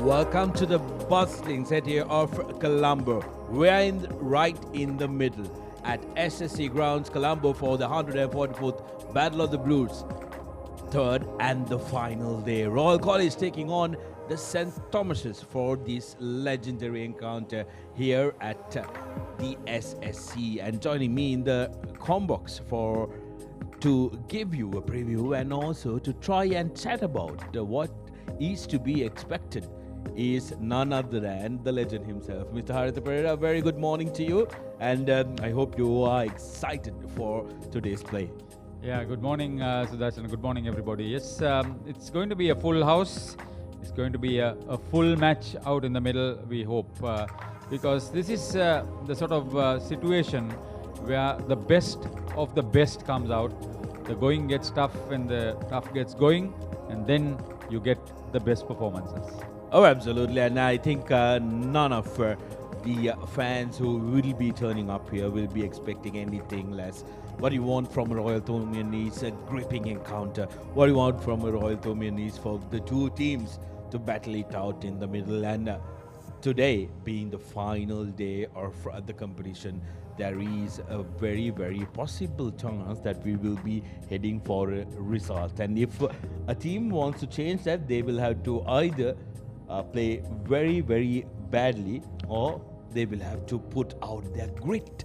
Welcome to the bustling city of Colombo. We are right in the middle at SSC Grounds, Colombo for the 144th Battle of the Blues. Third and the final day. Royal College taking on the St. Thomas's for this legendary encounter here at the SSC. And joining me in the combox to give you a preview and also to try and chat about what is to be expected is none other than the legend himself, Mr. Haritha Pereira. Very good morning to you, and I hope you are excited for today's play. Yeah, good morning, Sudarshan. Good morning, everybody. Yes, it's going to be a full house. It's going to be a full match out in the middle, we hope, because this is the sort of situation where the best of the best comes out. The going gets tough and the tough gets going, and then you get the best performances. Oh, absolutely. And I think none of the fans who will be turning up here will be expecting anything less. What you want from a Royal Thomaian is a gripping encounter. What you want from a Royal Thomaian is for the two teams to battle it out in the middle. And today being the final day of the competition, there is a very, very possible chance that we will be heading for a result. And if a team wants to change that, they will have to either play very, very badly, or they will have to put out their grit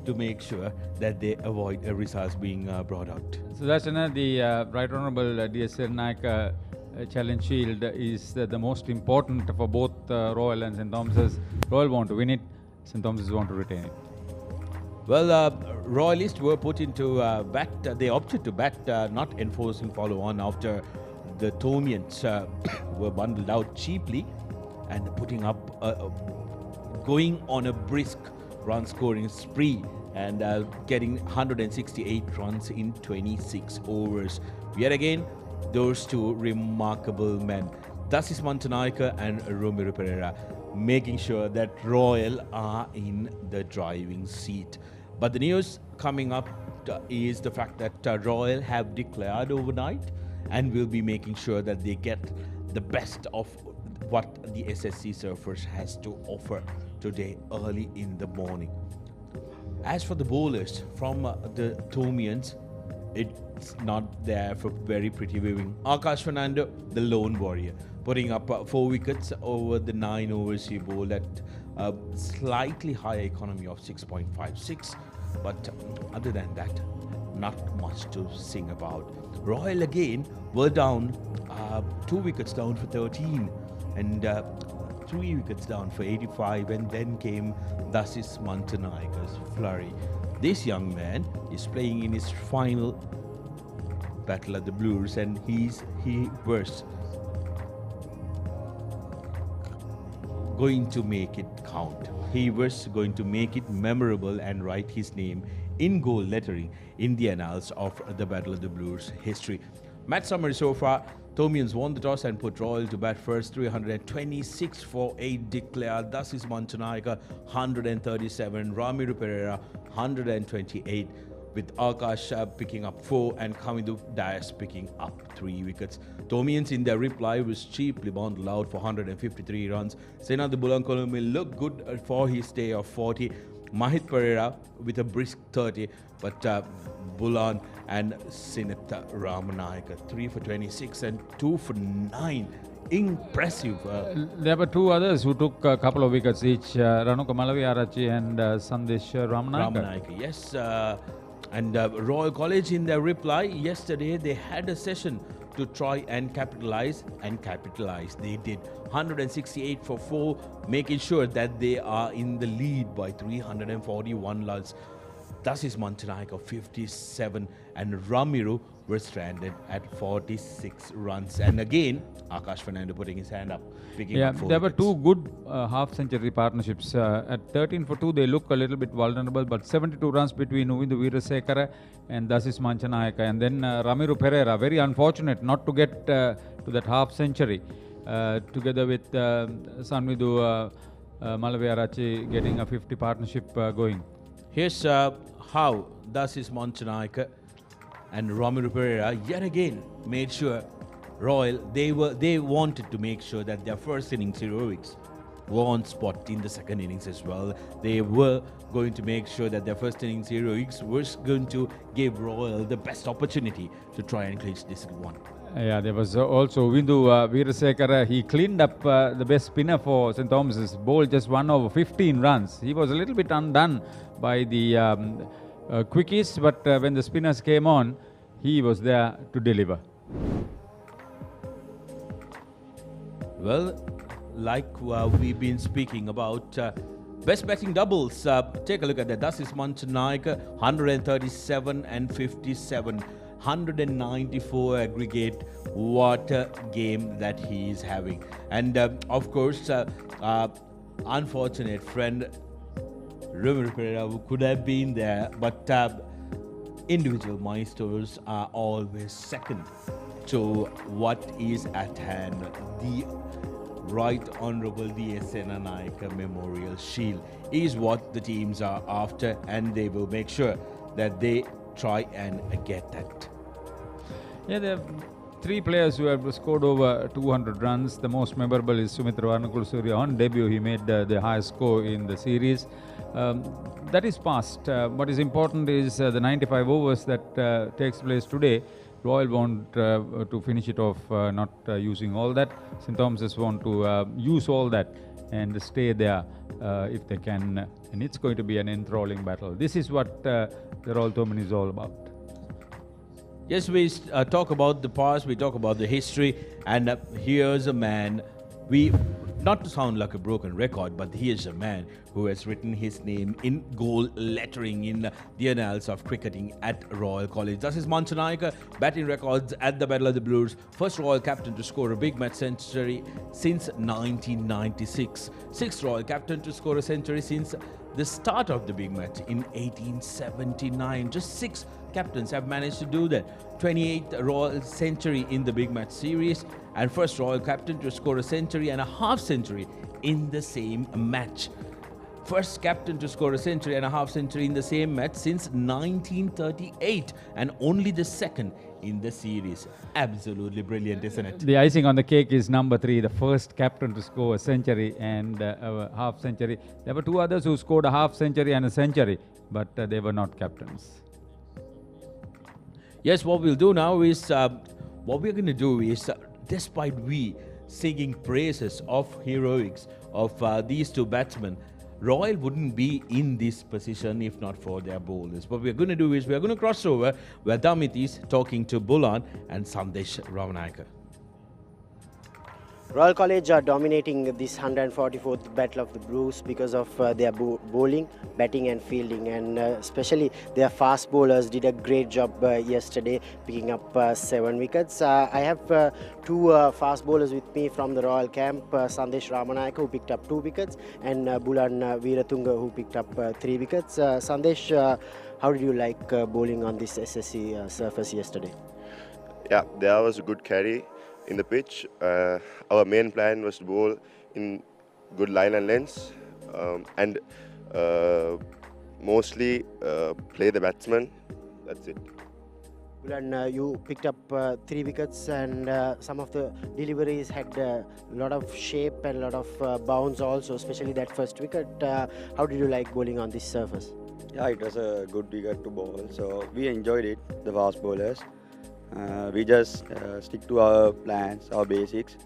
to make sure that they avoid a result being brought out. So that's the Right Honourable D.S. Naik Challenge Shield is the most important for both Royal and St. Thomas's. Royal want to win it, St. Thomas's want to retain it. Well, Royalists were put into bat. They opted to bat, not enforcing follow-on after the Thomaians were bundled out cheaply and putting up, going on a brisk run-scoring spree and getting 168 runs in 26 overs. Yet again, those two remarkable men, Dasis Mantanaika and Romero Pereira, making sure that Royal are in the driving seat. But the news coming up is the fact that Royal have declared overnight and will be making sure that they get the best of what the SSC Surfers has to offer today early in the morning. As for the bowlers from the Thomaians, it's not there for very pretty viewing. Akash Fernando, the lone warrior, putting up 4 wickets over the 9 overs he bowled at a slightly higher economy of 6.56. But other than that, not much to sing about. Royal again were down, 2 wickets down for 13 and 3 wickets down for 85, and then came Dasis Mantanaika's flurry. This young man is playing in his final battle at the Blues, and he was going to make it count. He was going to make it memorable and write his name in gold lettering in the annals of the Battle of the Blues history. Match summary so far: Thomaians won the toss and put Royal to bat first. 326 for 8 declared. Dasis Mantanaika 137, Ramiro Pereira 128, with Akash picking up 4 and Kamidu Dias picking up 3 wickets. Thomaians in their reply was cheaply bundled out for 153 runs. Senad Bulankolome looked good for his stay of 40. Mahit Pereira with a brisk 30, but Bulan and Sinita Ramanayaka 3 for 26 and 2 for 9. Impressive. There were 2 others who took a couple of wickets each, Ranuka Malaviarachi and Sandesh Ramanayaka. Yes. And Royal College in their reply yesterday, they had a session to try and capitalize, they did. 168 for 4, making sure that they are in the lead by 341 runs. Dasis Mantanaika 57 and Ramiro were stranded at 46 runs. And again, Akash Fernando putting his hand up, picking up 4 there wickets. were 2 good half-century partnerships. At 13 for 2, they look a little bit vulnerable, but 72 runs between Uvindu Veerasekara and Dasis Mantanaika. And then Ramiro Pereira, very unfortunate not to get to that half-century, together with Sanvidu Malaviarachi getting a 50 partnership going. Here's how Dasis Mantanaika and Ramiro Pereira yet again made sure Royal, they wanted to make sure that their first innings heroics were on spot in the second innings as well. They were going to make sure that their first innings heroics was going to give Royal the best opportunity to try and clinch this one. Yeah, there was also Vindu Veerasekara. He cleaned up the best spinner for St. Thomas's. Bowled just 1 over 15 runs. He was a little bit undone by the quickies, but when the spinners came on, he was there to deliver. Well, like we've been speaking about best batting doubles, take a look at that. Dasis Manchanaika, 137 and 57, 194 aggregate. What a game that he is having. And of course, unfortunate friend River Pereira, who could have been there, but individual milestones are always second to what is at hand. The Right Honorable D.S. Senanayake Memorial Shield is what the teams are after, and they will make sure that they try and get that. Yeah, there are 3 players who have scored over 200 runs. The most memorable is Sumitra Varnakulasuriya. On debut, he made the highest score in the series. That is past. What is important is the 95 overs that takes place today. Royal want to finish it off, not using all that. St. Thomas's want to use all that and stay there if they can. And it's going to be an enthralling battle. This is what the Royal Tournament is all about. Yes, we talk about the past, we talk about the history, and here's a man, not to sound like a broken record, but he is a man who has written his name in gold lettering in the annals of cricketing at Royal College. Dasis Manchanaika, batting records at the Battle of the Blues, first Royal captain to score a big match century since 1996, sixth Royal captain to score a century since the start of the big match in 1879. Just 6 captains have managed to do that. 28th Royal century in the big match series, and first Royal captain to score a century and a half century in the same match. First captain to score a century and a half century in the same match since 1938, and only the second in the series. Absolutely brilliant, isn't it? The icing on the cake is number 3, the first captain to score a century and a half century. There were 2 others who scored a half century and a century, but they were not captains. Yes, what we'll do now is, despite we singing praises of heroics of these 2 batsmen, Royal wouldn't be in this position if not for their bowlers. What we're going to do is we're going to cross over where Damit is talking to Bulan and Sandesh Ramanayake. Royal College are dominating this 144th Battle of the Blues because of their bowling, batting and fielding, and especially their fast bowlers did a great job yesterday, picking up 7 wickets. I have 2 fast bowlers with me from the Royal camp, Sandesh Ramanayake, who picked up 2 wickets, and Bulan Veeratunga, who picked up 3 wickets. Sandesh, how did you like bowling on this SSC surface yesterday? Yeah, there was a good carry in the pitch. Our main plan was to bowl in good line and lengths, and mostly play the batsman. That's it. And you picked up 3 wickets, and some of the deliveries had a lot of shape and a lot of bounce also, especially that first wicket. How did you like bowling on this surface? Yeah, it was a good wicket to bowl, so we enjoyed it, the fast bowlers. We just stick to our plans, our basics.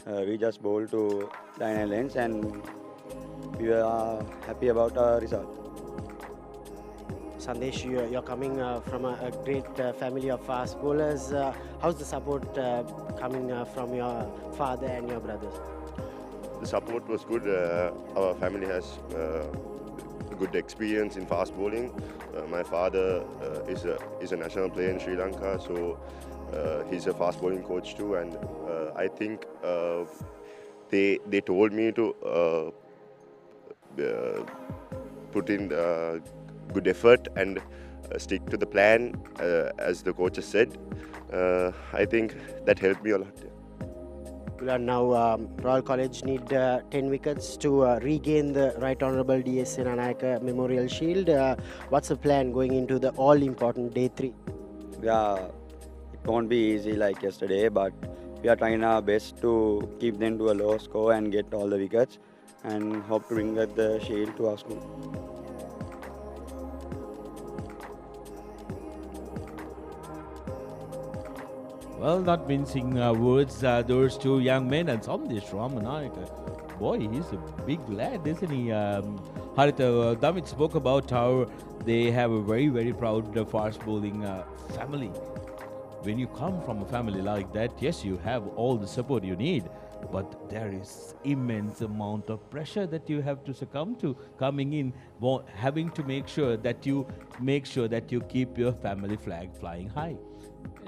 We just bowl to line and lengths, and we are happy about our result. Sandesh, you're coming from a great family of fast bowlers. How's the support coming from your father and your brothers? The support was good. Our family has good experience in fast bowling. My father is a national player in Sri Lanka, so he's a fast bowling coach too. And I think they told me to put in good effort and stick to the plan as the coach has said. I think that helped me a lot. Now Royal College need 10 wickets to regain the Right Honourable D.S. Senanayake Memorial Shield. What's the plan going into the all-important day 3? Yeah, it won't be easy like yesterday, but we are trying our best to keep them to a low score and get all the wickets and hope to bring back the shield to our school. Well, not mincing words, those two young men, and Sandesh Ramanayaka. Boy, he's a big lad, isn't he? Haritha, Damit spoke about how they have a very, very proud fast bowling family. When you come from a family like that, yes, you have all the support you need, but there is immense amount of pressure that you have to succumb to coming in, having to make sure that you keep your family flag flying high.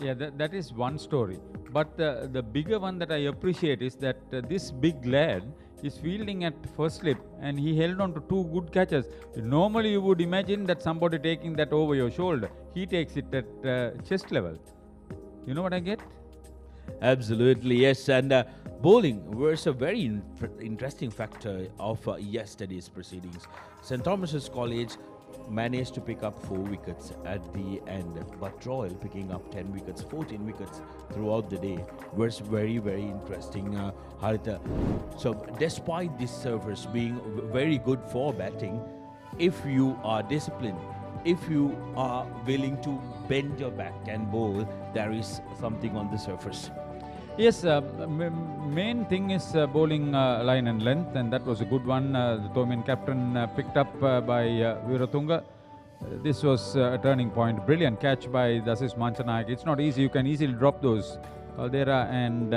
Yeah, that is one story. But the bigger one that I appreciate is that this big lad is fielding at first slip and he held on to two good catches. Normally you would imagine that somebody taking that over your shoulder. He takes it at chest level. You know what I get? Absolutely, yes. And bowling was a very interesting factor of yesterday's proceedings. St. Thomas's College managed to pick up 4 wickets at the end, but Royal picking up 10 wickets, 14 wickets throughout the day was very, very interesting, Haritha. So despite this surface being very good for batting, if you are disciplined, if you are willing to bend your back and bowl, there is something on the surface. Yes, main thing is bowling line and length, and that was a good one. The Tomian captain picked up by Viratunga. This was a turning point. Brilliant catch by Dasis Manchanayak. It's not easy. You can easily drop those. Caldera and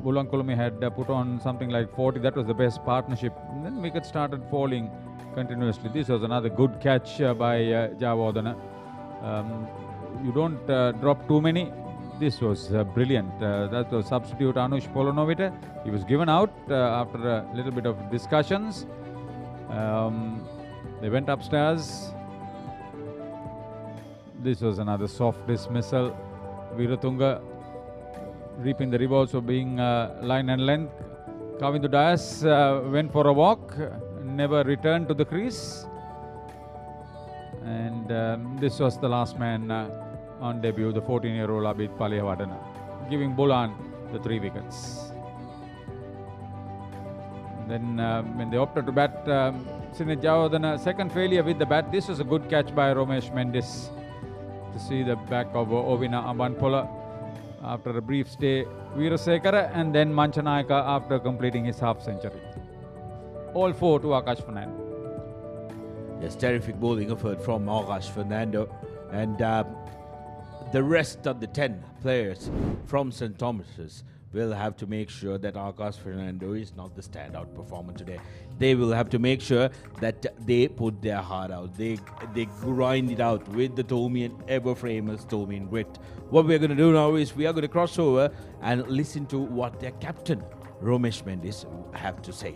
Bulankolumi had put on something like 40. That was the best partnership. And then wickets started falling continuously. This was another good catch by Javadana. You don't drop too many. This was brilliant. That was substitute Anush Polonovita. He was given out after a little bit of discussions. They went upstairs. This was another soft dismissal. Viratunga reaping the rewards of being line and length. Kavindu Dias went for a walk, never returned to the crease. And this was the last man on debut, the 14-year-old Abid Palihavadana, giving Bulan the 3 wickets. Then when they opted to bat, Sinet Javadana, second failure with the bat. This was a good catch by Romesh Mendis to see the back of Ovina Ambanpola after a brief stay. Veerasekara and then Manchanayaka after completing his half century. All 4 to Akash Fernando. Yes, terrific bowling effort from Akash Fernando. And the rest of the 10 players from St. Thomas's will have to make sure that Akash Fernando is not the standout performer today. They will have to make sure that they put their heart out. They grind it out with the Tomian, ever-famous Tomian grit. What we're going to do now is we are going to cross over and listen to what their captain, Romesh Mendis, have to say.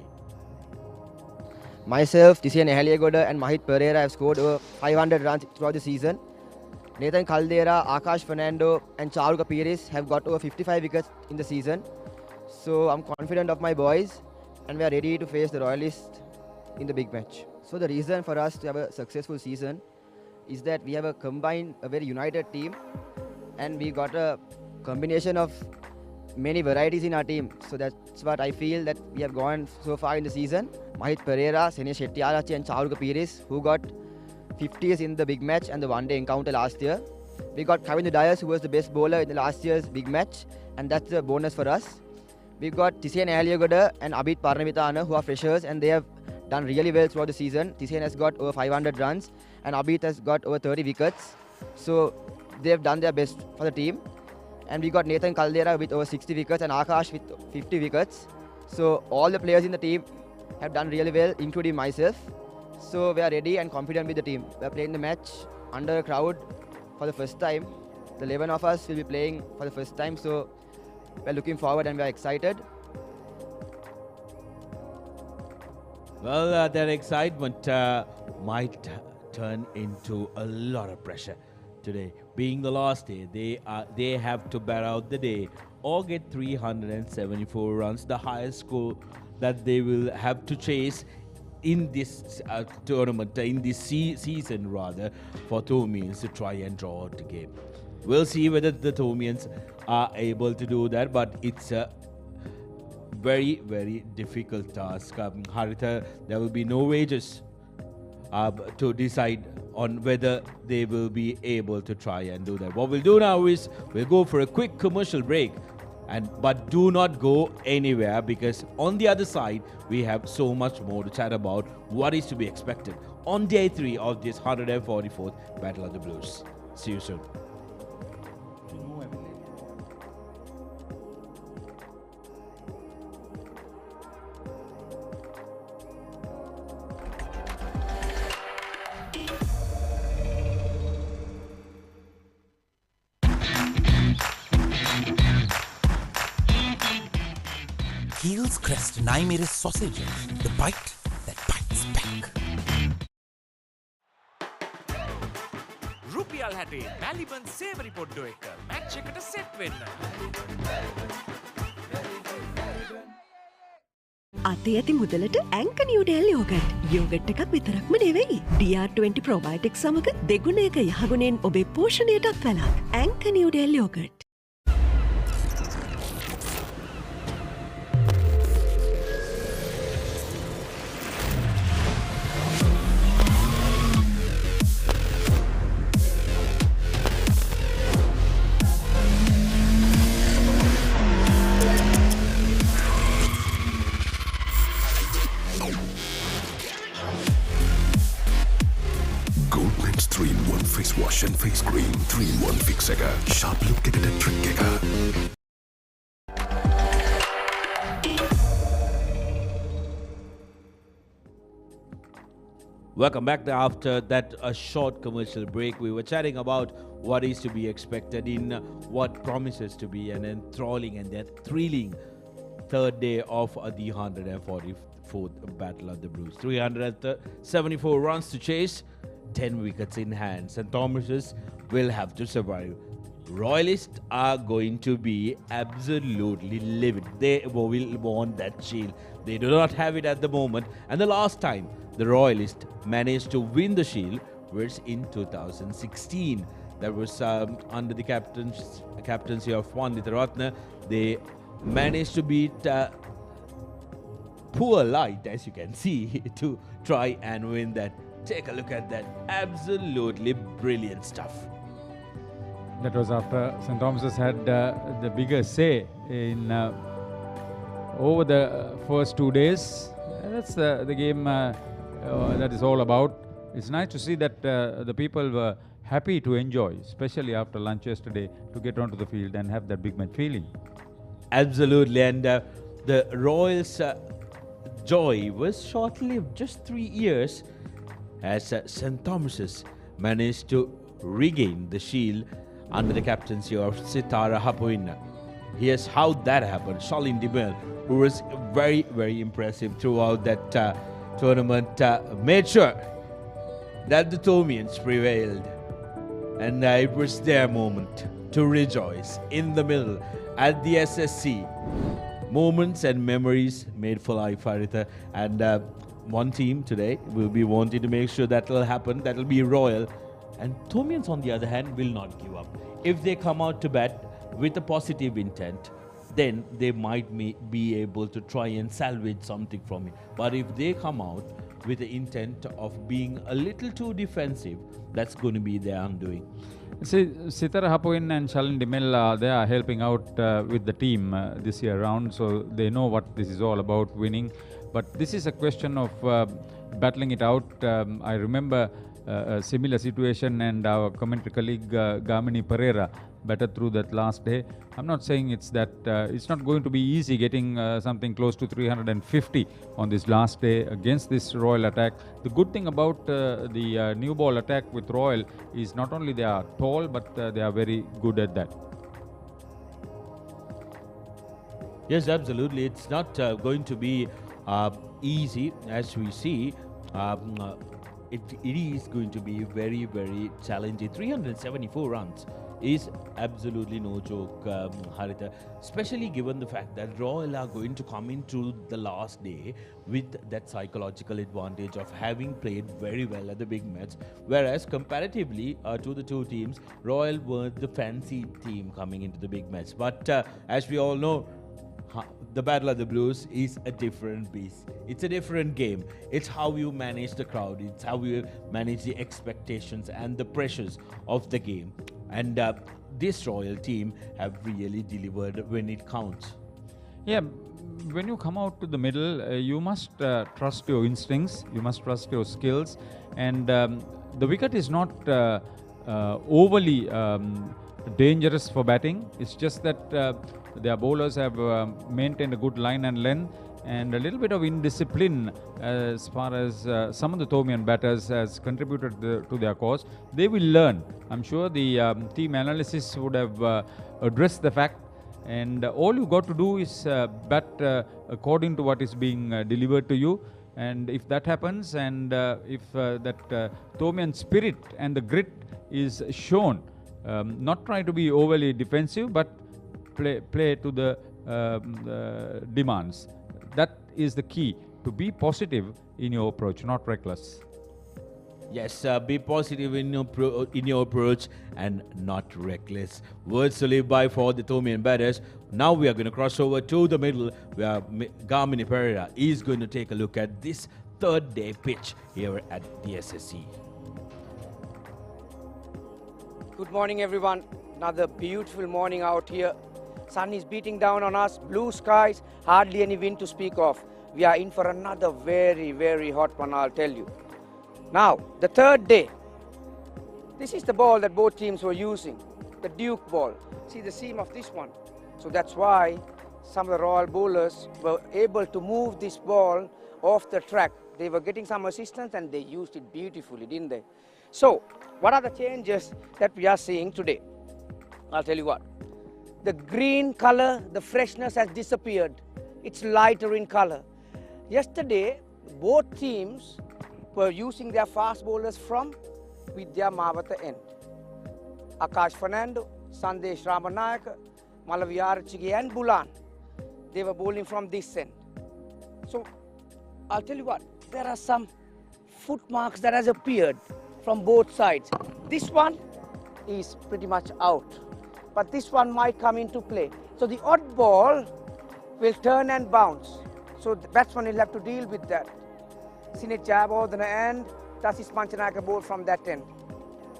Myself, Tisian Ehaliagoda and Mahit Pereira have scored over 500 runs throughout the season. Nathan Caldera, Akash Fernando and Charuka Pires have got over 55 wickets in the season. So I'm confident of my boys and we are ready to face the Royalists in the big match. So the reason for us to have a successful season is that we have a very united team, and we got a combination of many varieties in our team. So that's what I feel that we have gone so far in the season. Mahit Pereira, Senesh Shettyarachi and Charuka Pires, who got 50s in the big match and the one-day encounter last year. We got Kavindu Dias, who was the best bowler in the last year's big match, and that's a bonus for us. We've got Tisian Ehaliagoda and Abid Parnavitana, who are freshers, and they have done really well throughout the season. Tisian has got over 500 runs, and Abid has got over 30 wickets. So they have done their best for the team. And we got Nathan Caldera with over 60 wickets and Akash with 50 wickets. So all the players in the team have done really well, including myself. So we are ready and confident with the team. We are playing the match under a crowd for the first time. The 11 of us will be playing for the first time. So we are looking forward and we are excited. Well, that excitement might turn into a lot of pressure today. Being the last day, they have to bat out the day or get 374 runs, the highest score that they will have to chase in this tournament, in this season rather, for Tomians to try and draw out the game. We'll see whether the Thomians are able to do that, but it's a very, very difficult task. Haritha, there will be no wages to decide on whether they will be able to try and do that. What we'll do now is we'll go for a quick commercial break, but do not go anywhere, because on the other side we have so much more to chat about what is to be expected on day 3 of this 144th Battle of the Blues. See you soon. Heels Crest and I made a sausages. The bite that bites back. රුපියල් 60 මැලිබන් සේවරි පොඩ්ඩෝ එක match එකට set වෙන්න. අතේ ඇති මුදලට ඇංක Newdale yoghurt. Yoghurt එකක් විතරක්ම නෙවෙයි. DR20 ප්‍රොබයොටික් සමග දෙගුණයක යහගුණෙන් ඔබේ පෝෂණයටත් වැළක්. ඇංක Newdale yoghurt. Wash and face cream 3-in-1 fix එක sharp look එකට trick එක. Welcome back. After that short commercial break, we were chatting about what is to be expected in what promises to be an enthralling and then thrilling third day of the 144th Battle of the Blues. 374 runs to chase, 10 wickets in hand. St. Thomas's will have to survive. Royalists are going to be absolutely livid. They will want that shield. They do not have it at the moment. And the last time the Royalists managed to win the shield was in 2016. That was under the captaincy of Pandita Ratna. They managed to beat Poor Light, as you can see, to try and win that. Take a look at that. Absolutely brilliant stuff. That was after St. Thomas's had the bigger say in over the first 2 days. That's the game that is all about. It's nice to see that the people were happy to enjoy, especially after lunch yesterday, to get onto the field and have that big match feeling. Absolutely, and the Royals' joy was short-lived, just 3 years, as St. Thomas's managed to regain the shield under the captaincy of Sitara Hapuina. Here's how that happened. Shalin Dibel, who was very, very impressive throughout that tournament, made sure that the Thomians prevailed. And it was their moment to rejoice in the middle at the SSC. Moments and memories made for life, Haritha. And one team today will be wanting to make sure that will happen. That will be Royal. And Thomians, on the other hand, will not give up. If they come out to bat with a positive intent, then they might be able to try and salvage something from it. But if they come out with the intent of being a little too defensive, that's going to be their undoing. See, Sitara Hapuin and Shalin Dimel, they are helping out with the team this year round, so they know what this is all about, winning. But this is a question of battling it out. I remember a similar situation, and our commentary colleague Gamini Pereira batted through that last day. I'm not saying it's that it's not going to be easy getting something close to 350 on this last day against this Royal attack. The good thing about the new ball attack with Royal is not only they are tall, but they are very good at that. Yes, absolutely. It's not going to be easy, as we see. It is going to be very, very challenging. 374 runs is absolutely no joke, Harita. Especially given the fact that Royal are going to come into the last day with that psychological advantage of having played very well at the big match, whereas comparatively to the two teams, Royal were the fancy team coming into the big match. But as we all know, the Battle of the Blues is a different beast. It's a different game. It's how you manage the crowd. It's how you manage the expectations and the pressures of the game. And this Royal team have really delivered when it counts. Yeah, when you come out to the middle, you must trust your instincts, you must trust your skills, and the wicket is not overly dangerous for batting. It's just that their bowlers have maintained a good line and length, and a little bit of indiscipline as far as some of the Thomian batters has contributed to their cause. They will learn. I'm sure the team analysis would have addressed the fact, and all you got to do is bat according to what is being delivered to you. And if that happens, and if that Thomian spirit and the grit is shown, not try to be overly defensive, but play to the demands. That is the key, to be positive in your approach, not reckless. Yes, be positive in your approach and not reckless. Words to live by for the Thomian batters. Now we are going to cross over to the middle, where Gamini Pereira is going to take a look at this third day pitch here at the SSC. Good morning, everyone. Another beautiful morning out here. Sun is beating down on us, blue skies, hardly any wind to speak of. We are in for another very, very hot one, I'll tell you. Now, the third day. This is the ball that both teams were using, the Duke ball. See the seam of this one. So that's why some of the Royal bowlers were able to move this ball off the track. They were getting some assistance and they used it beautifully, didn't they? So, what are the changes that we are seeing today? I'll tell you what. The green color, the freshness has disappeared. It's lighter in color. Yesterday, both teams were using their fast bowlers from Vidya Mawata end. Akash Fernando, Sandesh Ramanayaka, Malaviarachige and Bulan. They were bowling from this end. So, I'll tell you what, there are some foot marks that has appeared from both sides. This one is pretty much out, but this one might come into play. So the odd ball will turn and bounce. So the batsman will have to deal with that. Sinet Jayawardene and Tasis Panchanaka bowled from that end.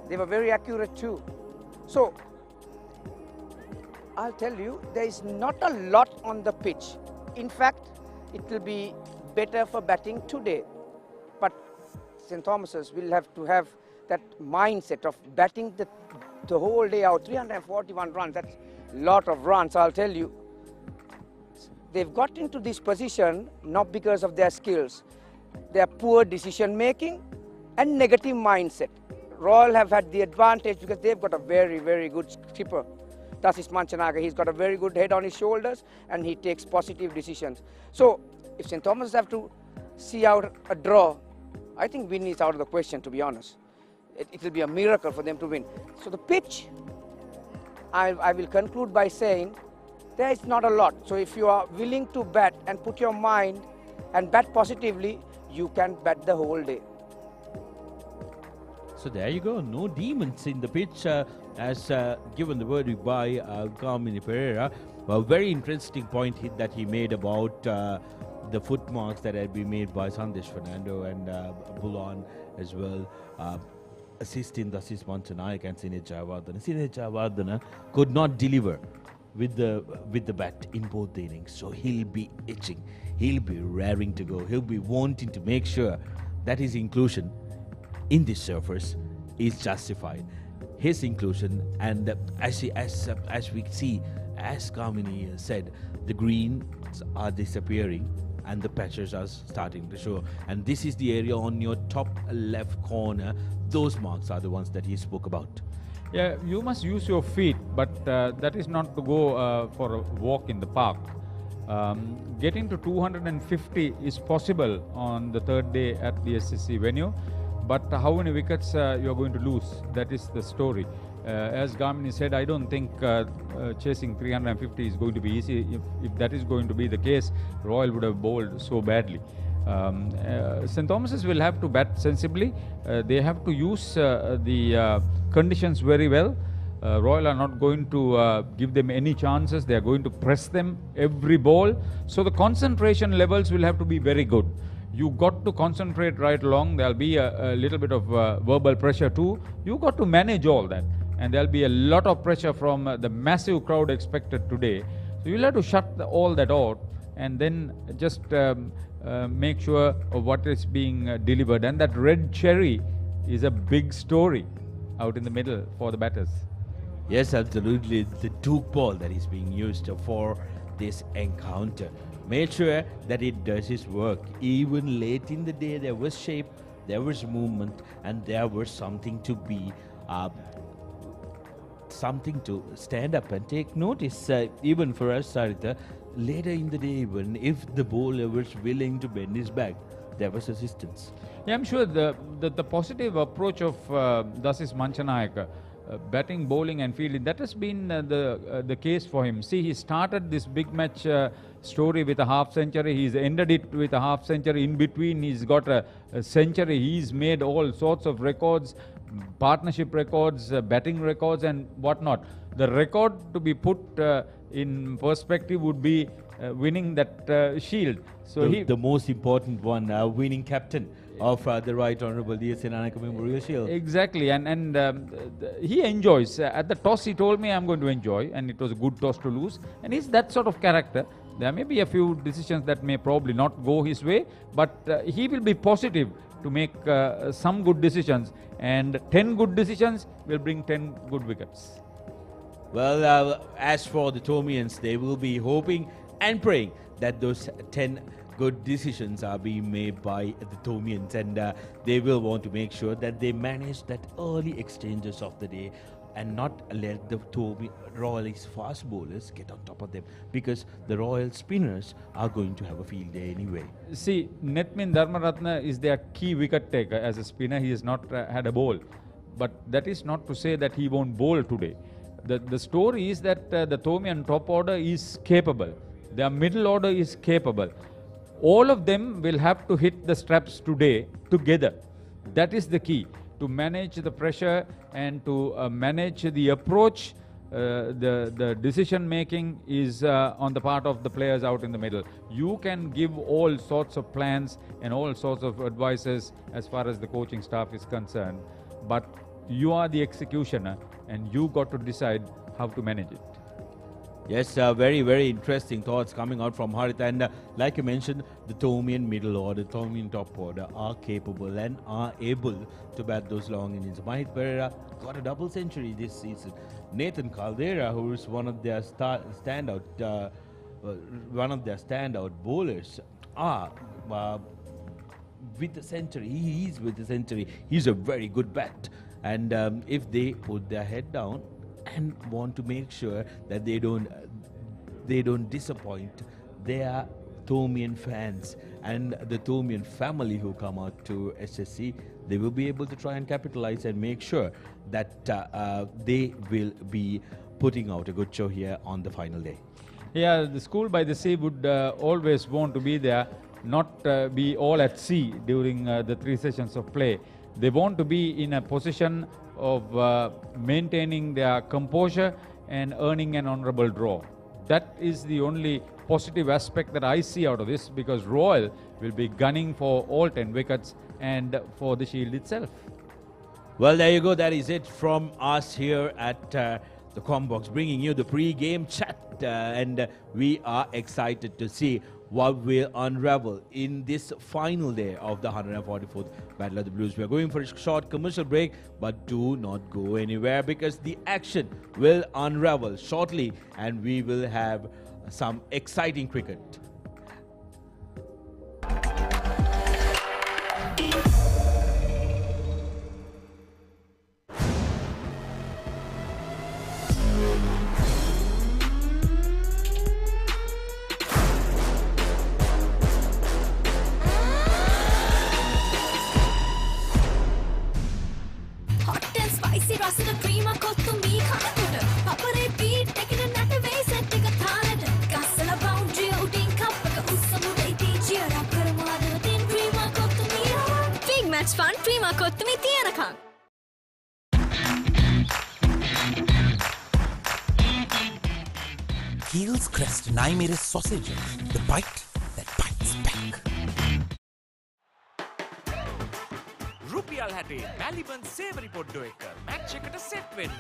They were very accurate too. So I'll tell you, there is not a lot on the pitch. In fact, it will be better for batting today. But St. Thomas's will have to have that mindset of batting the whole day out. 341 runs, that's a lot of runs, I'll tell you. They've got into this position not because of their skills, their poor decision making and negative mindset. Royal have had the advantage because they've got a very, very good skipper. Tasis Panchanaka, he's got a very good head on his shoulders and he takes positive decisions. So if St. Thomas have to see out a draw, I think win is out of the question, to be honest. It will be a miracle for them to win. So the pitch, I will conclude by saying there is not a lot. So if you are willing to bat and put your mind and bat positively, you can bat the whole day. So there you go, no demons in the pitch as given the verdict by Gamini Pereira. A very interesting point that he made about the foot marks that had been made by Sandesh Fernando and Bulan as well. Assisting Tasis Panchanaka and Sinet Jayawardene. Sinet Jayawardene could not deliver with the bat in both the innings, so he'll be itching, he'll be raring to go, he'll be wanting to make sure that his inclusion in this surface is justified. His inclusion, and as we see, as Gamini said, the greens are disappearing and the patches are starting to show, and this is the area on your top left corner. Those marks are the ones that he spoke about. Yeah, you must use your feet, but that is not to go for a walk in the park. Getting to 250 is possible on the third day at the SSC venue, but how many wickets you are going to lose, that is the story. As Gamini said, I don't think chasing 350 is going to be easy. If that is going to be the case, Royal would have bowled so badly. St. Thomas's will have to bat sensibly. They have to use the conditions very well. Royal are not going to give them any chances. They are going to press them every ball. So the concentration levels will have to be very good. You got to concentrate right along. There'll be a little bit of verbal pressure too. You got to manage all that. And there'll be a lot of pressure from the massive crowd expected today. So you'll have to shut all that out and then just make sure of what is being delivered. And that red cherry is a big story out in the middle for the batters. Yes, absolutely. The Duke ball that is being used for this encounter. Made sure that it does its work. Even late in the day, there was shape, there was movement, and there was something to be, something to stand up and take notice. Even for us, Sarita, later in the day, even if the bowler was willing to bend his back, there was assistance. Yeah, I'm sure the positive approach of Dasis Manchanayaka, batting, bowling and fielding, that has been the case for him. See, he started this big match story with a half century. He's ended it with a half century. In between, he's got a century. He's made all sorts of records, partnership records, batting records and whatnot. The record to be put in perspective would be winning that shield. So the most important one, winning captain of the Right Honourable D.S. Senanayake Memorial Shield. Exactly, and he enjoys. At the toss, he told me, I'm going to enjoy, and it was a good toss to lose. And he's that sort of character. There may be a few decisions that may probably not go his way, but he will be positive to make some good decisions, and 10 good decisions will bring 10 good wickets. Well, as for the Tomians, they will be hoping and praying that those 10 good decisions are being made by the Tomians, and they will want to make sure that they manage that early exchanges of the day and not let the Royals fast bowlers get on top of them, because the Royal spinners are going to have a field day anyway. See, Netmin Dharmaratne is their key wicket taker. As a spinner, he has not had a bowl, but that is not to say that he won't bowl today. The story is that the Tomian top order is capable. Their middle order is capable. All of them will have to hit the straps today together. That is the key, to manage the pressure and to manage the approach. The decision making is on the part of the players out in the middle. You can give all sorts of plans and all sorts of advices as far as the coaching staff is concerned, but you are the executioner and you got to decide how to manage it. Yes, very, very interesting thoughts coming out from Harit. And like you mentioned, the Tomian middle order, Tomian top order are capable and are able to bat those long innings. Mahit Pereira got a double century this season. Nathan Caldera, who is one of their standout bowlers, with the century. He is with the century. He's a very good bat. And if they put their head down and want to make sure that they don't disappoint their Tomian fans and the Tomian family who come out to SSC, they will be able to try and capitalize and make sure that they will be putting out a good show here on the final day. Yeah, the school by the sea would always want to be there, not be all at sea during the 3 sessions of play. They want to be in a position of maintaining their composure and earning an honourable draw. That is the only positive aspect that I see out of this, because Royal will be gunning for all 10 wickets and for the shield itself. Well, there you go. That is it from us here at the Combox, bringing you the pre-game chat, and we are excited to see what will unravel in this final day of the 144th Battle of the Blues. We are going for a short commercial break, but do not go anywhere, because the action will unravel shortly and we will have some exciting cricket. Hot and spicy, rasa the cream of kothum much fun Prima කොත්තුමේ තියනකම්. Keel's Crest Naimeris sausages, the bite that bites back. රුපියල් 60 මැලිබන් සේවරි පොඩ්ඩෝ එක match එකට set වෙන්න.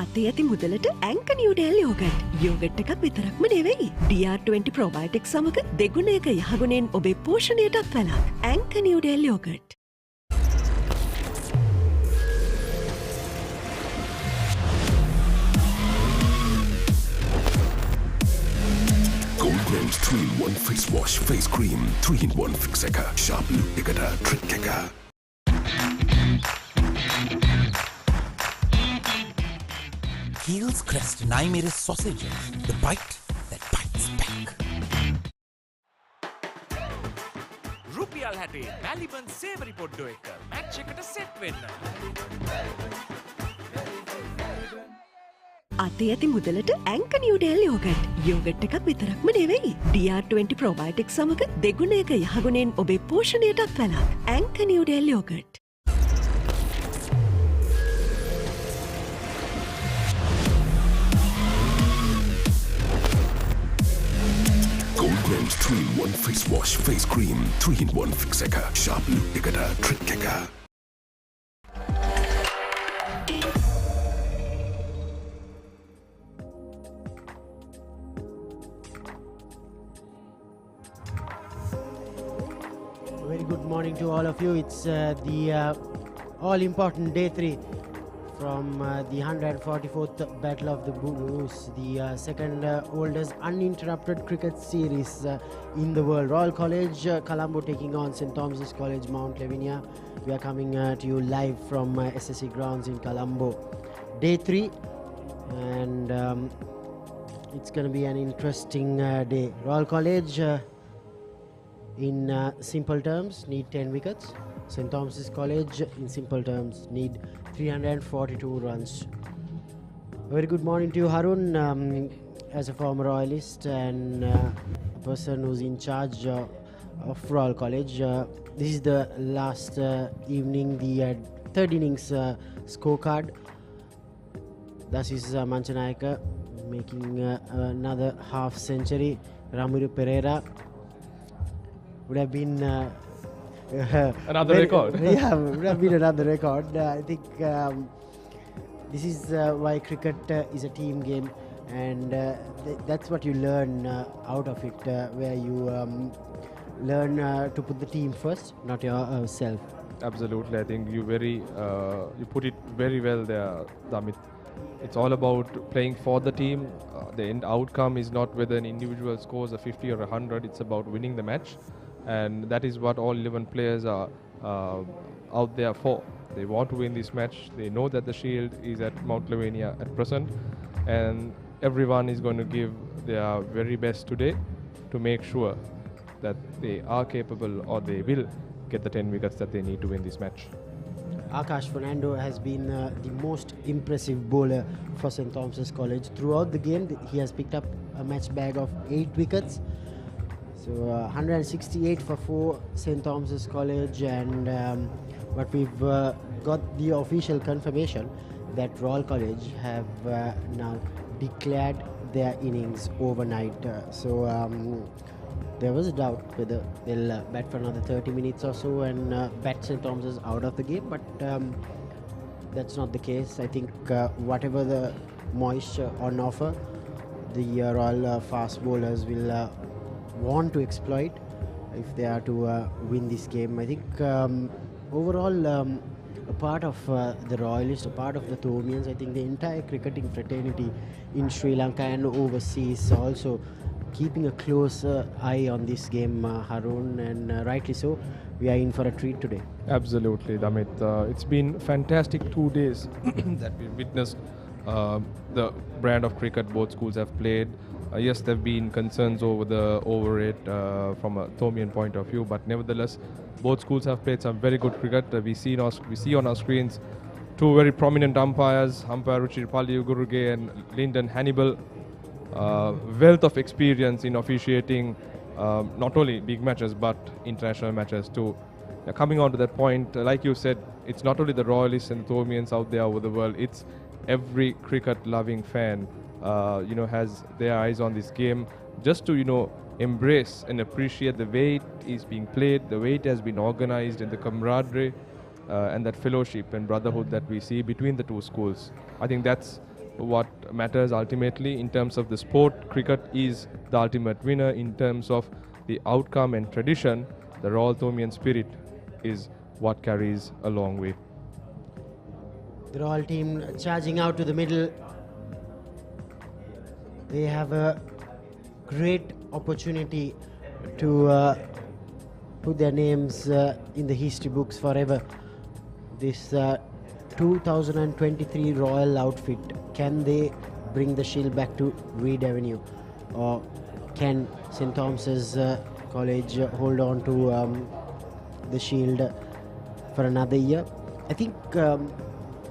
අතේ ඇති මුදලට ඇංක Newdale yoghurt. Yoghurt එකක් විතරක්ම නෙවෙයි. DR20 ප්‍රොබයොටික් සමග දෙගුණයක යහගුණෙන් ඔබේ පෝෂණයටත් වලක්. ඇංක Newdale yoghurt. Goldman's 3-in-1 face wash, face cream, 3-in-1 fix එක. Sharp look එකට trick එක. Keel's Crest Naimeris sausages, the bite that bites back. රුපියල් 60 මැලිබන් සේවරි පොඩ්ඩෝ එක මැච් එකට සෙට් වෙන්න. අතේ ඇති මුදලට ඇංක නිව්ඩෙල් යෝගට්. යෝගට් එකක් විතරක්ම නෙවෙයි. DR20 ප්‍රොබයොටික් සමග දෙගුණයක යහගුණෙන් ඔබේ පෝෂණයටත් වලක්. ඇංක Newdale yoghurt. Goldman's 3-in-1 face wash, face cream, 3-in-1 fix එක. Sharp look එකට trick එක. Very good morning to all of you. It's the all-important day 3 from the 144th Battle of the Blues, the second oldest uninterrupted cricket series in the world. Royal College, Colombo taking on St. Thomas's College, Mount Lavinia. We are coming to you live from SSC Grounds in Colombo. Day 3, and it's going to be an interesting day. Royal College, in simple terms, need 10 wickets. St. Thomas's College, in simple terms, need 342 runs. Very good morning to you, Harun. As a former Royalist and a person who's in charge of Royal College, this is the last evening, the third innings scorecard. Thus is Manchanayaka making another half century. Ramiro Pereira would have been another record. Yeah, would have been another record. I think this is why cricket is a team game, and that's what you learn out of it, where you learn to put the team first, not yourself. Absolutely, I think you put it very well there, Damit. It's all about playing for the team. The end outcome is not whether an individual scores a 50 or 100. It's about winning the match, and that is what all 11 players are out there for. They want to win this match. They know that the shield is at Mount Lavinia at present, and everyone is going to give their very best today to make sure that they are capable, or they will get the 10 wickets that they need to win this match. Akash Fernando has been the most impressive bowler for St. Thomas's College. Throughout the game, he has picked up a match bag of 8 wickets. So 168 for 4 St. Thomas's College, and but we've got the official confirmation that Royal College have now declared their innings overnight. There was a doubt whether they'll bat for another 30 minutes or so and bat St. Thomas's out of the game, but that's not the case. I think whatever the moisture on offer, the Royal fast bowlers will want to exploit if they are to win this game. I think overall, a part of the Royalists, a part of the Thomians, I think the entire cricketing fraternity in Sri Lanka and overseas also keeping a close eye on this game, Harun, and rightly so. We are in for a treat today. Absolutely, Damit. It's been fantastic 2 days that we've witnessed the brand of cricket both schools have played. Yes, there have been concerns over it from a Thomian point of view, but nevertheless, both schools have played some very good cricket. We see on our screens 2 very prominent umpires, umpire Ruchirpalli Uguruge and Lyndon Hannibal. Wealth of experience in officiating not only big matches but international matches too. Coming on to that point, like you said, it's not only the Royalists and Thormians out there over the world, it's every cricket-loving fan, has their eyes on this game just to, embrace and appreciate the way it is being played, the way it has been organized, and the camaraderie and that fellowship and brotherhood that we see between the two schools. I think that's what matters ultimately in terms of the sport. Cricket is the ultimate winner. In terms of the outcome and tradition, the Royal Thormian spirit is what carries a long way. The Royal team charging out to the middle. They have a great opportunity to put their names in the history books forever. This 2023 Royal outfit, can they bring the shield back to Reed Avenue, or can St. Thomas's College hold on to the shield for another year? I think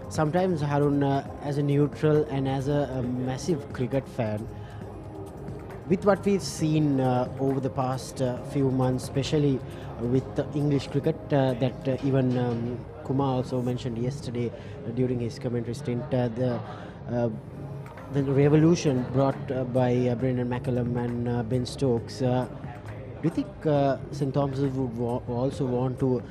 sometimes, Harun, as a neutral and as a massive cricket fan, with what we've seen over the past few months, especially with English cricket, that even Kumar also mentioned yesterday during his commentary stint, the revolution brought by Brendan McCullum and Ben Stokes. Do you think St. Thomas's would also want to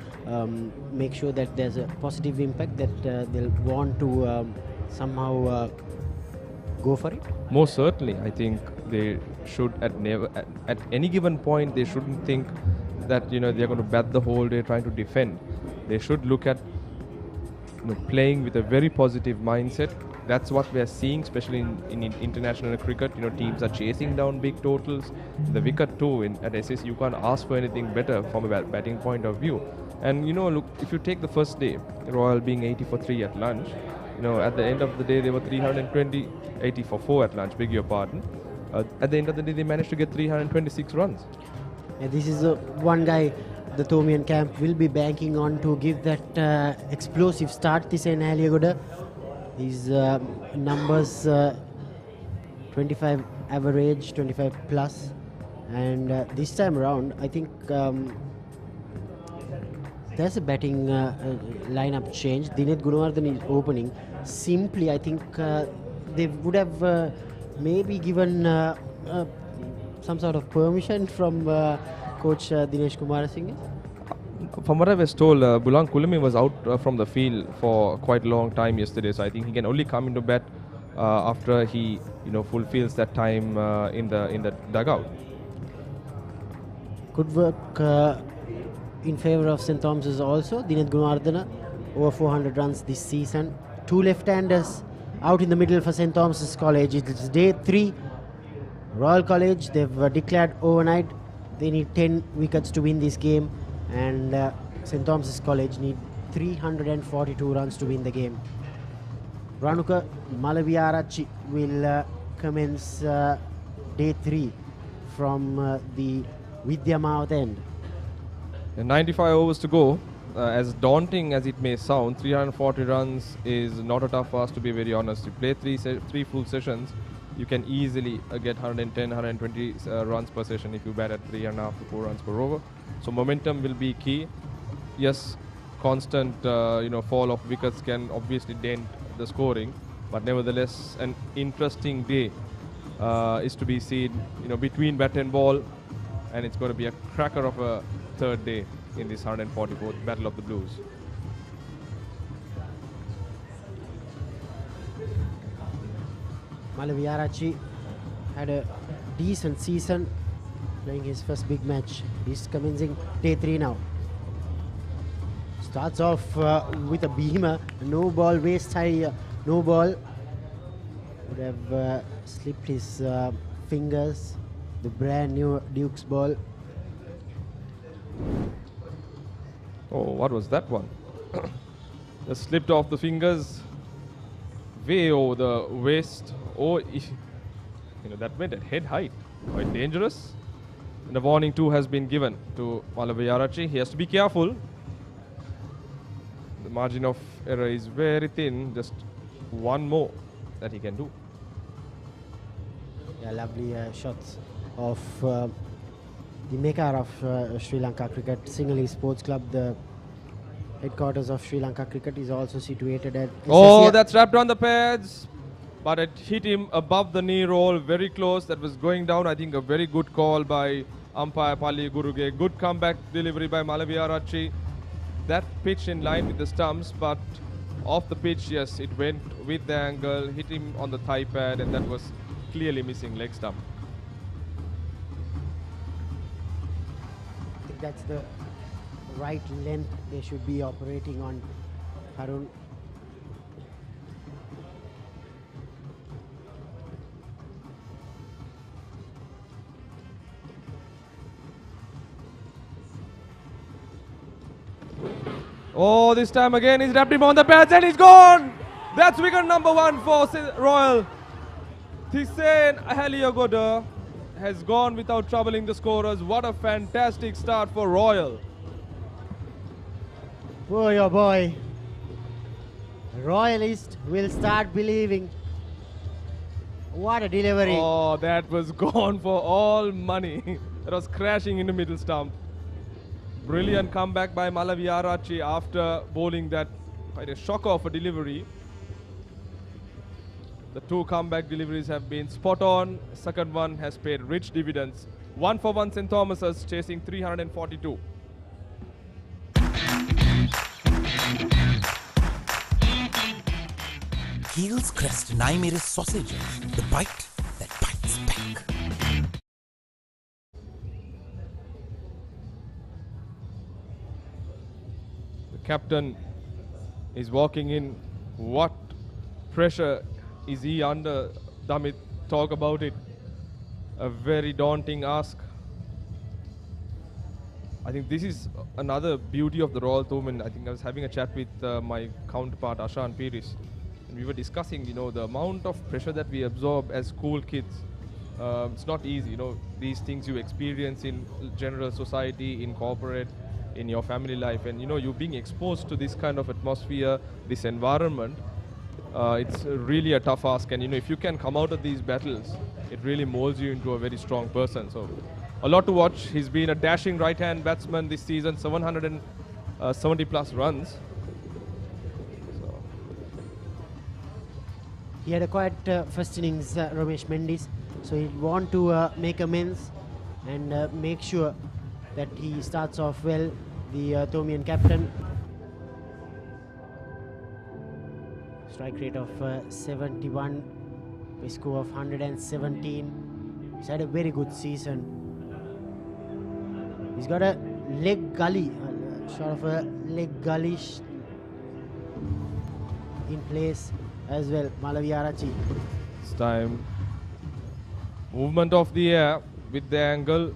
make sure that there's a positive impact, that they'll want to somehow go for it? Most certainly. I think they should at any given point, they shouldn't think that they're going to bat the whole day trying to defend. They should look at playing with a very positive mindset. That's what we are seeing, especially in international cricket. Teams are chasing down big totals. The wicket too at SSC, you can't ask for anything better from a batting point of view. And look, if you take the first day, Royal being 80 for 3 at lunch, at the end of the day they were 320, 80 for 4 at lunch, beg your pardon. At the end of the day they managed to get 326 runs. Yeah, this is one guy the Thormian camp will be banking on to give that explosive start this in Aliagoda. His numbers 25 average, 25 plus, and this time around I think there's a batting lineup change. Dinesh Gunawardene is opening. Simply, I think they would have maybe given some sort of permission from coach Dinesh Kumarasinghe. From what I was told, Bulang Kulumi was out from the field for quite a long time yesterday, so I think he can only come into bat after he fulfills that time in the dugout. Good work in favour of St. Thomas's also. Dinesh Gunawardene over 400 runs this season. 2 left-handers out in the middle for St. Thomas's College. It's day 3. Royal College, they've declared overnight they need 10 wickets to win this game, and St. Thomas's College need 342 runs to win the game. Ranuka Malaviarachi will commence day 3 from the Vidyamavat end. 95 overs to go. As daunting as it may sound, 340 runs is not a tough task, to be very honest. You play three full sessions, you can easily get 110, 120 runs per session if you bat at 3.5 to 4 runs per over. So momentum will be key. Yes, constant fall of wickets can obviously dent the scoring, but nevertheless an interesting day is to be seen between bat and ball, and it's going to be a cracker of a third day in this 144th Battle of the Blues. Malaviarachi had a decent season, playing his first big match. He's commencing day 3 now. Starts off with a beamer, no ball, waist high, no ball. Would have slipped his fingers. The brand new Duke's ball. Oh, what was that one? Just slipped off the fingers, way over the waist. Oh, that went at head height. Quite dangerous. And a warning too has been given to Malaviarachi. He has to be careful. The margin of error is very thin. Just one more that he can do. Yeah, lovely shots of the mecca of Sri Lanka Cricket, Sinhalese Sports Club. The headquarters of Sri Lanka Cricket is also situated at Oh, SSC. that's wrapped on the pads. But it hit him above the knee roll, very close. That was going down. I think a very good call by umpire Pali Guruge. Good comeback delivery by Malaviarachi. That pitch in line with the stumps, but off the pitch, yes, it went with the angle, hit him on the thigh pad, and that was clearly missing leg stump. I think that's the right length they should be operating on, Harun. Oh, this time again he's wrapped him on the pads and he's gone! That's wicket number 1 for Royal. Thisane Ahaliagoda has gone without troubling the scorers. What a fantastic start for Royal. Boy, oh boy. Royalist will start believing. What a delivery. Oh, that was gone for all money. That was crashing in the middle stump. Brilliant comeback by Malaviarachi after bowling that quite a shocker of a delivery. The 2 comeback deliveries have been spot on. Second one has paid rich dividends. 1 for 1 St. Thomas's chasing 342. Heels crest and I made a sausages. The bite that bites back. The captain is walking in. What pressure is he under? Damit, talk about it. A very daunting ask. I think this is another beauty of the Royal Tournament. I think I was having a chat with my counterpart Ashan Piris, and we were discussing, the amount of pressure that we absorb as school kids. It's not easy, these things you experience in general society, in corporate, in your family life, and you're being exposed to this kind of atmosphere, this environment. It's really a tough ask, and if you can come out of these battles, it really molds you into a very strong person. So a lot to watch. He's been a dashing right-hand batsman this season, 770 plus runs. So. He had a quite first innings, Ramesh Mendis, so he'd want to make amends and make sure that he starts off well, the Tomian captain. Strike rate of 71, a score of 117. He's had a very good season. He's got a leg gully, sort of a leg gully in place as well, Malaviarachi. This time, movement of the air with the angle.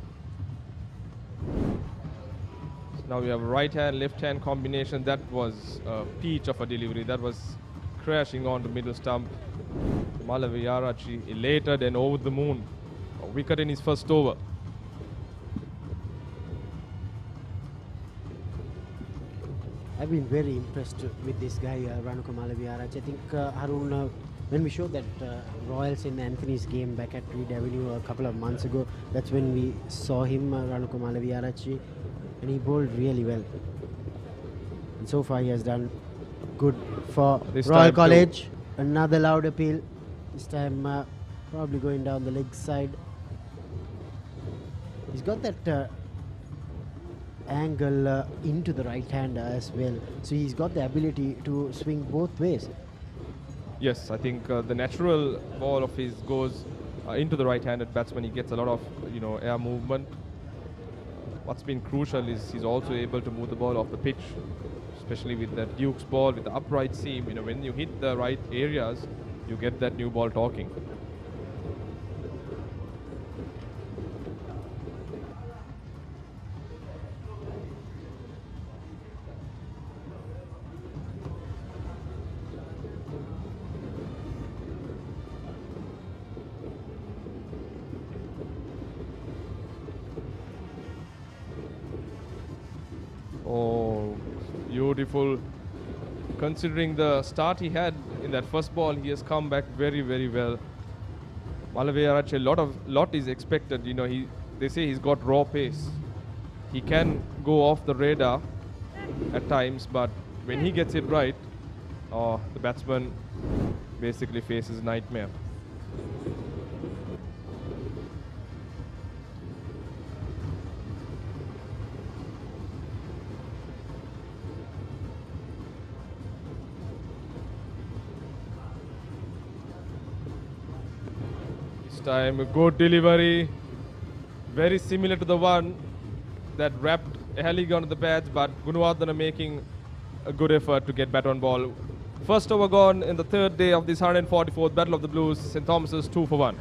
So now we have right hand, left hand combination. That was a peach of a delivery. That was crashing on the middle stump. Malaviarachi elated and over the moon. A wicket in his first over. I've been very impressed with this guy, Ranuka Malaviarachi. I think, Harun, when we showed that Royals in Anthony's game back at Reed Avenue a couple of months ago, that's when we saw him, Ranuka Malaviarachi, and he bowled really well. And so far he has done good for This Royal time College. Another loud appeal. This time probably going down the leg side. He's got that angle into the right hand as well. So he's got the ability to swing both ways. Yes, I think the natural ball of his goes into the right-handed batsman. He gets a lot of air movement. What's been crucial is he's also able to move the ball off the pitch, especially with that Duke's ball with the upright seam. When you hit the right areas, you get that new ball talking. Oh, beautiful. Considering the start he had in that first ball, he has come back very, very well. Malaviarachi, a lot is expected. He they say he's got raw pace. He can go off the radar at times, but when he gets it right, the batsman basically faces nightmare. This time a good delivery, very similar to the one that wrapped Halligan on the pads, but Gunawardena making a good effort to get bat on ball. First over gone in the third day of this 144th Battle of the Blues. St. Thomas's 2 for 1.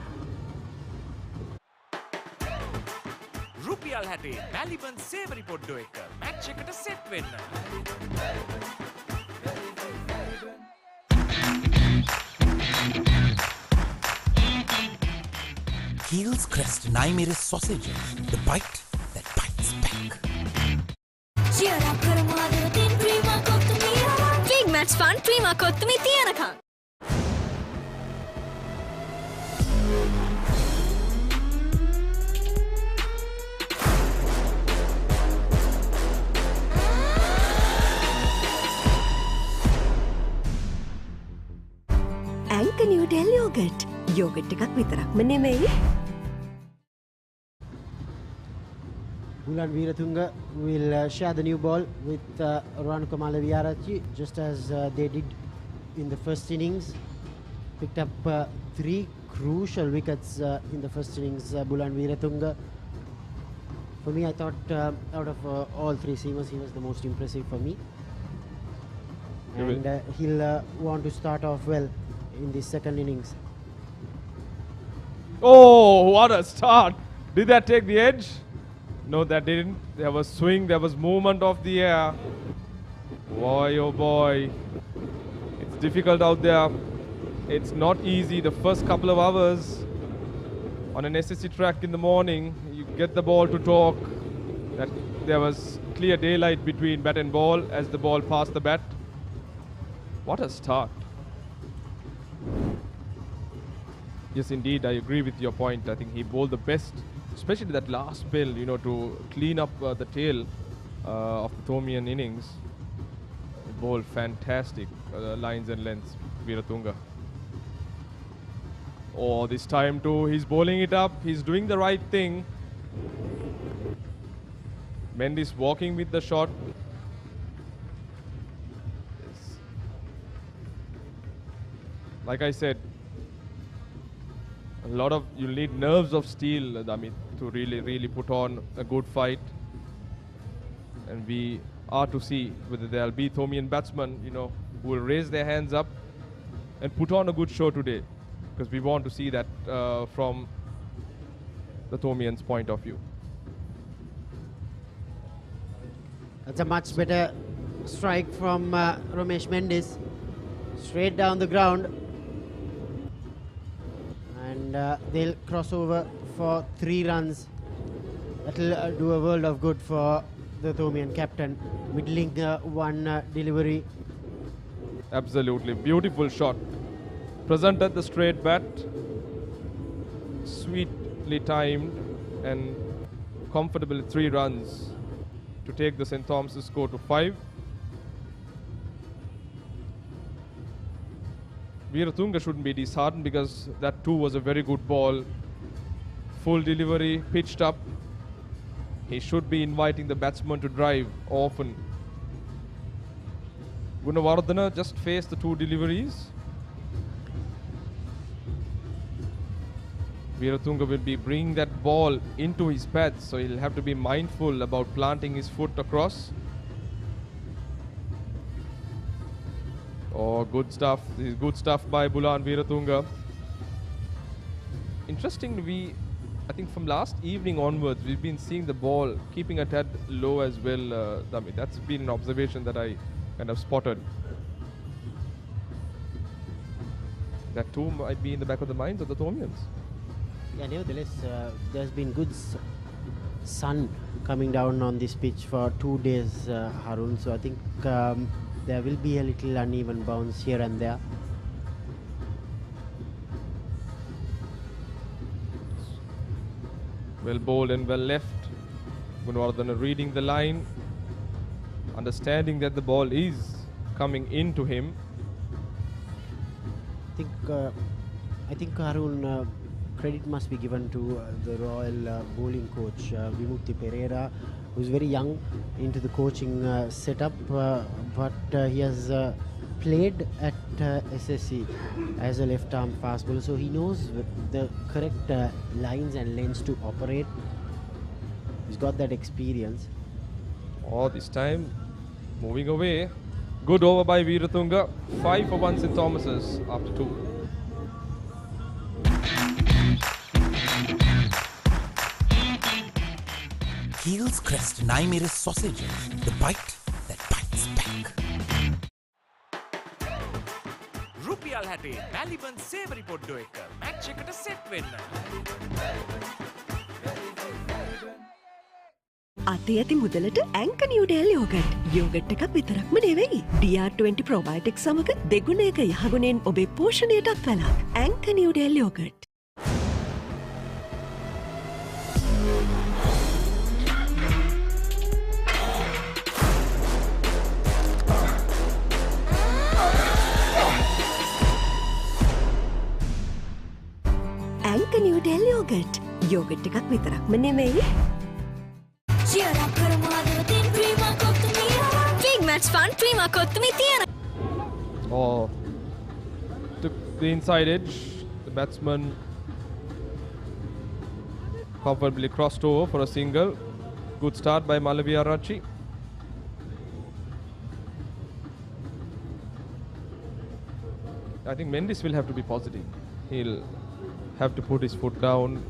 රුපියල් 60 මැලිබන් සේවරි පොඩ්ඩෝ එක match එකට set වෙන්න. Heels Crest Naimere sausages, the bite that bites back. Big match fun, Prima Kottumi Tiyanakam. Anchor New Del Yogurt. Yogurt එකක් විතරක්ම නෙමෙයි. Bulan Veeratunga will share the new ball with Ranukamala Viyarachi, just as they did in the first innings. Picked up 3 crucial wickets in the first innings, Bulan Veeratunga. For me, I thought out of all 3 seamers, he was the most impressive for me. And he'll want to start off well in the second innings. Oh, what a start! Did that take the edge? No, that didn't. There was swing, there was movement of the air. Boy, oh boy. It's difficult out there. It's not easy. The first couple of hours on an SSC track in the morning, you get the ball to talk. That there was clear daylight between bat and ball as the ball passed the bat. What a start. Yes, indeed, I agree with your point. I think he bowled the best, especially that last spell, you know, to clean up the tail of the Thomian innings. He bowled fantastic lines and lengths, Veeratunga. Oh, this time too, he's bowling it up. He's doing the right thing. Mendy's walking with the shot. Yes. Like I said, you'll need nerves of steel, Damit, to really put on a good fight. And we are to see whether there'll be Thomian batsmen, you know, who will raise their hands up and put on a good show today. Because we want to see that from the Thomians' point of view. That's a much better strike from Ramesh Mendes. Straight down the ground. And they'll cross over for 3 runs. That'll do a world of good for the Thomian captain. Middling one delivery. Absolutely. Beautiful shot. Presented the straight bat. Sweetly timed and comfortably 3 runs to take the St. Thomas's score to 5. Veeratunga shouldn't be disheartened because that too was a very good ball. Full delivery, pitched up. He should be inviting the batsman to drive often. Gunawardena just faced the 2 deliveries. Veeratunga will be bringing that ball into his pads, so he'll have to be mindful about planting his foot across. Oh, good stuff. This is good stuff by Bulan Veeratunga. Interesting, I think from last evening onwards, we've been seeing the ball keeping a tad low as well, Dami. That's been an observation that I kind of spotted. That too might be in the back of the minds of the Thomians. Yeah, nevertheless, there's been good sun coming down on this pitch for 2 days, Harun. So I think there will be a little uneven bounce here and there. Well bowled and well left. Gunawardena reading the line, understanding that the ball is coming into him. I think Harun, credit must be given to the Royal bowling coach Vimukti Pereira, who's very young into the coaching setup, but he has played at SSC as a left-arm fast bowler, so he knows the correct lines and lanes to operate. He's got that experience. Oh, this time moving away. Good over by Veeratunga. 5 for 1 St. Thomas's after 2. Keel's Crest Naimeris sausages, the bite that bites back. රුපියල් 60 මැලිබන් සේවරි පොඩ්ඩෝ එක match එකට set වෙන්න. අතේ ඇති මුදලට ඇංක Newdale yoghurt. Yoghurt එකක් විතරක්ම නෙවෙයි. DR20 ප්‍රොබයොටික් සමග දෙගුණයක යහගුණෙන් ඔබේ පෝෂණයටත් වලක්. ඇංක Newdale yoghurt. ඇංක Newdale yoghurt. Yoghurt එකක් විතරක්ම නෙවෙයි. Big match fun, prima kottumi tiena. Oh, took the inside edge. The batsman comfortably crossed over for a single. Good start by Malaviarachi. I think Mendes will have to be positive. He'll have to put his foot down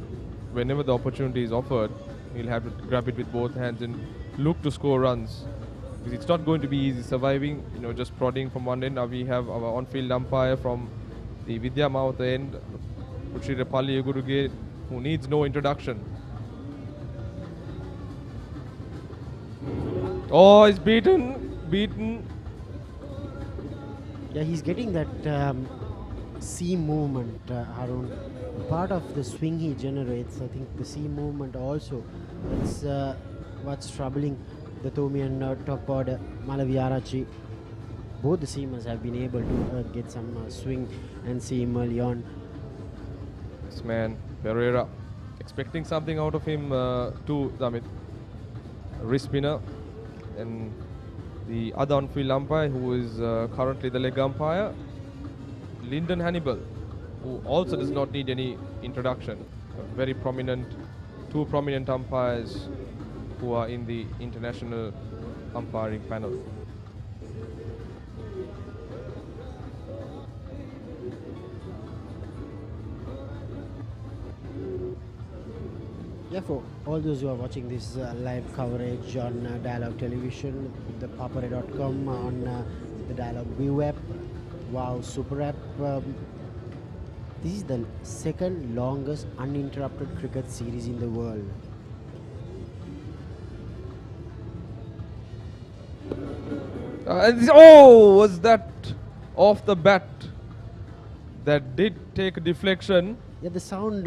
whenever the opportunity is offered. He'll have to grab it with both hands and look to score runs. Because it's not going to be easy surviving, just prodding from one end. Now we have our on-field umpire from the Vidya Mouth end, Puchirapalli Uguruge, who needs no introduction. Oh, he's beaten. Yeah, he's getting that seam movement, Harun. Part of the swing he generates, I think the seam movement also, that's what's troubling the Thomian top order, Malaviarachi. Both the seamers have been able to get some swing and seam early on. This man, Pereira, expecting something out of him too, Damit. Wrist spinner. And the other on-field umpire, who is currently the leg umpire, Lyndon Hannibal, who also does not need any introduction. Very prominent, 2 prominent umpires who are in the international umpiring panel. Yeah, for all those who are watching this live coverage on Dialog Television, the Papare.com, on the Dialog Viu app, Wow Super app. This is the second longest uninterrupted cricket series in the world. Was that off the bat? That did take a deflection. Yeah, the sound.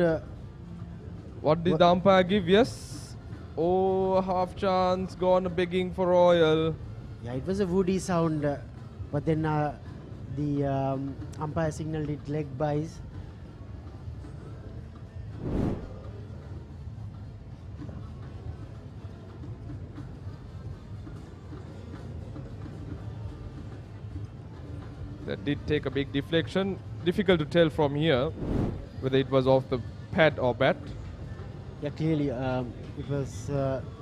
What did the umpire give? Yes. Oh, half chance, gone begging for Royal. Yeah, it was a woody sound, but then the umpire signaled it leg byes. That did take a big deflection. Difficult to tell from here whether it was off the pad or bat. Yeah, clearly it was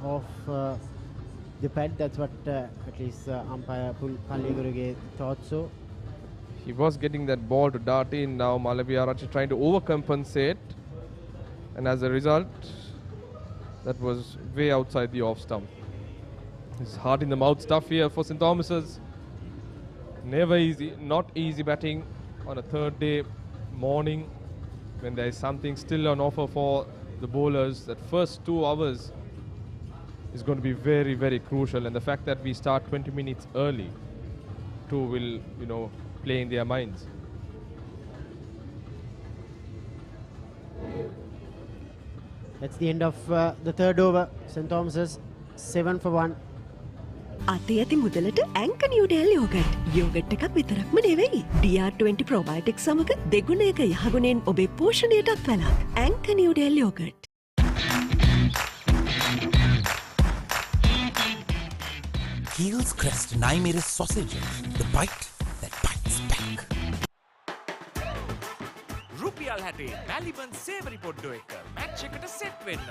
off the pad. That's what at least umpire Palligurage thought so. He was getting that ball to dart in. Now Malaviarachi trying to overcompensate. And as a result, that was way outside the off stump. It's heart in the mouth stuff here for St. Thomas's. Never easy, not easy batting on a third day morning when there is something still on offer for the bowlers. That first 2 hours is going to be very, very crucial, and the fact that we start 20 minutes early too will, play in their minds. That's the end of the third over. St. Thomas's 7 for 1. අති ඇති මුදලට ඇංක Newdale yoghurt. Yoghurt එකක් විතරක්ම නෙවෙයි. DR20 ප්‍රොබයොටික් සමග දෙගුණයක යහගුණෙන් ඔබේ පෝෂණයටත් වැළක්. ඇංක Newdale yoghurt. Heels Crest Naimeris sausages, the bite that bites back. රුපියල් 60 මැලිබන් සේවරි පොඩ්ඩෝ එක මැච් එකට සෙට් වෙන්න.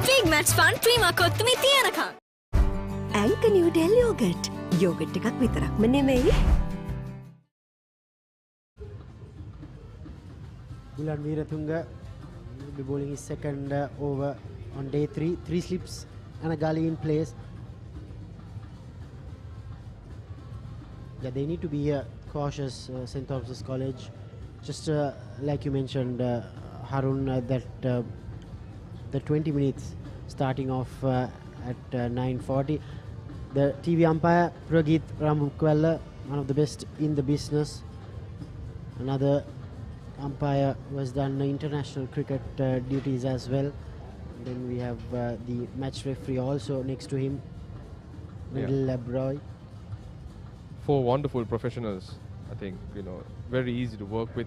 Big match fun Prima Kottu Mee තියනකම්. ඇංක නියුඩෙල් යෝගට්. යෝගට් එකක් විතරක්ම නෙවෙයි. Gulan Veeratunga will be bowling his second over on day 3. 3 slips and a gully in place. Yeah, they need to be cautious, St. Thomas's College. Just like you mentioned, Harun, that the 20 minutes starting off at 9:40. The TV umpire, Pragit Ramukwella, one of the best in the business. Another umpire who has done international cricket duties as well. Then we have the match referee also next to him, Middle Labroy. 4 wonderful professionals, I think, very easy to work with.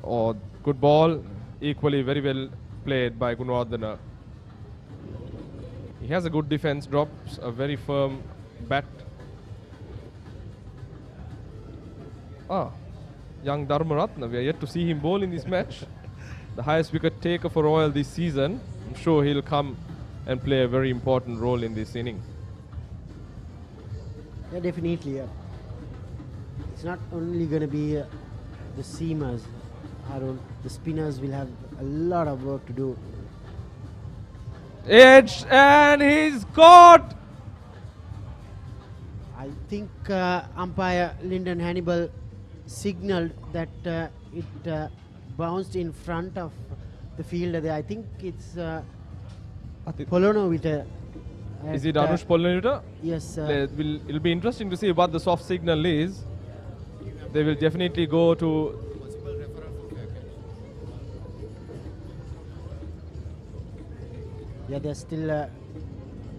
Oh, good ball, equally very well played by Gunwardana. He has a good defense, drops a very firm bat. Young Dharmaratna, we are yet to see him bowl in this match. The highest wicket taker for Royal this season. I'm sure he'll come and play a very important role in this inning. Yeah, definitely. It's not only going to be the seamers, Harun. The spinners will have a lot of work to do. Edge, and he's caught! I think umpire Lyndon Hannibal signaled that it bounced in front of the fielder there. I think it's Polonovita. Is it Anush Polonovita? Yes. It'll be interesting to see what the soft signal is. They will definitely go to... Yeah, they're still...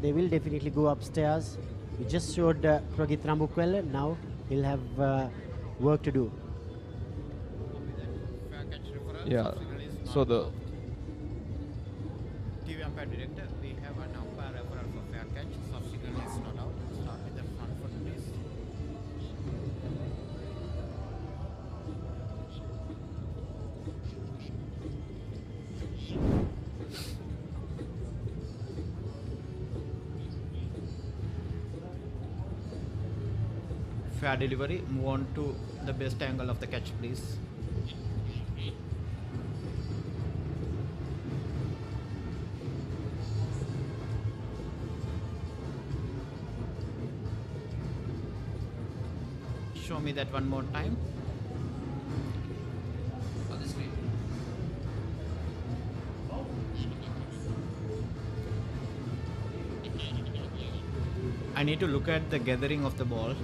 they will definitely go upstairs. We just showed Pragit Rambukwella. Now he'll have work to do. Yeah, so the... TV umpire director, we have an umpire referral for fair catch. Soft signal is not out. Start with the front foot, please. Fair delivery. Move on to the best angle of the catch, please. Show me that one more time. I need to look at the gathering of the ball.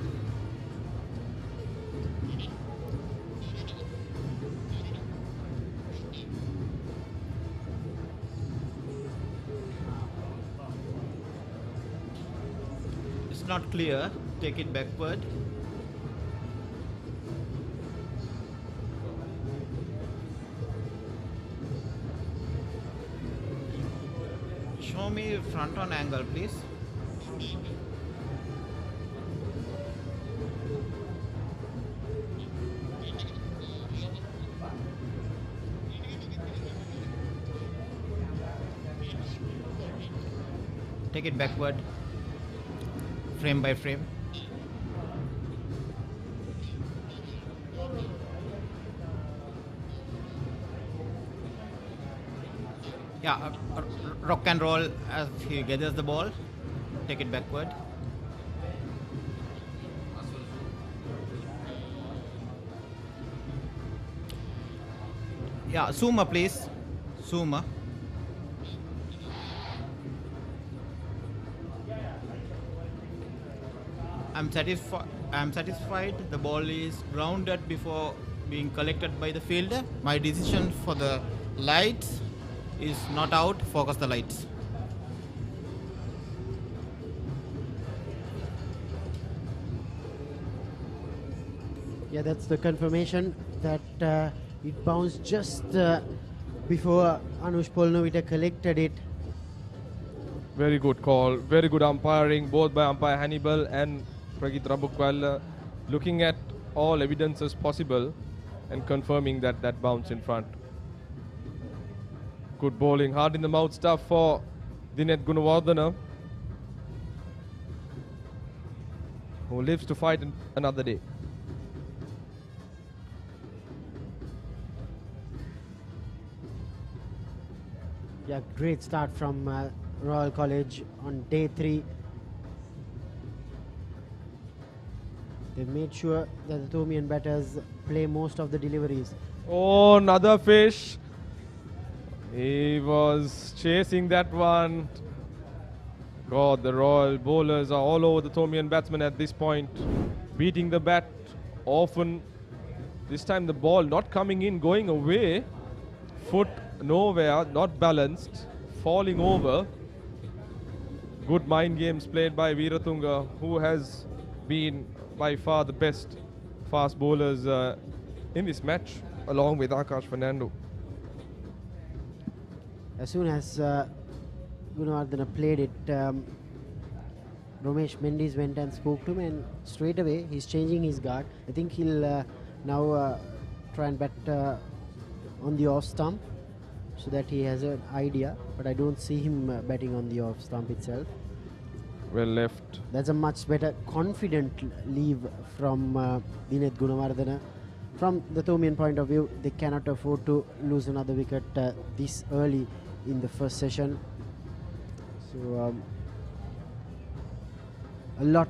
It's not clear. Take it backward. Show me front on angle, please. Take it backward, frame by frame. Yeah, rock and roll as he gathers the ball. Take it backward. Yeah, zoomer please. Zoomer. I'm satisfied. The ball is grounded before being collected by the fielder. My decision for the lights is not out. Focus the lights. Yeah, that's the confirmation that it bounced just before Anush Polnovita collected it. Very good call, very good umpiring, both by umpire Hannibal and Pragit Rabukwala, looking at all evidences possible and confirming that that bounce in front. Good bowling, hard in the mouth stuff for Dinet Gunawardena, who lives to fight another day. Yeah, great start from Royal College on day 3. They made sure that the Thomian batters play most of the deliveries. Oh, another fish. He was chasing that one. God, the Royal bowlers are all over the Thomian batsmen at this point, beating the bat often. This time the ball not coming in, going away. Foot nowhere, not balanced, falling over. Good mind games played by Veeratunga, who has been by far the best fast bowlers in this match, along with Akash Fernando. As soon as Gunawardena played it, Romesh Mendes went and spoke to him, and straight away he's changing his guard. I think he'll now try and bat on the off stump, so that he has an idea, but I don't see him batting on the off stump itself. Well left. That's a much better confident leave from Dinet Gunawardena. From the Thomian point of view, they cannot afford to lose another wicket this early in the first session. So a lot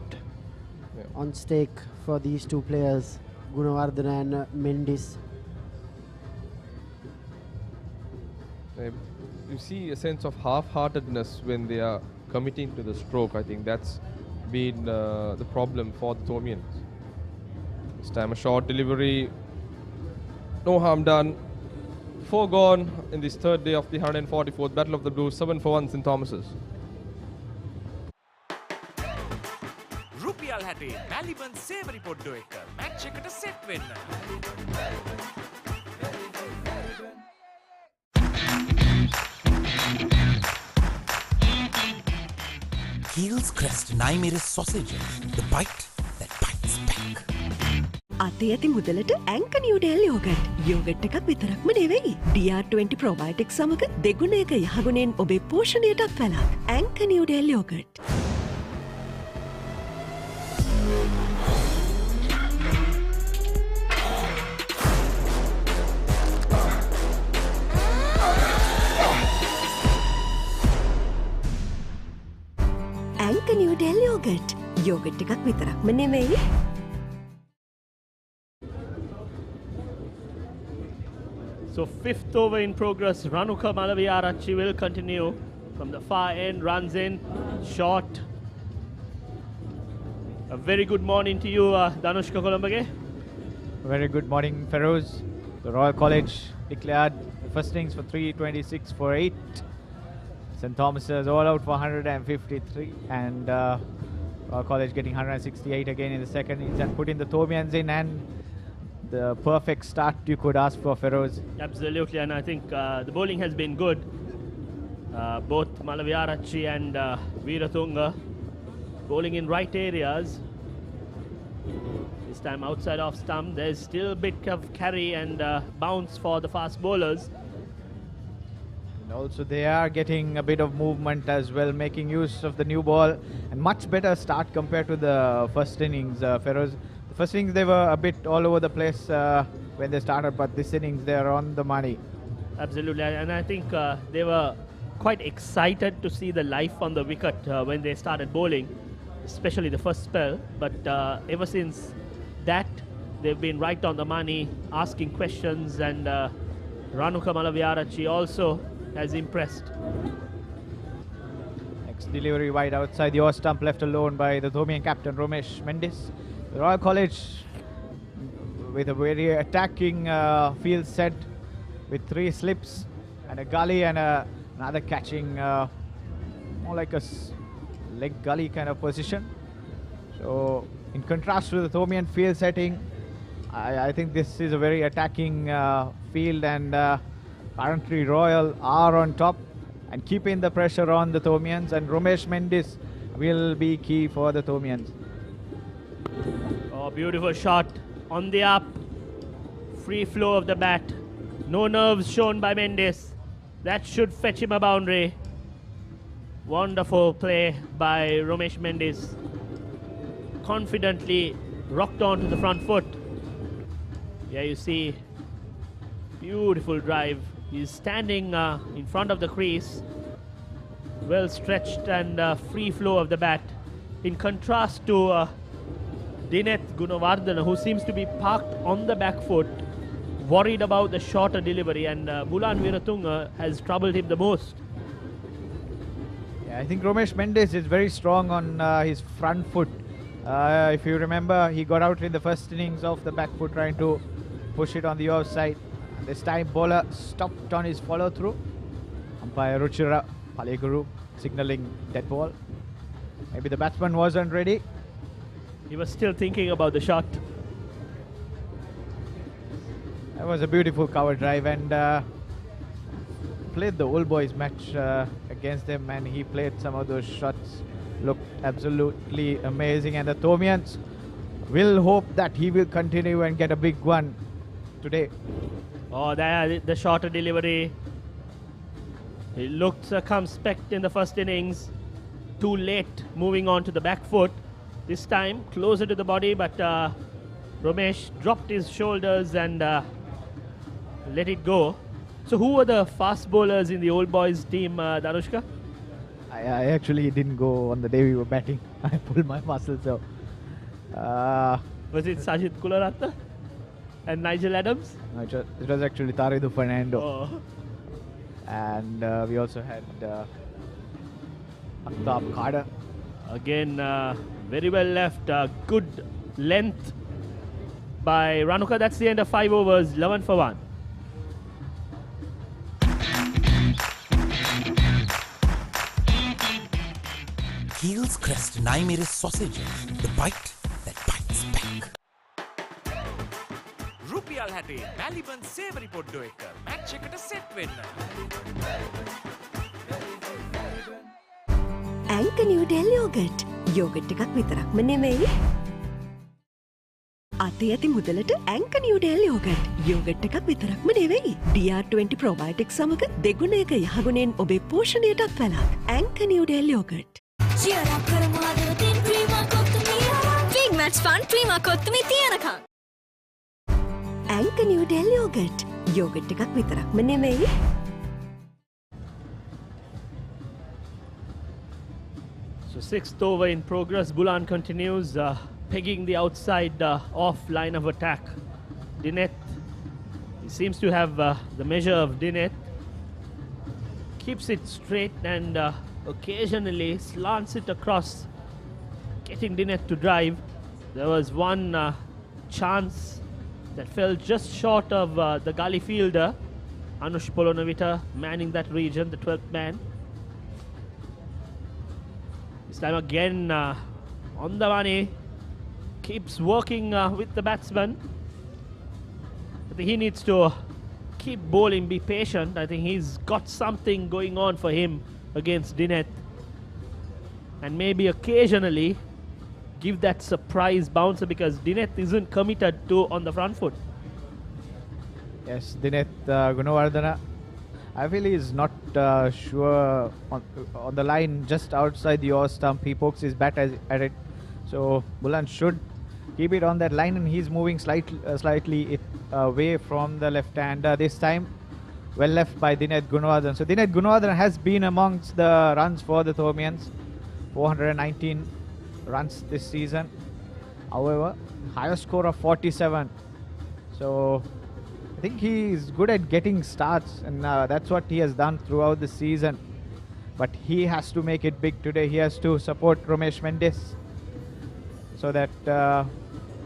on stake for these two players, Gunawardena and Mendes. You see a sense of half-heartedness when they are committing to the stroke. I think that's been the problem for the Thomians. This time a short delivery, no harm done. 4 gone in this third day of the 144th Battle of the Blues, 7 for 1 St. Thomas's. රුපියල් 60 මැලිබන් සේවරි පොඩ්ඩෝ එක match එකට set වෙන්න. Heels Crest Naimeris sausages, the bite that bites back. අතේ ඇති මුදලට ඇංක Newdale yoghurt. Yoghurt එකක් විතරක්ම නෙවෙයි. DR20 ප්‍රොබයොටික් සමග දෙගුණයක යහගුණෙන් ඔබේ පෝෂණයටත් වැළක්. ඇංක Newdale yoghurt. ඇංක Newdale yoghurt. Yoghurt එකක් විතරක්ම නෙවෙයි. So 5th over in progress, Ranuka Malaviarachi will continue from the far end, runs in, short. A very good morning to you, Danushka Colombage. Very good morning, Feroz. The Royal College declared the first innings for 326 for 8. St. Thomas's all out for 153, and Royal College getting 168 again in the second innings and putting the Thomians in, and the perfect start you could ask for, Feroz. Absolutely, and I think the bowling has been good. Both Malaviarachi and Veeratunga bowling in right areas. This time outside off stump. There's still a bit of carry and bounce for the fast bowlers. And also they are getting a bit of movement as well, making use of the new ball, and much better start compared to the first innings, Feroz. The first innings they were a bit all over the place when they started, but this innings they are on the money. Absolutely, and I think they were quite excited to see the life on the wicket when they started bowling, especially the first spell. But ever since that, they've been right on the money, asking questions, and Ranuka Malaviarachi also has impressed. delivery wide outside the off stump, left alone by the Thomian captain Romesh Mendis. The Royal College with a very attacking field set with 3 slips and a gully and another catching, more like a leg gully kind of position. So in contrast to the Thomian field setting, I think this is a very attacking field, and currently Royal are on top and keeping the pressure on the Thomians, and Romesh Mendis will be key for the Thomians. Oh, beautiful shot on the up. Free flow of the bat. No nerves shown by Mendis. That should fetch him a boundary. Wonderful play by Romesh Mendis. Confidently rocked onto the front foot. Yeah, you see, beautiful drive. He's standing in front of the crease. Well stretched and free flow of the bat. In contrast to Dineth Gunawardena, who seems to be parked on the back foot, worried about the shorter delivery, and Bulan Viratunga has troubled him the most. Yeah, I think Romesh Mendis is very strong on his front foot. If you remember, he got out in the first innings off the back foot trying to push it on the offside. This time bowler stopped on his follow through. Umpire Ruchira Paleguru signalling dead ball. Maybe the batsman wasn't ready. He was still thinking about the shot. That was a beautiful cover drive, and played the old boys match against them, and he played some of those shots. Looked absolutely amazing, and the Thomians will hope that he will continue and get a big one today. Oh, there, the shorter delivery. He looked circumspect in the first innings. Too late moving on to the back foot. This time closer to the body, but Romesh dropped his shoulders and let it go. So who were the fast bowlers in the old boys team, Danushka? I actually didn't go on the day we were batting. I pulled my muscle, so... was it Sajid Kularatne and Nigel Adams? No, it was actually Taridu Fernando. Oh. And we also had Aftab Khada. Again, very well left. Good length by Ranuka. That's the end of 5 overs, 11 for 1. Heels crest nai mere sausages, the bite that bites back. රුපියල් 60 මැලිබන් සේවරි පොඩ්ඩෝ එක match එකට set වෙන්න. ඇංක Newdale yoghurt. Yoghurt එකක් විතරක්ම නෙමෙයි. අතේ ඇති මුදලට ඇංක නිව්ඩෙල් යෝගට්. යෝගට් එකක් විතරක්ම නෙවෙයි. DR20 ප්‍රොබයොටික් සමග දෙගුණයක යහගුණෙන් ඔබේ පෝෂණයටත් වැලක්. ඇංක Newdale yoghurt. Big match fun prima Kottu Mee තියනකම්. ඇංක නිව්ඩෙල් යෝගට්. යෝගට් එකක් විතරක්ම නෙමෙයි. So 6th over in progress. Bulan continues pegging the outside off line of attack. Dineth, he seems to have the measure of Dineth. Keeps it straight and occasionally slants it across, getting Dineth to drive. There was one chance that fell just short of the gully fielder, Anush Polonovita, manning that region, the 12th man. This time again on the money, keeps working with the batsman. I think he needs to keep bowling, be patient. I think he's got something going on for him against Dineth. And maybe occasionally give that surprise bouncer, because Dineth isn't committed to on the front foot. Yes, Dineth Gunawardena. I feel he's not sure on the line just outside the off stump. He pokes his bat at it. So Bulan should keep it on that line, and he's moving slightly away from the left hander this time. Well left by Dineth Gunawardena. So Dineth Gunawardena has been amongst the runs for the Thomians. 419 runs this season. However, higher score of 47. So I think he is good at getting starts, and that's what he has done throughout the season. but he has to make it big today. He has to support Romesh Mendes so that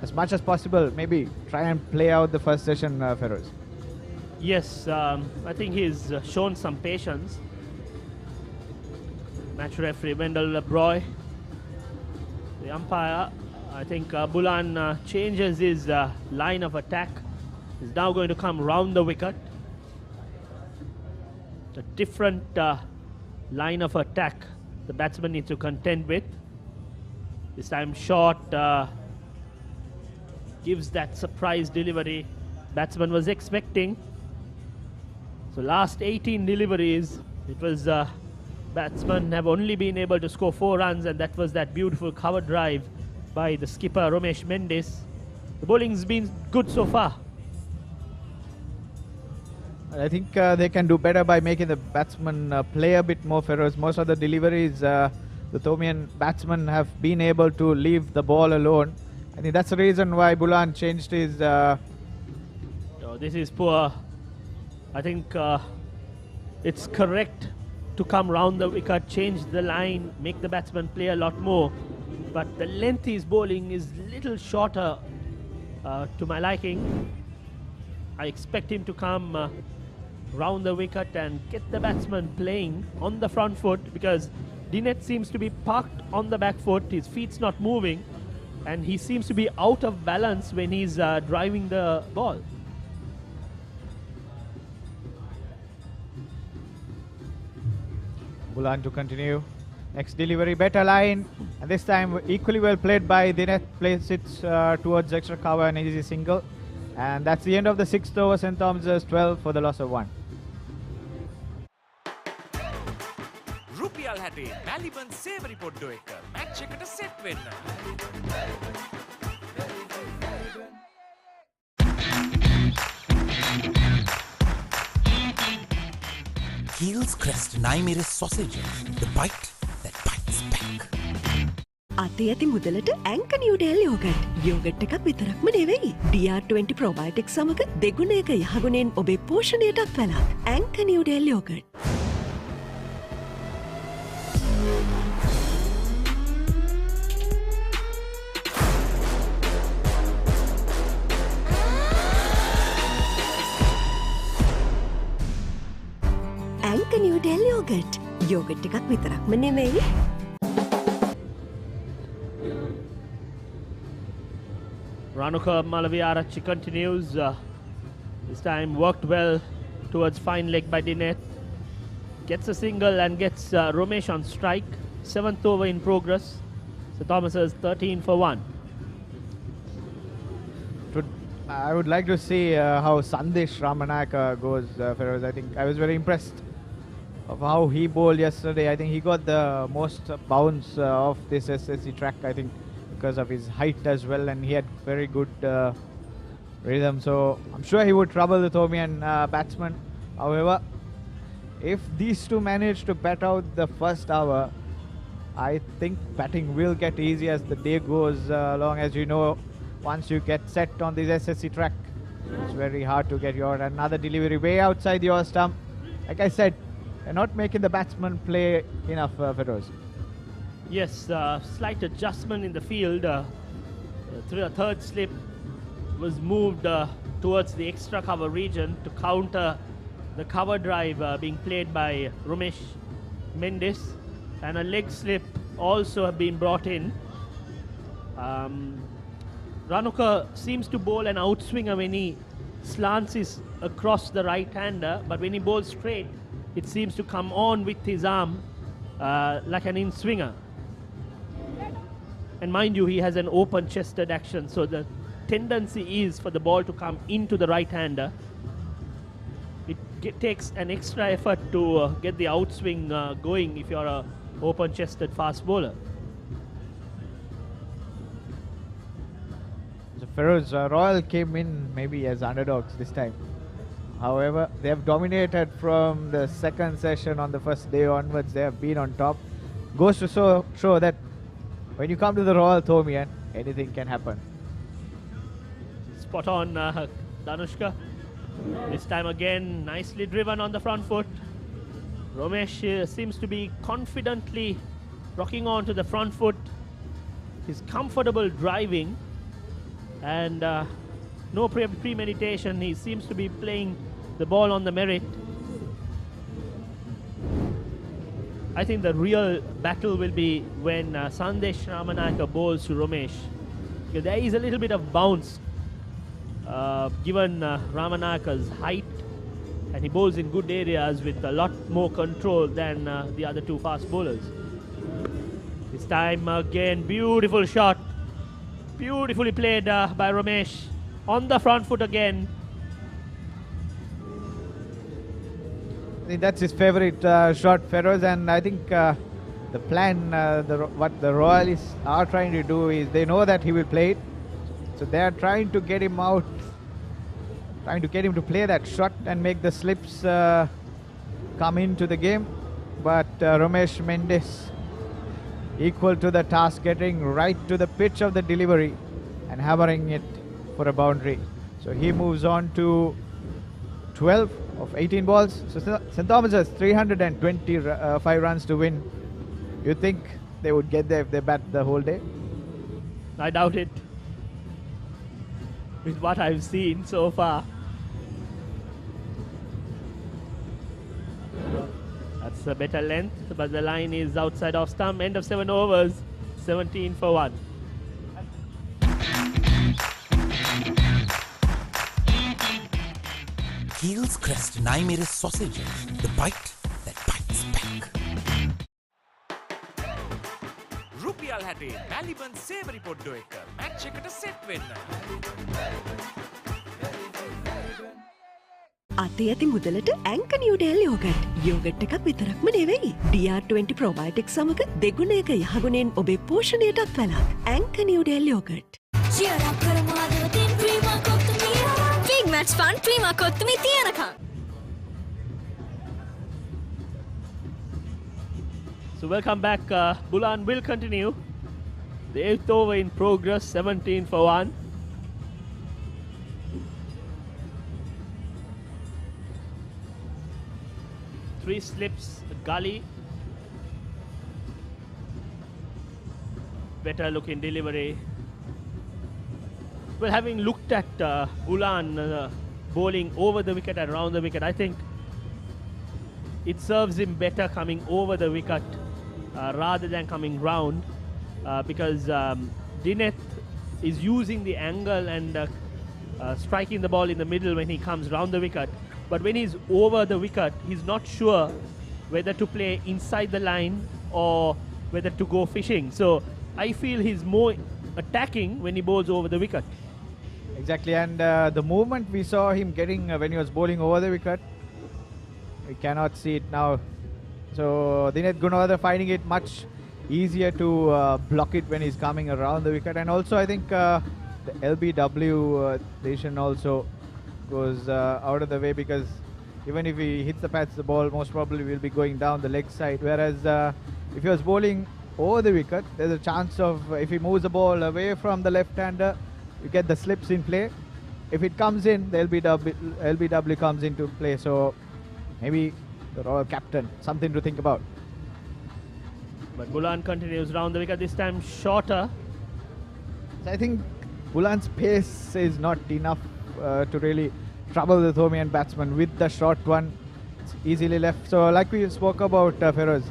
as much as possible, maybe try and play out the first session, Feroz. Yes, I think he's shown some patience. Match referee Wendell Lebroy, the umpire. I think Bulan changes his line of attack. He's now going to come round the wicket. A different line of attack the batsman needs to contend with. This time short, gives that surprise delivery batsman was expecting. So last 18 deliveries, it was batsmen have only been able to score 4 runs, and that was that beautiful cover drive by the skipper Romesh Mendes. The bowling's been good so far. I think they can do better by making the batsmen play a bit more, Feroz. Most of the deliveries, the Thomian batsmen have been able to leave the ball alone. I think that's the reason why Bulan changed his... Oh, this is poor. I think it's correct to come round the wicket, change the line, make the batsman play a lot more. But the length he's bowling is little shorter to my liking. I expect him to come round the wicket and get the batsman playing on the front foot, because Dinette seems to be parked on the back foot, his feet's not moving, and he seems to be out of balance when he's driving the ball. Bulan to continue. Next delivery, better line, and this time equally well played by Dinette. Plays it towards extra cover and easy single. And that's the end of the 6th over. St. Thomas's 12 for the loss of 1. රුපියල් 60 මැලිබන් සේවරි පොඩ්ඩෝ එක match එකට set වෙන්න. Heels Crest Naimiris sausages, the bite that bites back. අතේ ඇති මුදලට ඇංක Newdale yoghurt. Yoghurt එකක් විතරක්ම නෙවෙයි. DR20 ප්‍රොබයොටික් සමග දෙගුණයක යහගුණෙන් ඔබේ පෝෂණයටත් වැළක්. ඇංක Newdale yoghurt. ඇංක Newdale yoghurt. Yoghurt එකක් විතරක්ම නෙවෙයි. Ranuka Malaviarachi continues. This time worked well towards fine leg by Dinette. Gets a single and gets Romesh on strike. 7th over in progress. So Thomas is 13 for 1. I would like to see how Sandesh Ramanaka goes, Feroz. I think I was very impressed of how he bowled yesterday. I think he got the most bounce of this SSC track, I think, because of his height as well, and he had very good rhythm. So I'm sure he would trouble the Thomian batsman. However, if these two manage to bat out the first hour, I think batting will get easy as the day goes along. As you know, once you get set on this SSC track, it's very hard to get your another delivery way outside your stump. Like I said, they're not making the batsman play enough, Feroz. Yes, slight adjustment in the field. Third slip was moved towards the extra cover region to counter the cover drive being played by Romesh Mendes, and a leg slip also have been brought in. Ranuka seems to bowl an outswinger when he slants his across the right-hander, but when he bowls straight, it seems to come on with his arm like an in-swinger. And mind you, he has an open-chested action, so the tendency is for the ball to come into the right-hander. It takes an extra effort to get the outswing going if you're a open-chested fast bowler. So Feroz, Royal came in maybe as underdogs this time. However, they have dominated from the second session on the first day onwards. They have been on top. Goes to show that when you come to the Royal Thomian, anything can happen. Spot on, Danushka. This time again, nicely driven on the front foot. Romesh seems to be confidently rocking on to the front foot. He's comfortable driving and no premeditation. He seems to be playing the ball on the merit. I think the real battle will be when Sandesh Ramanayaka bowls to Romesh. Because there is a little bit of bounce given Ramanayaka's height, and he bowls in good areas with a lot more control than the other two fast bowlers. This time again, beautiful shot. Beautifully played by Romesh. On the front foot again. I think that's his favorite shot, Feroz, and I think the plan, what the Royalists are trying to do is they know that he will play it, so they are trying to get him out, trying to get him to play that shot and make the slips come into the game. But Romesh Mendes equal to the task, getting right to the pitch of the delivery and hammering it for a boundary. So he moves on to 12 of 18 balls. So St. Thomas has 325 runs to win. You think they would get there if they bat the whole day? I doubt it. With what I've seen so far. That's a better length, but the line is outside off stump. End of 7 overs, 17 for 1. Heels Crest and I made a sausages, the bite that bites back. රුපියල් 60 මැලිබන් සේවරි පොඩ්ඩෝ එක match එකට set වෙන්න. අතේ ඇති මුදලට ඇංක Newdale yoghurt. Yoghurt එකක් විතරක්ම නෙවෙයි. DR20 ප්‍රොබයොටික් සමග දෙගුණයක යහගුණෙන් ඔබේ පෝෂණයටත් වැළක්. ඇංක Newdale yoghurt. Big match fun Prima Kottu Mee තියනකම්. So welcome back. Bulan will continue. The 8th over in progress, 17 for 1. Three slips, gully. Better looking delivery. Well, having looked at Bulan bowling over the wicket and round the wicket, I think it serves him better coming over the wicket rather than coming round because Dineth is using the angle and striking the ball in the middle when he comes round the wicket. But when he's over the wicket, he's not sure whether to play inside the line or whether to go fishing. So I feel he's more attacking when he bowls over the wicket. Exactly, and the movement we saw him getting when he was bowling over the wicket, we cannot see it now. So Dineth Gunawardene finding it much easier to block it when he's coming around the wicket. And also I think the LBW decision also goes out of the way, because even if he hits the pads, the ball most probably will be going down the leg side. Whereas if he was bowling over the wicket, there's a chance of, if he moves the ball away from the left-hander, you get the slips in play. If it comes in, the LBW comes into play. So maybe the Royal captain, something to think about. But Bulan continues round the wicket, this time shorter. So I think Bulan's pace is not enough to really trouble the Thomian batsman. With the short one, it's easily left. So like we spoke about, Feroz,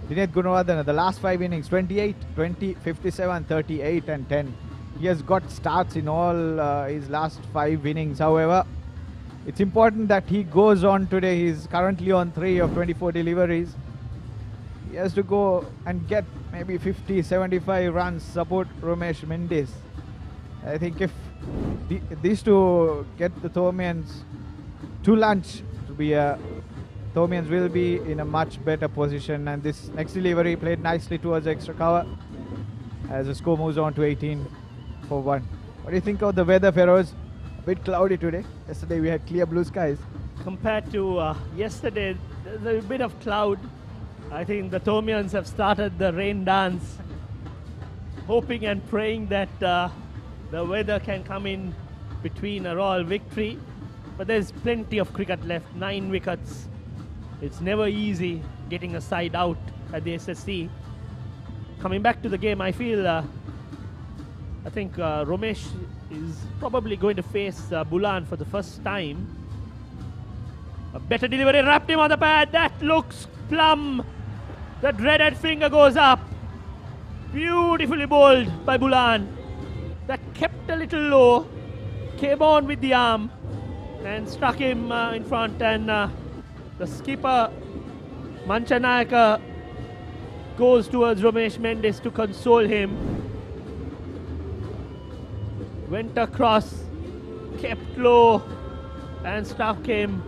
Dineth Gunawardene, the last 5 innings, 28, 20, 57, 38 and 10. He has got starts in all his last 5 innings. However, it's important that he goes on today. He's currently on 3 of 24 deliveries. He has to go and get maybe 50, 75 runs, support Romesh Mendes. I think if these two get the Thomians to lunch, Thomians will be in a much better position. And this next delivery played nicely towards the extra cover as the score moves on to 18 for 1. What do you think of the weather, Feroz? A bit cloudy today. Yesterday we had clear blue skies. Compared to yesterday, there's a bit of cloud. I think the Thomians have started the rain dance, hoping and praying that the weather can come in between a Royal victory. But there's plenty of cricket left, 9 wickets. It's never easy getting a side out at the SSC. Coming back to the game, I think Romesh is probably going to face Bulan for the first time. A better delivery, wrapped him on the pad. That looks plumb. The dreaded finger goes up. Beautifully bowled by Bulan. That kept a little low. Came on with the arm and struck him in front. And the skipper, Manchanayaka, goes towards Romesh Mendes to console him. Went across, kept low and struck him.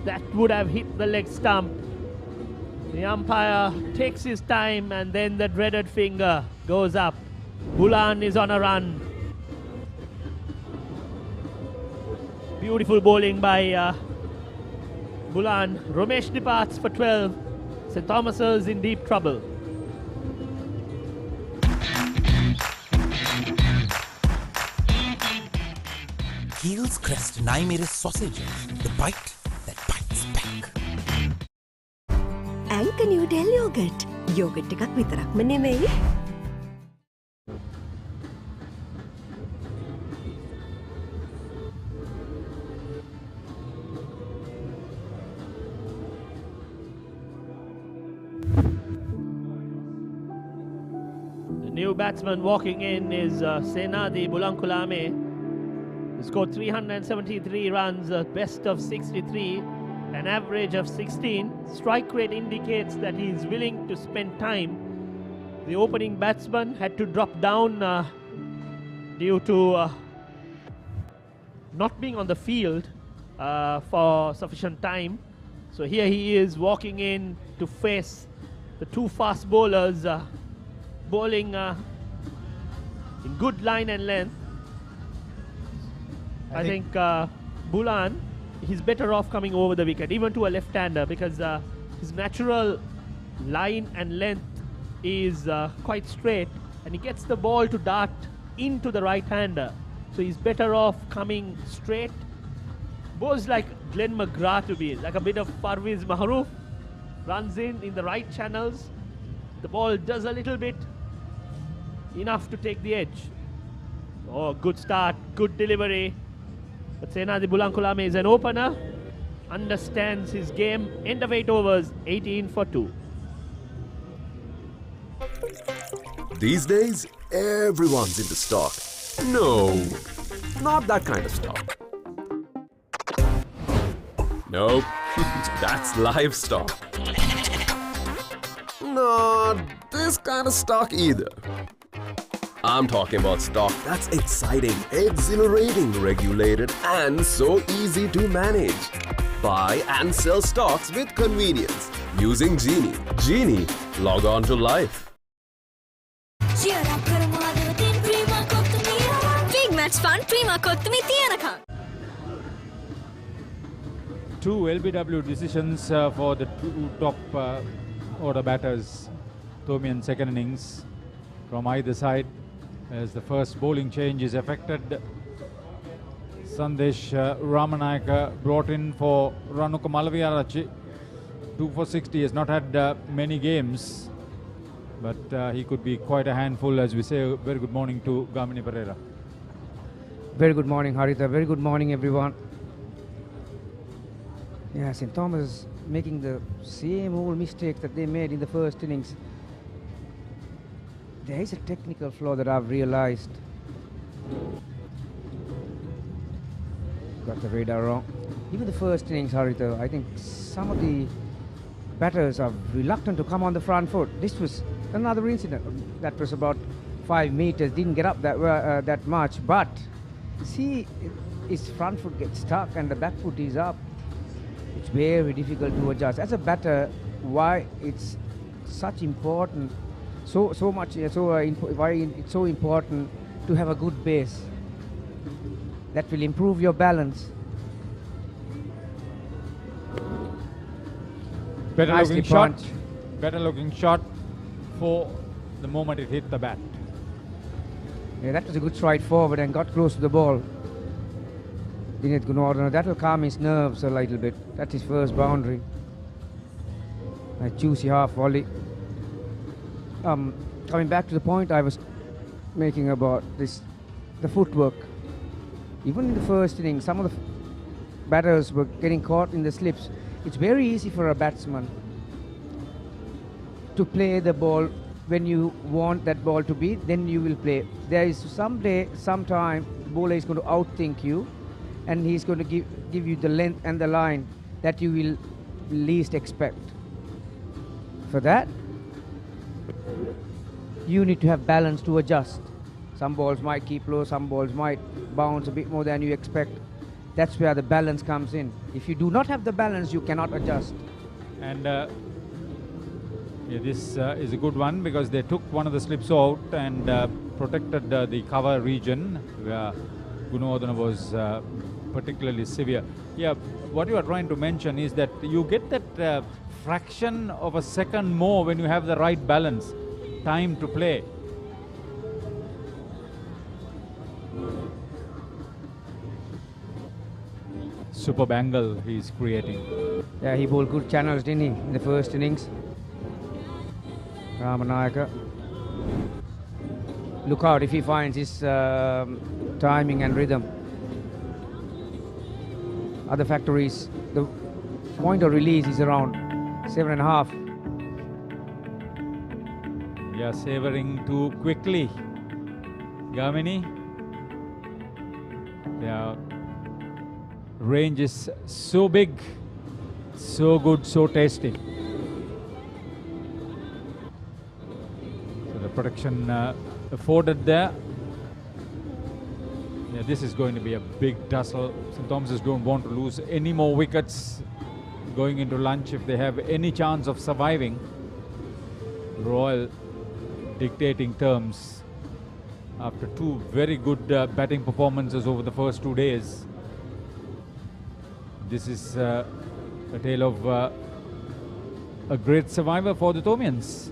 That would have hit the leg stump. The umpire takes his time and then the dreaded finger goes up. Bulan is on a run. Beautiful bowling by Bulan. Romesh departs for 12. St. Thomas's in deep trouble. Heels Crest and I made a sausages. The bite that bites back. Anchor New Del Yogurt. Yogurt එකක් විතරක්ම නෙමෙයි. The new batsman walking in is Senadi Bulankulame. He scored 373 runs, a best of 63, an average of 16. Strike rate indicates that he is willing to spend time. The opening batsman had to drop down due to not being on the field for sufficient time. So here he is walking in to face the two fast bowlers, bowling in good line and length. I think Bulan, he's better off coming over the wicket, even to a left-hander, because his natural line and length is quite straight, and he gets the ball to dart into the right-hander. So he's better off coming straight. Bowls like Glenn McGrath to be, like a bit of Parviz Mahroof, runs in the right channels. The ball does a little bit, enough to take the edge. Oh, good start, good delivery. But Senadi Bulankulame is an opener, understands his game. End of 8 overs, 18 for 2. These days, everyone's into stock. No, not that kind of stock. Nope, that's livestock. Not this kind of stock either. I'm talking about stock that's exciting, exhilarating, regulated, and so easy to manage. Buy and sell stocks with convenience using Genie. Genie, log on to life. Big match fun, prima kottumi tiyanaka. 2 LBW decisions for the two top order batters. Thomian second innings from either side. As the first bowling change is affected, Sandesh Ramanayaka brought in for Ranuka Malaviarachi. 2 for 60, has not had many games, but he could be quite a handful. As we say, very good morning to Gamini Pereira. Very good morning, Haritha. Very good morning, everyone. Yeah, St. Thomas making the same old mistakes that they made in the first innings. There is a technical flaw that I've realized. Got the radar wrong. Even the first innings, Haritha, I think some of the batters are reluctant to come on the front foot. This was another incident that was about 5 meters, didn't get up that much, but see, his front foot gets stuck and the back foot is up. It's very difficult to adjust. As a batter, why it's such important, why it's so important to have a good base that will improve your balance. Better Nicely looking shot. punched. Better looking shot for the moment it hit the bat. Yeah, that was a good stride forward and got close to the ball. Dinit Gunordana, that will calm his nerves a little bit. That's his first boundary. A juicy half volley. Coming back to the point I was making about this, the footwork. Even in the first inning, some of the batters were getting caught in the slips. It's very easy for a batsman to play the ball when you want that ball to be, then you will play. There is sometime, the bowler is going to outthink you, and he's going to give you the length and the line that you will least expect. For that, you need to have balance to adjust. Some balls might keep low, some balls might bounce a bit more than you expect. That's where the balance comes in. If you do not have the balance, you cannot adjust. And yeah, this is a good one because they took one of the slips out and protected the cover region where Gunodhana was particularly severe. Yeah, what you are trying to mention is that you get that fraction of a second more when you have the right balance, time to play. Superb angle he's creating. Yeah, he bowled good channels, didn't he, in the first innings? Ramanayaka. Look out if he finds his timing and rhythm. Other factor is the point of release is around 7.5. Yeah, savoring too quickly. Gamini. Yeah. Range is so big, so good, so tasty. So the protection afforded there. Yeah, this is going to be a big tussle. St. Thomas's don't want to lose any more wickets going into lunch if they have any chance of surviving. Royal dictating terms after two very good batting performances over the first 2 days. This is a tale of a great survivor for the Thomians.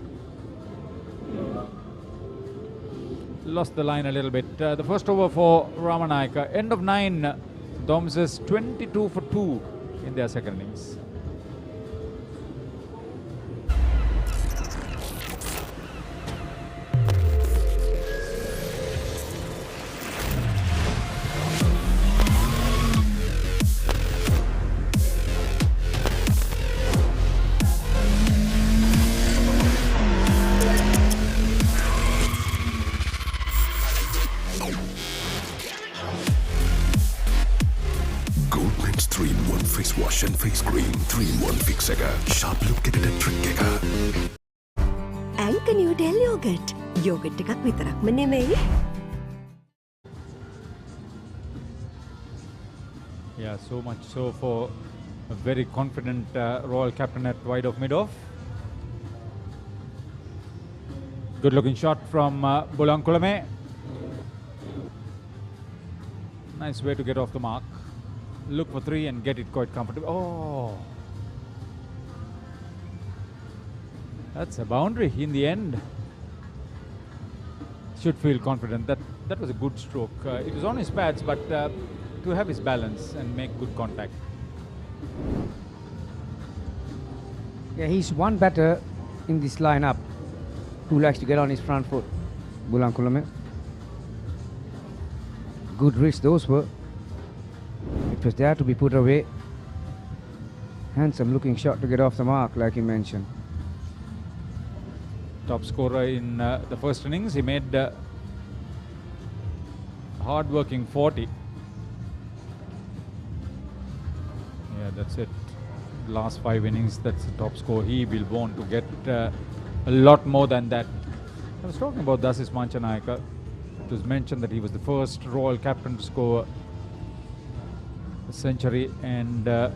Lost the line a little bit. The first over for Ramanayaka. End of 9. Thomas's 22 for 2 in their second innings. And face cream 3-in-1 fix එක sharp look එකට trick එක Anchor New Del Yogurt. Yogurt එකක් විතරක්ම නෙමෙයි. Yeah, so much so for a very confident Royal captain at wide of mid-off. Good looking shot from Bolankulame. Nice way to get off the mark. Look for 3 and get it quite comfortable. Oh, that's a boundary in the end. Should feel confident. That was a good stroke. It was on his pads, but to have his balance and make good contact. Yeah, he's one batter in this lineup who likes to get on his front foot. Bulankulame. Good wrist those were. It was there to be put away. Handsome looking shot to get off the mark, like you mentioned. Top scorer in the first innings. He made hard-working 40. Yeah, that's it. Last 5 innings, that's the top score. He will want to get a lot more than that. I was talking about Dasis Manchanayaka. It was mentioned that he was the first Royal captain to score a century and a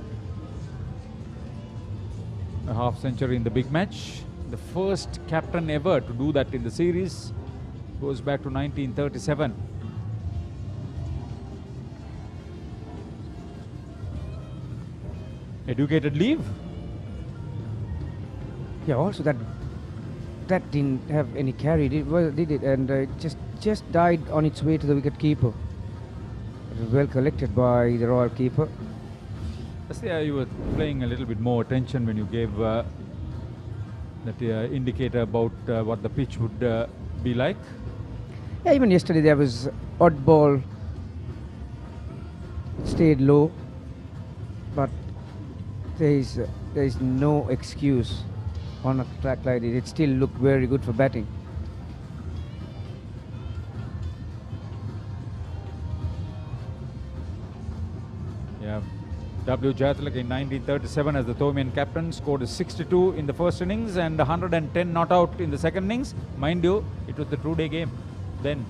half century in the big match. The first captain ever to do that in the series goes back to 1937. Educated leave. Yeah, also that didn't have any carry, did it? And it just died on its way to the wicket keeper. It was well collected by the Royal keeper. You were paying a little bit more attention when you gave that indicator about what the pitch would be like? Yeah, even yesterday there was odd ball, stayed low, but there is no excuse on a track like this. It still looked very good for batting. Yeah, W. Jayatillaka in 1937 as the Thomian captain scored a 62 in the first innings and 110 not out in the second innings. Mind you, it was the two-day game then.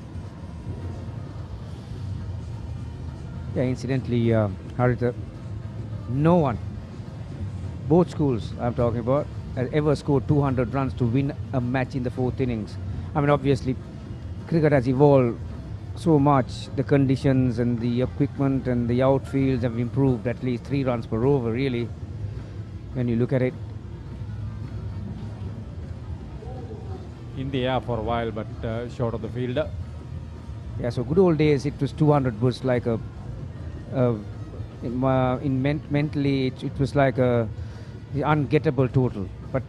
Yeah, incidentally, Haritha, no one, both schools I'm talking about, has ever scored 200 runs to win a match in the fourth innings. I mean, obviously, cricket has evolved so much. The conditions and the equipment and the outfields have improved at least 3 runs per over, really, when you look at it. In the air for a while, but short of the fielder. Yeah, so good old days, it was 200 was like a mentally it was like a ungettable total. But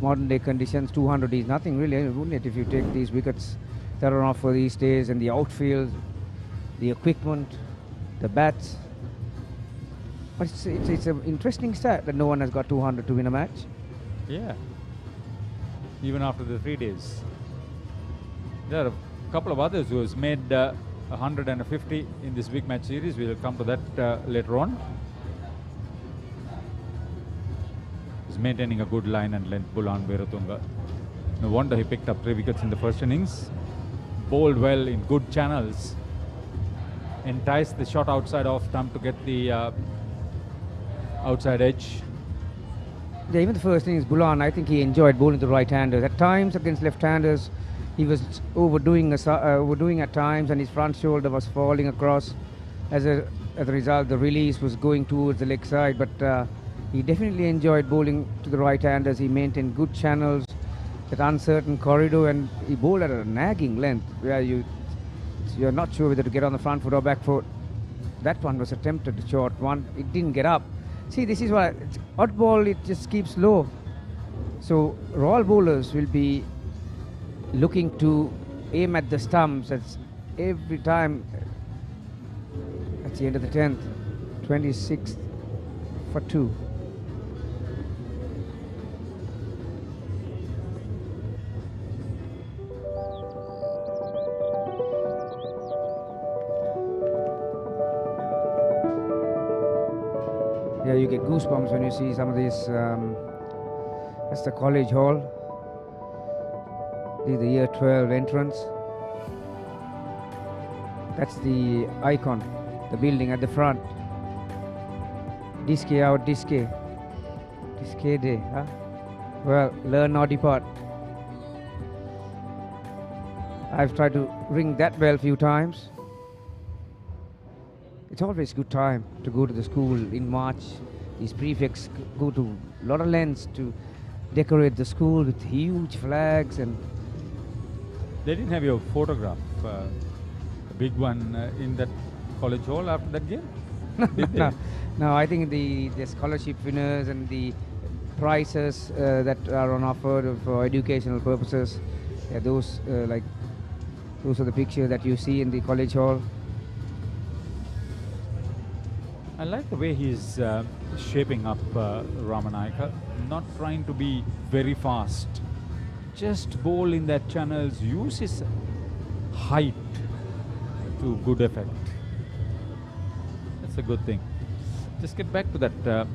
modern day conditions, 200 is nothing really, wouldn't it? If you take these wickets that are on offer these days, and the outfield, the equipment, the bats. But it's an interesting stat that no one has got 200 to win a match. Yeah, even after the 3 days. There are a couple of others who has made 150 in this big match series. We will come to that later on. He's maintaining a good line and length, Bulan Veeratunga. No wonder he picked up 3 wickets in the first innings. Bowled well in good channels. Enticed the shot outside off stump to get the outside edge. Yeah, even the first innings, Bulan, I think he enjoyed bowling to right-handers. At times against left-handers, he was overdoing at times, and his front shoulder was falling across. As a result, the release was going towards the leg side, but he definitely enjoyed bowling to the right-handers. He maintained good channels, that uncertain corridor, and he bowled at a nagging length where you're not sure whether to get on the front foot or back foot. That one was attempted short one. It didn't get up. See, this is why odd ball, it just keeps low. So Royal bowlers will be looking to aim at the stumps. That's every time. That's the end of the 10th. 26th for 2. Yeah, you get goosebumps when you see some of these. That's the College Hall. This is the year 12 entrance. That's the icon, the building at the front. Disque out, disque. Disque day, huh? Well, learn or depart. I've tried to ring that bell a few times. It's always a good time to go to the school in March. These prefects go to a lot of lengths to decorate the school with huge flags. And they didn't have your photograph, a big one in that College Hall after that game? No, I think the scholarship winners and the prizes that are on offer for educational purposes, yeah, those are the pictures that you see in the College Hall. I like the way he's shaping up Ramanayaka, not trying to be very fast. Just bowl in that channels, use his height to good effect. That's a good thing. Just get back to that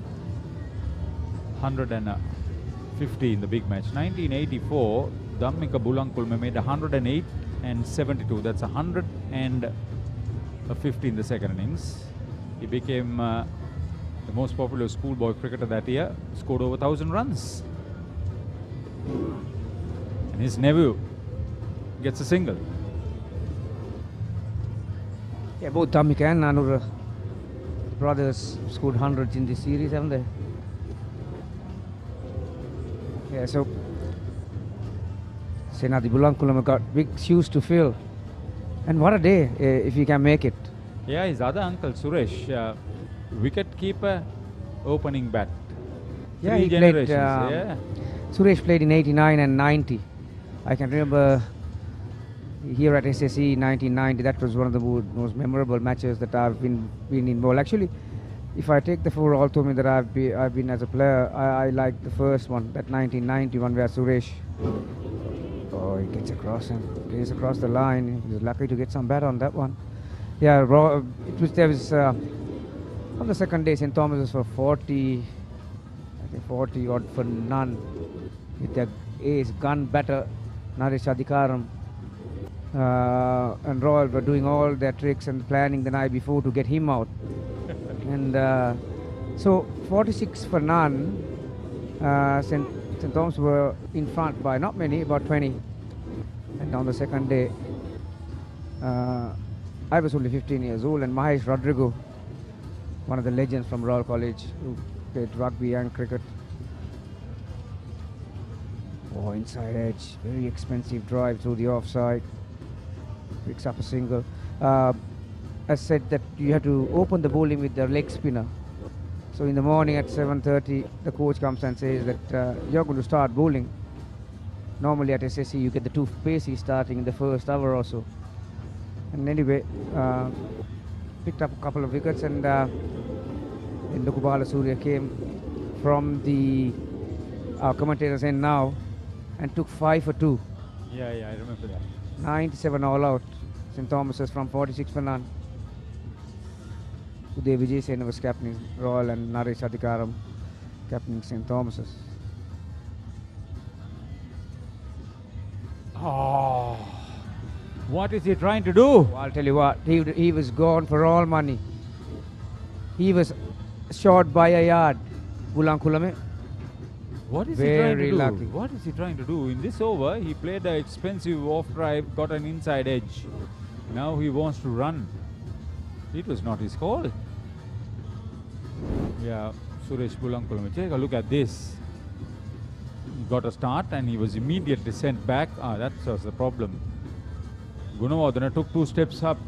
150 in the big match. 1984, Dhammika Bulankulme made 108 and 72. That's 150 in the second innings. He became the most popular schoolboy cricketer that year, scored over 1,000 runs. And his nephew gets a single. Yeah, both Dhammika and Nanura brothers scored hundreds in this series, haven't they? Yeah, so Senadi Bulankulama got big shoes to fill. And what a day if he can make it. Yeah, his other uncle Suresh, wicket keeper, opening bat. Yeah, Three he generations. played Suresh played in 89 and 90. I can remember here at SSC 1990, that was one of the most memorable matches that I've been involved. Actually, if I take the 4 all tournament that I've been as a player, I like the first one, that 1991 where Suresh, he gets across and plays across the line. He was lucky to get some bat on that one. Yeah, there was on the second day St. Thomas's for 40, I think 40 odd for none, with their ace gun batter Naresh Adhikaram. And Royal were doing all their tricks and planning the night before to get him out. And so 46 for none, St. Thomas were in front by not many, about 20. And on the second day, I was only 15 years old, and Mahesh Rodrigo, one of the legends from Royal College, who played rugby and cricket. Oh, inside edge, very expensive drive through the offside. Picks up a single. I said that you have to open the bowling with the leg spinner. So in the morning at 7:30, the coach comes and says that you're going to start bowling. Normally at SSC, you get the 2 paces starting in the first hour or so. And anyway, picked up a couple of wickets, and then Lukubala Surya came from the commentator's end now and took 5 for 2. Yeah, I remember that. 97 all out. St. Thomas's from 46 for none. Uday Vijay Sena was captaining Royal, and Naresh Adhikaram captaining St. Thomas's. Oh, what is he trying to do? Well, I'll tell you what, he was gone for all money. He was short by a yard. Bulankulame. What is Very he trying to do? lucky. What is he trying to do? In this over, he played an expensive off drive, got an inside edge. Now he wants to run. It was not his call. Yeah, Suresh Bulankulame. Take a look at this. He got a start and he was immediately sent back. That was the problem. Gunawardena took 2 steps up.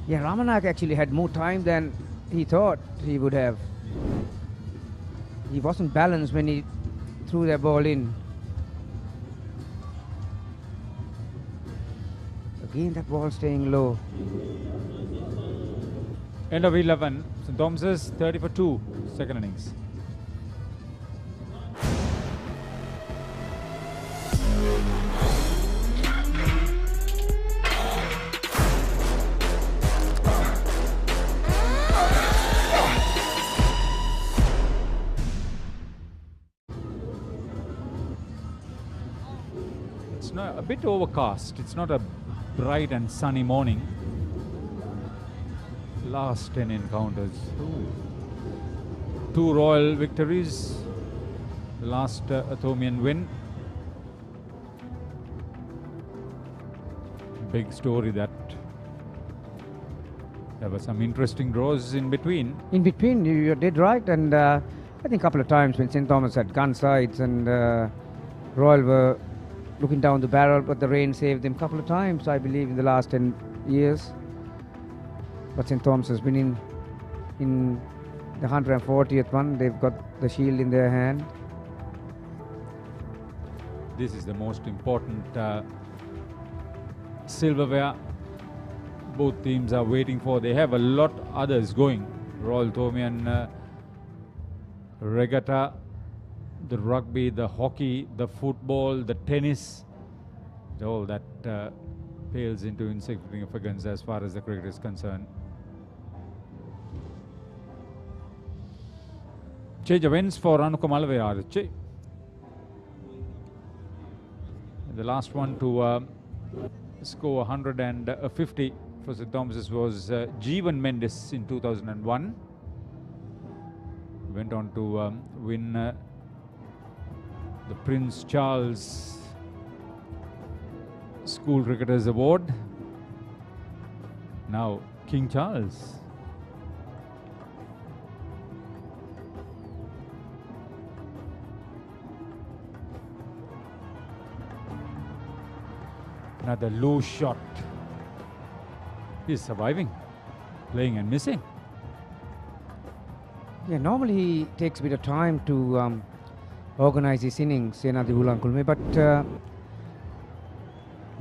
Yeah, Ramanak actually had more time than he thought he would have. He wasn't balanced when he threw that ball in. Again, that ball staying low. End of 11. St. Thomas's 30 for 2, second innings. It's not a bit overcast. It's not a bright and sunny morning. Last 10 encounters. 2 Royal victories. The last Athomian win. Big story that there were some interesting draws in between. In between, you're dead right. And I think a couple of times when St. Thomas had gun sides and Royal were looking down the barrel, but the rain saved them a couple of times, I believe, in the last 10 years. But St. Thomas has been in the 140th one. They've got the shield in their hand. This is the most important silverware both teams are waiting for. They have a lot others going. Royal Thomian Regatta, the rugby, the hockey, the football, the tennis, all that pales into insignificance as far as the cricket is concerned. Change of wins for Ranuka Malaviarachi. The last one to score 150 for St. Thomas's was Jeevan Mendes in 2001. Went on to win the Prince Charles School Cricketers Award. Now King Charles. Another loose shot. He's surviving, playing and missing. Yeah, normally he takes a bit of time to organise his innings, Senadi Ulankulme, but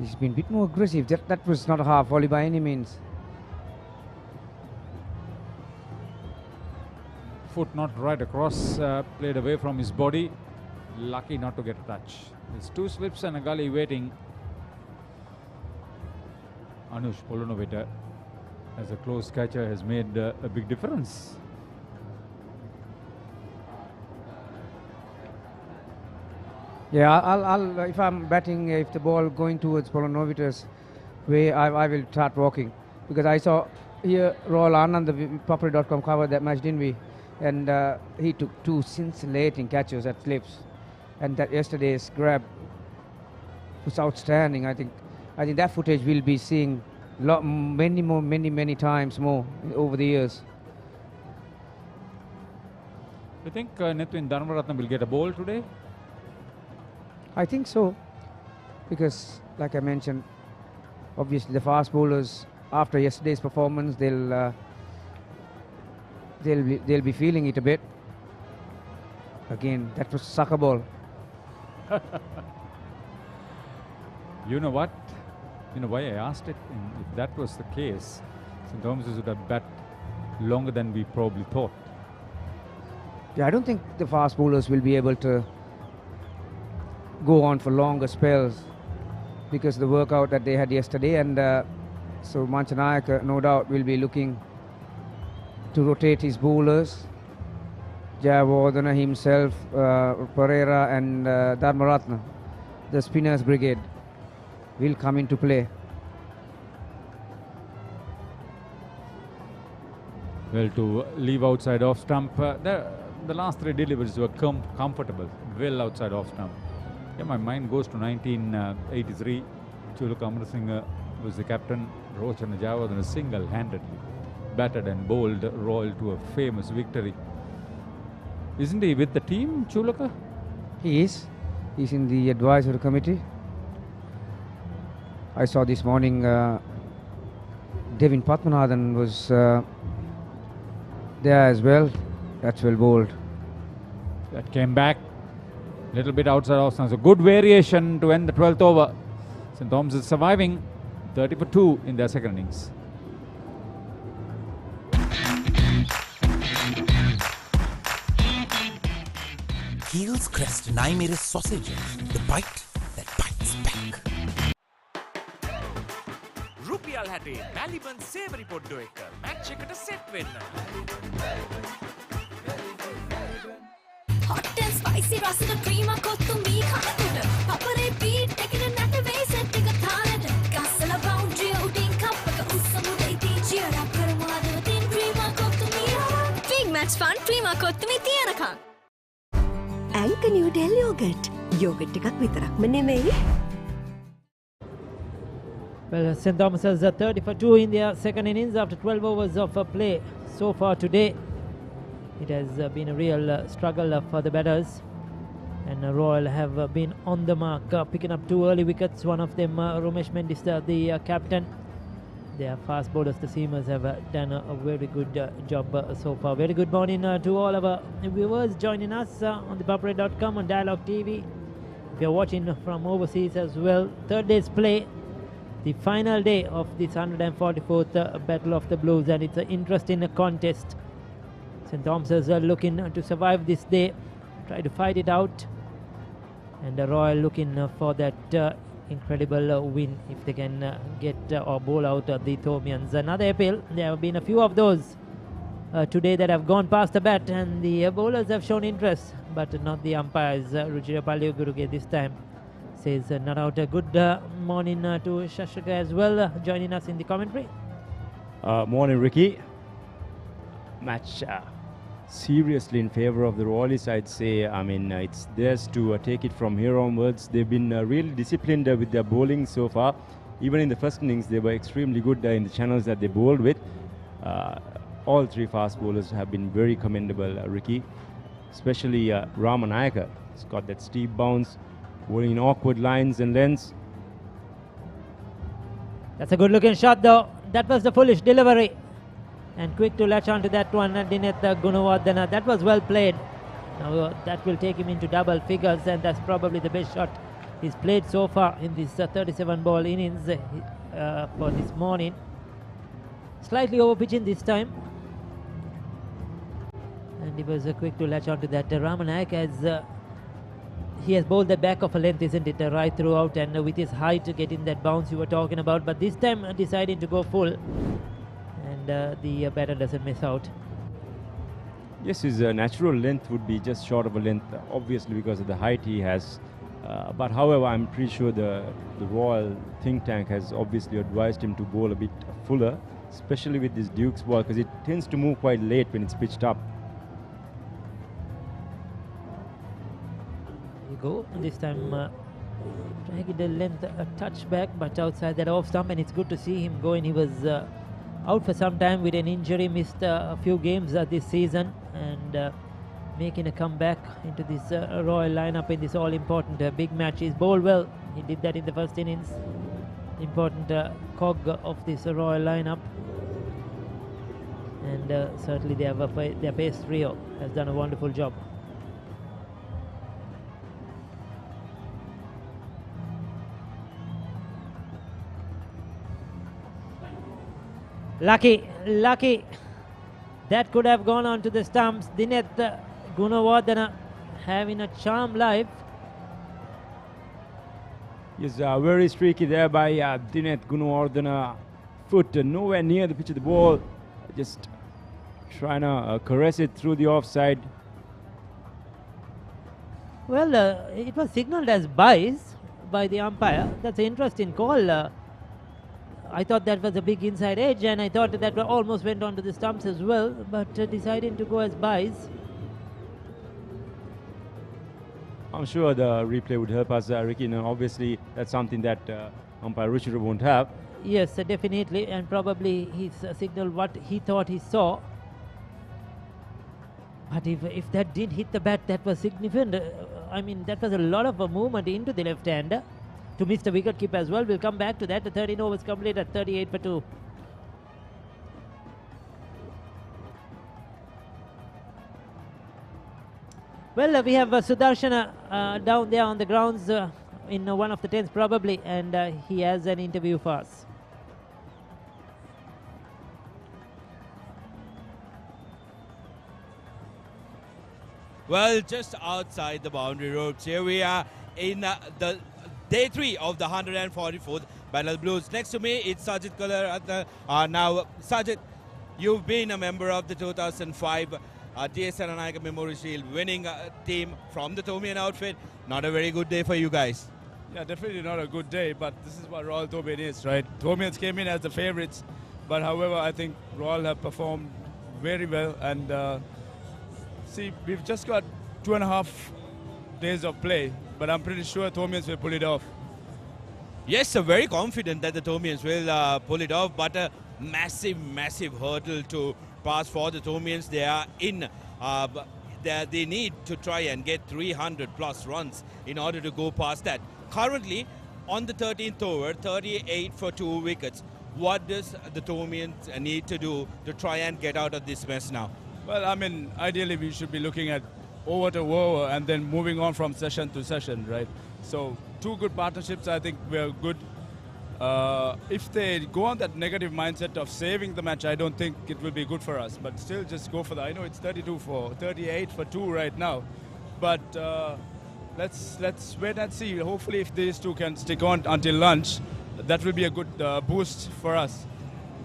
he's been a bit more aggressive. That was not a half volley by any means. Foot not right across, played away from his body. Lucky not to get a touch. There's 2 slips and a gully waiting. Anush Polonovita, as a close catcher, has made a big difference. Yeah, I'll if I'm batting, if the ball going towards Polonovita's way, I will start walking, because I saw here Royal Anand, the Papare.com covered that match, didn't we? And he took 2 scintillating catches at slips, and that yesterday's grab was outstanding. I think that footage we'll be seeing many times more over the years. Do you think Netwin Dharmaratne will get a ball today? I think so, because like I mentioned, obviously the fast bowlers after yesterday's performance, they'll be feeling it a bit. Again, that was sucker ball. You know what? You know why I asked it? If that was the case, St. Thomas's would have bat longer than we probably thought. Yeah, I don't think the fast bowlers will be able to go on for longer spells because the workout that they had yesterday, and so Manchanayaka no doubt will be looking to rotate his bowlers. Jayawardena himself, Pereira and Dharmaratne, the spinners brigade, will come into play. Well, to leave outside off stump, the last 3 deliveries were comfortable, well outside off stump. Yeah, my mind goes to 1983. Chulaka Amarasinghe was the captain. Rochana Jayawardena single-handedly batted and bowled Royal to a famous victory. Isn't he with the team, Chulaka? He is. He's in the advisory committee. I saw this morning Devin Padmanathan was there as well. That's well bowled. That came back. Little bit outside off stump. So good variation to end the 12th over. St. Thomas is surviving 30 for 2 in their second innings. Heels Crest and I made a sausages. The bite that bites back. රුපියල් 60 මැලිබන් සේවරි පොඩ්ඩෝ එක match එකට set වෙන්න. Hot and spicy රසට ක්‍රීම කොත්තු මී කනකොට පපරේ beat එකේ නැට වෙයි සෙට් එක තාලෙට ගස්සලා බවුන්ඩරි උඩින් කප් එක උස්සමුදේ තීචියර කරමු අදවතින් ක්‍රීම කොත්තු මී big match fun ක්‍රීම Kottu Mee තියනකම්. Anchor New Del Yogurt. Yogurt එකක් විතරක්ම නෙමෙයි. Well, St. Thomas has 30 for 2 in their second innings after 12 overs of play so far today. It has been a real struggle for the batters, and Royal have been on the mark, picking up 2 early wickets. One of them, Romesh Mendis, the captain. Their fast bowlers, the seamers, have done a very good job so far. Very good morning to all our viewers joining us on the Papare.com on Dialog TV. If you're watching from overseas as well, third day's play, the final day of this 144th Battle of the Blues, and it's an interesting contest. St. Thomas are looking to survive this day, try to fight it out, and the Royal looking for that incredible win if they can get or bowl out the Thomians. Another appeal, there have been a few of those today that have gone past the bat, and the bowlers have shown interest, but not the umpires. Ruchira Palliaguruge this time says not out. Good morning to Shashaka as well, joining us in the commentary. Morning, Ricky. Match seriously in favour of the Royalists, I'd say. I mean, it's theirs to take it from here onwards. They've been really disciplined with their bowling so far. Even in the first innings, they were extremely good in the channels that they bowled with. All 3 fast bowlers have been very commendable, Ricky. Especially Ramanayaka. He's got that steep bounce, bowling in awkward lines and lengths. That's a good looking shot though. That was the foolish delivery. And quick to latch onto that one, Dineth Gunawardena. That was well played. Now that will take him into double figures, and that's probably the best shot he's played so far in this 37 ball innings for this morning. Slightly over pitching this time, and he was quick to latch onto that. Ramanayak, as he has bowled the back of a length, isn't it, right throughout, and with his height getting that bounce you were talking about, but this time deciding to go full, and the batter doesn't miss out. Yes, his natural length would be just short of a length, obviously because of the height he has. But however, I'm pretty sure the Royal think tank has obviously advised him to bowl a bit fuller, especially with this Duke's ball, because it tends to move quite late when it's pitched up. You go, this time dragging the length a touch back, but outside that off stump, and it's good to see him going. He was out for some time with an injury, missed a few games this season, and making a comeback into this Royal lineup in this all-important big match. He's bowled well. He did that in the first innings. Important cog of this Royal lineup, and certainly their pace trio has done a wonderful job. Lucky. That could have gone on to the stumps. Dineth Gunawardena having a charm life. Yes, very streaky there by Dineth Gunawardena. Foot nowhere near the pitch of the ball. Just trying to caress it through the offside. Well, it was signalled as byes by the umpire. That's an interesting call. I thought that was a big inside edge, and I thought that almost went onto the stumps as well, but deciding to go as byes. I'm sure the replay would help us, Ricky. Now, obviously, that's something that umpire Ruchira won't have. Yes, definitely, and probably he's signalled what he thought he saw. But if that did hit the bat, that was significant. I mean, that was a lot of a movement into the left hander to miss the wicketkeeper as well. We'll come back to that. The 13 overs complete at 38 for 2. Well, we have Sudarshana down there on the grounds in one of the tents probably, and he has an interview for us. Well, just outside the boundary ropes, here we are in the Day 3 of the 144th Battle Blues. Next to me, it's Sajid Kalaratna. Now, Sajid, you've been a member of the 2005 DS Saranayaka Memorial Shield winning team from the Tomian outfit. Not a very good day for you guys. Yeah, definitely not a good day, but this is what Royal Tomian is, right? Tomians came in as the favorites, but however, I think Royal have performed very well. And see, we've just got 2.5 days of play, but I'm pretty sure Tomians will pull it off. Yes, very confident that the Tomians will pull it off, but a massive hurdle to pass for the Tomians. They are in, they need to try and get 300 plus runs in order to go past that. Currently, on the 13th over, 38 for 2 wickets. What does the Tomians need to do to try and get out of this mess now? Well, I mean, ideally we should be looking at over to over and then moving on from session to session, right? So 2 good partnerships, I think we're good. If they go on that negative mindset of saving the match, I don't think it will be good for us. But still, just go for that. I know it's 38 for 2 right now, but let's wait and see. Hopefully, if these 2 can stick on until lunch, that will be a good boost for us.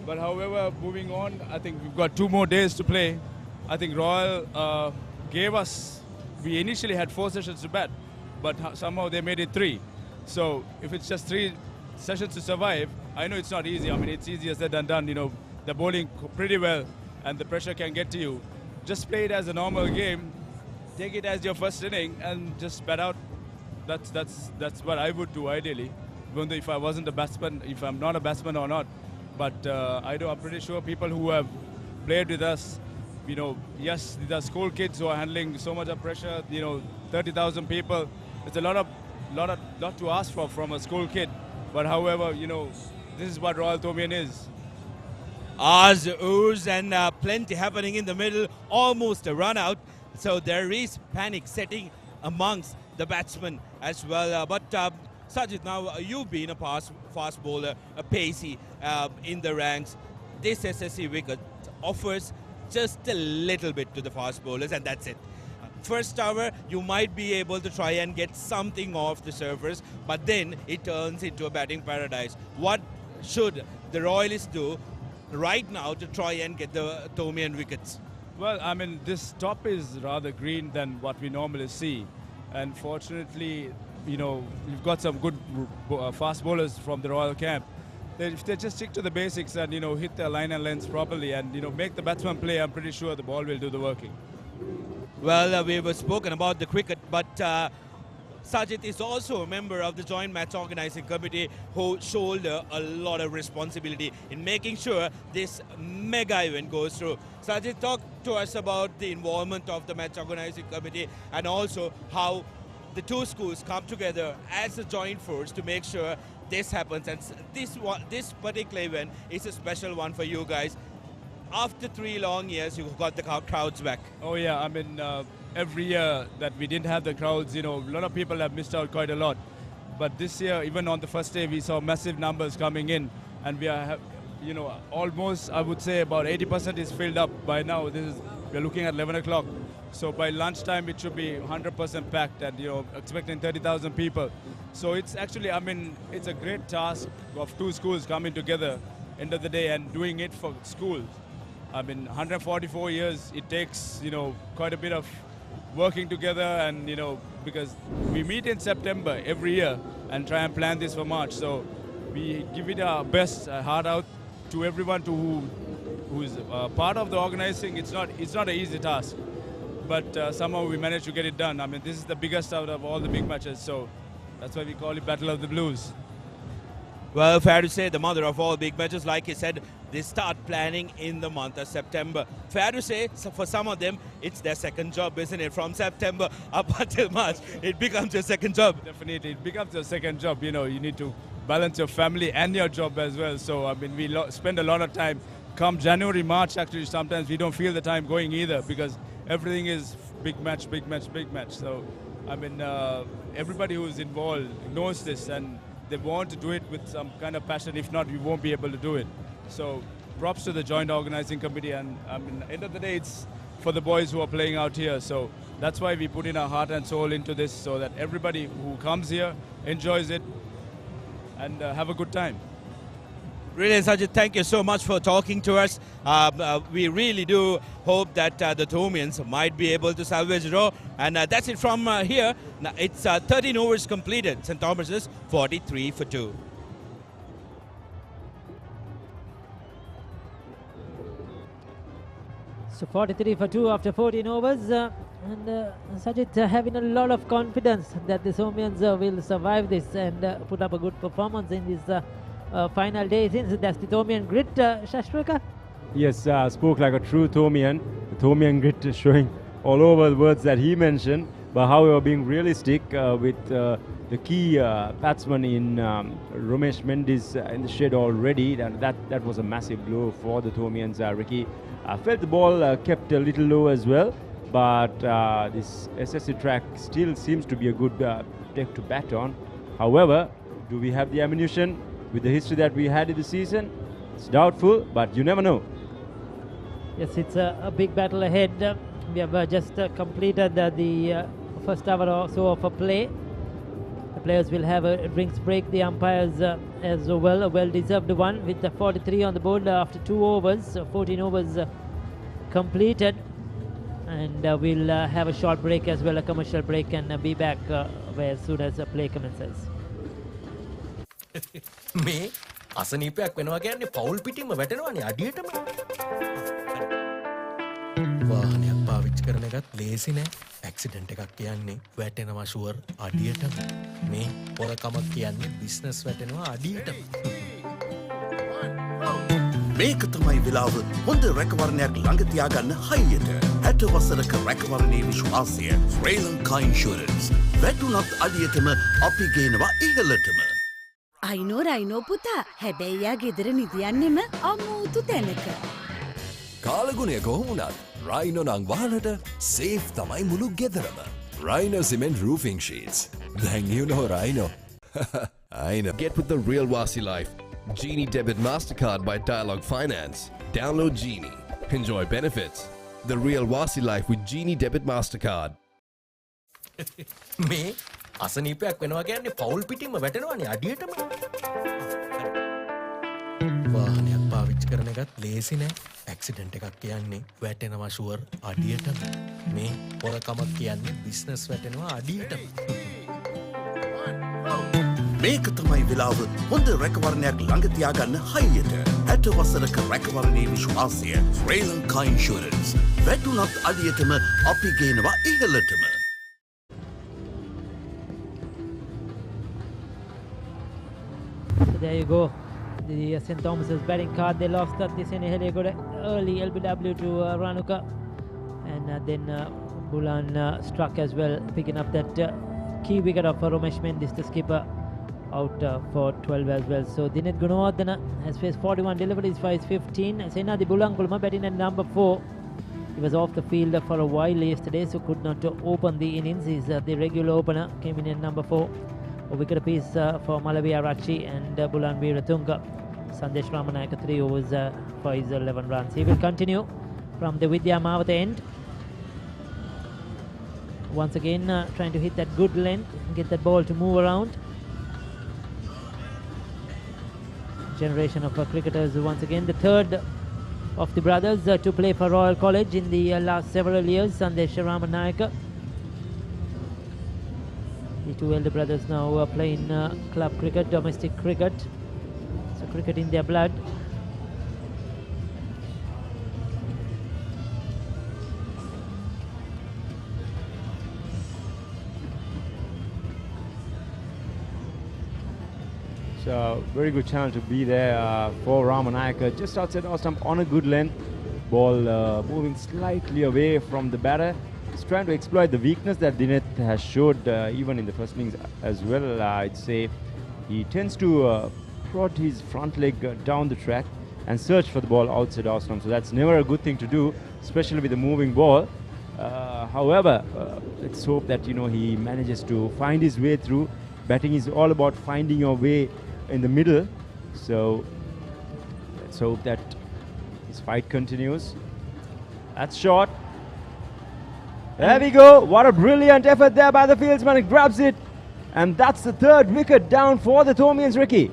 But however, moving on, I think we've got 2 more days to play. I think Royal gave us. We initially had 4 sessions to bat, but somehow they made it 3. So if it's just 3 sessions to survive, I know it's not easy. I mean, it's easier said than done. You know, they're bowling pretty well, and the pressure can get to you. Just play it as a normal game. Take it as your first inning and just bat out. That's what I would do ideally. Even though if I wasn't a batsman, if I'm not a batsman or not, but I'm pretty sure people who have played with us, you know, yes, these are school kids who are handling so much of pressure. You know, 30,000 people. It's a lot to ask for from a school kid. But however, you know, this is what Royal Tomian is. Oz, ooze, and plenty happening in the middle. Almost a run out. So there is panic setting amongst the batsmen as well. But Sajid, now you've been a fast bowler, a pacey in the ranks. This SSC wicket offers just a little bit to the fast bowlers, and that's it. First hour, you might be able to try and get something off the surface, but then it turns into a batting paradise. What should the Royalists do right now to try and get the Thomian wickets? Well, I mean, this top is rather green than what we normally see. And fortunately, you know, you've got some good fast bowlers from the Royal camp. If they just stick to the basics and, you know, hit their line and lengths properly and, you know, make the batsman play, I'm pretty sure the ball will do the working. Well, we've spoken about the cricket, but Sajid is also a member of the Joint Match Organising Committee who shoulder a lot of responsibility in making sure this mega event goes through. Sajid, talk to us about the involvement of the Match Organising Committee and also how the two schools come together as a joint force to make sure this happens. And this particular event is a special one for you guys. After 3 long years, you've got the crowds back. Oh yeah, I mean, every year that we didn't have the crowds, you know, a lot of people have missed out quite a lot. But this year, even on the first day, we saw massive numbers coming in, and we are, you know, almost, I would say about 80% is filled up by now. We're looking at 11 o'clock. So by lunchtime, it should be 100% packed, and, you know, expecting 30,000 people. So it's actually, I mean, it's a great task of two schools coming together end of the day and doing it for schools. I mean, 144 years, it takes, you know, quite a bit of working together, and, you know, because we meet in September every year and try and plan this for March. So we give it our best, heart out to everyone who's part of the organizing. It's not an easy task, but somehow we managed to get it done. I mean, this is the biggest out of all the big matches, so that's why we call it Battle of the Blues. Well, fair to say, the mother of all big matches, like you said, they start planning in the month of September. Fair to say, so for some of them, it's their second job, isn't it? From September up until March, it becomes your second job. Definitely, it becomes your second job. You know, you need to balance your family and your job as well. So, I mean, we spend a lot of time. Come January, March, actually, sometimes we don't feel the time going either, because everything is big match, big match, big match. So, I mean, everybody who's involved knows this, and they want to do it with some kind of passion. If not, we won't be able to do it. So props to the Joint Organizing Committee, and I mean, end of the day, it's for the boys who are playing out here. So that's why we put in our heart and soul into this, so that everybody who comes here enjoys it and have a good time. Brilliant, Sajid. Thank you so much for talking to us. We really do hope that the Thomians might be able to salvage a draw. And that's it from here. Now, it's 13 overs completed. St. Thomas's 43 for 2. So 43 for 2 after 14 overs. And Sajid having a lot of confidence that the Thomians will survive this and put up a good performance in this final day, since that's the Thomian grit, Shashrika? Yes, spoke like a true Thomian. The Thomian grit is showing all over the words that he mentioned, but however, being realistic with the key batsman in Romesh Mendes in the shed already, that was a massive blow for the Thomians, Ricky. I felt the ball kept a little low as well, but this SSC track still seems to be a good deck to bat on. However, do we have the ammunition with the history that we had in the season? It's doubtful, but you never know. Yes, it's a big battle ahead. We have just completed the first hour or so of a play. The players will have a drinks break. The umpires as well, a well-deserved one, with the 43 on the board after 2 overs, 14 overs completed. And we'll have a short break as well, a commercial break, and be back as soon as the play commences. මේ අසනීපයක් වෙනවා කියන්නේ පවුල් පිටින්ම වැටෙනවානේ අඩියටම. වාහනයක් පාවිච්චි කරන එකත් ලේසි නෑ. ඇක්සිඩන්ට් එකක් කියන්නේ වැටෙනවා ෂුවර් අඩියටම. මේ පොරකමක් කියන්නේ බිස්නස් වැටෙනවා අඩියටම. මේක තමයි වෙලාව හොඳ රැකවරණයක් ළඟ තියාගන්න හයියට. 60 වසරක රැකවරණයේ විශ්වාසය ශ්‍රී ලංකා ඉන්ෂුරන්ස්. වැටුණත් අඩියටම අපි ගේනවා ඉහළටම. අයිනෝ පුතා, හැබැයි යා ගෙදර නිදියන්නෙම අමුතු තැනක. කාලගුණය කොහොමුණත් රයිනෝ නං වාහනට සේෆ් තමයි මුළු ගෙදරම. Rhino Cement Roofing Sheets. Then you know Rhino. I know. Get with the real Wasi life. Genie Debit MasterCard by Dialog Finance. Download Genie. Enjoy benefits. The real Wasi life with Genie Debit MasterCard. මේ අසනීපයක් වෙනවා කියන්නේ පවුල් පිටින්ම වැටෙනවානේ අඩියටම. වාහනයක් පාවිච්චි කරන එකත් ලේසි නෑ. ඇක්සිඩන්ට් එකක් කියන්නේ වැටෙනවා ෂුවර් අඩියටම. මේ පොරකමක් කියන්නේ බිස්නස් වැටෙනවා අඩියටම. මේක තමයි වෙලාව හොඳ රැකවරණයක් ළඟ තියාගන්න හයියට. 60 වසරක රැකවරණයේ විශ්වාසය ශ්‍රී ලංකා ඉන්ෂුරන්ස්. වැටුණත් අඩියටම අපි ගේනවා ඉහළටම. So there you go. The St. Thomas's batting card. They lost at this inning. They got an early LBW to Ranuka, and then Bulan struck as well, picking up that key wicket of Romesh Mendis, the skipper, out for 12 as well. So Dinet Gunawardena has faced 41 deliveries for his 15. Sena the Bulan Kulma batting at number 4. He was off the field for a while yesterday, so could not open the innings. He's the regular opener, came in at number 4. A wicket apiece for Malavia Rachi and Bulan Veeratunga. Sandesh Ramanayaka 3 overs for his 11 runs. He will continue from the Vidya Mavata end. Once again trying to hit that good length, get that ball to move around. Generation of cricketers once again. The third of the brothers to play for Royal College in the last several years, Sandesh Ramanayaka. The two elder brothers now playing club cricket, domestic cricket. So cricket in their blood. So very good chance to be there for Ramanayaka, just outside off stump on a good length. Ball moving slightly away from the batter. He's trying to exploit the weakness that Dinet has showed even in the first innings as well. I'd say he tends to prod his front leg down the track and search for the ball outside off stump. So that's never a good thing to do, especially with a moving ball. However, let's hope that he manages to find his way through. Batting is all about finding your way in the middle. So let's hope that his fight continues. That's short. There we go. What a brilliant effort there by the fieldsman. He grabs it. And that's the third wicket down for the Thomians, Ricky.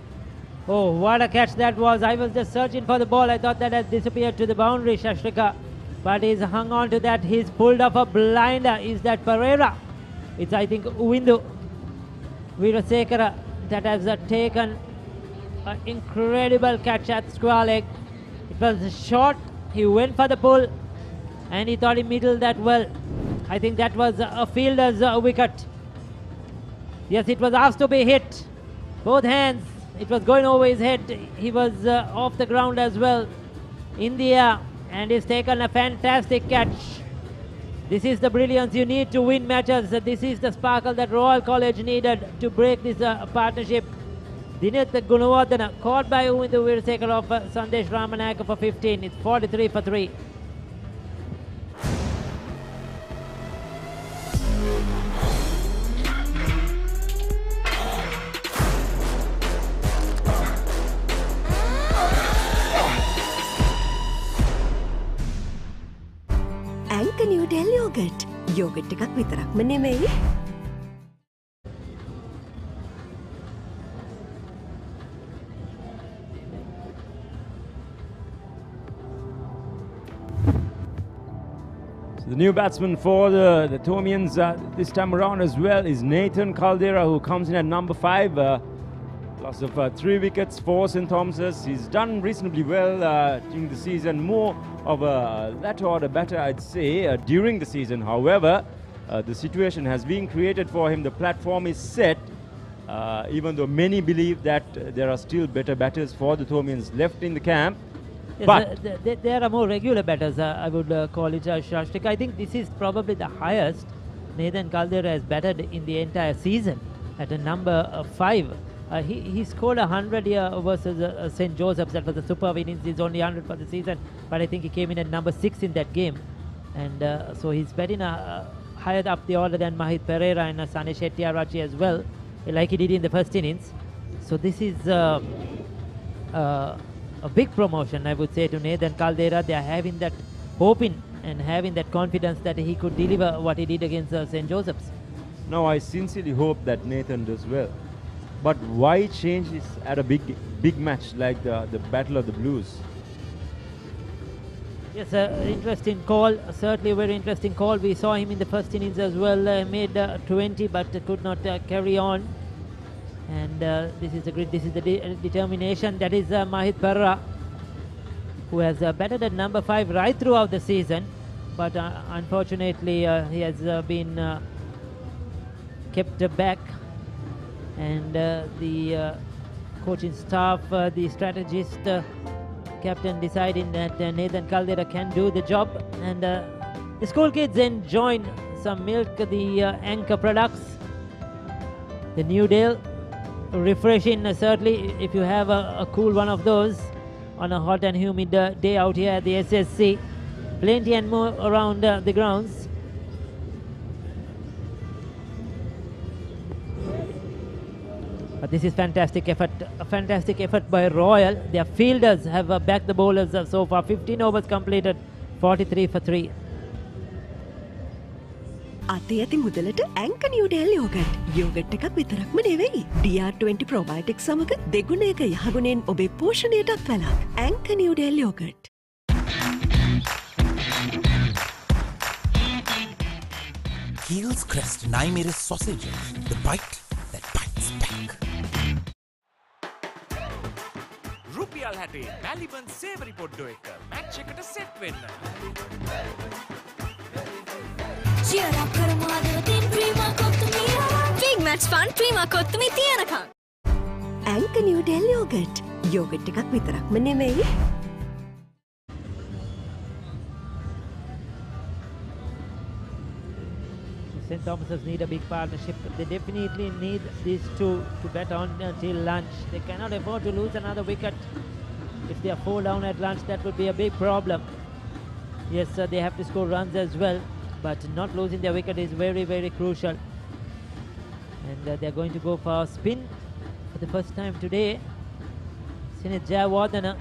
Oh, what a catch that was. I was just searching for the ball. I thought that had disappeared to the boundary, Shashrika. But he's hung on to that. He's pulled off a blinder. Is that Pereira? It's, I think, Uwindu Veerasekara that has taken an incredible catch at square leg. It was short. He went for the pull and he thought he middled that well. I think that was a fielder's wicket. Yes, it was asked to be hit. Both hands. It was going over his head. He was off the ground as well in the air, and he's taken a fantastic catch. This is the brilliance you need to win matches. This is the sparkle that Royal College needed to break this partnership. Dinet Gunawardena caught by Uwindu Veerasekara of Sandesh Ramanayaka for 15. It's 43 for 3. New Delhi yogurt. Yogurt එකක් විතරක්ම නෙමෙයි. So the new batsman for the Thomians this time around as well is Nathan Caldera, who comes in at number 5. Loss of 3 wickets for St. Thomas's. He's done reasonably well during the season. More of a latter order batter, I'd say, during the season. However, the situation has been created for him. The platform is set, even though many believe that there are still better batters for the Thomians left in the camp. Yes, but there are more regular batters, I would call it, Shashtik. I think this is probably the highest Nathan Caldera has batted in the entire season at a number 5. He scored 100 here versus St. Joseph's. That was a superb innings. He's only 100 for the season, but I think he came in at number 6 in that game. And so he's batting higher up the order than Mahit Pereira and Sanesh Hettiarachchi as well, like he did in the first innings. So this is a big promotion, I would say, to Nathan Caldera. They are having that hoping and having that confidence that he could deliver what he did against St. Joseph's. Now I sincerely hope that Nathan does well. But why change this at a big match like the Battle of the Blues? Yes, interesting call. Certainly a very interesting call. We saw him in the first innings as well. Made 20 but could not carry on. And this is the determination. That is Mahit Pereira, who has batted at number 5 right throughout the season. But unfortunately, he has been kept back. And the coaching staff, the strategist, captain deciding that Nathan Caldera can do the job. And the school kids enjoying some milk, the Anchor products, the New Dale. Refreshing, certainly, if you have a cool one of those on a hot and humid day out here at the SSC. Plenty and more around the grounds. But this is fantastic effort, a fantastic effort by Royal. Their fielders have backed the bowlers so far. 15 overs completed, 43 for 3. අති ඇති මුදලට ඇංක Newdale yoghurt. Yoghurt එකක් විතරක්ම නෙවෙයි. DR20 ප්‍රොබයොටික්ස් සමග දෙගුණයක යහගුණෙන් ඔබේ පෝෂණයටත් වැළක්. ඇංක Newdale yoghurt. Heels Crest Naimeris sausages. The bite that bites back. රුපියල් 60 මැලිබන් සේවරි පොඩ්ඩෝ එක මැච් එකට සෙට් වෙන්න. Cheer up කරමු අදවතින් Prima Kottu Mee. Big match fun Prima Kottu Mee තියනකම්. ඇංක නිවඩෙල් යෝගට්. යෝගට් එකක් විතරක්ම නෙවෙයි. St. Thomas's need a big partnership. They definitely need these two to bet on until lunch. They cannot afford to lose another wicket. If they are 4 down at lunch, that would be a big problem. Yes, they have to score runs as well, but not losing their wicket is very, very crucial. And they're going to go for a spin for the first time today. Sinet Jayawardena,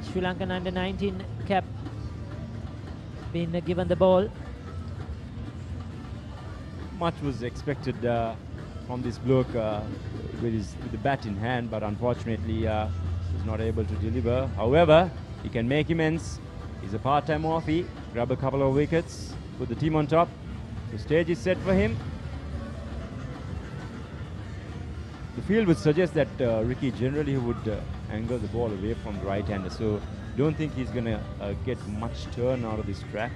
Sri Lankan under-19 cap, been given the ball. Much was expected from this bloke with the bat in hand, but unfortunately was not able to deliver. However, he can make amends. He's a part-time offie, grab a couple of wickets, put the team on top. The stage is set for him. The field would suggest that Ricky generally would angle the ball away from the right-hander, so don't think he's going to get much turn out of this track.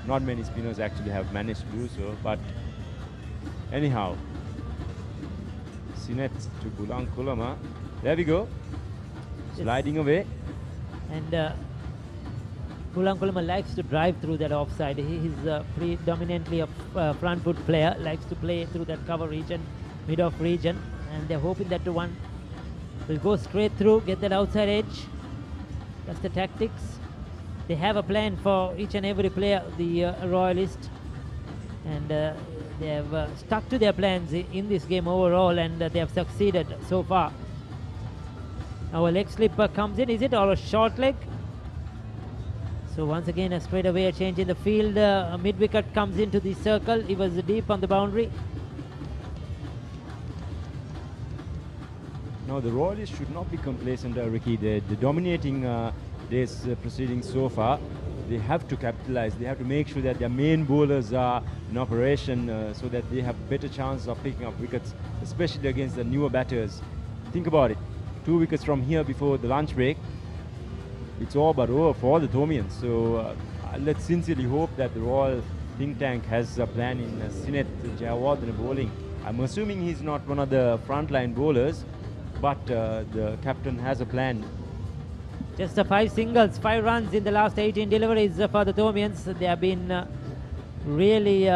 Not many spinners actually have managed to do so, but anyhow, Sinet to Bulankulama. There we go. Sliding away. And Bulankulama likes to drive through that offside. He's predominantly a front foot player, likes to play through that cover region, mid-off region. And they're hoping that the one will go straight through, get that outside edge. That's the tactics. They have a plan for each and every player, the Royalist. And they have stuck to their plans in this game overall, and they have succeeded so far. Now a leg slipper comes in, is it, or a short leg? So once again a straightaway change in the field. A mid-wicket comes into the circle. He was deep on the boundary. Now the Royalists should not be complacent, Ricky. They're dominating this proceedings so far. They have to capitalize. They have to make sure that their main bowlers are in operation so that they have better chance of picking up wickets, especially against the newer batters. Think about it. 2 wickets from here before the lunch break. It's all but over for the Thomians. So let's sincerely hope that the Royal think tank has a plan in Sinet Jayawardena bowling. I'm assuming he's not one of the frontline bowlers, but the captain has a plan. Just 5 singles, 5 runs in the last 18 deliveries for the Thomians. They have been really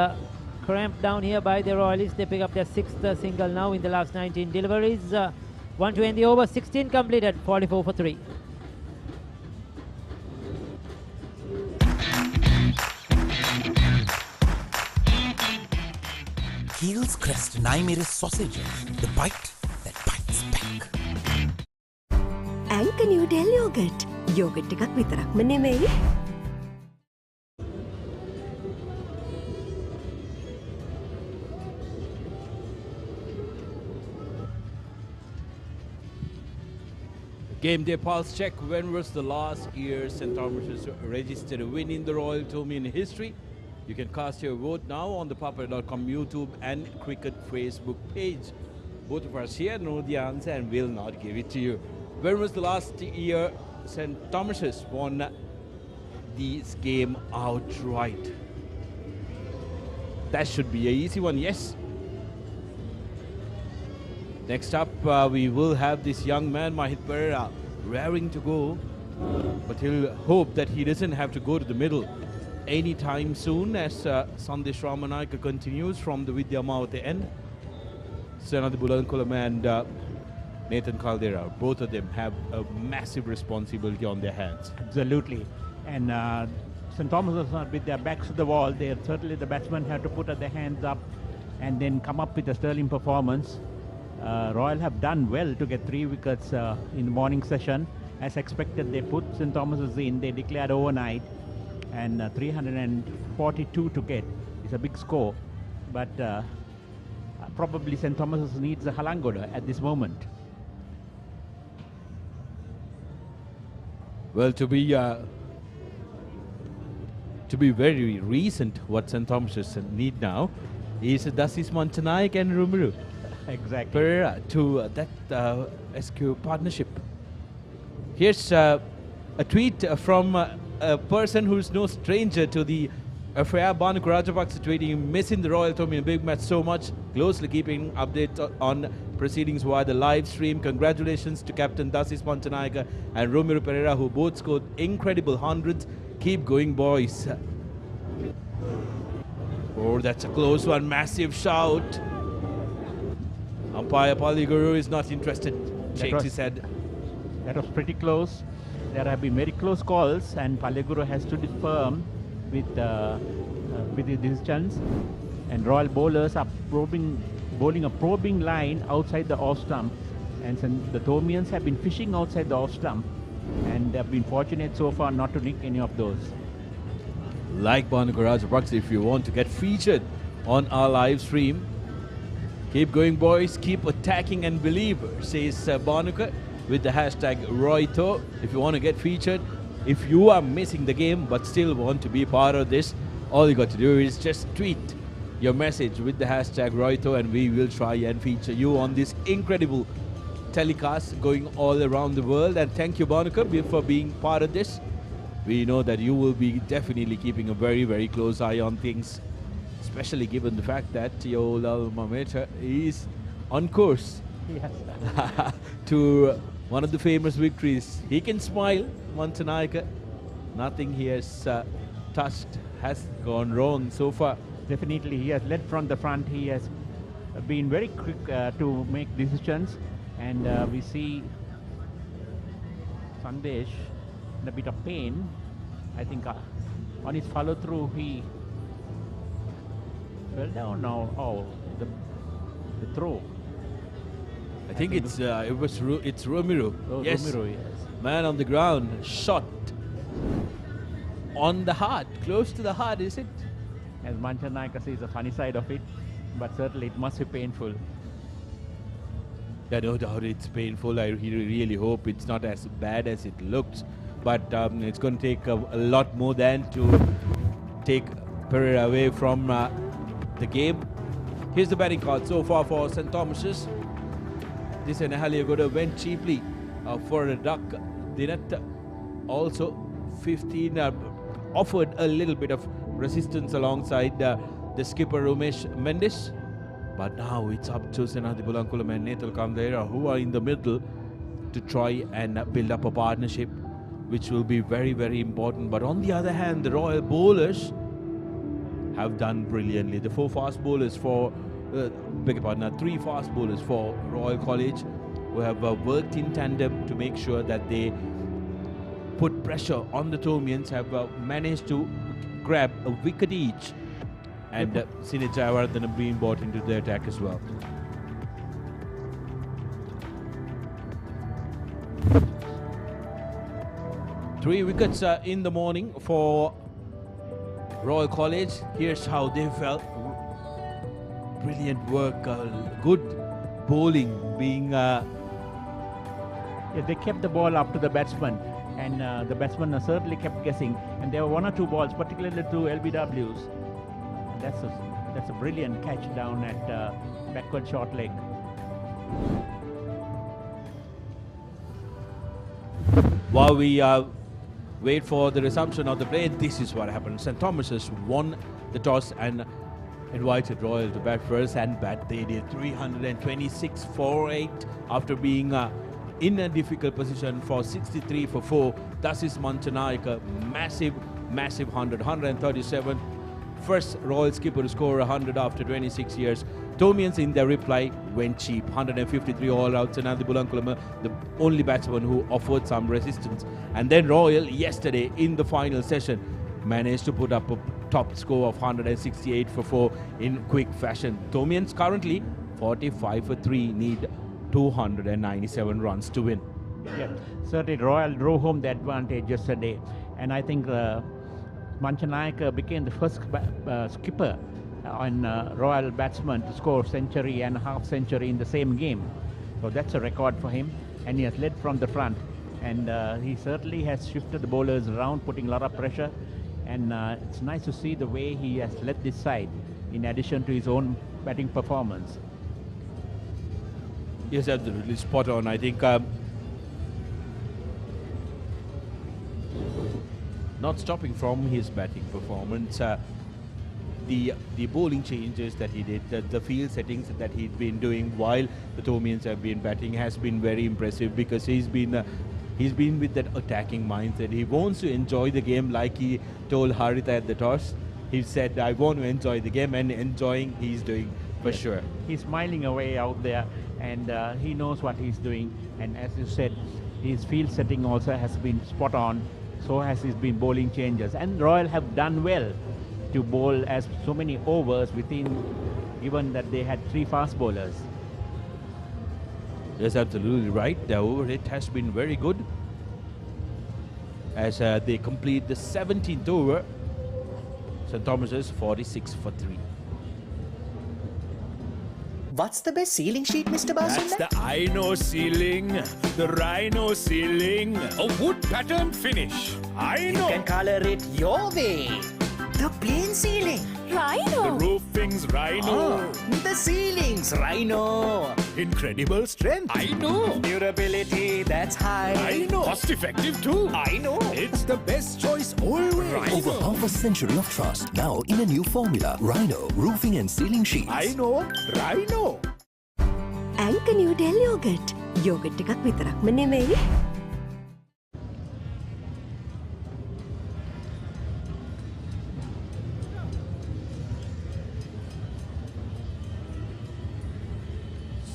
cramped down here by the Royalists. They pick up their 6th single now in the last 19 deliveries. 1 to end the over, 16 completed, 44 for 3. Heels Crest Naimere sausages, the bite that bites back. Anchor Noodle Yogurt. Yogurt එකක් විතරක්ම නෙමෙයි. Game day pulse check. When was the last year St. Thomas's registered a win in the Royal Tournament history? You can cast your vote now on the Papare.com YouTube and Cricket Facebook page. Both of us here know the answer and will not give it to you. When was the last year St. Thomas's won this game outright? That should be an easy one, yes. Next up, we will have this young man, Mahit Pereira, raring to go. But he'll hope that he doesn't have to go to the middle anytime soon as Sandesh Ramanayaka continues from the Vidyama at the end. Senadi Bulankulam and Nathan Caldera, both of them have a massive responsibility on their hands. Absolutely. And St. Thomas is not with their backs to the wall. Certainly the batsmen have to put their hands up and then come up with a sterling performance. Royal have done well to get 3 wickets in the morning session. As expected, they put St. Thomas's in. They declared overnight. And 342 to get is a big score. But probably St. Thomas's needs a Halangoda at this moment. Well, to be very recent, what St. Thomas's need now is Dasis Montanaik and Rumiru. Exactly. Pereira to that SQ partnership. Here's a tweet from a person who's no stranger to the affair. Bhanuka Rajapaksa tweeting, missing the Royal Tournament big match so much, closely keeping updates on proceedings via the live stream. Congratulations to Captain Dasis Montanaika and Romero Pereira, who both scored incredible hundreds. Keep going, boys. Oh, that's a close one. Massive shout. Umpire Paliguru is not interested. Shakes his head. That was pretty close. There have been very close calls, and Paliguru has stood firm with his decisions. And Royal bowlers are bowling a probing line outside the off stump, and the Thomians have been fishing outside the off stump, and they have been fortunate so far not to nick any of those. Like Bhanuka Rajapaksa, if you want to get featured on our live stream, keep going, boys. Keep attacking and believe, says Bhanuka with the hashtag Roito. If you want to get featured, if you are missing the game but still want to be part of this, all you got to do is just tweet your message with the hashtag Roito, and we will try and feature you on this incredible telecast going all around the world. And thank you, Bhanuka, for being part of this. We know that you will be definitely keeping a very, very close eye on things, especially given the fact that your old alma mater is on course to one of the famous victories. He can smile, Montanaika. Nothing he has touched has gone wrong so far. Definitely, he has led from the front. He has been very quick to make decisions, and we see Sandesh in a bit of pain. I think on his follow through he fell down now. Oh, the throw. I think it's Romero. Oh, yes. Romero, yes. Man on the ground, shot on the heart, close to the heart, is it? As Manchanaika says, the funny side of it, but certainly it must be painful. Yeah, no doubt it's painful. I really hope it's not as bad as it looks, but it's going to take a lot more than to take Pereira away from the game. Here's the batting card so far for St. Thomas's. This and Haliagoda went cheaply for a duck. Dinat also 15 offered a little bit of resistance alongside the skipper Ramesh Mendes. But now it's up to Senadi Bulankulam and Nathal Kandera, who are in the middle, to try and build up a partnership, which will be very, very important. But on the other hand, the Royal bowlers have done brilliantly. The 4 fast bowlers for, 3 fast bowlers for Royal College who have worked in tandem to make sure that they put pressure on the Tomians, have managed to grab a wicket each. And Sinet Jayawardena being brought into the attack as well. Three wickets in the morning for Royal College. Here's how they felt. Brilliant work, good bowling being... Yeah, they kept the ball up to the batsman, and the batsman certainly kept guessing. And there were one or two balls, particularly two LBWs. That's a brilliant catch down at backward short leg. While we wait for the resumption of the play, this is what happened. St. Thomas's won the toss and invited Royal to bat first, and bat they did. 326 for 8 after being in a difficult position for 63 for 4. Thus is Manchanayake, massive 100, 137. First Royal skipper to score 100 after 26 years. Tomians in their reply went cheap. 153 all-outs, and Adi Bulankulama, the only batsman who offered some resistance. And then Royal, yesterday in the final session, managed to put up a top score of 168 for 4 in quick fashion. Tomians currently 45 for 3, need 297 runs to win. Yeah, certainly Royal drove home the advantage yesterday, and I think Manchanayake became the first skipper on Royal batsman to score century and a half century in the same game. So that's a record for him, and he has led from the front, and he certainly has shifted the bowlers around, putting a lot of pressure, and it's nice to see the way he has led this side in addition to his own batting performance. Yes, absolutely spot on. I think not stopping from his batting performance, the bowling changes that he did, the field settings that he's been doing while the Tomians have been batting has been very impressive, because he's been with that attacking mindset. He wants to enjoy the game, like he told Haritha at the toss. He said, I want to enjoy the game, and enjoying he's doing for sure. He's smiling away out there, and he knows what he's doing. And as you said, his field setting also has been spot on. So has his been bowling changes, and Royal have done well to bowl as so many overs given that they had 3 fast bowlers. Yes, absolutely right. The over hit has been very good as they complete the 17th over. St. Thomas's 46 for 3. What's the best ceiling sheet, Mr. Basunda? That's the Ino ceiling, the Rhino ceiling, a wood pattern finish. I know. You can color it your way. The plain ceiling. The roofing's Rhino. The ceiling's Rhino. Incredible strength. I know. Durability, that's high. I know. Cost effective too. I know. It's the best choice always. Over half a century of trust, now in a new formula. Rhino Roofing and Ceiling Sheets. I know. Rhino. Anchor New Delhi Yogurt. Yogurt එකක් විතරක්ම නෙමෙයි.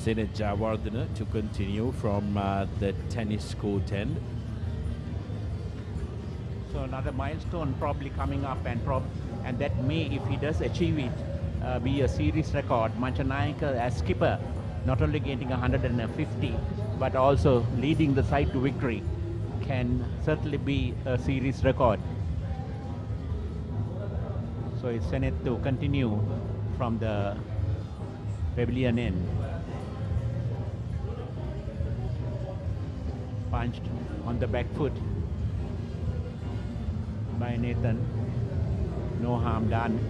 Sinet Jayawardena to continue from the tennis court end. So another milestone probably coming up, and that may, if he does achieve it, be a series record. Manchanayake as skipper, not only getting 150, but also leading the side to victory, can certainly be a series record. So it's Sinet to continue from the pavilion end. Punched on the back foot by Nathan. No harm done.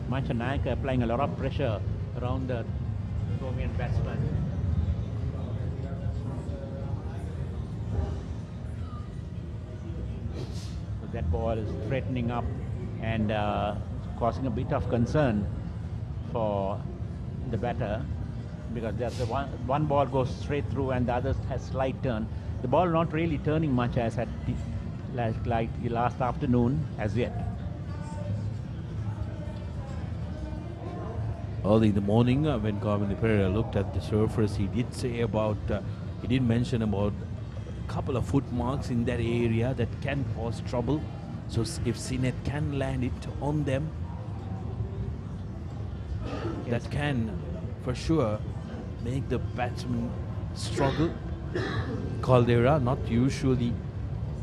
Manchanayake applying a lot of pressure around the Tomian batsman. So that ball is threatening up and causing a bit of concern for the batter, because there's one ball goes straight through and the other has slight turn. The ball not really turning much as at like last afternoon as yet. Early in the morning, when Carmen Pereira looked at the surface, he did say about, he did mention about a couple of foot marks in that area that can cause trouble. So if Sinet can land it on them, that can for sure make the batsman struggle. Caldera not usually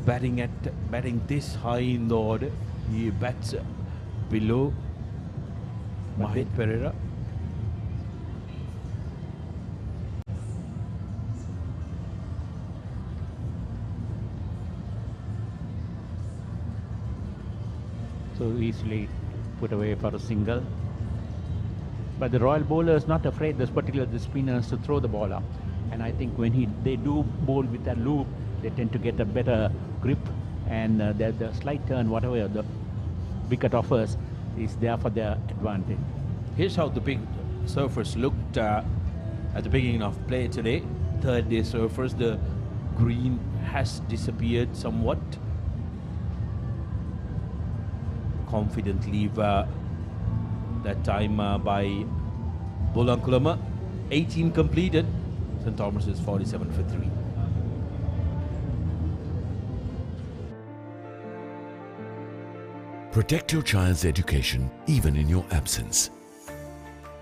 batting this high in the order. He bats below Mahit Pereira. So easily put away for a single. But the Royal bowler is not afraid, this particular the spinners, to throw the ball up. And I think when they do bowl with that loop, they tend to get a better grip, and the slight turn, whatever the wicket offers, is there for their advantage. Here's how the big surface looked at the beginning of play today. Third day surface, the green has disappeared somewhat. Confident leave that time by Bolankulama. 18 completed. St. Thomas is 47 for 3. Protect your child's education even in your absence.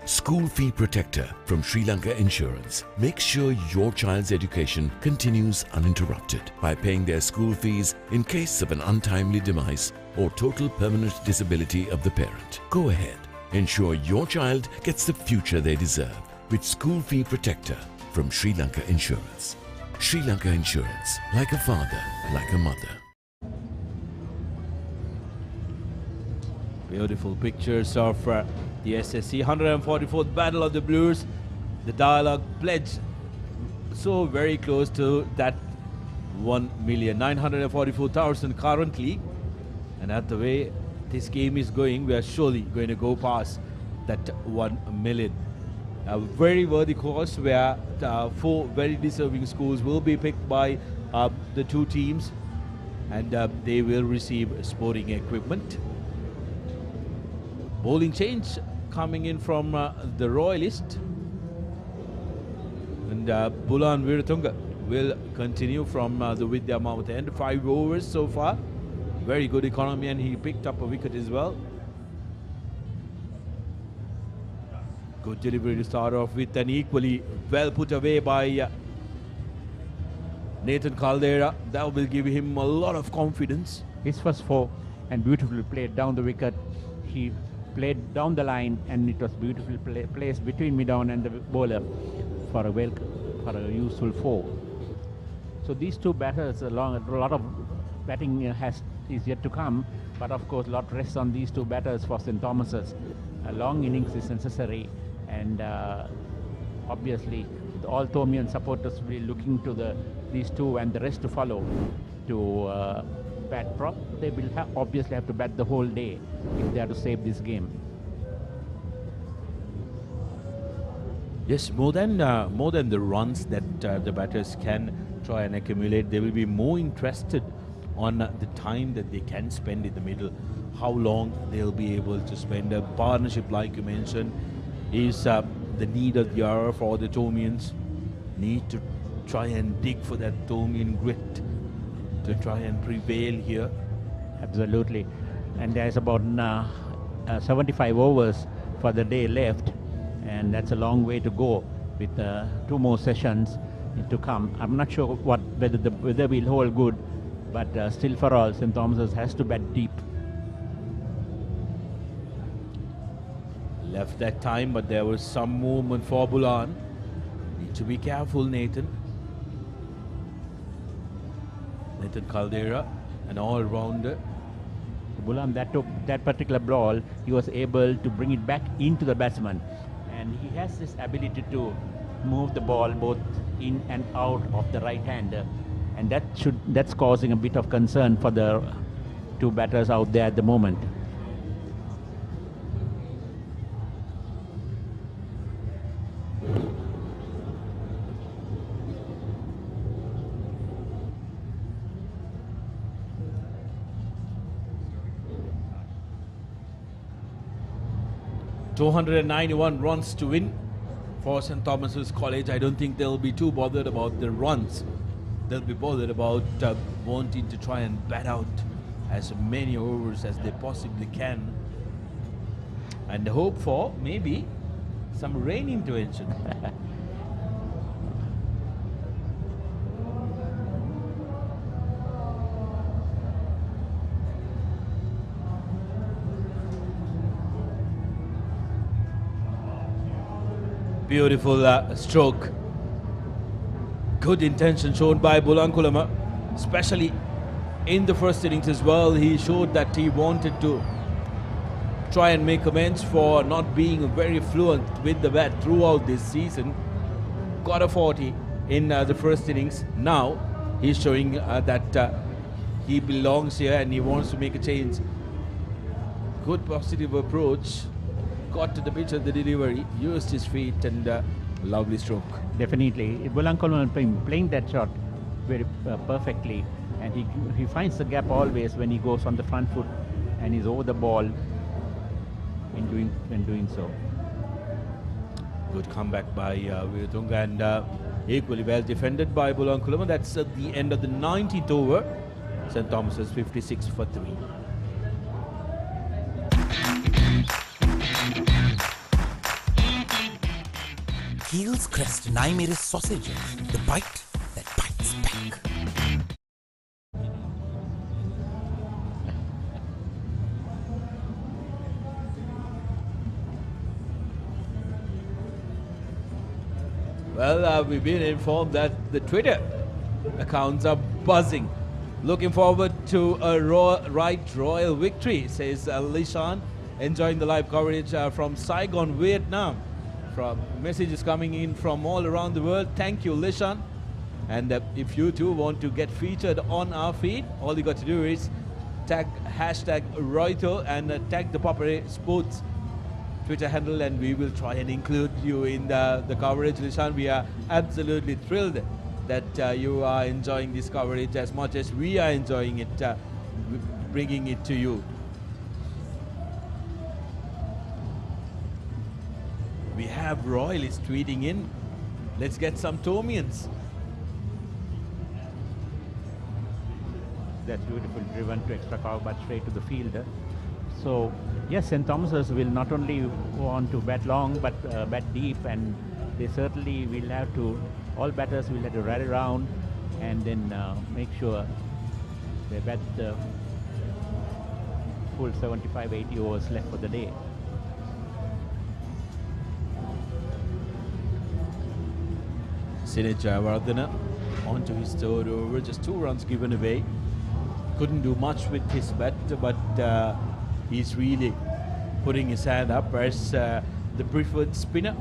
School Fee Protector from Sri Lanka Insurance makes sure your child's education continues uninterrupted by paying their school fees in case of an untimely demise or total permanent disability of the parent. Go ahead, ensure your child gets the future they deserve with School Fee Protector from Sri Lanka Insurance. Sri Lanka Insurance, like a father, like a mother. Beautiful pictures of the SSC 144th Battle of the Blues. The Dialog pledge so very close to that 1,944,000 currently. And at the way this game is going, we are surely going to go past that 1 million. A very worthy course where 4 very deserving schools will be picked by the 2 teams, and they will receive sporting equipment. Bowling change coming in from the Royalist, and Bulan Viratunga will continue from the Vidya Mount end. 5 overs so far. Very good economy, and he picked up a wicket as well. Good delivery to start off with, and equally well put away by Nathan Caldera. That will give him a lot of confidence. His first 4, and beautifully played down the wicket. He played down the line, and it was beautifully placed between mid-on and the bowler for a useful 4. So these 2 batters, a lot of batting is yet to come, but of course a lot rests on these 2 batters for St. Thomas's. A long innings is necessary, and obviously all Thomian supporters will be looking to these 2 and the rest to follow to bat prop. They will obviously have to bat the whole day if they are to save this game. Yes, more than the runs that the batters can try and accumulate, they will be more interested on the time that they can spend in the middle, how long they'll be able to spend. A partnership, like you mentioned, is the need of the hour for the Thomians. Need to try and dig for that Thomian grit to try and prevail here. Absolutely. And there's about 75 overs for the day left, and that's a long way to go with 2 more sessions to come. I'm not sure whether we'll hold good, but still for all, St. Thomas's has to bat deep. Left that time, but there was some movement for Bulan. Need to be careful, Nathan. Nathan Caldera, an all-rounder. Bulan, that particular ball, he was able to bring it back into the batsman, and he has this ability to move the ball both in and out of the right hander, and that's causing a bit of concern for the 2 batters out there at the moment. 291 runs to win for St. Thomas's College. I don't think they'll be too bothered about the runs. They'll be bothered about wanting to try and bat out as many overs as they possibly can and hope for maybe some rain intervention. Beautiful stroke. Good intention shown by Bulankulama, especially in the first innings as well. He showed that he wanted to try and make amends for not being very fluent with the bat throughout this season. Got a 40 in the first innings. Now he's showing that he belongs here and he wants to make a change. Good positive approach. Got to the pitch of the delivery, used his feet, and lovely stroke. Definitely. Bulankulama playing that shot very perfectly, and he finds the gap always when he goes on the front foot and he's over the ball in doing so. Good comeback by Viratunga, and equally well defended by Bulankulama. That's at the end of the 19th over. St. Thomas's 56 for 3. Heels crest and I made a sausage. The bite that bites back. Well, we've been informed that the Twitter accounts are buzzing. Looking forward to a royal victory, says Lishan, enjoying the live coverage from Saigon, Vietnam. From messages coming in from all around the world. Thank you, Lishan. And if you too want to get featured on our feed, all you got to do is tag hashtag Roito and tag the Papare Sports Twitter handle, and we will try and include you in the coverage. Lishan, we are absolutely thrilled that you are enjoying this coverage as much as we are enjoying it, bringing it to you. We have Royalists tweeting in. Let's get some Tomians. That's beautiful, driven to extra cover but straight to the fielder. So yes, St. Thomas's will not only want to bat long but bat deep, and they certainly will have to, all batters will have to rally around and then make sure they bat the full 75-80 overs left for the day. Sinaj Jayawardena onto his third over, just 2 runs given away. Couldn't do much with his bat, but he's really putting his hand up as the preferred spinner.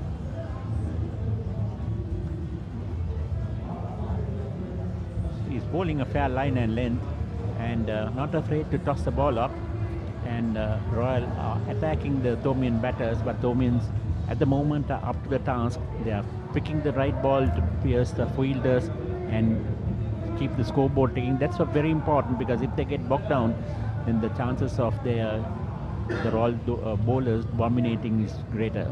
He's bowling a fair line and length and not afraid to toss the ball up, and Royal are attacking the Tomian batters, but Tomians at the moment are up to the task. They are picking the right ball to pierce the fielders and keep the scoreboard ticking. That's very important, because if they get bogged down, then the chances of the Royal bowlers dominating is greater.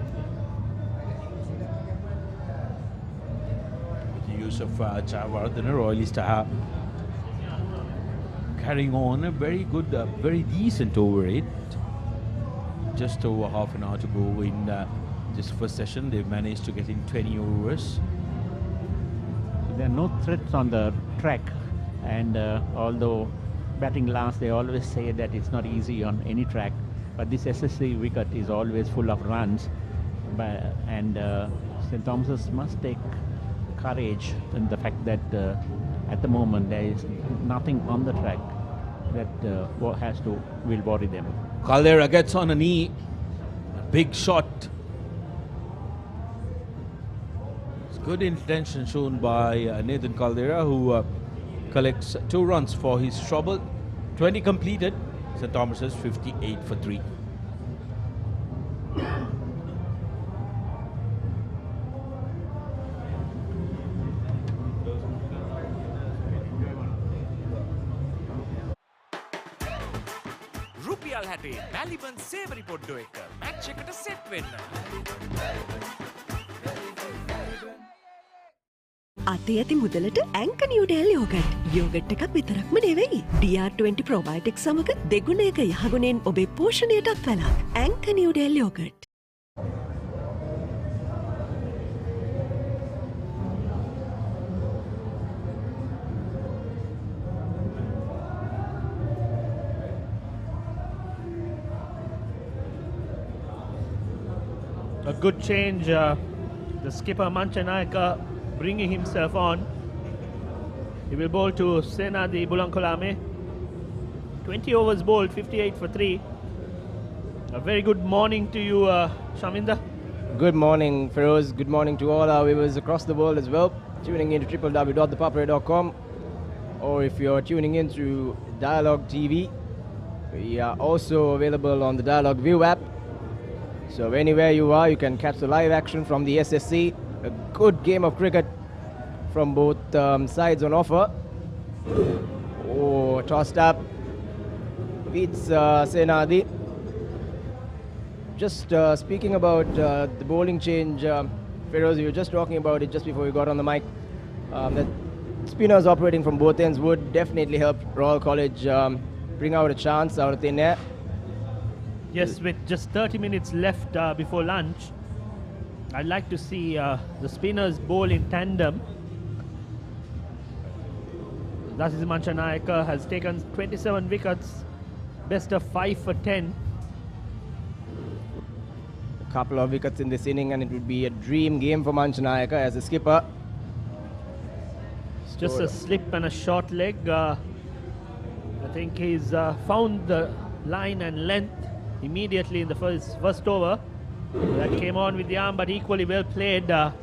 With the use of Jayawardena, Royalists are carrying on a very good, very decent over 8. Just over half an hour to go in this first session. They've managed to get in 20 overs. There are no threats on the track, and although batting last, they always say that it's not easy on any track, but this SSC wicket is always full of runs, and St. Thomas's must take courage in the fact that at the moment there is nothing on the track that will worry them. Caldera gets on a knee, a big shot. It's good intention shown by Nathan Caldera, who collects 2 runs for his trouble. 20 completed. St. Thomas's 58 for 3. රුපියල් 60 මැලිබන් සේවරි පොඩ්ඩෝ එක match එකට set වෙන්න. අතේ ඇති මුදලට ඇංකනියුඩෙල් yoghurt. Yoghurt එකක් විතරක්ම නෙවෙයි. DR20 ප්‍රොබයොටික්ස් සමග දෙගුණයක යහගුණෙන් ඔබේ පෝෂණයටත් වැළක්. ඇංකනියුඩෙල් yoghurt. A good change, the skipper Manchanayaka bringing himself on. He will bowl to Senadi Bulankolame. 20 overs bowled, 58 for 3. A very good morning to you, Shaminda. Good morning, Feroz. Good morning to all our viewers across the world as well. Tuning in to www.thepapare.com, or if you're tuning in through Dialog TV, we are also available on the Dialog Viu app. So anywhere you are, you can catch the live action from the SSC. A good game of cricket from both sides on offer. Oh, tossed up. Beats Senadi. Just speaking about the bowling change, Feroz, you were just talking about it just before we got on the mic. That spinners operating from both ends would definitely help Royal College bring out a chance out of thin air. Yes, with just 30 minutes left before lunch, I'd like to see the spinners bowl in tandem. Dasis Manchanayaka has taken 27 wickets, best of 5 for 10. A couple of wickets in this inning and it would be a dream game for Manchanayaka as a skipper. Just a slip and a short leg. I think he's found the line and length immediately in the first over. That came on with the arm, but equally well played. The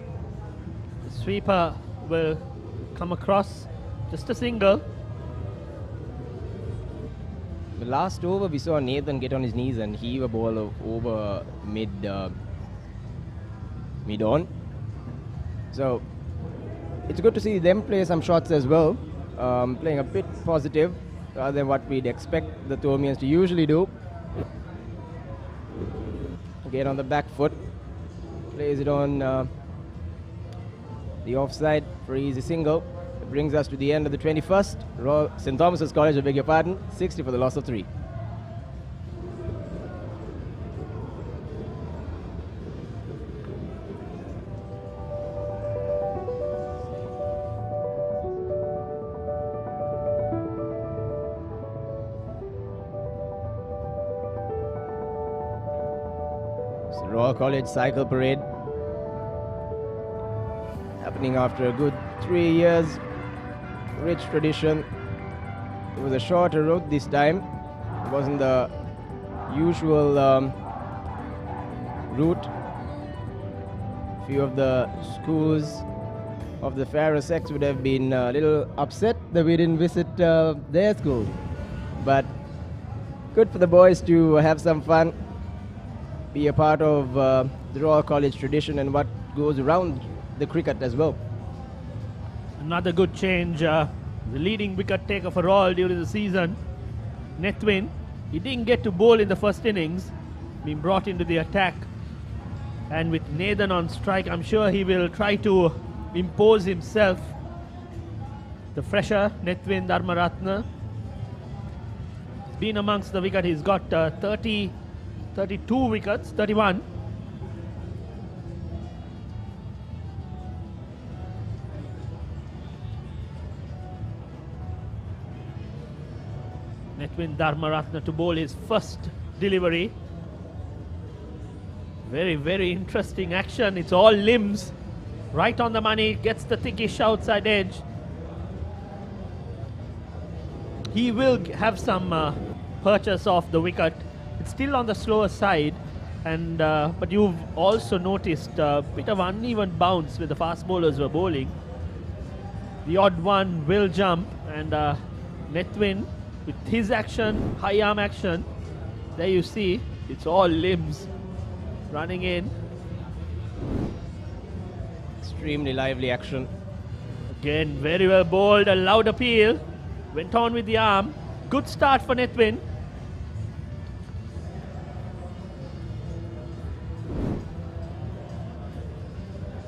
sweeper will come across, just a single. The last over we saw Nathan get on his knees and heave a ball over mid on. So it's good to see them play some shots as well, playing a bit positive rather than what we'd expect the Thomians to usually do. Again on the back foot, plays it on the offside for easy single. It brings us to the end of the 21st. St. Thomas's College, I beg your pardon, 60 for the loss of 3. Royal College Cycle Parade happening after a good 3 years. Rich tradition. It was a shorter route this time. It wasn't the usual route. Few of the schools of the fairer sex would have been a little upset that we didn't visit their school. But good for the boys to have some fun, be a part of the Royal College tradition and what goes around the cricket as well. Another good change. The leading wicket taker for Royal during the season, Nethwin. He didn't get to bowl in the first innings, being brought into the attack. And with Nathan on strike, I'm sure he will try to impose himself. The fresher, Nethwin Dharmaratna, has been amongst the wicket. He's got 32 wickets, 31. Nethwin Dharmaratna to bowl his first delivery. Very, very interesting action. It's all limbs. Right on the money, gets the thickish outside edge. He will have some purchase off the wicket. It's still on the slower side, and but you've also noticed a bit of uneven bounce where the fast bowlers were bowling. The odd one will jump, and Nethwin with his action, high arm action, there you see, it's all limbs running in. Extremely lively action. Again, very well bowled, a loud appeal, went on with the arm. Good start for Nethwin.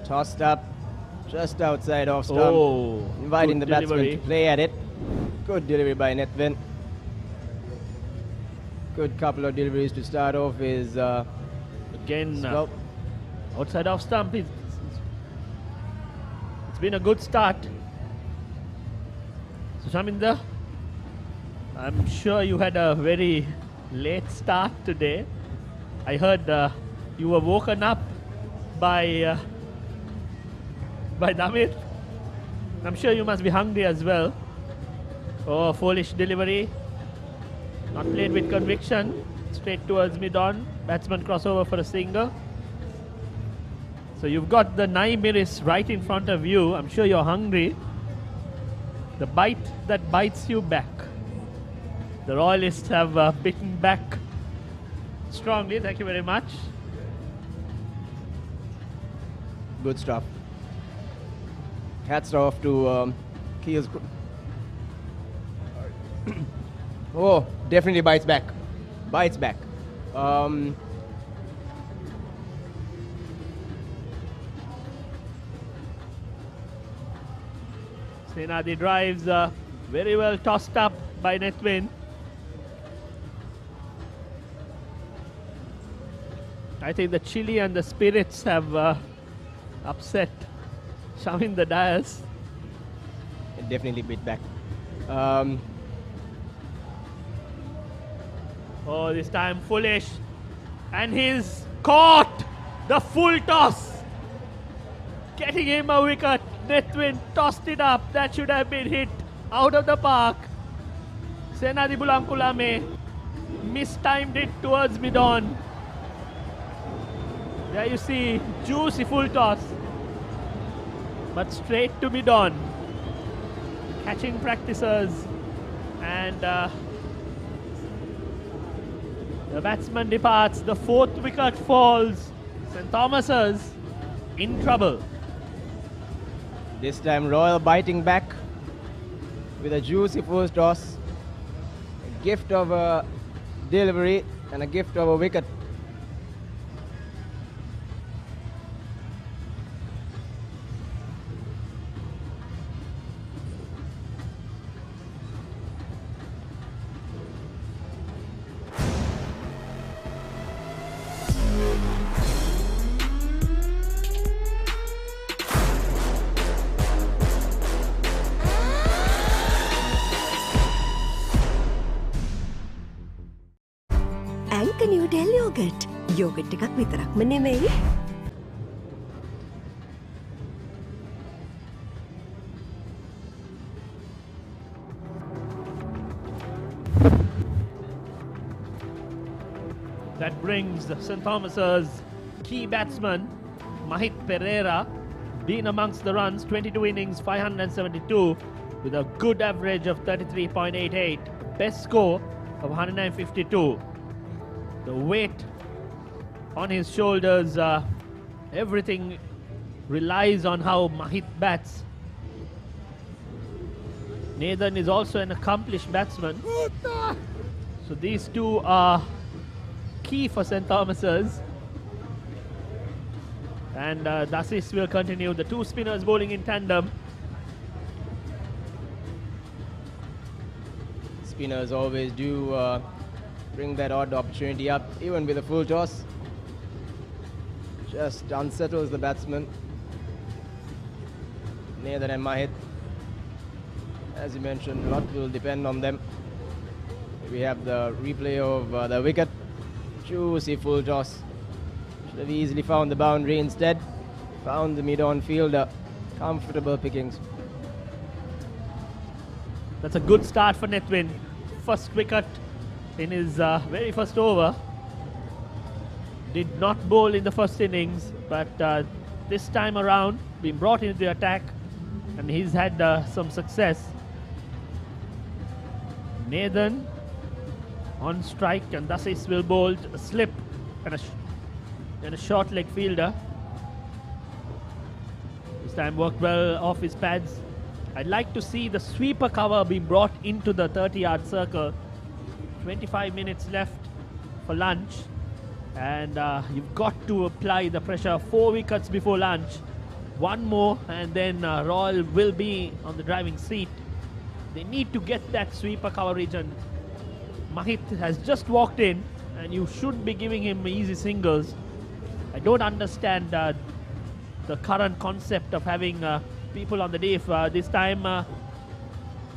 Tossed up just outside off stump. Oh, Inviting the good batsman delivery. to play at it. Good delivery by Netvin. Good couple of deliveries to start off is again well. outside off stump. It's been a good start. So Shaminder, I'm sure you had a very late start today. I heard you were woken up by Damit. I'm sure you must be hungry as well. Oh, foolish delivery. Not played with conviction. Straight towards mid-on. Batsman crossover for a single. So you've got the Naimeris right in front of you. I'm sure you're hungry. The bite that bites you back. The Royalists have bitten back strongly. Thank you very much. Good stuff. Hats off to Keels. Oh, definitely bites back. Bites back. Senadi drives very well tossed up by Netvin. I think the chili and the spirits have upset Shamin the Dias. It definitely bit back. Oh, this time foolish. And he's caught the full toss. Getting him a wicket. Netvin tossed it up. That should have been hit out of the park. Senadi Bulamkulame mistimed it towards mid-on. There you see, juicy full toss. But straight to mid-on. Catching practices. And the batsman departs. The fourth wicket falls. St. Thomas's in trouble. This time Royal biting back with a juicy first toss. A gift of a delivery and a gift of a wicket. Anchor yogurt. Yogurt එකක් විතරක්ම නෙමෙයි. That brings St. Thomas's key batsman, Mahit Pereira, been amongst the runs, 22 innings, 572, with a good average of 33.88, best score of 152. The weight on his shoulders, everything relies on how Mahit bats. Nathan is also an accomplished batsman. So these two are key for St. Thomas's. And Dasis will continue. The two spinners bowling in tandem. Spinners always do bring that odd opportunity up, even with a full toss. Just unsettles the batsman. Nathan and Mahit, as you mentioned, a lot will depend on them. We have the replay of the wicket. Juicy full toss. Should have easily found the boundary instead. Found the mid-on fielder. Comfortable pickings. That's a good start for Netvin. First wicket in his very first over. Did not bowl in the first innings, but this time around been brought into the attack, and he's had some success. Nathan on strike, and Dasis will bowl a slip and a short leg fielder. This time worked well off his pads. I'd like to see the sweeper cover being brought into the 30-yard circle. 25 minutes left for lunch, and you've got to apply the pressure. 4 wickets before lunch. one more, and then Royal will be on the driving seat. They need to get that sweeper coverage, and Mahit has just walked in, and you should be giving him easy singles. I don't understand the current concept of having people on the diff. This time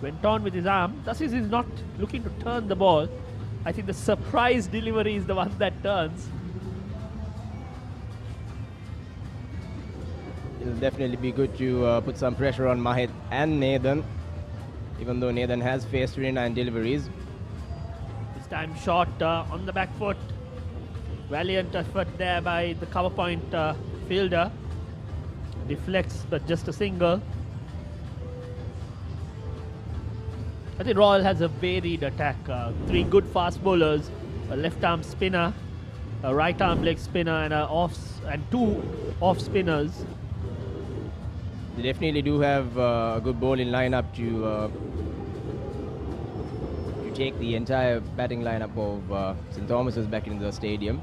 went on with his arm. Thus is not looking to turn the ball. I think the surprise delivery is the one that turns. It'll definitely be good to put some pressure on Mahit and Nathan, even though Nathan has faced 29 deliveries. This time shot on the back foot. Valiant effort there by the cover point fielder. Deflects, but just a single. I think Royal has a varied attack. 3 good fast bowlers, a left arm spinner, a right arm leg spinner, and 2 off spinners. They definitely do have a good bowling lineup to take the entire batting lineup of St. Thomas's back into the stadium.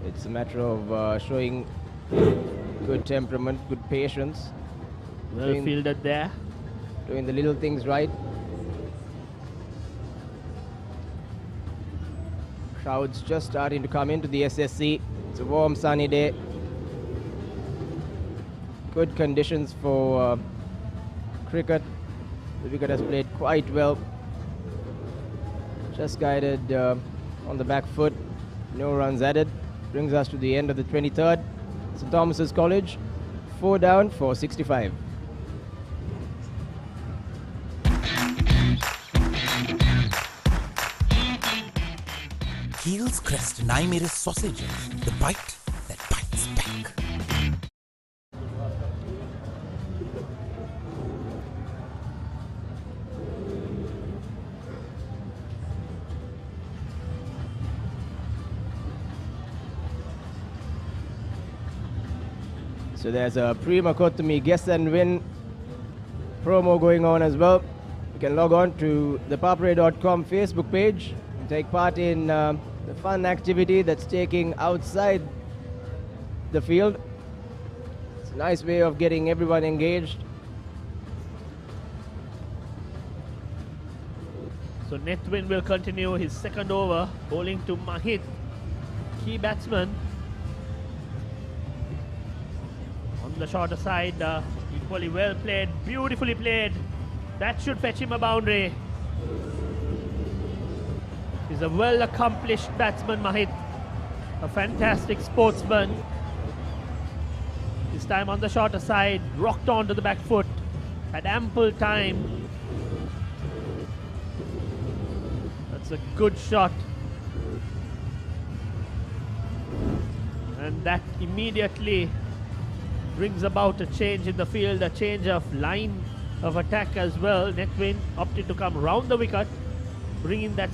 It's a matter of showing good temperament, good patience. Well fielded there. Doing the little things right. Crowds just starting to come into the SSC. It's a warm, sunny day. Good conditions for cricket. The wicket has played quite well. Just guided on the back foot. No runs added. Brings us to the end of the 23rd. St. Thomas's College, 4 down for 65. Heels Crest Naimeris sausages, the bite that bites back. So there's a Prima Kottumi guess and win promo going on as well. You can log on to the Papare.com Facebook page and take part in the fun activity that's taking outside the field. It's a nice way of getting everyone engaged. So Nethwin will continue his second over, bowling to Mahit, key batsman. On the shorter side, equally well played, beautifully played. That should fetch him a boundary. He's a well-accomplished batsman, Mahit. A fantastic sportsman. This time on the shorter side, rocked onto the back foot. Had ample time. That's a good shot. And that immediately brings about a change in the field, a change of line of attack as well. Nethwin opted to come round the wicket, bringing that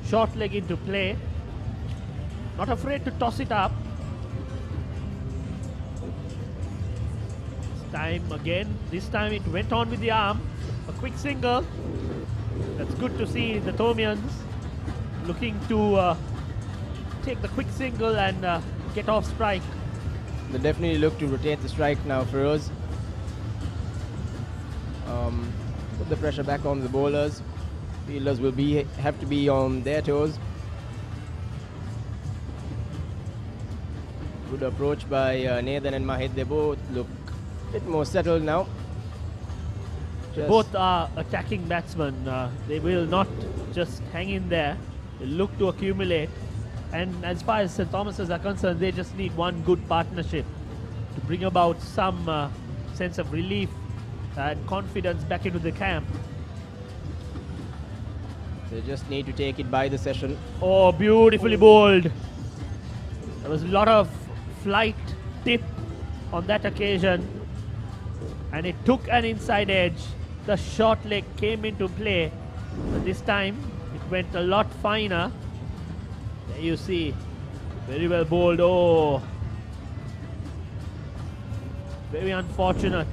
short leg into play. Not afraid to toss it up. This time it went on with the arm. A quick single. That's good to see the Thomians looking to take the quick single and get off strike. They definitely look to rotate the strike now, Feroz. Put the pressure back on the bowlers. Fielders will have to be on their toes. Good approach by Nathan and Mahit. They both look a bit more settled now. Both are attacking batsmen. They will not just hang in there. They look to accumulate. And as far as St. Thomas's are concerned, they just need one good partnership to bring about some sense of relief and confidence back into the camp. They just need to take it by the session. Oh, beautifully bowled. There was a lot of flight tip on that occasion. And it took an inside edge. The short leg came into play. But this time, it went a lot finer. There you see. Very well bowled. Oh. Very unfortunate.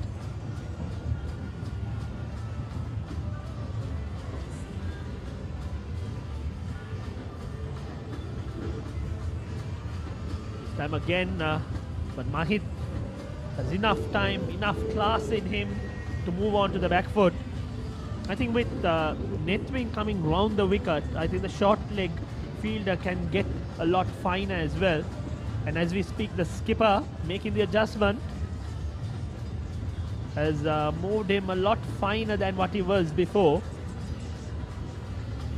time again, but Mahit has enough time, enough class in him to move on to the back foot. I think with Netwing coming round the wicket, I think the short leg fielder can get a lot finer as well. And as we speak, the skipper making the adjustment has moved him a lot finer than what he was before.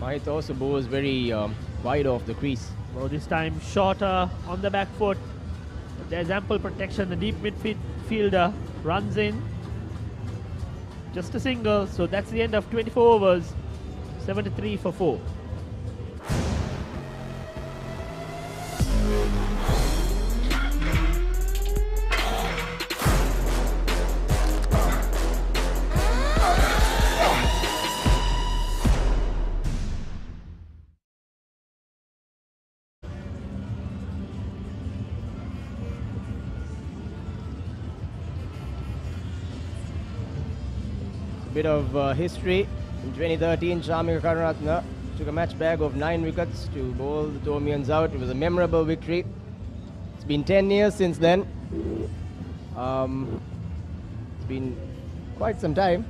Mahit also bowls very wide off the crease. Well, this time shorter on the back foot. But there's ample protection. The deep midfielder runs in. Just a single. So that's the end of 24 overs. 73 for 4. Bit of history. In 2013, Shamika Karunaratne took a match bag of 9 wickets to bowl the Tomians out. It was a memorable victory. It's been 10 years since then. It's been quite some time,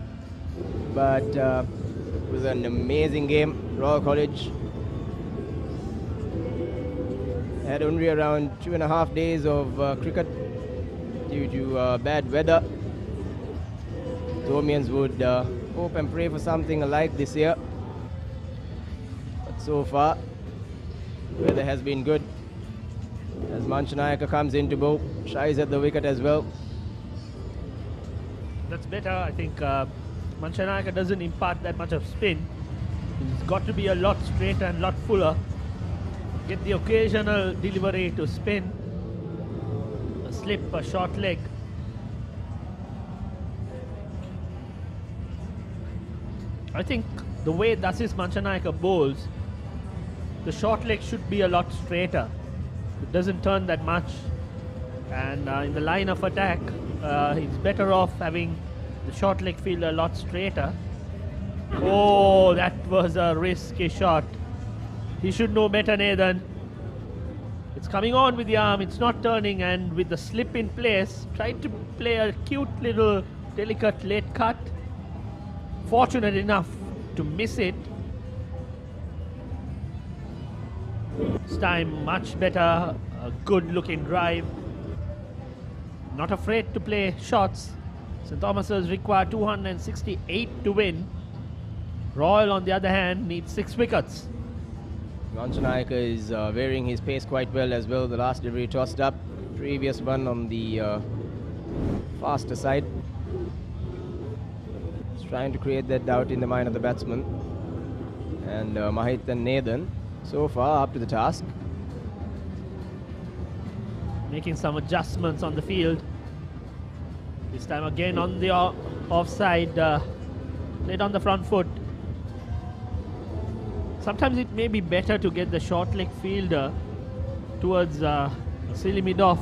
but it was an amazing game. Royal College had only around 2.5 days of cricket due to bad weather. Tomians would hope and pray for something alike this year. But so far, weather has been good. As Manchanayaka comes in to bowl, shies at the wicket as well. That's better. I think Manchanayaka doesn't impart that much of spin. It's got to be a lot straighter and a lot fuller. Get the occasional delivery to spin. A slip, a short leg. I think the way Dasis Manchanayaka bowls, the short leg should be a lot straighter. It doesn't turn that much. And in the line of attack, he's better off having the short leg field a lot straighter. Oh, that was a risky shot. He should know better, Nathan. It's coming on with the arm, it's not turning, and with the slip in place, tried to play a cute little delicate late cut. Fortunate enough to miss it. This time much better, a good looking drive. Not afraid to play shots. St. Thomas's require 268 to win. Royal on the other hand needs 6 wickets. Manchanayaka is varying his pace quite well as well. The last delivery tossed up, previous one on the faster side. Trying to create that doubt in the mind of the batsman. And Mahit and Nathan so far up to the task. Making some adjustments on the field. This time again on the offside, played on the front foot. Sometimes it may be better to get the short leg fielder towards silly mid-off,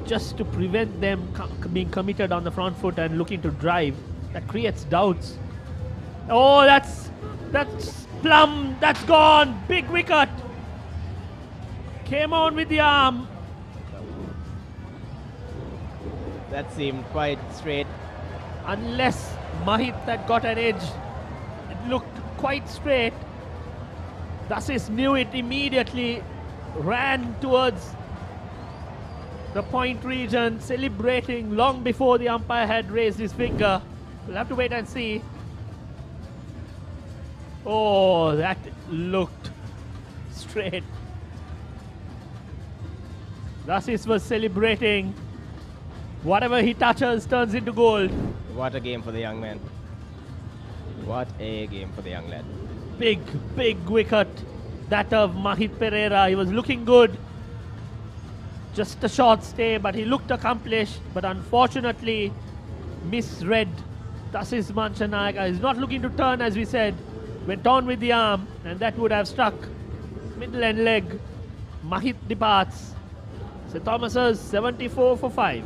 just to prevent them being committed on the front foot and looking to drive. That creates doubts. Oh, that's plumb, that's gone. Big wicket. Came on with the arm. That seemed quite straight. Unless Mahit had got an edge, it looked quite straight. Dasis knew it immediately, ran towards the point region, celebrating long before the umpire had raised his finger. We'll have to wait and see. Oh, that looked straight. Dasis was celebrating. Whatever he touches turns into gold. What a game for the young man. What a game for the young lad. Big, big wicket. That of Mahit Pereira. He was looking good. Just a short stay, but he looked accomplished. But unfortunately, misread. Dasis Manchanayaka is not looking to turn, as we said. Went on with the arm, and that would have struck middle and leg. Mahit departs. St. Thomas's 74 for 5.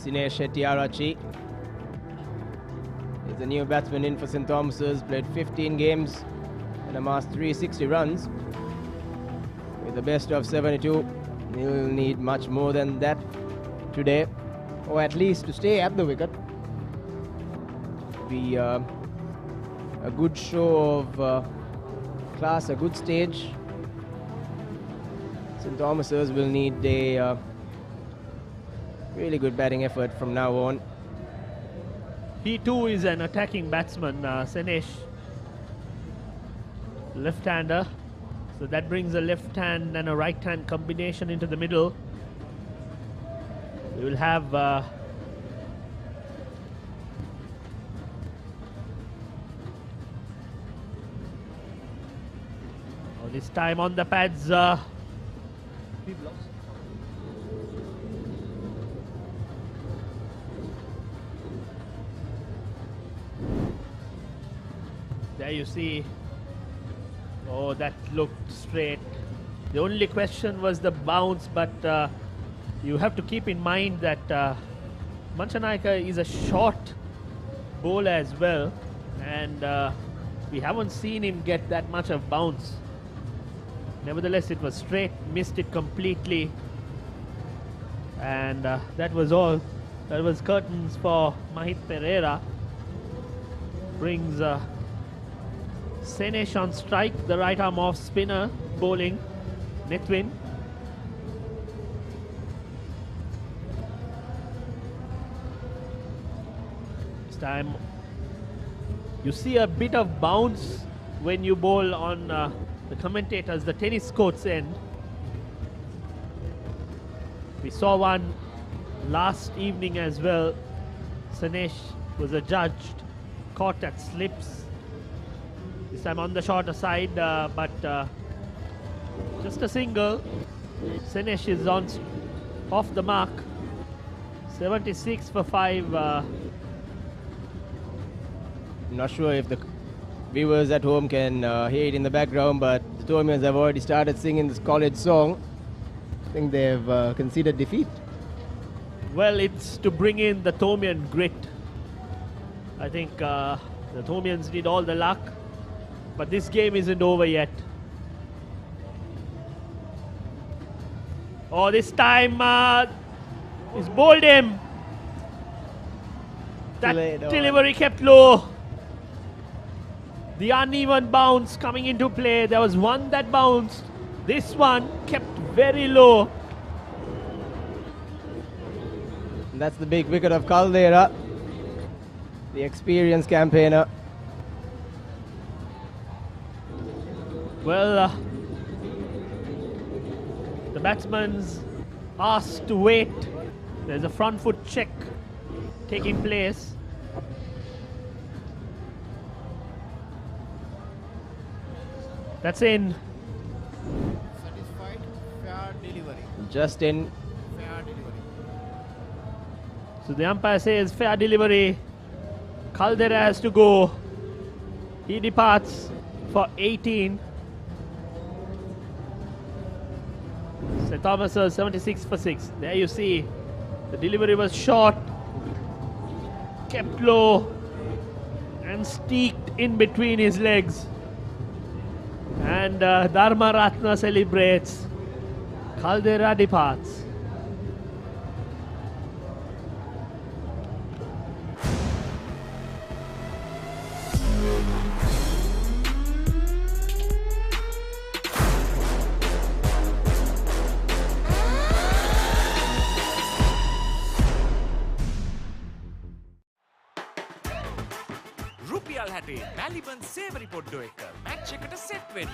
Sinesh Shettyarachi is the new batsman in for St. Thomas's, played 15 games and amassed 360 runs with a best of 72. He'll need much more than that today, or at least to stay at the wicket. Be a good show of class, a good stage. St. Thomas's will need a really good batting effort from now on. He too is an attacking batsman, Senesh. Left-hander. So that brings a left hand and a right hand combination into the middle. We will have this time on the pads. There you see. Oh, that looked straight. The only question was the bounce, but you have to keep in mind that Manchanayaka is a short bowler as well, and we haven't seen him get that much of bounce. Nevertheless, it was straight, missed it completely, and that was all. That was curtains for Mahit Pereira. Brings Senesh on strike, the right arm off spinner bowling Nithwin. This time you see a bit of bounce when you bowl on the commentators, the tennis court's end. We saw one last evening as well. Senesh was adjudged caught at slips. This time on the shorter side, but just a single. Senesh is off the mark. 76 for 5. I'm not sure if the viewers at home can hear it in the background, but the Tomians have already started singing this college song. I think they've conceded defeat. Well, it's to bring in the Tomian grit. I think the Tomians need all the luck, but this game isn't over yet. Oh, this time he's bowled him. That delivery kept low. The uneven bounce coming into play. There was one that bounced. This one kept very low. And that's the big wicket of Caldera, the experienced campaigner. Well, the batsman's asked to wait. There's a front foot check taking place. That's in. Satisfied, fair delivery. Just in. Fair delivery. So the umpire says fair delivery. Caldera has to go. He departs for 18. St. Thomas 76 for 6. There you see the delivery was short, kept low and steeked in between his legs. And Dharma Ratna celebrates. Caldera departs. රුපියල් 60 මැලිබන් සේවරි පොඩ්ඩෝ එක match එකට set වෙන්න.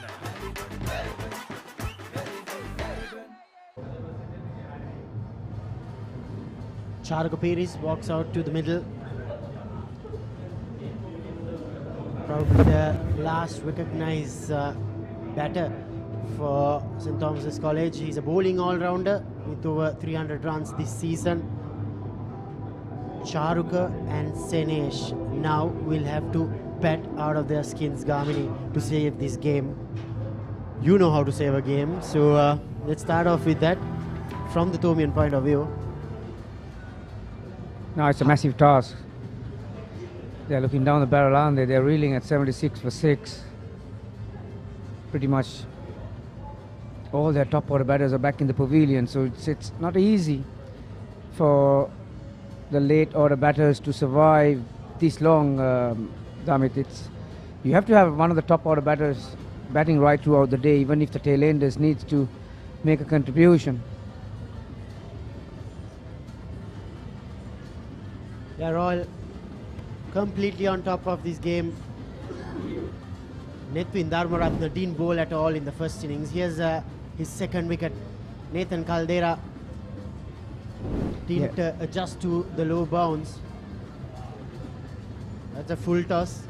Charco Pires walks out to the middle. Probably the last recognized batter for St. Thomas's College. He's a bowling all-rounder with over 300 runs this season. Charuka and Senesh now will have to bat out of their skins, Gamini, to save this game. You know how to save a game, so let's start off with that from the Tomian point of view. Now it's a massive task. They're looking down the barrel, aren't they? They're reeling at 76 for 6. Pretty much all their top order batters are back in the pavilion, so it's not easy for the late order batters to survive this long. Damit, you have to have one of the top order batters batting right throughout the day, even if the tail enders needs to make a contribution. They're all completely on top of this game. Netwin Dharmaratne didn't bowl at all in the first innings. Here's his second wicket. Nathan Caldera didn't adjust to the low bounce. That's a full toss.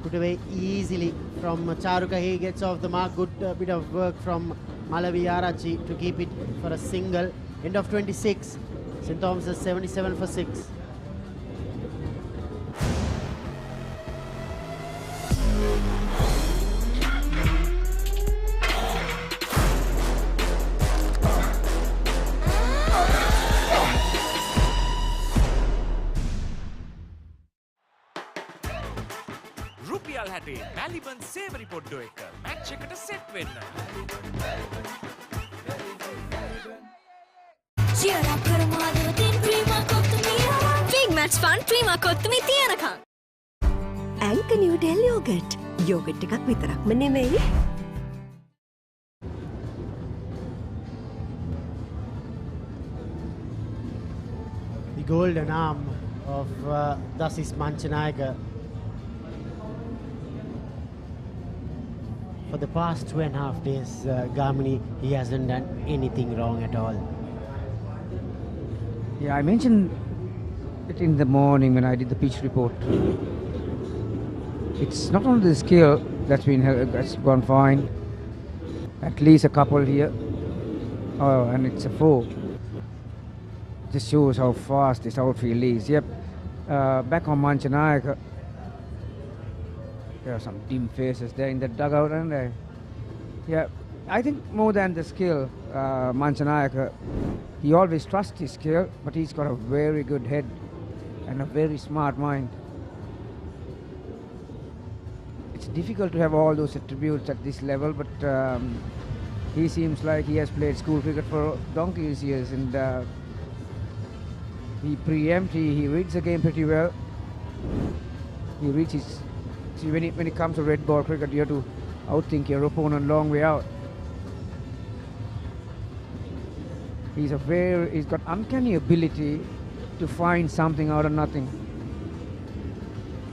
Put away easily from Charuka. He gets off the mark. Good bit of work from Malavi Arachi to keep it for a single. End of 26. St. Thomas's 77 for 6. රුපියල් 60 බැලිබන් සේවරි පොඩ්ඩෝ එක match එකට set වෙන්න. Big match fun Prima Kottu Mee තියනකම්. Anchor Newdale yoghurt. Yoghurt එකක් විතරක්ම නෙමෙයි. The golden arm of Dasis Manchanayaka. For the past 2.5 days, Gamini, he hasn't done anything wrong at all. Yeah, I mentioned it in the morning when I did the pitch report. It's not only the skill that's gone fine. At least a couple here. Oh, and it's a 4. Just shows how fast this outfield is. Yep. Back on Manchanayaka. There are some dim faces there in the dugout, and yeah, I think more than the skill, Manchanayaka, he always trusts his skill, but he's got a very good head and a very smart mind. It's difficult to have all those attributes at this level, but he seems like he has played school cricket for donkey's years, and he preempts, he reads the game pretty well. He reaches. See, when it comes to red ball cricket, you have to outthink your opponent long way out. He's got uncanny ability to find something out of nothing.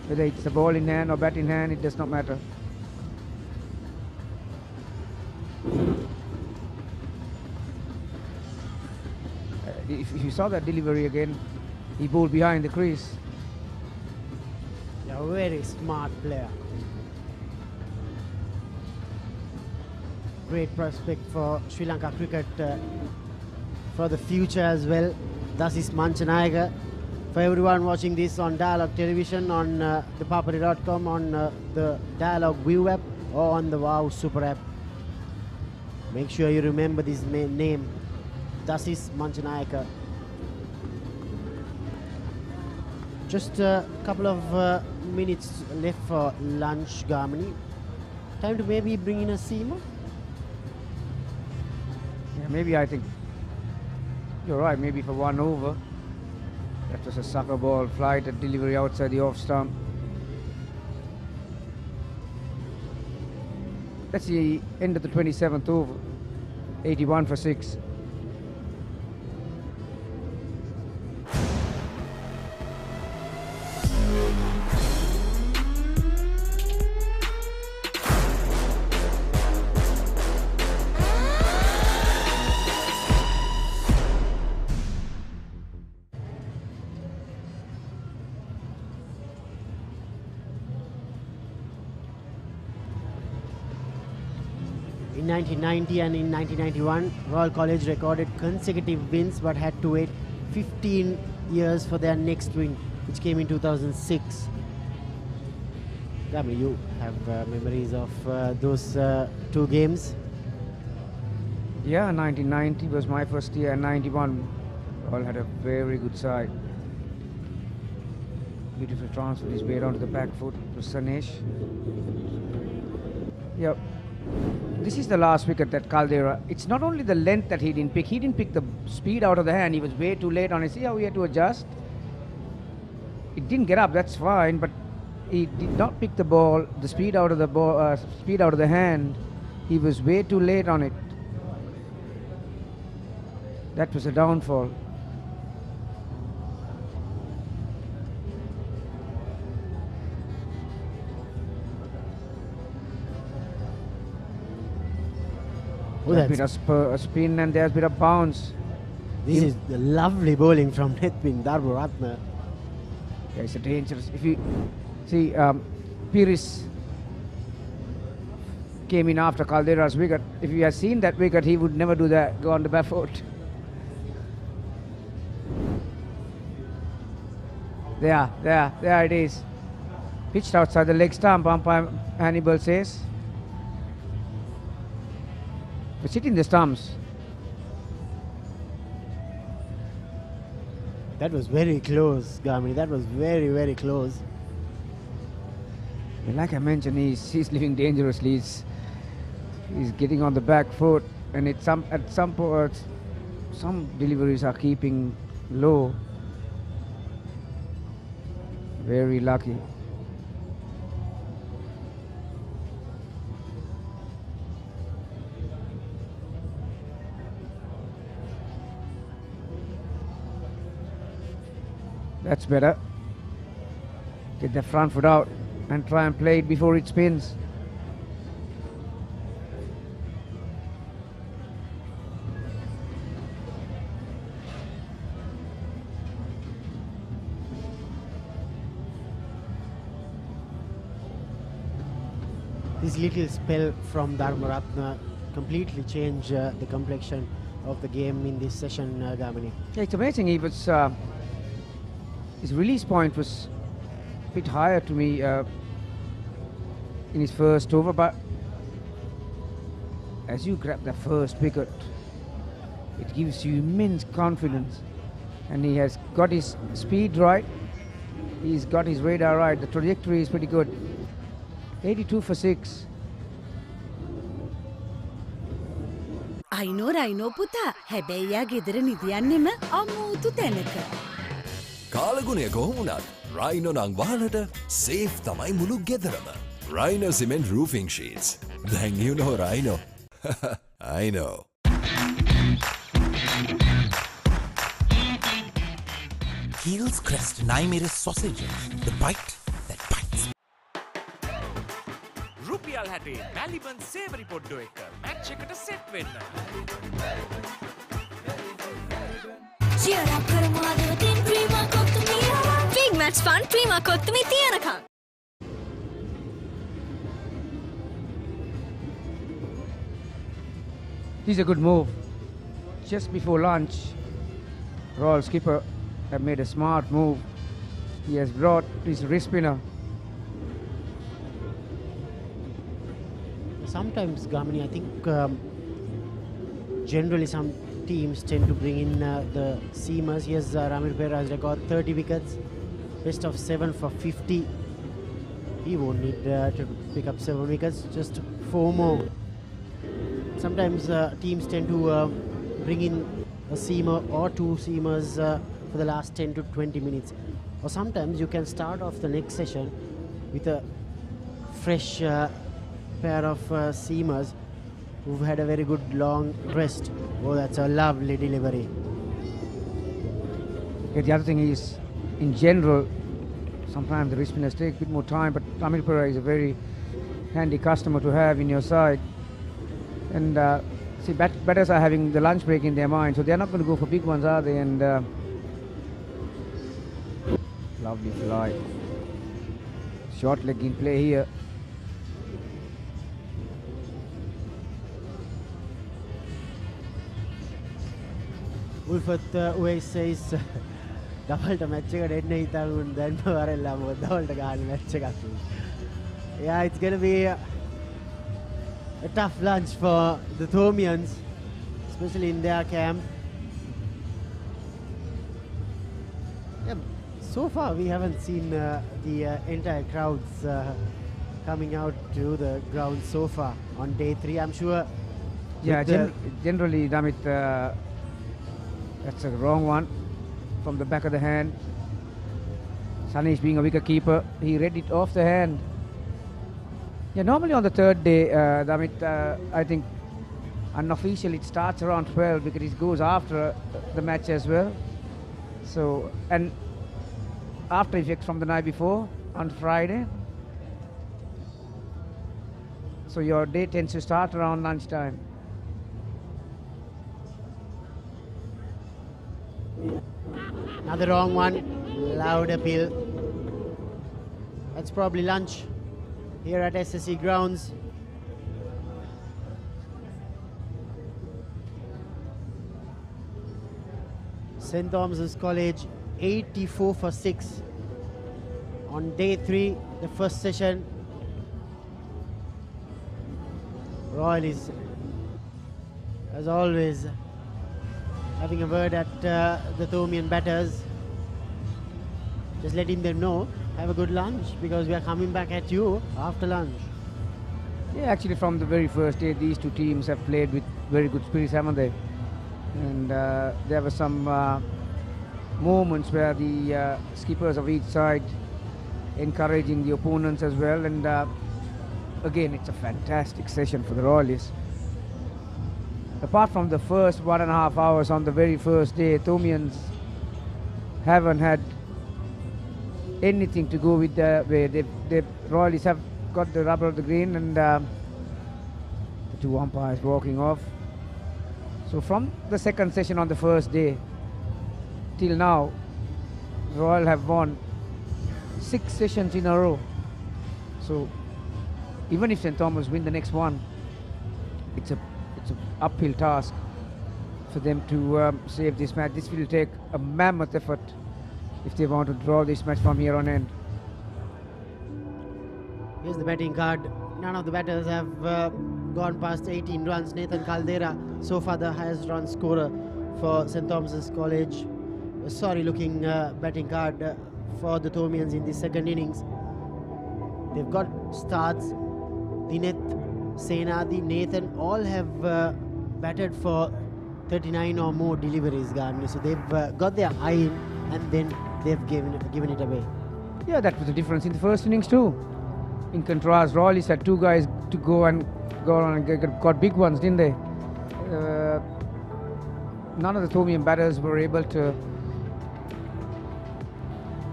Whether it's the ball in hand or bat in hand, it does not matter. If you saw that delivery again, he bowled behind the crease. A very smart player. Great prospect for Sri Lanka cricket for the future as well. Thus is Manchanayaka. For everyone watching this on Dialog Television, on the Papare.com, on the Dialog Viu app, or on the Wow Super app, make sure you remember this name. Thus is Manchanayaka. Just a couple of minutes left for lunch, Gamini. Time to maybe bring in a seamer? Yeah, maybe I think you're right, maybe for 1 over. That was a sucker ball, flight and delivery outside the off stump. That's the end of the 27th over. 81 for 6. In 1990 and in 1991, Royal College recorded consecutive wins but had to wait 15 years for their next win, which came in 2006. Gamini, you have memories of those 2 games? Yeah, 1990 was my first year, and 91 all had a very good side. Beautiful transfer his way down to the back foot to Sanesh. Yep. This is the last wicket that Caldera. It's not only the length that he didn't pick the speed out of the hand. He was way too late on it. See how he had to adjust? It didn't get up, that's fine, but he did not pick the ball, the speed out of the ball, speed out of the hand. He was way too late on it. That was a downfall. Oh, There's been a spin and there's been a bounce. This is the lovely bowling from Netpin Dharmaratne. Yeah, it's a dangerous. If you see, Pires came in after Caldera's wicket. If you had seen that wicket, he would never do that, go on the back foot. There it is. Pitched outside the leg stump, umpire Hannibal says. It's hitting the stumps. That was very close, Gamini. That was very, very close. And like I mentioned, he's living dangerously. He's getting on the back foot, and at some point, some deliveries are keeping low. Very lucky. That's better. Get the front foot out and try and play it before it spins. This little spell from Dharmaratne completely changed the complexion of the game in this session, Gamini. Yeah, it's amazing. He was his release point was a bit higher to me in his first over, but as you grab the first wicket, it gives you immense confidence, and he has got his speed right, he's got his radar right, the trajectory is pretty good. 82 for 6. අයිනෝ Rhino පුතා හැබැයි යා ගෙදර නිදියන්නෙම අමුතු තැනක. කාලගුණය කොහොමුණත් Rhino නං වාහනට safe තමයි මුළු ගෙදරම. Rhino cement roofing sheets. Then you know Rhino. I know. Heels Crest Naimiri sausages. The bite that bites. රුපියල් 60 මැලිබන් සේවරි පොඩ්ඩෝ එක මැච් එකට සෙට් වෙන්න. cheer up කරමු අදවතින් ක්‍රීමා කොත්තුමී big match fun ක්‍රීමා කොත්තුමී තියනකම්. This is a good move. Just before lunch, Royal skipper have made a smart move. He has brought his wrist spinner. Sometimes, Gamini, I think generally some teams tend to bring in the seamers. Here's Ramir Pera's record, 30 wickets, best of 7 for 50. He won't need to pick up 7 wickets, just 4 more. Sometimes teams tend to bring in a seamer or 2 seamers for the last 10 to 20 minutes. Or sometimes you can start off the next session with a fresh pair of seamers who've had a very good long rest. Oh, that's a lovely delivery. Yeah, the other thing is, in general, sometimes the wrist spinners take a bit more time, but Ramir Pera is a very handy customer to have in your side. And see, batters are having the lunch break in their mind, so they're not going to go for big ones, are they? And lovely fly. Short leg in play here. Ulfat Uwais says double match එකට එන්න හිතාගෙන දැන් වරෙල්ලා මොකද double ගහන්න match එකක්. Yeah, it's going to be a tough lunch for the Thomians, especially in their camp. Yeah, So far, we haven't seen the entire crowds coming out to the ground so far on day 3. I'm sure. Yeah, generally, Damit, that's a wrong one from the back of the hand. Sanish, being a wicket keeper, he read it off the hand. Yeah, normally on the third day, Damit, I think unofficially it starts around 12 because it goes after the match as well. So, and after effects from the night before on Friday. So your day tends to start around lunchtime. Another wrong one, loud appeal. That's probably lunch here at SSC Grounds. St. Thomas's College 84 for 6 on day 3, the first session. Royal is, as always, having a word at the Thomian batters, just letting them know, have a good lunch because we are coming back at you after lunch. Yeah, actually from the very first day, these two teams have played with very good spirits, haven't they? And there were some moments where the skippers of each side encouraging the opponents as well. And again, it's a fantastic session for the Royalists. Apart from the first 1.5 hours on the very first day, Thomians haven't had anything to go with the way the Royalists have got the rubber of the green, and the two umpires walking off. So from the second session on the first day till now, Royal have won 6 sessions in a row. So even if St. Thomas win the next one, it's an uphill task for them to save this match. This will take a mammoth effort if they want to draw this match from here on end. Here's the batting card. None of the batters have gone past 18 runs. Nathan Caldera, so far the highest run scorer for St. Thomas's College. A sorry looking batting card for the Thomians in the second innings. They've got starts. Dineth, Senadi, Nathan all have batted for 39 or more deliveries, Garni. So they've got their eye in and then they've given it away. Yeah, that was the difference in the first innings too. In contrast, Royalists had 2 guys to go on and got big ones, didn't they? None of the Thomian batters were able to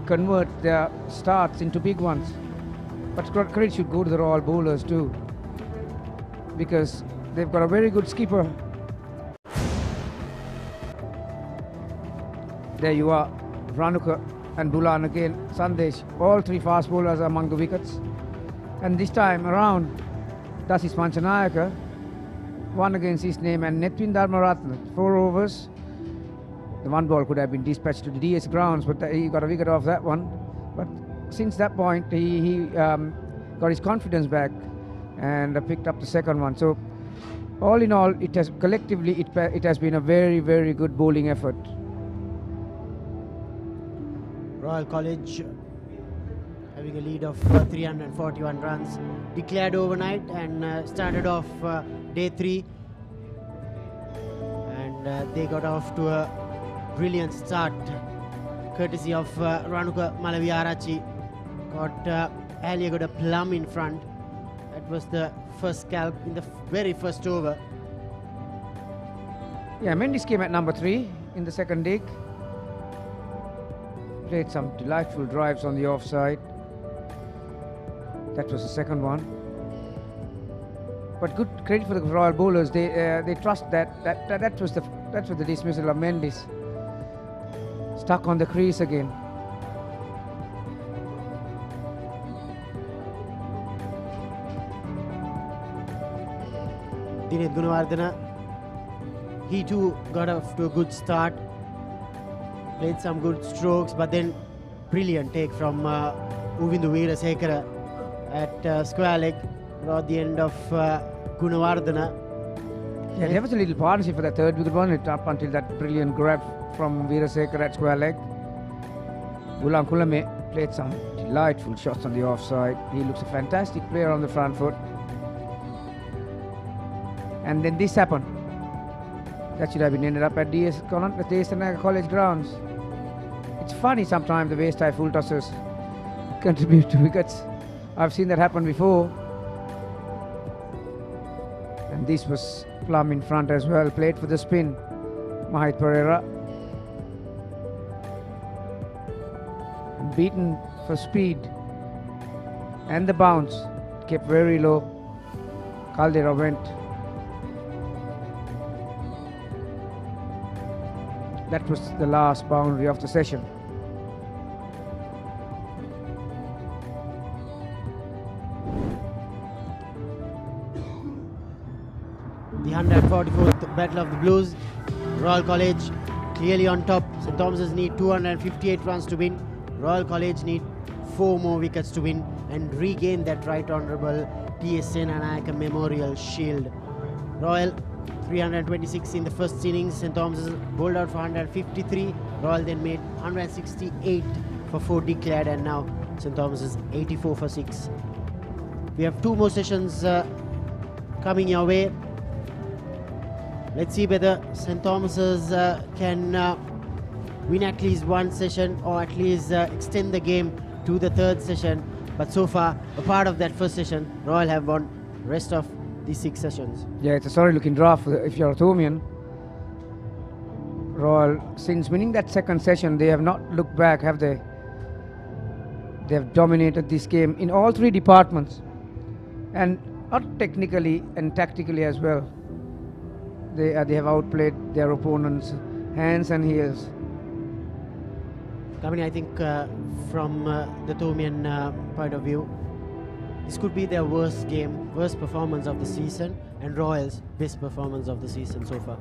convert their starts into big ones. But credit should go to the Royal bowlers too, because they've got a very good skipper. There you are, Ranuka and Bulan again, Sandesh, all 3 fast bowlers are among the wickets. And this time around, Dasis Manchanayaka, 1 against his name, and Netwin Dharmaratne, 4 overs. The 1 ball could have been dispatched to the DS grounds, but he got a wicket off that one. But since that point, he got his confidence back and picked up the second one. So all in all, it has collectively it has been a very, very good bowling effort. Royal College having a lead of 341 runs, declared overnight and started off day 3, and they got off to a brilliant start courtesy of Ranuka Malaviarachi. Got a plum in front. That was the first scalp in the very first over. Yeah, Mendes came at number 3 in the second dig. Played some delightful drives on the offside. That was the second one. But good credit for the Royal bowlers. They trust that was the dismissal of Mendes. Stuck on the crease again. Dineth Gunawardena, he too got off to a good start. Played some good strokes, but then brilliant take from Uvindu Weerasekara at square leg. Brought the end of Gunawardena. Yeah, there was a little partnership for that third wicket, wasn't it, up until that brilliant grab from Weerasekara at square leg. Ulan Kulame played some delightful shots on the offside. He looks a fantastic player on the front foot. And then this happened. That should have been ended up at DS College Grounds. It's funny sometimes the way Thai full tossers contribute to wickets. I've seen that happen before. And this was plumb in front as well. Played for the spin. Mahit Pereira. And beaten for speed. And the bounce. Kept very low. Caldera went. That was the last boundary of the session. The 144th Battle of the Blues. Royal College clearly on top. St. Thomas's need 258 runs to win. Royal College need 4 more wickets to win and regain that Right Honourable T.S. Senanayake Memorial Shield. Royal 326 in the first innings. St. Thomas's bowled out for 153. Royal then made 168 for 4 declared, and now St. Thomas's 84 for 6. We have 2 more sessions coming your way. Let's see whether St. Thomas's can win at least 1 session or at least extend the game to the 3rd session. But so far, a part of that first session, Royal have won rest of the 6 sessions. Yeah, it's a sorry looking draft if you're a Thomian. Royal, since winning that 2nd session, they have not looked back, have they? They have dominated this game in all 3 departments, and not technically and tactically as well. They have outplayed their opponents hands and heels. I think from the Thomian point of view, this could be their worst game, worst performance of the season, and Royal's best performance of the season so far.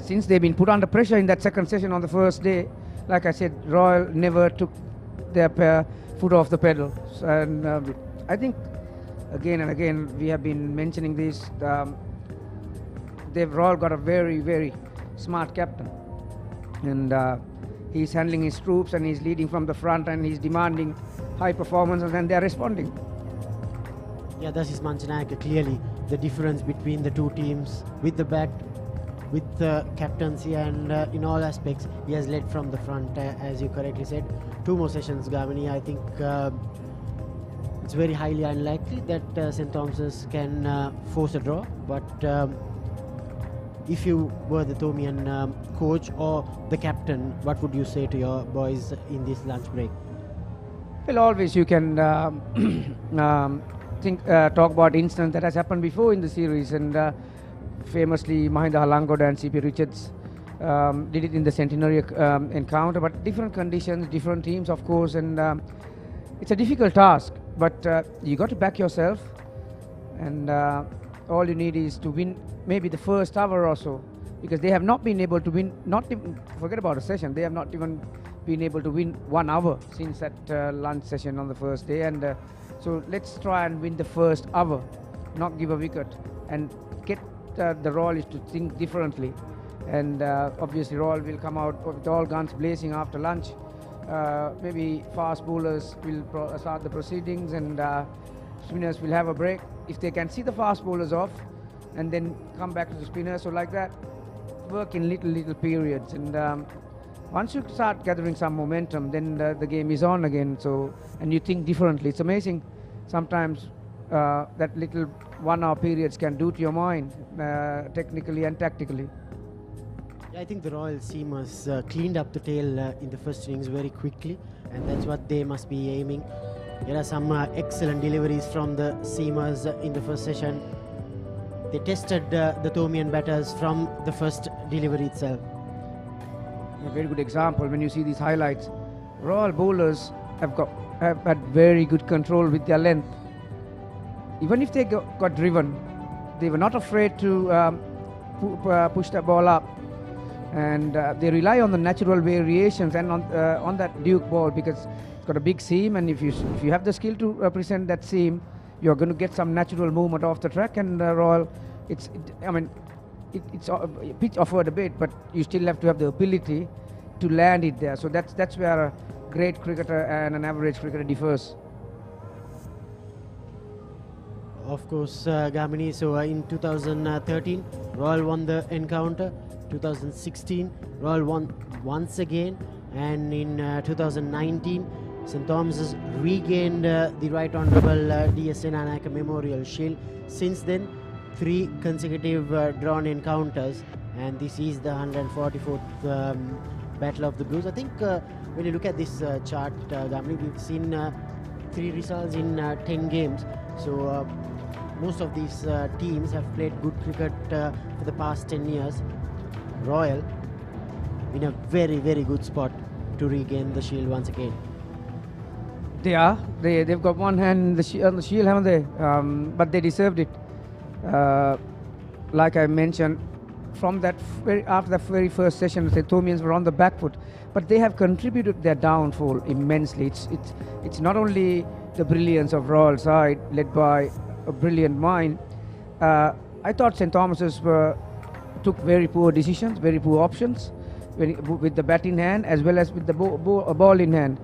Since they've been put under pressure in that 2nd session on the first day, like I said, Royal never took their foot off the pedal. And I think again and again we have been mentioning this. Royal got a very, very smart captain, and he's handling his troops and he's leading from the front and he's demanding high performances, and they're responding. Yeah, that is Manchanayake. Clearly the difference between the 2 teams with the bat, with the captaincy, and in all aspects he has led from the front, as you correctly said. 2 more sessions, Gamini. I think it's very highly unlikely that St. Thomas's can force a draw, but if you were the Thomian coach or the captain, what would you say to your boys in this lunch break? Well, always you can talk about incidents that has happened before in the series, and famously Mahinda Halangoda and C.P. Richards did it in the centenary encounter, but different conditions, different teams of course, and it's a difficult task, but you got to back yourself, and all you need is to win maybe the first hour or so, because they have not been able to win, not even, forget about a session, they have not even been able to win 1 hour since that lunch session on the first day, and so let's try and win the first hour, not give a wicket, and get the Royalists to think differently. And obviously Royal will come out with all guns blazing after lunch. Maybe fast bowlers will start the proceedings, and spinners will have a break. If they can see the fast bowlers off and then come back to the spinners, so like that, work in little periods, and once you start gathering some momentum, then the game is on again. So, and you think differently. It's amazing sometimes that little 1 hour periods can do to your mind, technically and tactically. I think the Royal seamers cleaned up the tail in the first innings very quickly, and that's what they must be aiming. There are some excellent deliveries from the seamers in the first session. They tested the Thomian batters from the first delivery itself. A very good example when you see these highlights. Royal bowlers have had very good control with their length. Even if they got driven, they were not afraid to push the ball up, and they rely on the natural variations and on that Duke ball, because it's got a big seam, and if you have the skill to represent that seam, you're going to get some natural movement off the track. And Royal, it's pitch offered a bit, but you still have to have the ability to land it there. So that's where great cricketer and an average cricketer differs? Of course, Gamini. So in 2013, Royal won the encounter. 2016, Royal won once again. And in 2019, St. Thomas's regained the Right Honourable D.S. Senanayake Memorial Shield. Since then, 3 consecutive drawn encounters. And this is the 144th Battle of the Blues. I think when you look at this chart, Gamini, we've seen 3 results in 10 games. So most of these teams have played good cricket for the past 10 years. Royal in a very, very good spot to regain the shield once again. They are. They've got one hand on the shield, haven't they? But they deserved it. Like I mentioned, from that after the very first session, the Thomians were on the back foot, but they have contributed their downfall immensely. It's not only the brilliance of Royal side led by a brilliant mind. I thought St. Thomas's took very poor decisions, very poor options with the bat in hand as well as with the ball in hand.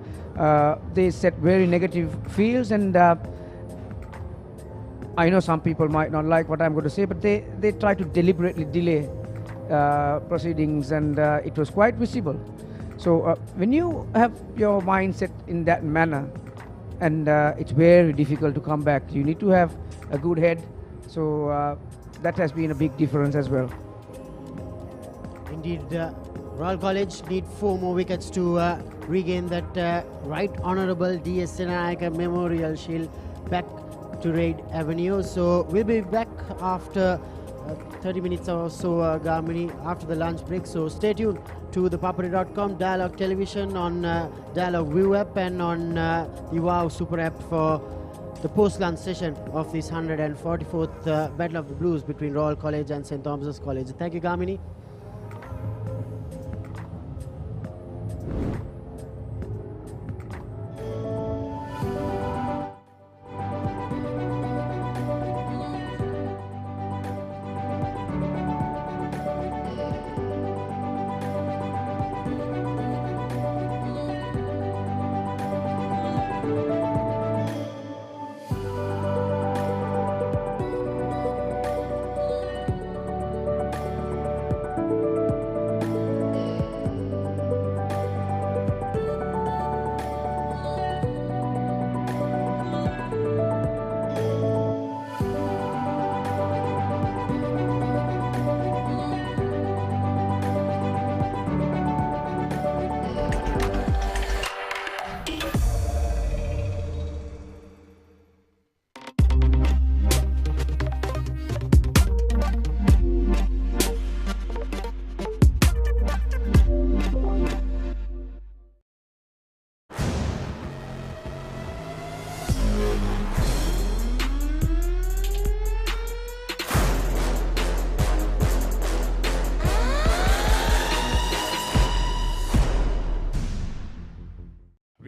They set very negative fields, and I know some people might not like what I'm going to say, but they try to deliberately delay proceedings, and it was quite visible. So when you have your mindset in that manner, and it's very difficult to come back, you need to have a good head. So that has been a big difference as well. Indeed, Royal College need 4 more wickets to regain that Right Honourable D.S. Senanayake Memorial Shield back to Raid Avenue. So we'll be back after 30 minutes or so, Gamini, after the lunch break. So stay tuned to the Papare.com, Dialog Television, on Dialog Viu app, and on the Wow Super app for the post-lunch session of this 144th Battle of the Blues between Royal College and St. Thomas's College. Thank you, Gamini.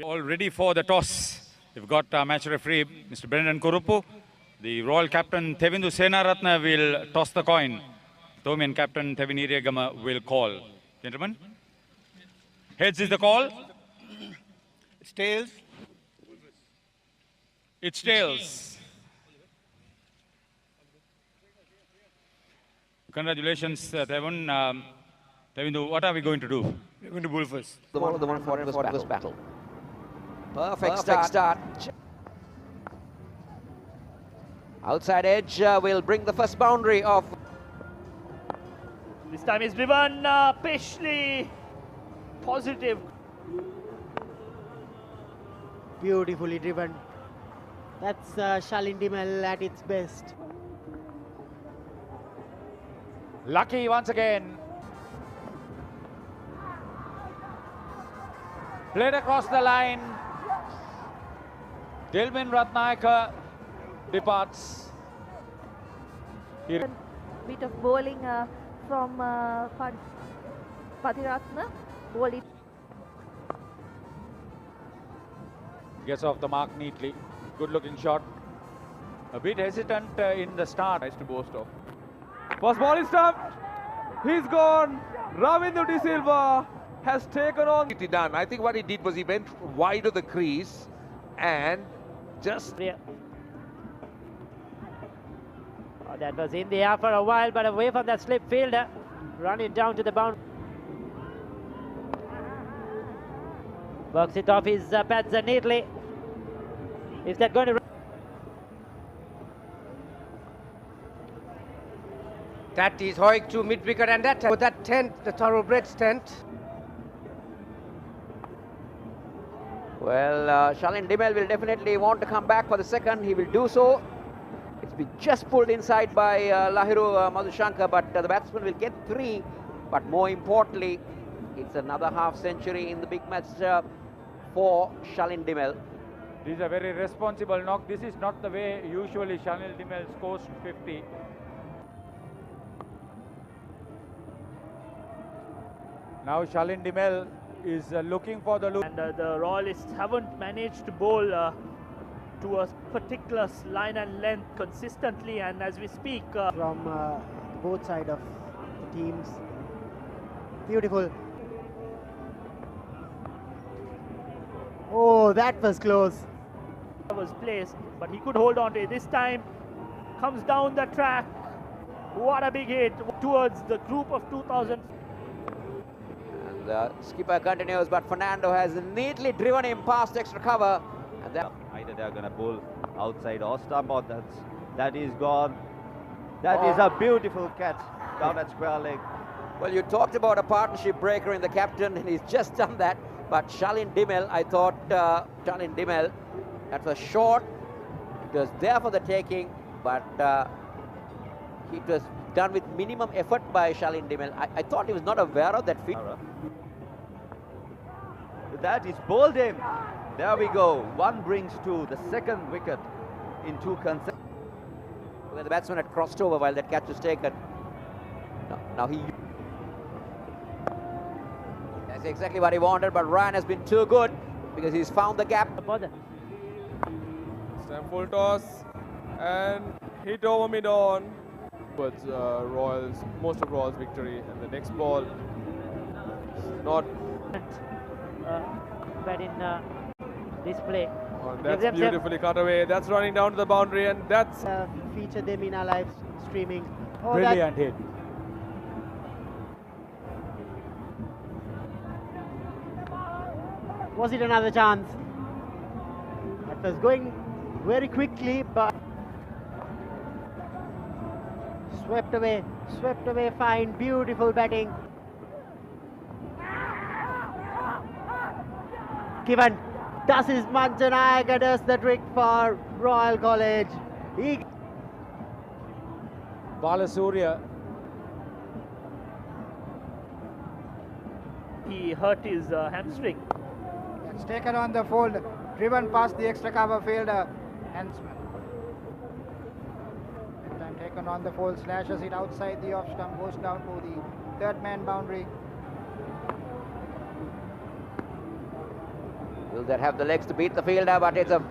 All ready for the toss. We've got match referee Mr. Brendan Kurupu. The Royal captain Tevindu Senaratne will toss the coin. Thomian captain Tevin Iriyagama will call. Gentlemen, heads is the call. It's tails. It's tails. Congratulations, Tevin. Tevindu, what are we going to do? We're going to bowl first. The one of the 144th battle. Perfect start. Outside edge will bring the first boundary of. This time is driven Peshley. Positive. Beautifully driven. That's Shalin Dimel at its best. Lucky once again. Played across the line. Dilmin Ratnayaka departs. Bit of bowling from Patiratna. Bowling. Gets off the mark neatly. Good looking shot. A bit hesitant in the start. Nice to boast of. First ball is stopped. He's gone. Ravindu De Silva has taken on it done. I think what he did was he went wide of the crease and just... Oh, that was in the air for a while, but away from that slip fielder. Run it down to the boundary. Works it off his pads neatly. Is that going to... That is Hoik to mid-wicket, and that tent, the thoroughbred tent. Well, Shalin Dimel will definitely want to come back for the second. He will do so. It's been just pulled inside by Lahiru Madhushankar, but the batsman will get 3. But more importantly, it's another half century in the big match for Shalin Dimel. This is a very responsible knock. This is not the way usually Shalin Dimel scores 50. Now Shalin Dimel is looking for the loop. And the Royalists haven't managed to bowl to a particular line and length consistently, and as we speak... from both sides of the teams. Beautiful. Oh, that was close. Was placed, but he could hold on to it. This time comes down the track. What a big hit towards the group of 2000. And the skipper continues, but Fernando has neatly driven him past extra cover. And then either they are going to bowl outside or stump, or that is gone. That is a beautiful catch down at square leg. Well, you talked about a partnership breaker in the captain, and he's just done that. But Shalin Dimel, I thought Shalin Dimel, that was short. It was there for the taking, but it was done with minimum effort by Shalin Dimel. I thought he was not aware of that field. That is bowled him. There we go. 1 brings 2. The second wicket in 2 consecutive. Where the batsman had crossed over while that catch was taken. Now he... That's exactly what he wanted, but Ryan has been too good because he's found the gap. Stand full toss and hit over mid-on. But Royals, most of Royals' victory, and the next ball is not... But in display. Oh, that's beautifully cut away. That's running down to the boundary, and that's... feature them in our live streaming. Oh, brilliant hit. Was it another chance? That was going very quickly, but swept away fine, beautiful batting. Given, das ist Manchanayaga, does the trick for Royal College. Balasurya. He hurt his hamstring. It's taken on the fold, driven past the extra cover fielder, handsman. That time taken on the fold, slashes it outside the off stump, goes down to the third man boundary. Will that have the legs to beat the fielder? But it's a...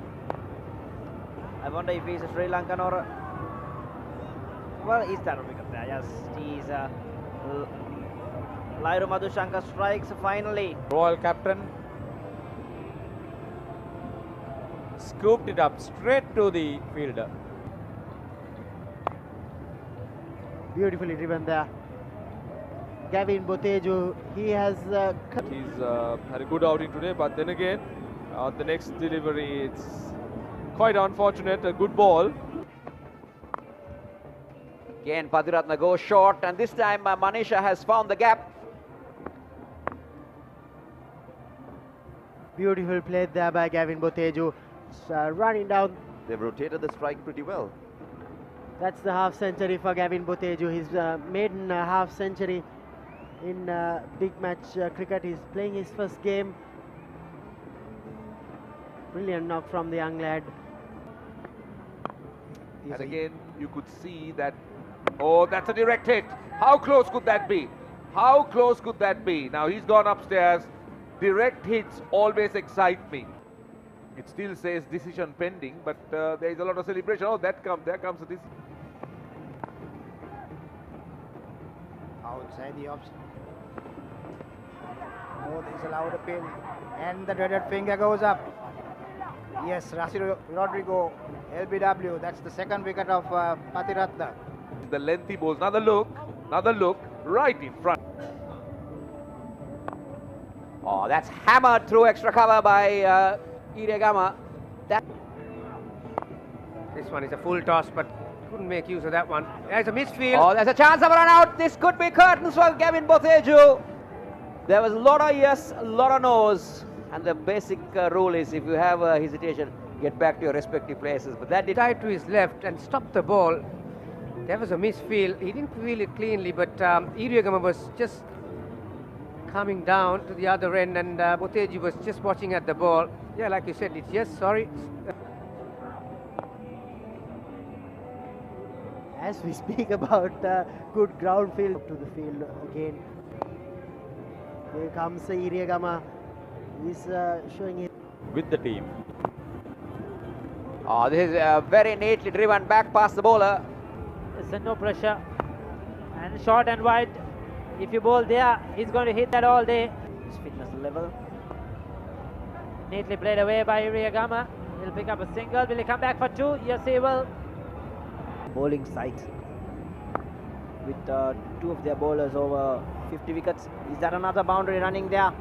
I wonder if he's a Sri Lankan or a... Well, is that a wicket there? Yes, he's Lahiru Madhushankar strikes finally. Royal captain scooped it up straight to the fielder. Beautifully driven there. Gavin Boteju, he has... He's had a good outing today, but then again, the next delivery, it's quite unfortunate. A good ball. Again, Patiratna goes short, and this time Manisha has found the gap. Beautiful play there by Gavin Boteju. Running down. They've rotated the strike pretty well. That's the half century for Gavin Boteju. His maiden half century in big match cricket. He's playing his first game. Brilliant knock from the young lad. And again, you could see that... Oh, that's a direct hit. How close could that be? How close could that be? Now he's gone upstairs. Direct hits always excite me. It still says decision pending, but there is a lot of celebration. Oh, there comes this. Outside the off. Oh, there's a loud appeal. And the dreaded finger goes up. Yes, Rodrigo, LBW. That's the second wicket of Patiratna. The lengthy balls. Another look, right in front. Oh, that's hammered through extra cover by Iriyagama. This one is a full toss, but couldn't make use of that one. There's a misfield. Oh, there's a chance of a run out. This could be curtains for Gavin Botheju. There was a lot of yes, a lot of no's. And the basic rule is if you have a hesitation, get back to your respective places. But that did Tied to his left and stopped the ball. There was a misfield. He didn't feel it cleanly, but Iriyagama was just coming down to the other end, and Botheju was just watching at the ball. Yeah, like you said, it's yes, sorry. As we speak about good ground field to the field again. Here comes Iriyagama. He's showing it with the team. Oh, this is very neatly driven back past the bowler. There's no pressure. And short and wide. If you bowl there, he's going to hit that all day. His fitness level. Neatly played away by Iriyagama. He'll pick up a single. Will he come back for two? Yes, he will. Bowling side with two of their bowlers over 50 wickets. Is that another boundary running there?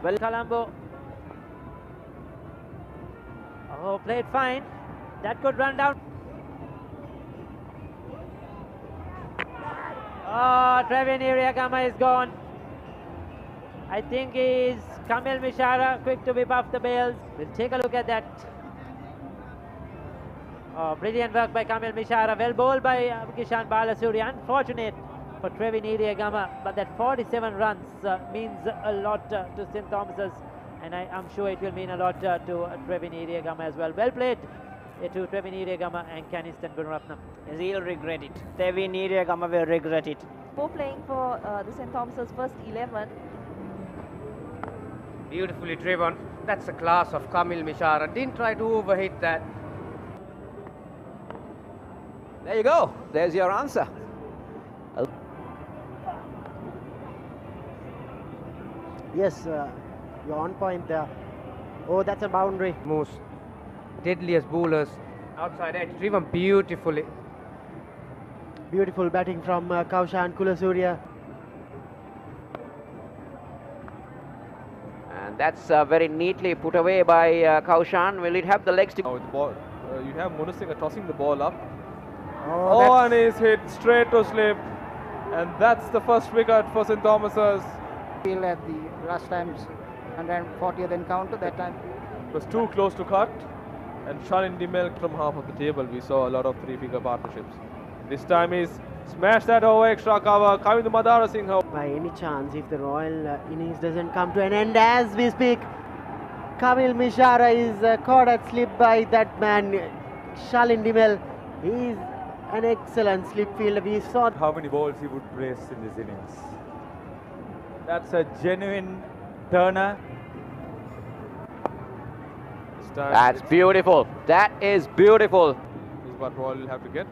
Well, Colombo. Oh, played fine. That could run down. Oh, Trevin Iriyagama is gone. I think he's Kamil Mishara, quick to whip off the bails. We'll take a look at that. Oh, brilliant work by Kamil Mishara. Well bowled by Kishan Balasuri. Unfortunate for Trevin Iriyagama, but that 47 runs means a lot to St. Thomas's, and I'm sure it will mean a lot to Trevin Iriyagama as well. Well played to Trevin Iriyagama and Kanistan Gunaratnam. Yes, he'll regret it. Trevin Iriyagama will regret it. For playing for the St. Thomas's first 11. Beautifully driven. That's the class of Kamil Mishara. Didn't try to overhit that. There you go. There's your answer. Yes, you're on point there. Oh, that's a boundary. Most deadliest bowlers. Outside edge, driven beautifully. Beautiful batting from Kaushan Kulasurya. And that's very neatly put away by Kaushan. Will it have the legs to... Now the ball, you have Munasinghe tossing the ball up. Oh, and he's hit straight to slip. And that's the first wicket for St. Thomas's. At the last time's 140th encounter, that time it was too close to cut. And Shalin Dimel from half of the table, we saw a lot of three-figure partnerships. This time he's smashed that over extra cover. Coming to Madara Singh. By any chance, if the Royal innings doesn't come to an end as we speak, Kamil Mishara is caught at slip by that man, Shalin Dimel. He's an excellent slip fielder. We saw how many balls he would brace in this innings. That's a genuine turner. That's beautiful. That is beautiful. This is what Royal will have to get.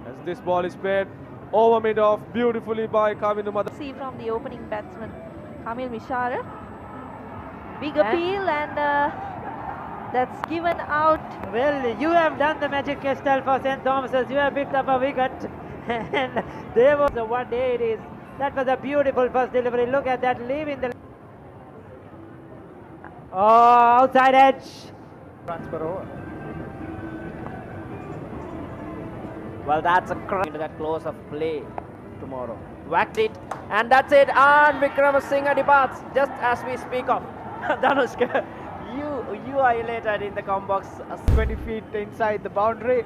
As this ball is played over mid-off beautifully by Kavindu Madara. See from the opening batsman, Kamil Mishara. Big appeal, and that's given out. Well, you have done the magic, Kestel, for St. Thomas's. You have picked up a wicket. And there was what day it is. That was a beautiful first delivery. Look at that, leaving the... Oh, outside edge. runs per over. Well, that's a crack into that close of play tomorrow. Whacked it, and that's it. And Vikramasinghe departs just as we speak of. Dhanushka, you are elated in the com box. 20 feet inside the boundary,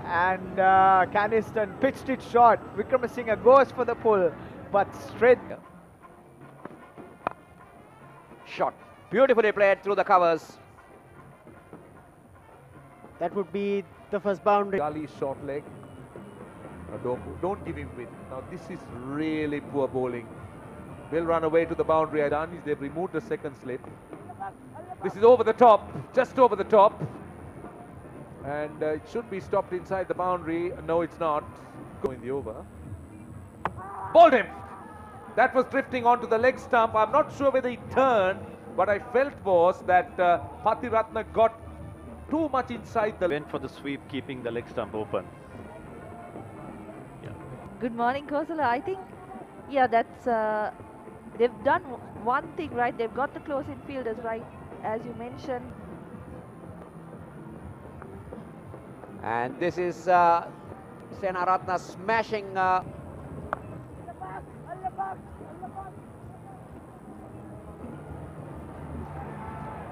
and Kanistan pitched it short. Vikramasinghe goes for the pull, but straight. Shot. Beautifully played through the covers. That would be the first boundary. Gully short leg. Don't give him width. Now this is really poor bowling. Will run away to the boundary. Done is they've removed the second slip. This is over the top, just over the top. And it should be stopped inside the boundary. No, it's not. Go in the over. Bowled him. That was drifting onto the leg stump. I'm not sure whether he turned. What I felt was that Pathiratna got too much inside the... Went for the sweep, keeping the leg stump open. Good morning, Kosala. I think, yeah, that's they've done one thing right. They've got the close-in fielders right, as you mentioned. And this is Senaratna smashing.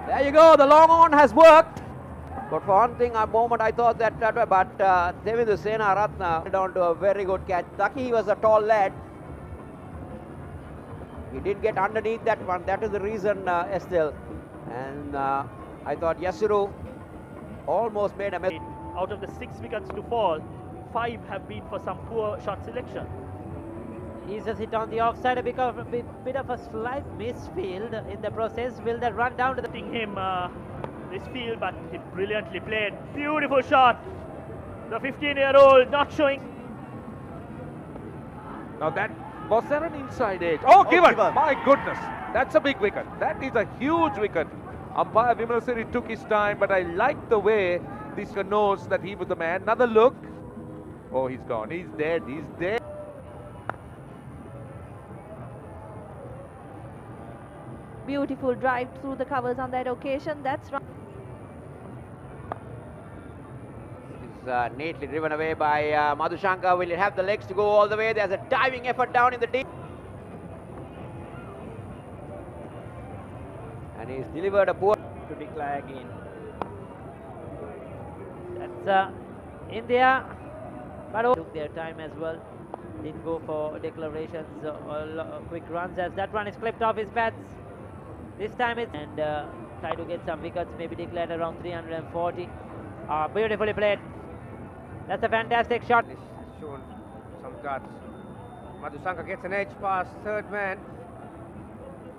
There you go. The long on has worked. But for one thing, a moment I thought that, but Devindu Senaratna down to a very good catch. Lucky he was a tall lad. He didn't get underneath that one. That is the reason, Estelle. And I thought Yasuru almost made a mistake. Out of the 6 wickets to fall, 5 have been for some poor shot selection. He's just hit on the offside, a bit of a slight misfield in the process. Will that run down to the... Him this field, but he brilliantly played. Beautiful shot. The 15-year-old not showing. Now that was there an inside edge? Oh, given! My goodness, that's a big wicket. That is a huge wicket. Umpire Vimalasiri took his time, but I like the way this knows that he was the man. Another look. Oh, he's gone. He's dead. He's dead. Beautiful drive through the covers on that occasion. That's right. It's neatly driven away by Madhushankar. Will it have the legs to go all the way? There's a diving effort down in the deep. And he's delivered a poor... To declare again. That's India. But took their time as well. Didn't go for declarations or quick runs, as that one is clipped off his bats. This time it's... And try to get some wickets, maybe declared around 340. Beautifully played. That's a fantastic shot. He's shown some guts. Madhushankar gets an edge past third man.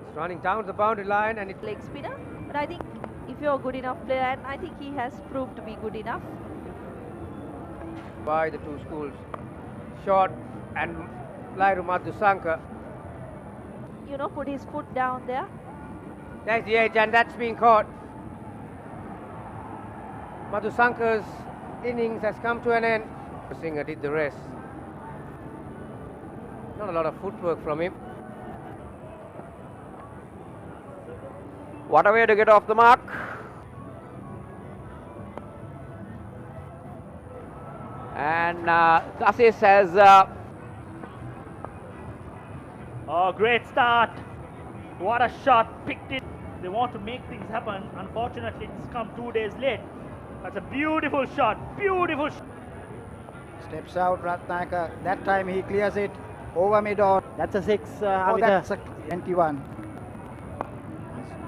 He's running down the boundary line and it... Leg spinner. But I think if you're a good enough player, and I think he has proved to be good enough. By the two schools. Short and Lairu Madhushankar. You know, put his foot down there. There's the edge and that's been caught. Madhushankar's innings has come to an end. Singer did the rest. Not a lot of footwork from him. What a way to get off the mark. And Kassis has... Oh, great start. What a shot. Picked it. They want to make things happen. Unfortunately, it's come 2 days late. That's a beautiful shot. Beautiful shot. Steps out Ratnaka. That time he clears it over mid-on. That's a 6. Oh, that's a 21.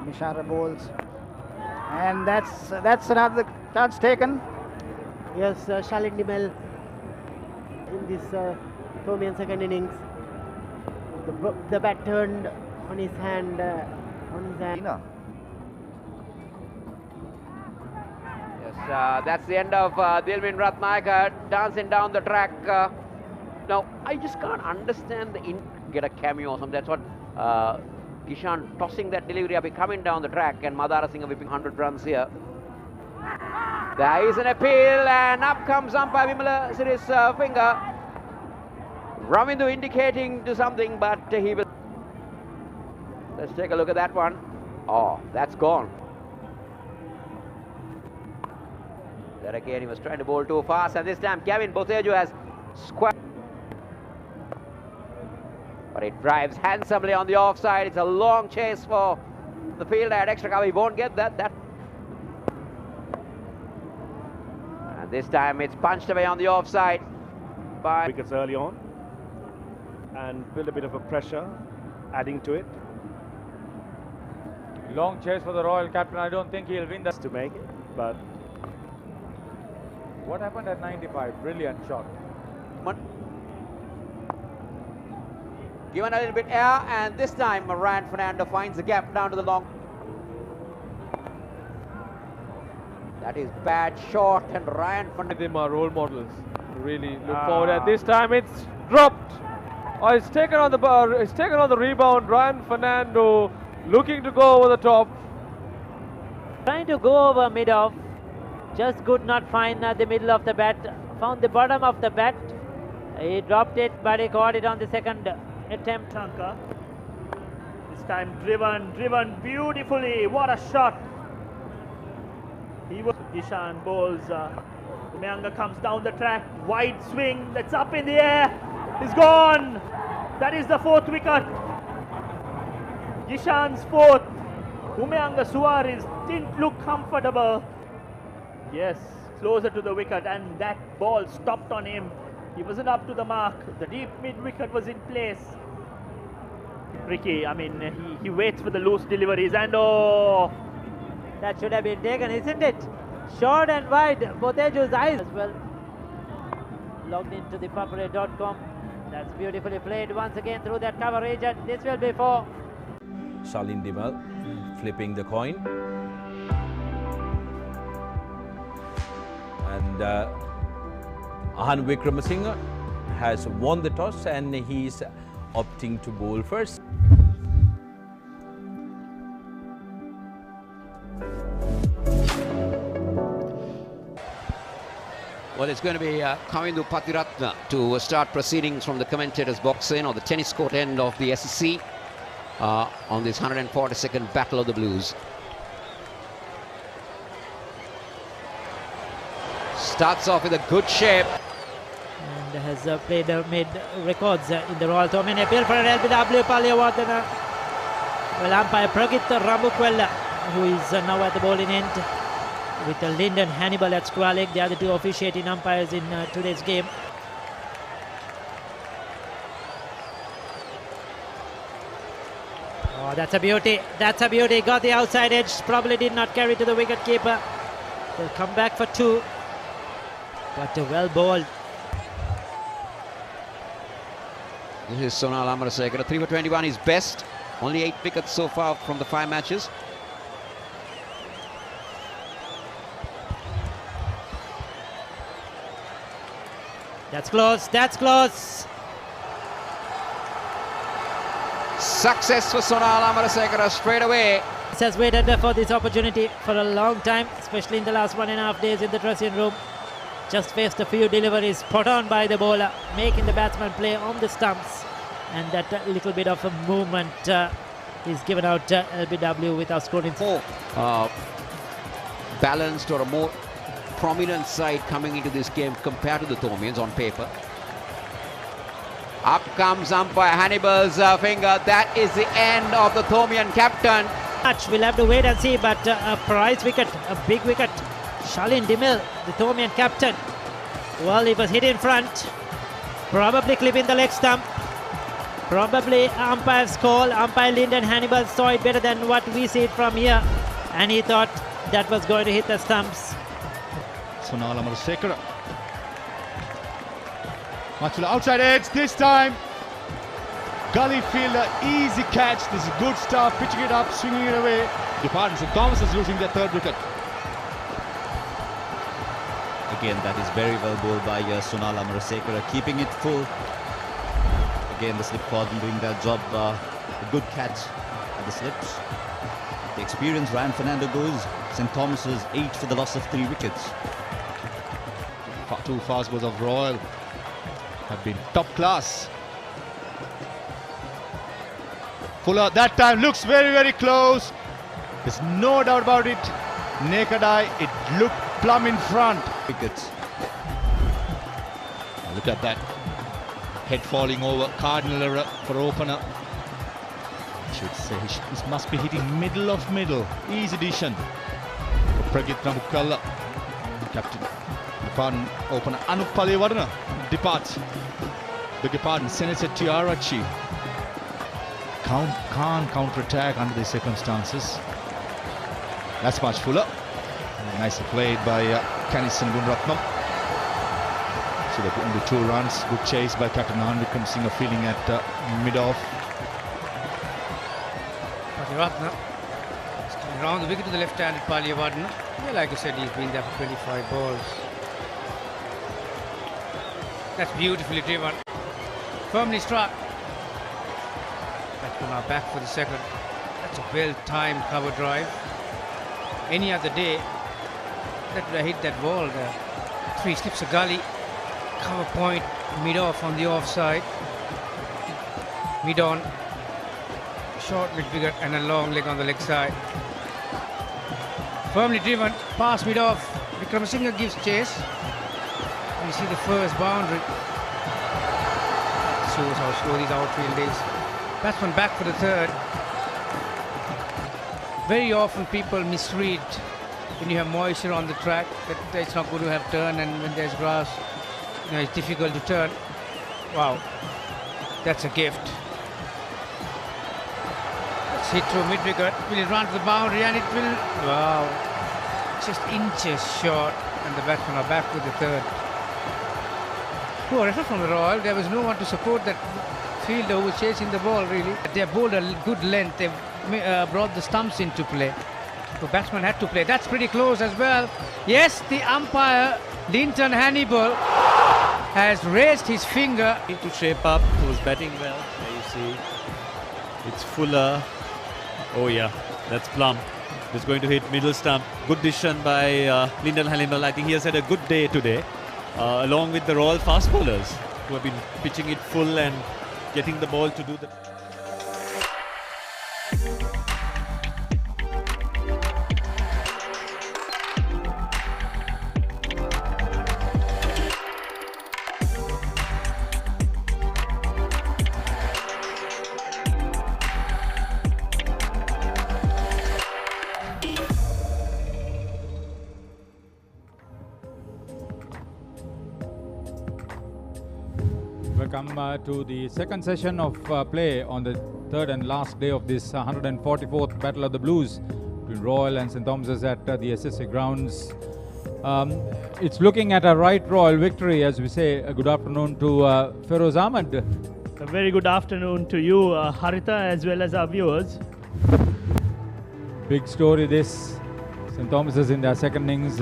Mishara bowls. And that's another touch taken. Yes, Shalin Dimel in this Tomian second innings. The bat turned on his hand. Yes, that's the end of Dilwin Ratnayaka dancing down the track. Now, I just can't understand get a cameo or something. That's what Kishan tossing that delivery up, coming down the track, and Madara Singh whipping 100 runs here. There is an appeal, and up comes umpire Vimalasiri's finger. Ravindu indicating to something, but he will... Let's take a look at that one. Oh, that's gone. There again, he was trying to bowl too fast, and this time Kevin Botheju has squared. But it drives handsomely on the offside. It's a long chase for the fielder at extra cover. He won't get that. And this time it's punched away on the offside by... Wickets early on and build a bit of a pressure, adding to it. Long chase for the Royal captain. I don't think he'll win that. To make it, but... What happened at 95? Brilliant shot. Given a little bit air, and this time Ryan Fernando finds the gap down to the long. That is bad shot, and Ryan Fernando. Them are role models. Really look forward. At this time, it's dropped. Oh, he's taken on the rebound. Ryan Fernando looking to go over the top. Trying to go over mid-off. Just could not find the middle of the bat. Found the bottom of the bat. He dropped it, but he caught it on the second attempt. Tanka. This time driven beautifully. What a shot. He was Ishan bowls. Umayanga comes down the track. Wide swing. That's up in the air. He's gone. That is the fourth wicket. Ishan's fourth. Umayanga Suarez didn't look comfortable. Yes, closer to the wicket, and that ball stopped on him. He wasn't up to the mark. The deep mid-wicket was in place. Ricky, I mean, he waits for the loose deliveries, and oh! That should have been taken, isn't it? Short and wide, Boteju's eyes as well. Logged into the Papare.com. That's beautifully played once again through that coverage, and this will be for Shalin Dimel flipping the coin. And Ahan Wickramasinghe has won the toss and he's opting to bowl first. Well, it's going to be Kavindu Patiratna to start proceedings from the commentator's box in or the tennis court end of the SSC on this 142nd Battle of the Blues. Starts off with a good shape. And has made records in the Royal Tournament. Appeal for an LBW Palyawardena. Well, umpire Pragit Ramukwella, who is now at the bowling end, with Lyndon Hannibal at square leg, the other two officiating umpires in today's game. Oh, that's a beauty. That's a beauty. Got the outside edge. Probably did not carry to the wicket keeper. They'll come back for two. But well bowled. This is Sonal Amarasekara. 3 for 21 is best. Only 8 wickets so far from the 5 matches. That's close. That's close. Success for Sonal Amarasekara straight away. He has waited for this opportunity for a long time, especially in the last 1.5 days in the dressing room. Just faced a few deliveries put on by the bowler, making the batsman play on the stumps. And that little bit of a movement is given out LBW without scoring. Balanced or a more prominent side coming into this game compared to the Thomians on paper. Up comes umpire Hannibal's finger. That is the end of the Thomian captain. We'll have to wait and see, but a prize wicket, a big wicket. Shalin Dimel, the Thomian captain. Well, he was hit in front. Probably clipping the leg stump. Probably umpire's call. Umpire Lyndon Hannibal saw it better than what we see it from here. And he thought that was going to hit the stumps. Sonal Amarasekara. Much outside edge this time. Gully fielder, easy catch. This is good stuff. Pitching it up, swinging it away. Departing. So Thomas is losing their third wicket. Again, that is very well bowled by Sonal Amarasekara, keeping it full. Again, the slip cordon doing their job. A good catch at the slips. The experienced Ryan Fernando goes. St. Thomas's 8 for the loss of 3 wickets. Two fast balls of Royal have been top class. Fuller that time looks very, very close. There's no doubt about it. Naked eye, it looked plumb in front. Wickets. Look at that. Head falling over. Cardinal error for opener. I should say this must be hitting middle of middle. Easy decision. Pragit Ramukwella, captain. Pardon, opener Anup Palyawardena departs. Beg your pardon, Senator Tiarachi can't counter-attack under these circumstances. That's much fuller. Nicely played by Kanison Gunratnam. So they're getting the 2 runs. Good chase by Captain Ahan Wickramasinghe fielding at mid-off. Patiratna is coming around the wicket to the left-handed Palyawardena. Yeah, like I said, he's been there for 25 balls. That's beautifully driven. Firmly struck. Batsmen are back for the second. That's a well-timed cover drive. Any other day, that would have hit that ball there. 3 slips a gully. Cover point, mid-off on the offside. Mid-on. Short mid-wicket and a long leg on the leg side. Firmly driven, pass mid-off. Wickramasinghe gives chase. You see the first boundary. Shows how slow these outfield is. Batsman back for the third. Very often people misread when you have moisture on the track that it's not going to have turn, and when there's grass, it's difficult to turn. Wow, that's a gift. It's hit through mid-wicket. Will it run to the boundary? And it will. Wow, just inches short, and the batsmen are back with the third. Poor effort from the Royal. There was no one to support that fielder who was chasing the ball, really. They bowled a good length. They've brought the stumps into play. The batsman had to play. That's pretty close as well. Yes, the umpire, Linton Hannibal, has raised his finger. To shape up, he was batting well. There you see. It's Fuller. Oh yeah, that's Plum. It's going to hit middle stump. Good decision by Linton Hannibal. I think he has had a good day today. Along with the Royal fast bowlers who have been pitching it full and getting the ball to do the... Welcome to the second session of play on the third and last day of this 144th Battle of the Blues between Royal and St Thomas's at the SSC Grounds. It's looking at a right Royal victory, as we say. Good afternoon to Feroz Ahmed. A very good afternoon to you, Harita, as well as our viewers. Big story this. St Thomas's in their second innings,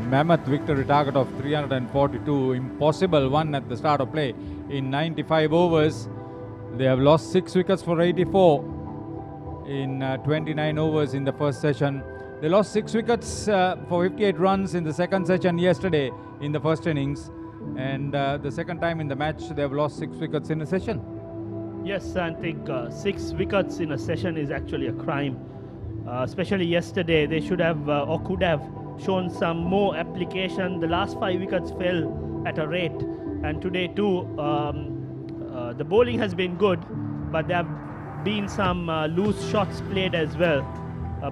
mammoth victory target of 342, impossible one at the start of play. In 95 overs, they have lost 6 wickets for 84 in 29 overs in the first session. They lost 6 wickets for 58 runs in the second session yesterday in the first innings, and the second time in the match they have lost 6 wickets in a session. Yes, I think 6 wickets in a session is actually a crime. Especially yesterday, they should have or could have shown some more application. The last 5 wickets fell at a rate, and today too the bowling has been good, but there have been some loose shots played as well.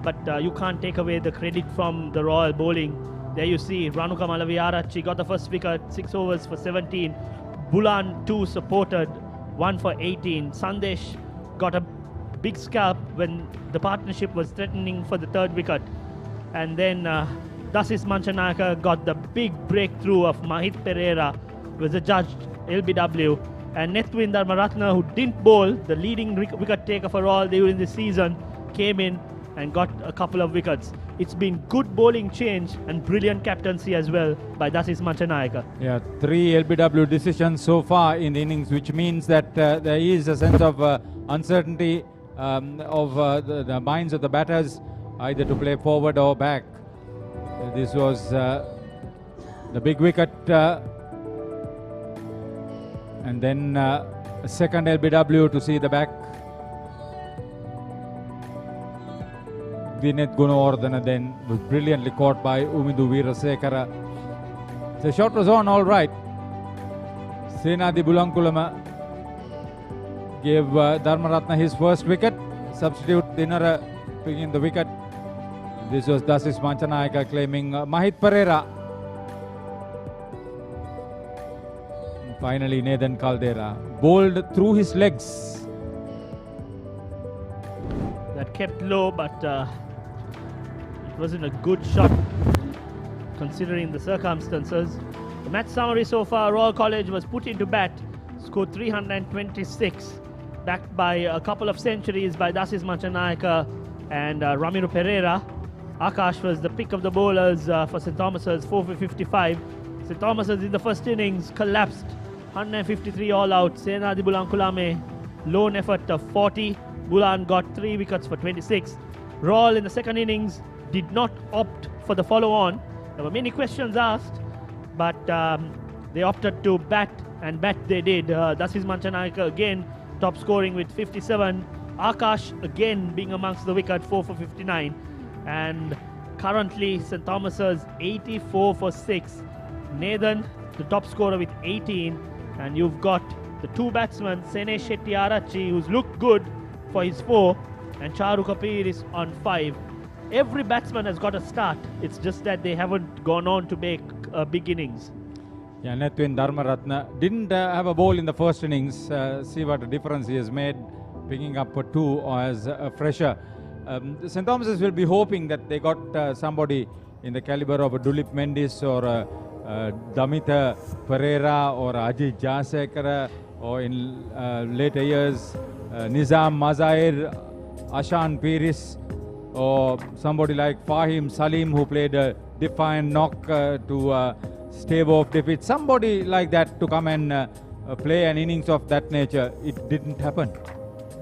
But you can't take away the credit from the Royal bowling. There you see Ranuka Malaviarachchi got the first wicket, 6 overs for 17. Bulan 2 supported, 1 for 18. Sandesh got a big scalp when the partnership was threatening for the third wicket. And then Dasis Manchanayaka got the big breakthrough of Mahit Pereira, was adjudged LBW. And Nethwin Dharmaratne, who didn't bowl, the leading wicket taker for all during the season, came in and got a couple of wickets. It's been good bowling change and brilliant captaincy as well by Dasis Manchanayaka. Yeah, 3 LBW decisions so far in the innings, which means that there is a sense of uncertainty of the minds of the batters, either to play forward or back. This was the big wicket, and then a second LBW to see the back. Vinith Gunawardena then was brilliantly caught by Umidu Weerasekara. The shot was on all right. Senadi Bulankulama gave Dharmaratne his first wicket. Substitute Dinara picking the wicket. This was Dasis Manchanayaka claiming Mahit Pereira. And finally Nathan Caldera bowled through his legs. That kept low, but it wasn't a good shot considering the circumstances. The match summary so far: Royal College was put into bat, scored 326, backed by a couple of centuries by Dasis Manchanayaka and Ramiro Pereira. Akash was the pick of the bowlers for St Thomas's, 4 for 55. St Thomas's in the first innings collapsed, 153 all out. Senadi Bulankulame, lone effort of 40. Bulan got 3 wickets for 26. Royal in the second innings did not opt for the follow-on. There were many questions asked, but they opted to bat, and bat they did. Dasis Manchanayake again top scoring with 57. Akash again being amongst the wicket, 4 for 59. And currently St. Thomas's 84 for 6. Nathan the top scorer with 18. And you've got the 2 batsmen, Sene Shetty-Arachi, who's looked good for his 4, and Charu Kapir is on 5. Every batsman has got a start. It's just that they haven't gone on to make big innings. Yeah, Netwin Dharmaratna didn't have a ball in the first innings. See what a difference he has made, picking up a 2 as a fresher. St. Thomas's will be hoping that they got somebody in the caliber of a Dulip Mendis or Damita Pereira or Ajit Jasekara, or in later years Nizam Mazair, Ashan Piris, or somebody like Fahim Salim, who played a defiant knock to stave off defeat. Somebody like that to come and play an innings of that nature. It didn't happen.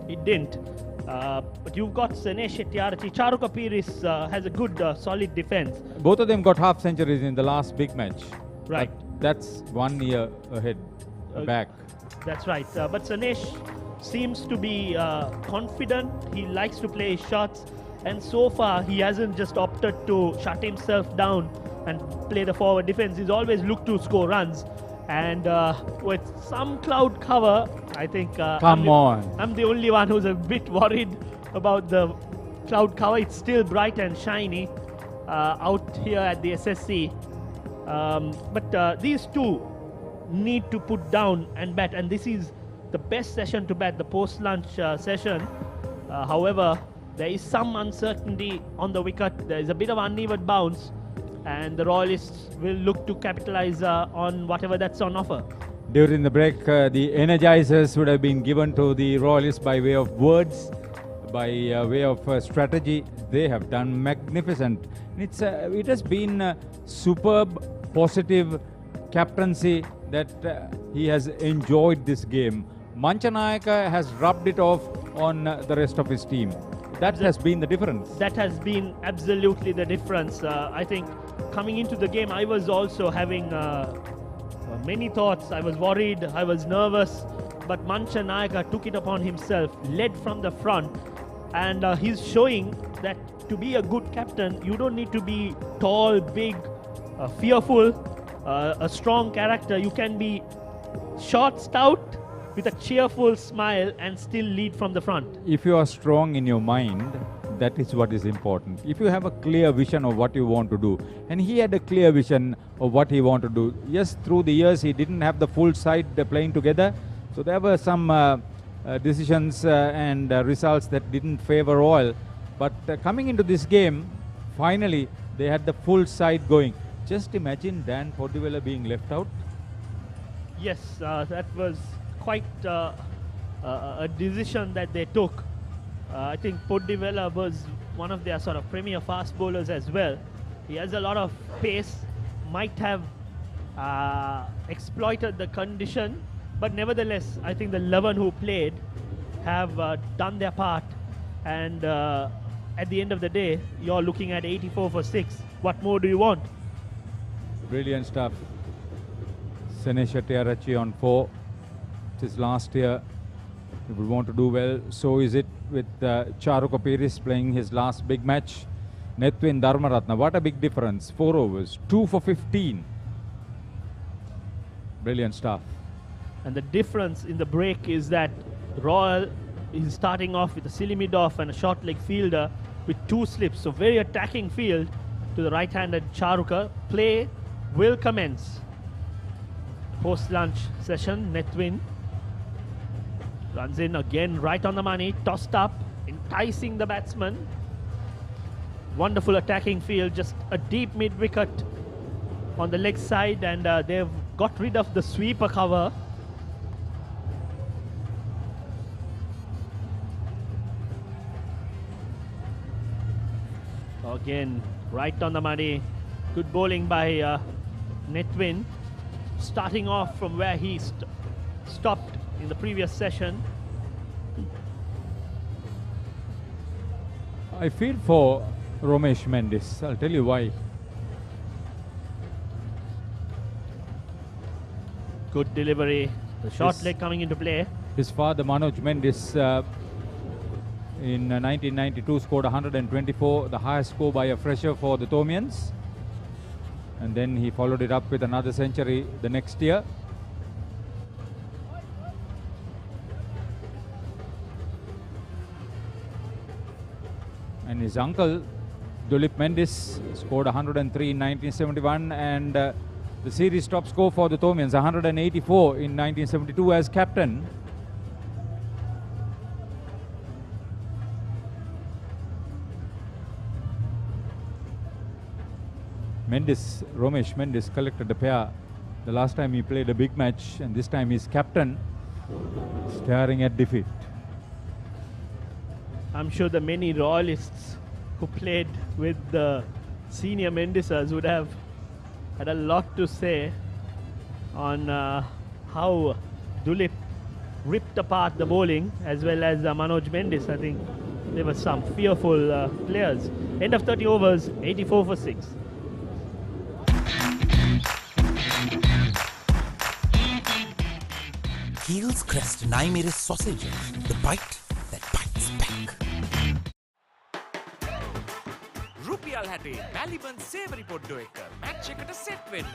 It didn't. But you've got Sene Shetty-Arachi. Charu Kapir has a good, solid defense. Both of them got half centuries in the last big match. Right. But that's 1 year ahead, back. That's right. But Sanesh seems to be confident. He likes to play his shots. And so far, he hasn't just opted to shut himself down and play the forward defense. He's always looked to score runs. And with some cloud cover, I think I'm the only one who's a bit worried about the cloud cover. It's still bright and shiny out here at the SSC. But these two need to put down and bat, and this is the best session to bat, the post-lunch session. However, there is some uncertainty on the wicket. There is a bit of uneven bounce, and the Royalists will look to capitalize on whatever that's on offer. During the break, the energizers would have been given to the Royalists by way of words, by way of strategy. They have done magnificent. It has been superb, positive captaincy that he has enjoyed this game. Manchanayake has rubbed it off on the rest of his team. That has been the difference. That has been absolutely the difference. I think coming into the game, I was also having many thoughts. I was worried, I was nervous, but Manchanayake took it upon himself, led from the front, and he's showing that to be a good captain, you don't need to be tall, big, fearful, a strong character. You can be short, stout, with a cheerful smile and still lead from the front. If you are strong in your mind, that is what is important. If you have a clear vision of what you want to do, and he had a clear vision of what he wanted to do. Yes, through the years he didn't have the full side playing together, so there were some decisions and results that didn't favor Royal. But coming into this game, finally they had the full side going. Just imagine Dan Podivela being left out. Yes, that was quite a decision that they took. I think Podivela was one of their sort of premier fast bowlers as well. He has a lot of pace, might have exploited the condition, but nevertheless, I think the 11 who played have done their part, and at the end of the day, you're looking at 84 for 6. What more do you want? Brilliant stuff. Sene Shetty-Arachi on 4. It is last year. He would want to do well. So is it with Charu Kapiris playing his last big match. Netwin Dharmaratna, what a big difference. 4 overs, 2 for 15. Brilliant stuff. And the difference in the break is that Royal is starting off with a silly mid-off and a short leg fielder with 2 slips. So very attacking field to the right-handed Charuka. Play will commence. Post-lunch session, Netwin runs in again, right on the money, tossed up, enticing the batsman. Wonderful attacking field, just a deep mid-wicket on the leg side, and they've got rid of the sweeper cover. Again, right on the money. Good bowling by Netwin, starting off from where he stopped in the previous session. I feel for Romesh Mendis. I'll tell you why. Good delivery. The short leg coming into play. His father, Manoj Mendis, in 1992 scored 124, the highest score by a fresher for the Tomians. And then he followed it up with another century the next year. And his uncle, Dulip Mendis, scored 103 in 1971, and the series top score for the Tomians, 184 in 1972 as captain. Romesh Mendis collected a pair the last time he played a big match, and this time he's captain, staring at defeat. I'm sure the many royalists who played with the senior Mendisas would have had a lot to say on how Dulip ripped apart the bowling, as well as Manoj Mendis. I think there were some fearful players. End of 30 overs, 84 for 6. Heels Crest Naimiri sausages, the bite that bites back. රුපියල් 60 මැලිබන් සේවරි පොඩ්ඩෝ එක match එකට set වෙන්න.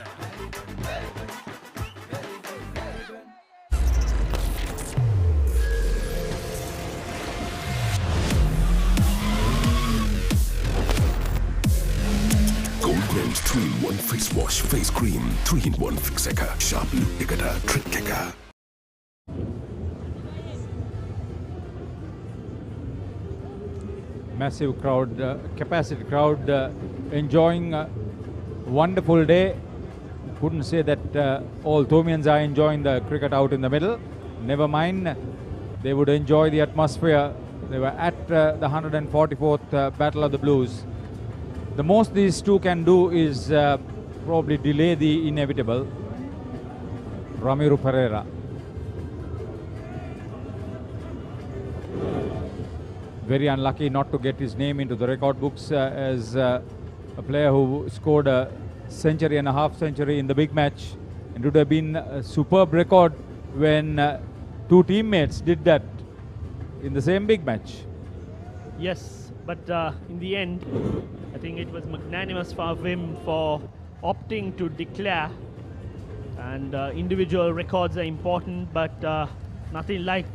Gold Grams 3-in-1 face wash, face cream, 3-in-1 fix එක, sharp look එකට trick එක. Massive crowd, capacity crowd, enjoying a wonderful day. Couldn't say that all Tomians are enjoying the cricket out in the middle. Never mind, they would enjoy the atmosphere. They were at the 144th Battle of the Blues. The most these two can do is probably delay the inevitable. Ramiro Pereira. Very unlucky not to get his name into the record books as a player who scored a century and a half century in the big match. And it would have been a superb record when two teammates did that in the same big match. Yes, but in the end, I think it was magnanimous for him for opting to declare. And individual records are important, but nothing like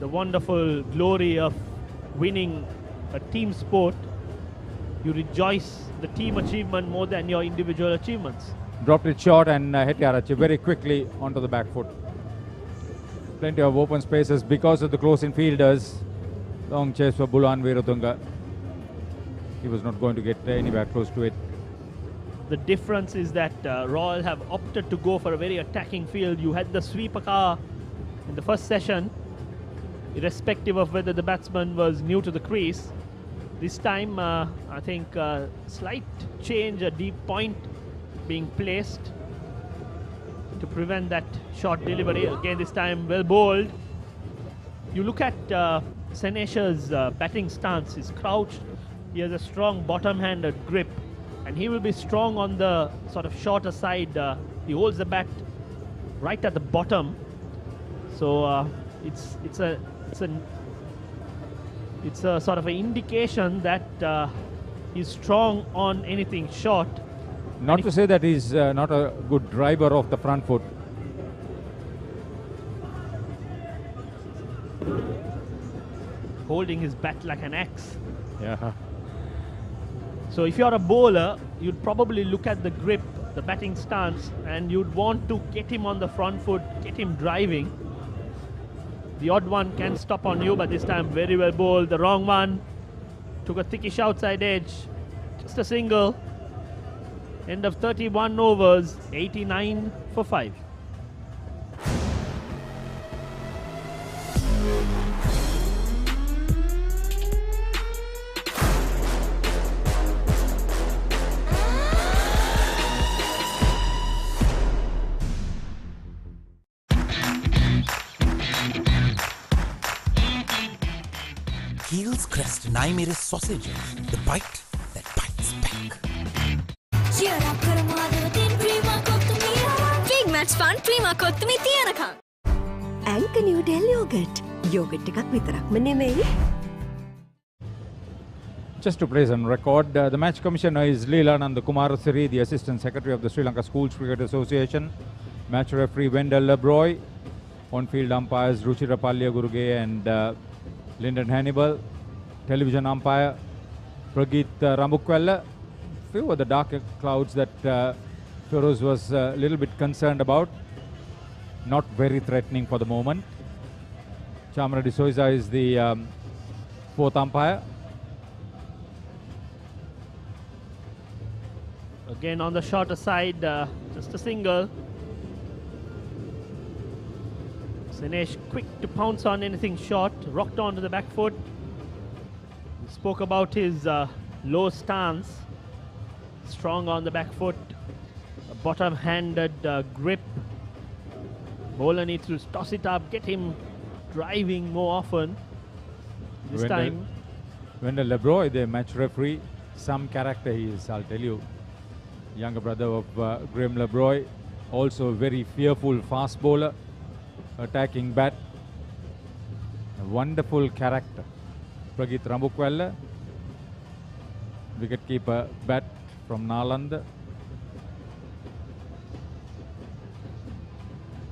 the wonderful glory of winning a team sport. You rejoice the team achievement more than your individual achievements. Dropped it short and Hettiarachchi very quickly onto the back foot. Plenty of open spaces because of the close-in fielders. Long chase for Bulan Veeratunga. He was not going to get anywhere close to it. The difference is that Royal have opted to go for a very attacking field. You had the sweeper car in the first session, irrespective of whether the batsman was new to the crease. This time, I think slight change, a deep point being placed to prevent that short delivery. Again, this time well bowled. You look at Senesha's batting stance. He's crouched. He has a strong bottom-handed grip, and he will be strong on the sort of shorter side. He holds the bat right at the bottom, so it's a sort of an indication that he's strong on anything short. Not to say that he's not a good driver of the front foot. Holding his bat like an axe. Yeah. So if you're a bowler, you'd probably look at the grip, the batting stance, and you'd want to get him on the front foot, get him driving. The odd one can stop on you, but this time very well bowled. The wrong one took a thickish outside edge. Just a single. End of 31 overs, 89 for 5. heels crest Naimere sausage, the bite that bites back. Big match fun Prima Kottumi Tiyanaka. Anchor New Delhi yogurt. Yogurt එකක් විතරක්ම නෙමෙයි. Just to place on record, the match commissioner is Leelanand Kumarasiri, the Assistant Secretary of the Sri Lanka Schools Cricket Association. Match referee Wendell Lebroy. On-field umpires Ruchira Palya and Lyndon Hannibal. Television umpire Pragit Rambukwella. Few of the darker clouds that Feroz was a little bit concerned about. Not very threatening for the moment. Chamara de Souza is the fourth umpire. Again on the shorter side, just a single. Sinesh quick to pounce on anything short, rocked onto the back foot. We spoke about his low stance, strong on the back foot, a bottom-handed grip. Bowler needs to toss it up, get him driving more often. This time. Wendell Lebroy, the match referee, some character he is, I'll tell you. Younger brother of Graham Lebroy, also a very fearful fast bowler, attacking bat. A wonderful character. Pragit Rambukwella, wicketkeeper bat from Nalanda.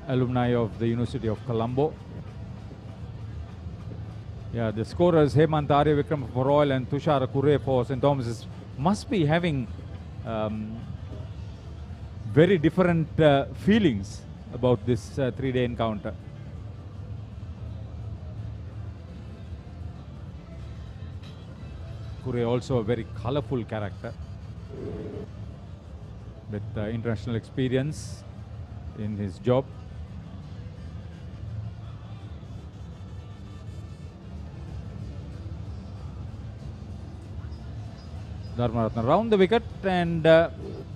Alumni of the University of Colombo. Yeah, the scorers Hemant Arya Vikram for Royal and Tushar Kure for St. Thomas's must be having very different feelings about this three-day encounter. Kure also a very colourful character with international experience in his job. Dharmaratna round the wicket and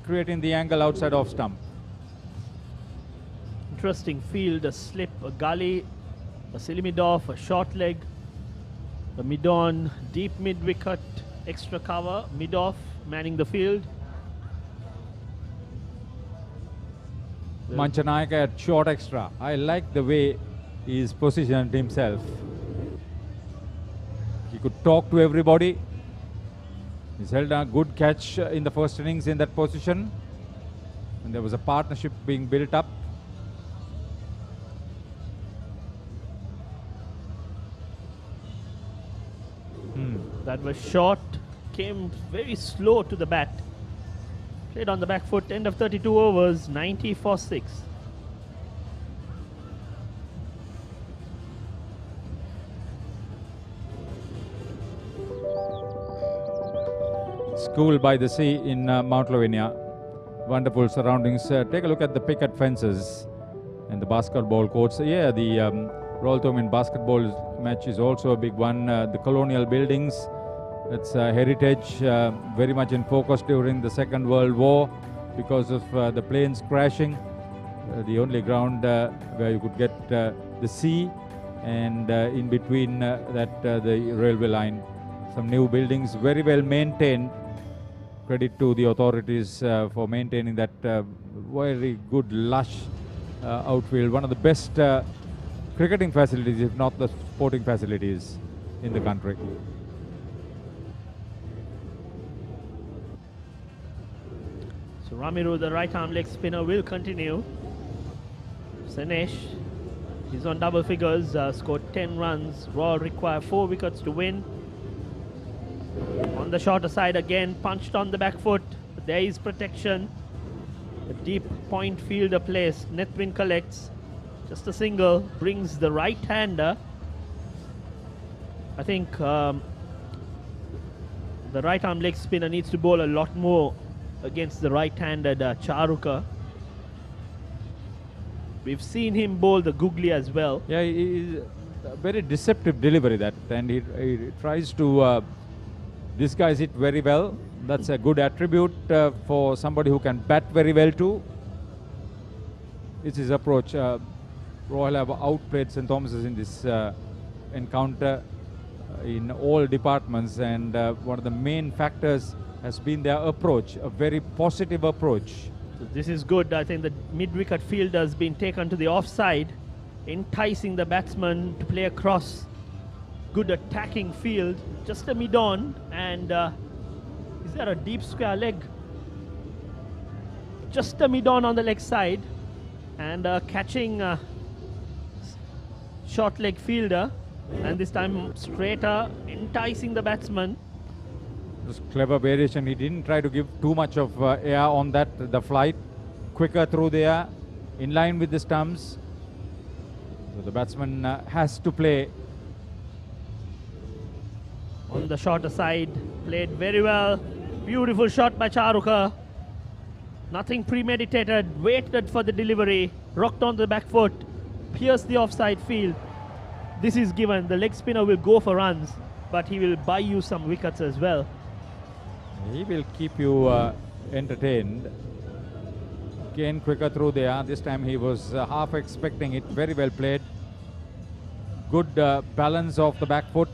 creating the angle outside off stump. Interesting field, a slip, a gully, a silly mid-off, a short leg, a mid-on, deep mid-wicket, extra cover, mid-off, manning the field. Manchanayaka at short extra. I like the way he's positioned himself. He could talk to everybody. He's held a good catch in the first innings in that position. And there was a partnership being built up. That was short, came very slow to the bat. Played on the back foot, end of 32 overs, 90 for 6. School by the sea in Mount Lavinia. Wonderful surroundings. Take a look at the picket fences and the basketball courts. Yeah, the Royal Thomond basketball match is also a big one. The colonial buildings, it's heritage, very much in focus during the Second World War because of the planes crashing. The only ground where you could get the sea and in between that the railway line. Some new buildings, very well maintained. Credit to the authorities for maintaining that very good, lush outfield. One of the best cricketing facilities, if not the sporting facilities in the country. So Ramiru, the right arm leg spinner, will continue. Sinesh, he's on double figures, scored 10 runs. Royal require 4 wickets to win. On the shorter side again, punched on the back foot. But there is protection. A deep point fielder placed. Nethwin collects. Just a single. Brings the right-hander. I think the right arm leg spinner needs to bowl a lot more against the right-handed Charuka. We've seen him bowl the googly as well. Yeah, he's a very deceptive delivery that, and he tries to disguise it very well. That's a good attribute for somebody who can bat very well too. It's his approach. Royal have outplayed St. Thomas's in this encounter. in all departments, and one of the main factors has been their approach, a very positive approach. So this is good. I think the mid-wicket fielder has been taken to the offside, enticing the batsman to play across. Good attacking field, just a mid-on, and is there a deep square leg? Just a mid-on on the leg side, and catching short leg fielder, and this time straighter, enticing the batsman. It was clever variation. He didn't try to give too much of air on that, the flight. Quicker through the air, in line with the stumps. So the batsman has to play. On the shorter side, played very well. Beautiful shot by Charuka. Nothing premeditated, waited for the delivery, rocked on the back foot, pierced the offside field. This is given. The leg spinner will go for runs, but he will buy you some wickets as well. He will keep you entertained. Again, quicker through there. This time he was half expecting it. Very well played. Good balance of the back foot.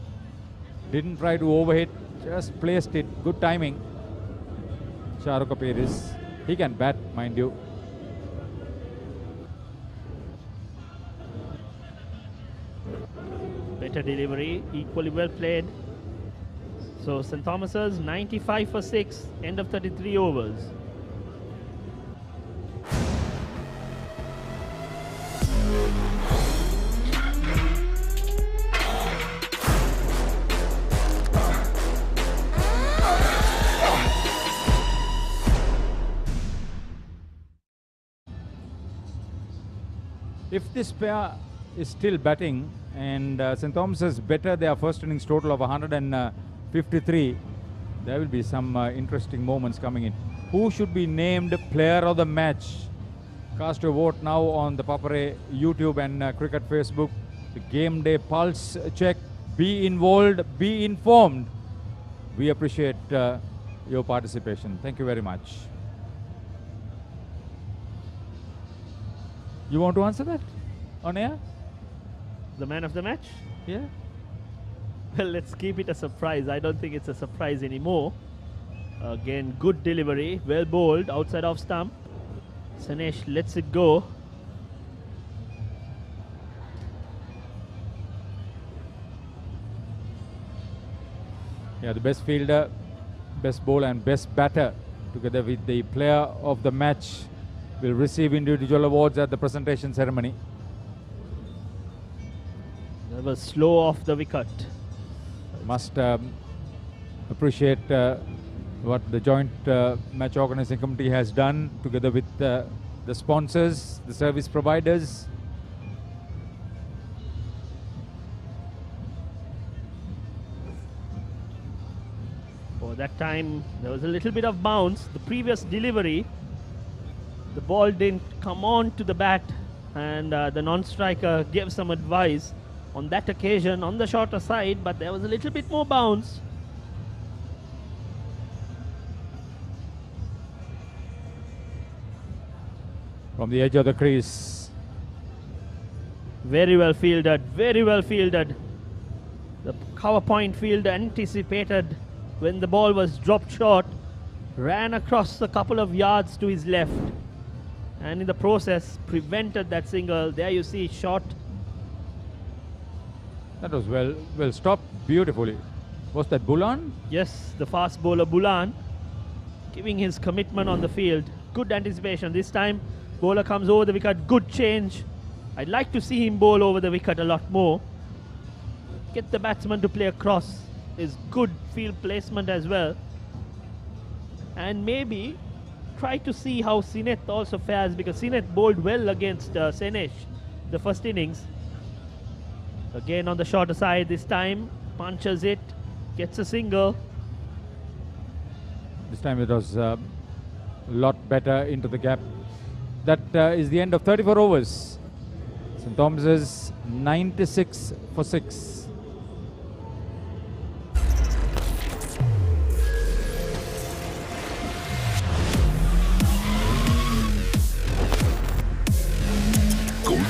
Didn't try to overhit, just placed it. Good timing. Charuka Peris. He can bat, mind you. Better delivery, equally well played. So St. Thomas's 95 for 6, end of 33 overs. If this pair is still batting and St. Thomas's better their first innings total of 153, there will be some interesting moments coming in. Who should be named player of the match? Cast your vote now on the Papare YouTube and Cricket Facebook. The game day pulse check. Be involved, be informed. We appreciate your participation. Thank you very much. You want to answer that on air? The man of the match? Yeah. Well, let's keep it a surprise. I don't think it's a surprise anymore. Again, good delivery, well bowled, outside off stump. Sanesh lets it go. Yeah, the best fielder, best bowler and best batter together with the player of the match will receive individual awards at the presentation ceremony. That was slow off the wicket. Must appreciate what the joint match organizing committee has done together with the sponsors, the service providers. For that time, there was a little bit of bounce. The previous delivery, the ball didn't come on to the bat, and the non-striker gave some advice on that occasion on the shorter side, but there was a little bit more bounce. From the edge of the crease. Very well fielded, very well fielded. The cover point fielder anticipated when the ball was dropped short, ran across a couple of yards to his left, and in the process prevented that single. There you see shot. That was well stopped beautifully. Was that Bulan? Yes, the fast bowler Bulan giving his commitment on the field. Good anticipation. This time bowler comes over the wicket. Good change. I'd like to see him bowl over the wicket a lot more. Get the batsman to play across. Is good field placement as well. And maybe try to see how Sineth also fares, because Sineth bowled well against Sanesh the first innings. Again on the shorter side this time, punches it, gets a single. This time it was a lot better into the gap. That is the end of 34 overs. St. Thomas's 96 for 6.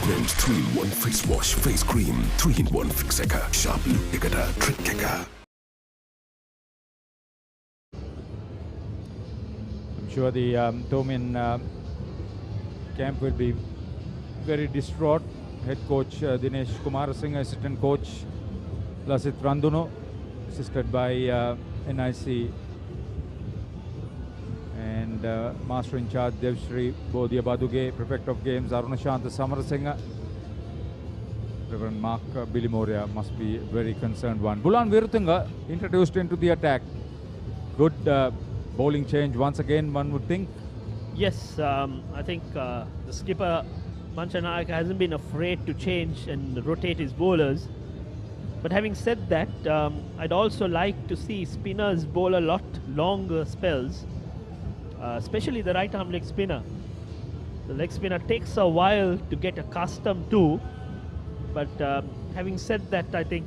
Bench 3-in-1 face wash, face cream, 3-in-1 fixeka, sharp look ekata, trick keka. I'm sure the Tomin camp will be very distraught. Head coach Dinesh Kumarasinghe, assistant coach Lasit Randuno, assisted by NIC and master in charge Devshri Bodhya Baduge, prefect of games Arunashant Samarasinghe. Reverend Mark Bilimoria must be a very concerned one. Bulan Virutunga introduced into the attack. Good bowling change once again, one would think. Yes, I think the skipper Manchanayaka hasn't been afraid to change and rotate his bowlers. But having said that, I'd also like to see spinners bowl a lot longer spells, especially the right arm leg spinner. The leg spinner takes a while to get accustomed to, but having said that, I think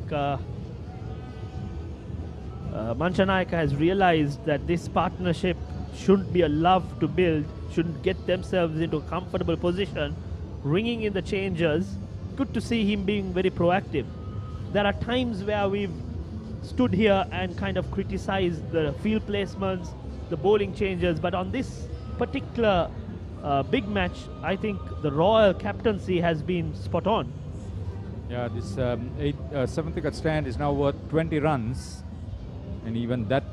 Manchanayaka has realized that this partnership shouldn't be a love to build, shouldn't get themselves into a comfortable position, ringing in the changes. Good to see him being very proactive. There are times where we've stood here and kind of criticized the field placements, the bowling changes, but on this particular big match, I think the Royal captaincy has been spot on. Yeah, this 7th wicket stand is now worth 20 runs, and even that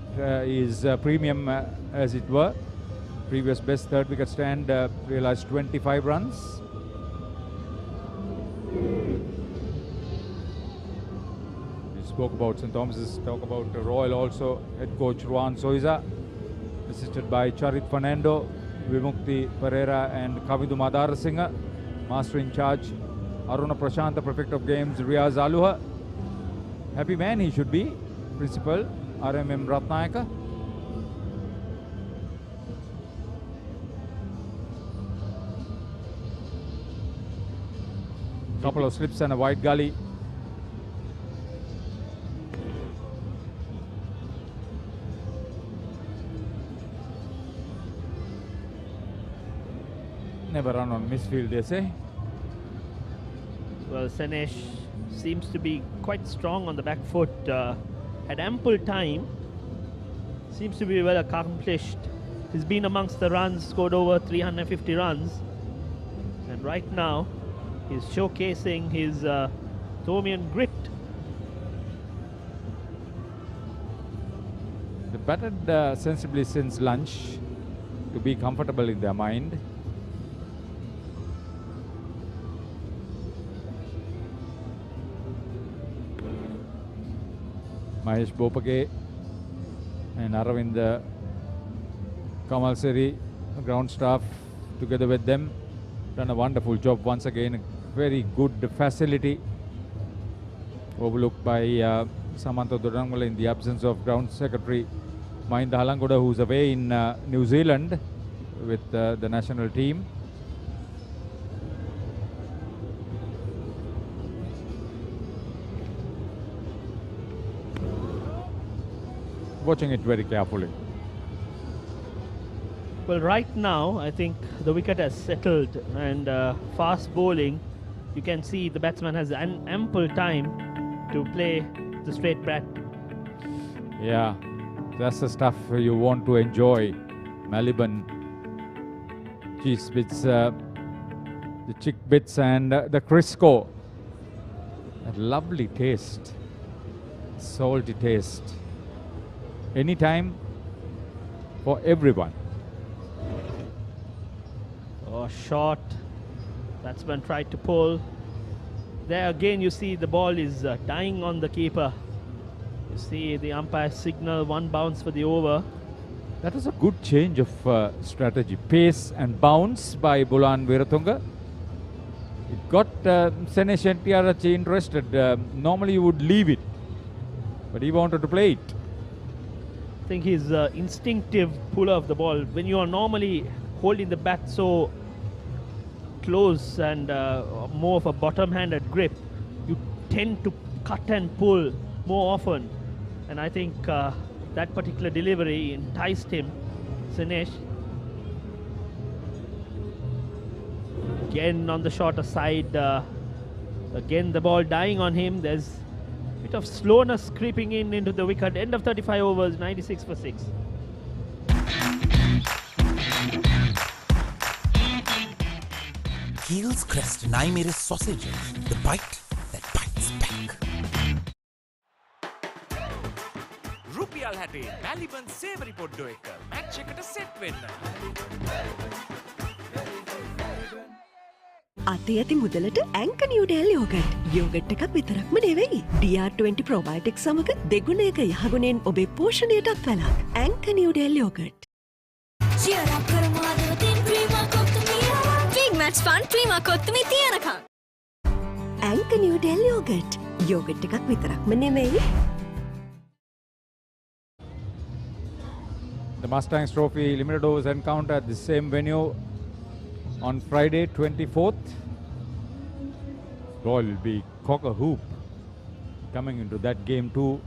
is premium as it were. Previous best 3rd wicket stand realized 25 runs. We spoke about St. Thomas's, talk about Royal also. Head coach Ruan Soiza, assisted by Charit Fernando, Vimukti Pereira and Kavidu Madarasinghe. Master in charge Aruna Prashanta, prefect of games Riaz Aluha. Happy man he should be. Principal RMM Ratnayaka. Couple of slips and a wide gully. Never run on misfield, they say. Well, Senesh seems to be quite strong on the back foot. Had ample time. Seems to be well accomplished. He's been amongst the runs, scored over 350 runs. And right now, he's showcasing his Thomian grit. They batted sensibly since lunch to be comfortable in their mind. Mahesh Bopage and Aravind Kamal Seri, ground staff, together with them, done a wonderful job once again. A very good facility overlooked by Samantha Dodangmala in the absence of ground secretary Mahinda Halangoda, who's away in New Zealand with the national team. Watching it very carefully. Well, right now, I think the wicket has settled, and fast bowling, you can see the batsman has an ample time to play the straight bat. Yeah, that's the stuff you want to enjoy. Maliban cheese bits, the chick bits and the Crisco. A lovely taste, salty taste. Anytime for everyone. Oh, short. Batsman tried to pull. There again you see the ball is dying on the keeper. You see the umpire signal one bounce for the over. That was a good change of strategy. Pace and bounce by Bulan Viratunga. It got Senesh Entiarachi interested. Normally you would leave it, but he wanted to play it. I think his instinctive pull of the ball, when you are normally holding the bat so close and more of a bottom-handed grip, you tend to cut and pull more often. And I think that particular delivery enticed him, Senesh. Again on the shorter side. Again the ball dying on him. There's a bit of slowness creeping into the wicket. End of 35 overs, 96 for 6. Heels crest nai mere sausages, the bite that bites back. රුපියල් 60 මැලිබන් සේවරි පොඩ්ඩෝ එක match එකට set වෙන්න. අතේ ඇති මුදලට ඇංක Newdale yoghurt. Yoghurt එකක් විතරක්ම නෙවෙයි. DR20 ප්‍රොබයොටික් සමග දෙගුණයක යහගුණෙන් ඔබේ පෝෂණයටත් වැළක්. ඇංක Newdale yoghurt. Big match fun Prima Kottu Mee තියනකම්. ඇංක නිව්ඩෙල් යෝගට්. යෝගට් එකක් විතරක්ම නෙවෙයි. The Mustangs Trophy limited overs encounter at the same venue on Friday 24th. Royal will be cock a hoop coming into that game too.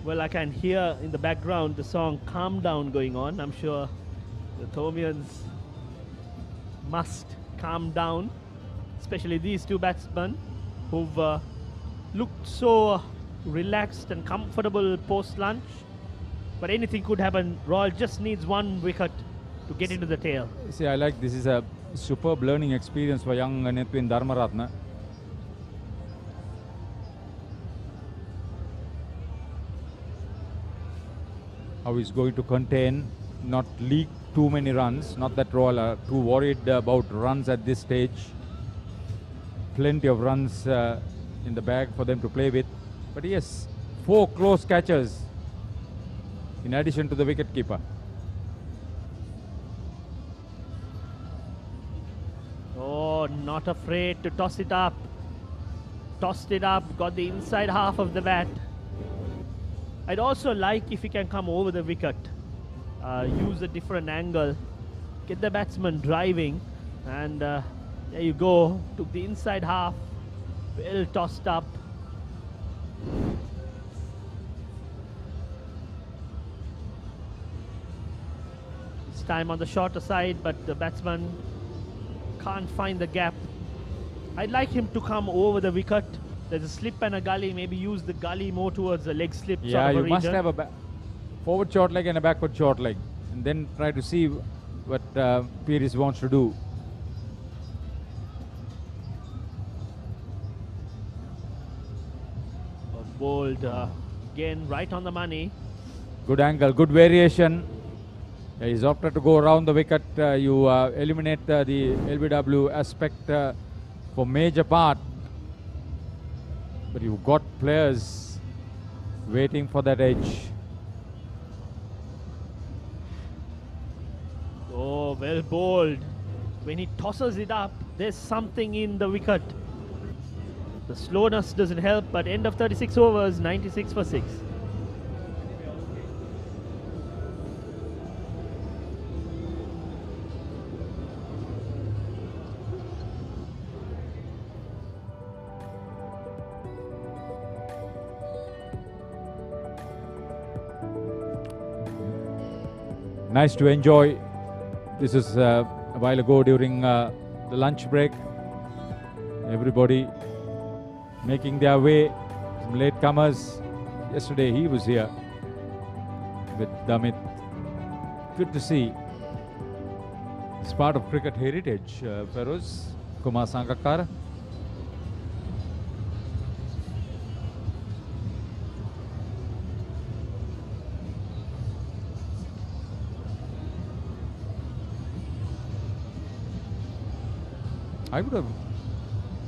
Well, I can hear in the background the song Calm Down going on. I'm sure the Thomians must calm down, especially these two batsmen who've looked so relaxed and comfortable post-lunch. But anything could happen. Royal just needs one wicket to get into the tail. See, I like this is a superb learning experience for young Netwin Dharmaratna. How he's going to contain, not leak too many runs. Not that Royal are too worried about runs at this stage. Plenty of runs in the bag for them to play with. But yes, 4 close catches in addition to the wicket keeper. Oh, not afraid to toss it up. Tossed it up, got the inside half of the bat. I'd also like if he can come over the wicket, use a different angle, get the batsman driving, and there you go. Took the inside half, well tossed up. This time on the shorter side, but the batsman can't find the gap. I'd like him to come over the wicket. There's a slip and a gully. Maybe use the gully more towards the leg slip. Yeah, sort of you must region. have a forward short leg and a backward short leg, and then try to see what Pires wants to do. Bowled again right on the money. Good angle, good variation. He's opted to go around the wicket. You eliminate the LBW aspect for major part. But you've got players waiting for that edge. Oh, well bowled. When he tosses it up, there's something in the wicket. The slowness doesn't help, but end of 36 overs, 96 for 6. Nice to enjoy. This is a while ago during the lunch break. Everybody making their way. Some latecomers. Yesterday he was here with Damit. Good to see. It's part of cricket heritage. Feroz, Kumar Sangakkara.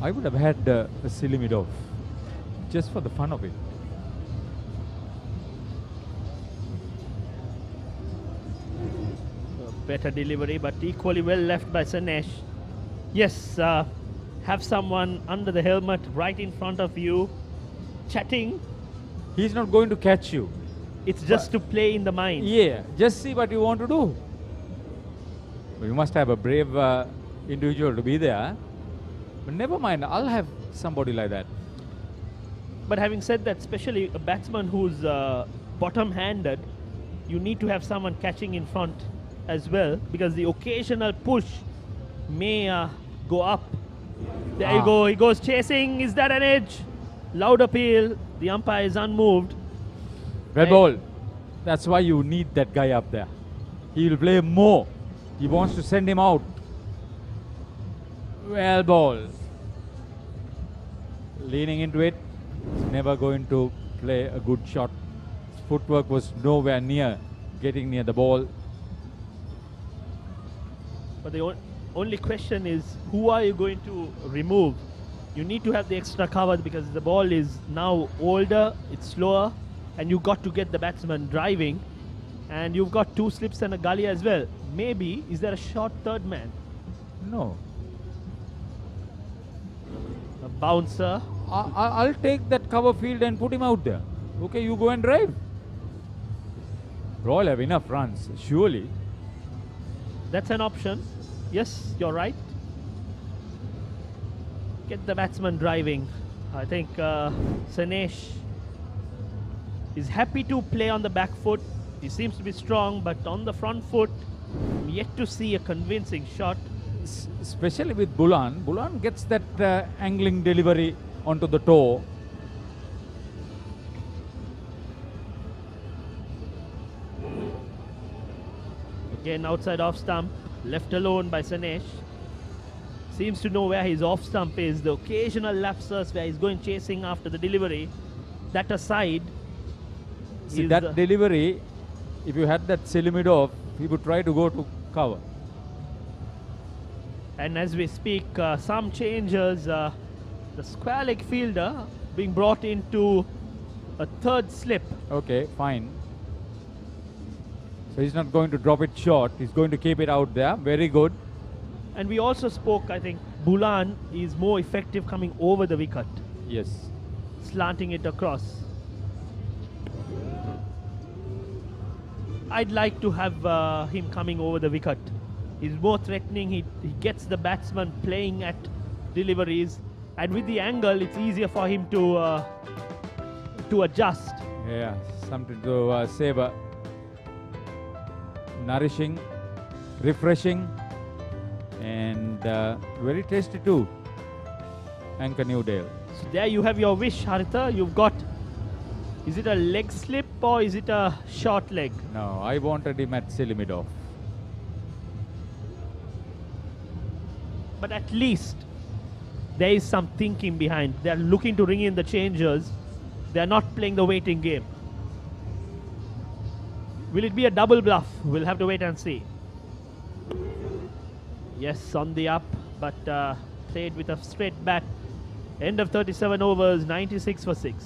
I would have had a silly mid-off just for the fun of it. Better delivery, but equally well left by Sanesh. Yes, have someone under the helmet right in front of you, chatting. He's not going to catch you. It's just to play in the mind. Yeah, just see what you want to do. But you must have a brave individual to be there. But never mind, I'll have somebody like that. But having said that, especially a batsman who's bottom-handed, you need to have someone catching in front. as well, because the occasional push may go up. There you go, he goes chasing. Is that an edge? Loud appeal. The umpire is unmoved. Well ball. That's why you need that guy up there. He will play more. He wants to send him out. Well ball. Leaning into it. He's never going to play a good shot. His footwork was nowhere near getting near the ball. But the only question is, who are you going to remove? You need to have the extra cover because the ball is now older, it's slower, and you've got to get the batsman driving. And you've got 2 slips and a gully as well. Maybe, is there a short third man? No. A bouncer. I'll take that cover field and put him out there. Okay, you go and drive. Royal have enough runs, surely. That's an option. Yes, you're right. Get the batsman driving. I think Sanesh is happy to play on the back foot. He seems to be strong, but on the front foot, I'm yet to see a convincing shot. Especially with Bulan. Bulan gets that angling delivery onto the toe. Again, outside off stump, left alone by Sanesh. Seems to know where his off stump is. The occasional lapses where he's going chasing after the delivery. That aside, see that delivery, if you had that Selimidov, he would try to go to cover. And as we speak, some changes. The square leg fielder being brought into a third slip. Okay, fine. So he's not going to drop it short. He's going to keep it out there. Very good. And we also spoke, I think, Bulan is more effective coming over the wicket. Yes. Slanting it across. I'd like to have him coming over the wicket. He's more threatening. He gets the batsman playing at deliveries. And with the angle, it's easier for him to adjust. Yeah, something to savor. Nourishing, refreshing, and very tasty too. Anchor Newdale. So there you have your wish, Haritha. You've got, is it a leg slip or is it a short leg? No, I wanted him at Selimidov. But at least there is some thinking behind. They're looking to ring in the changers. They're not playing the waiting game. Will it be a double bluff? We'll have to wait and see. Yes, on the up, but played with a straight bat. End of 37 overs, 96 for 6.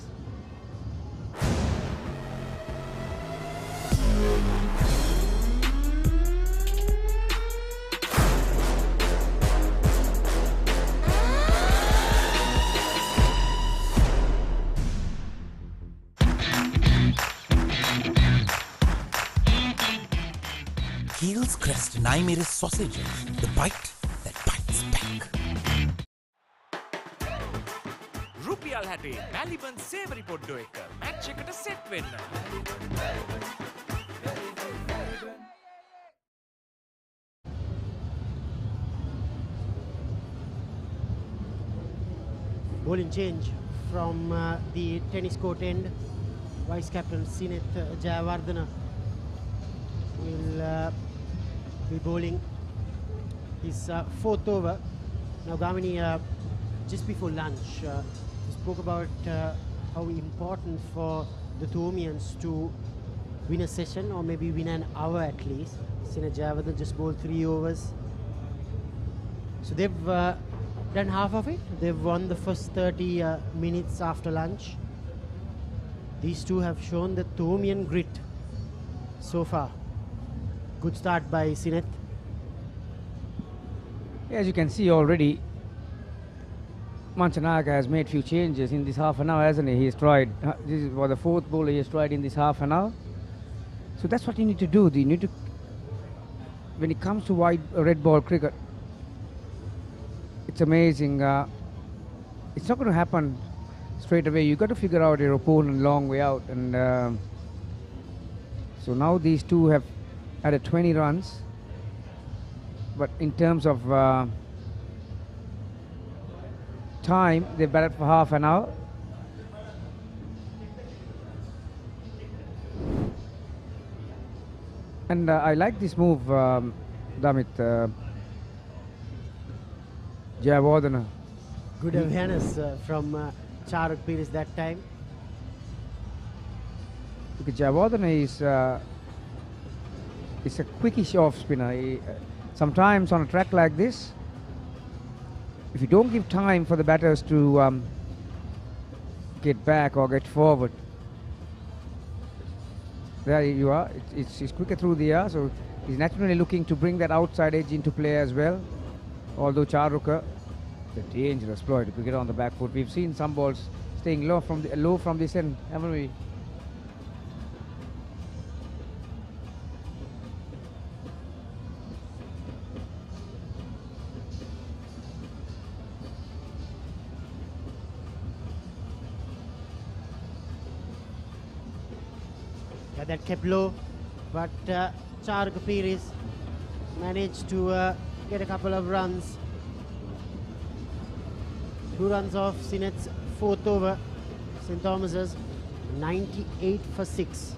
Keel's crest and I made his sausages, the bite that bites back. රුපියල් 60 මැලිබන් සේවරි පොඩ්ඩෝ එක match එකට set වෙන්න. Bowling change from the tennis court end. Vice captain Sineth Jayawardena will be bowling his 4th over. Now Gamini, just before lunch, spoke about how important for the Thomians to win a session or maybe win an hour at least. Sineth Jayawardena just bowled 3 overs. So they've done half of it. They've won the first 30 minutes after lunch. These two have shown the Thomian grit so far. Good start by Sineth. As you can see already, Manchanaka has made few changes in this half an hour, hasn't he? He's tried, this is for the 4th bowler he has tried in this half an hour. So that's what you need to do. You need to, when it comes to wide red ball cricket, it's amazing. It's not going to happen straight away. You've got to figure out your opponent long way out. And so now these two have added 20 runs. but in terms of time, they batted for half an hour. And I like this move, Damit. Jayawardena. Good awareness from Charuk Pires that time. Because Jayawardena is a quickish off spinner. Sometimes on a track like this, if you don't give time for the batters to get back or get forward, there you are. It's quicker through the air, so he's naturally looking to bring that outside edge into play as well. Although Charuka, the dangerous ploy to get on the back foot. We've seen some balls staying low from this end, haven't we? Yeah, that kept low, but Charuk Pires managed to get a couple of runs. 2 runs off Sinet's 4th over. St. Thomas's 98 for 6.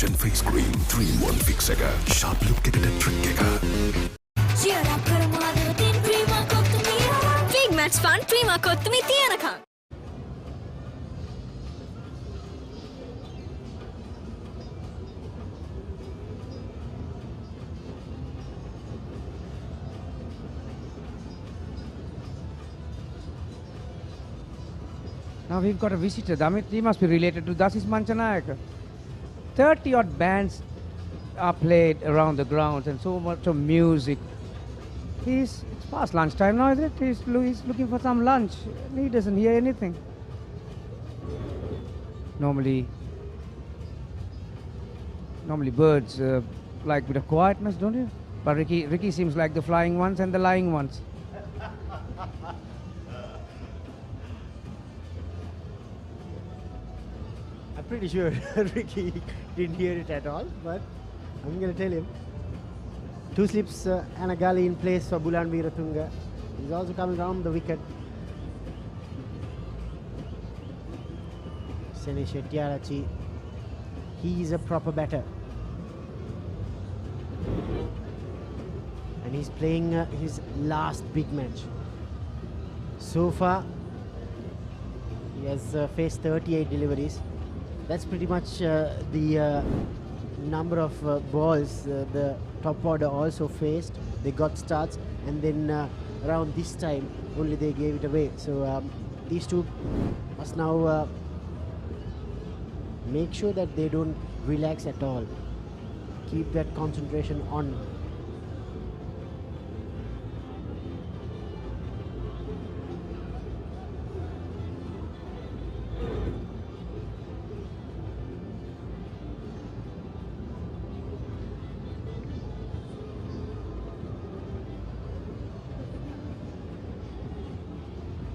And face cream 3-in-1 fix එක sharp look එකට trick එක cheer up කරමාදව tin cream කොත්තුමි big match fun cream කොත්තුමි තියනකම් Now we've got a visitor. Damit, he must be related to Dasis Manchanayaka. 30 odd bands are played around the grounds and so much of music. It's past lunchtime now, isn't it? He's looking for some lunch. He doesn't hear anything. Normally birds like a bit of quietness, don't you? But Ricky seems like the flying ones and the lying ones. I'm pretty sure Ricky didn't hear it at all, but I'm going to tell him. 2 slips and a gully in place for Bulan Weeratunga. He's also coming round the wicket. Sene Shettyarachi, he is a proper batter. And he's playing his last big match. So far, he has faced 38 deliveries. That's pretty much the number of balls the top order also faced. They got starts, and then around this time only they gave it away. So these two must now make sure that they don't relax at all. Keep that concentration on.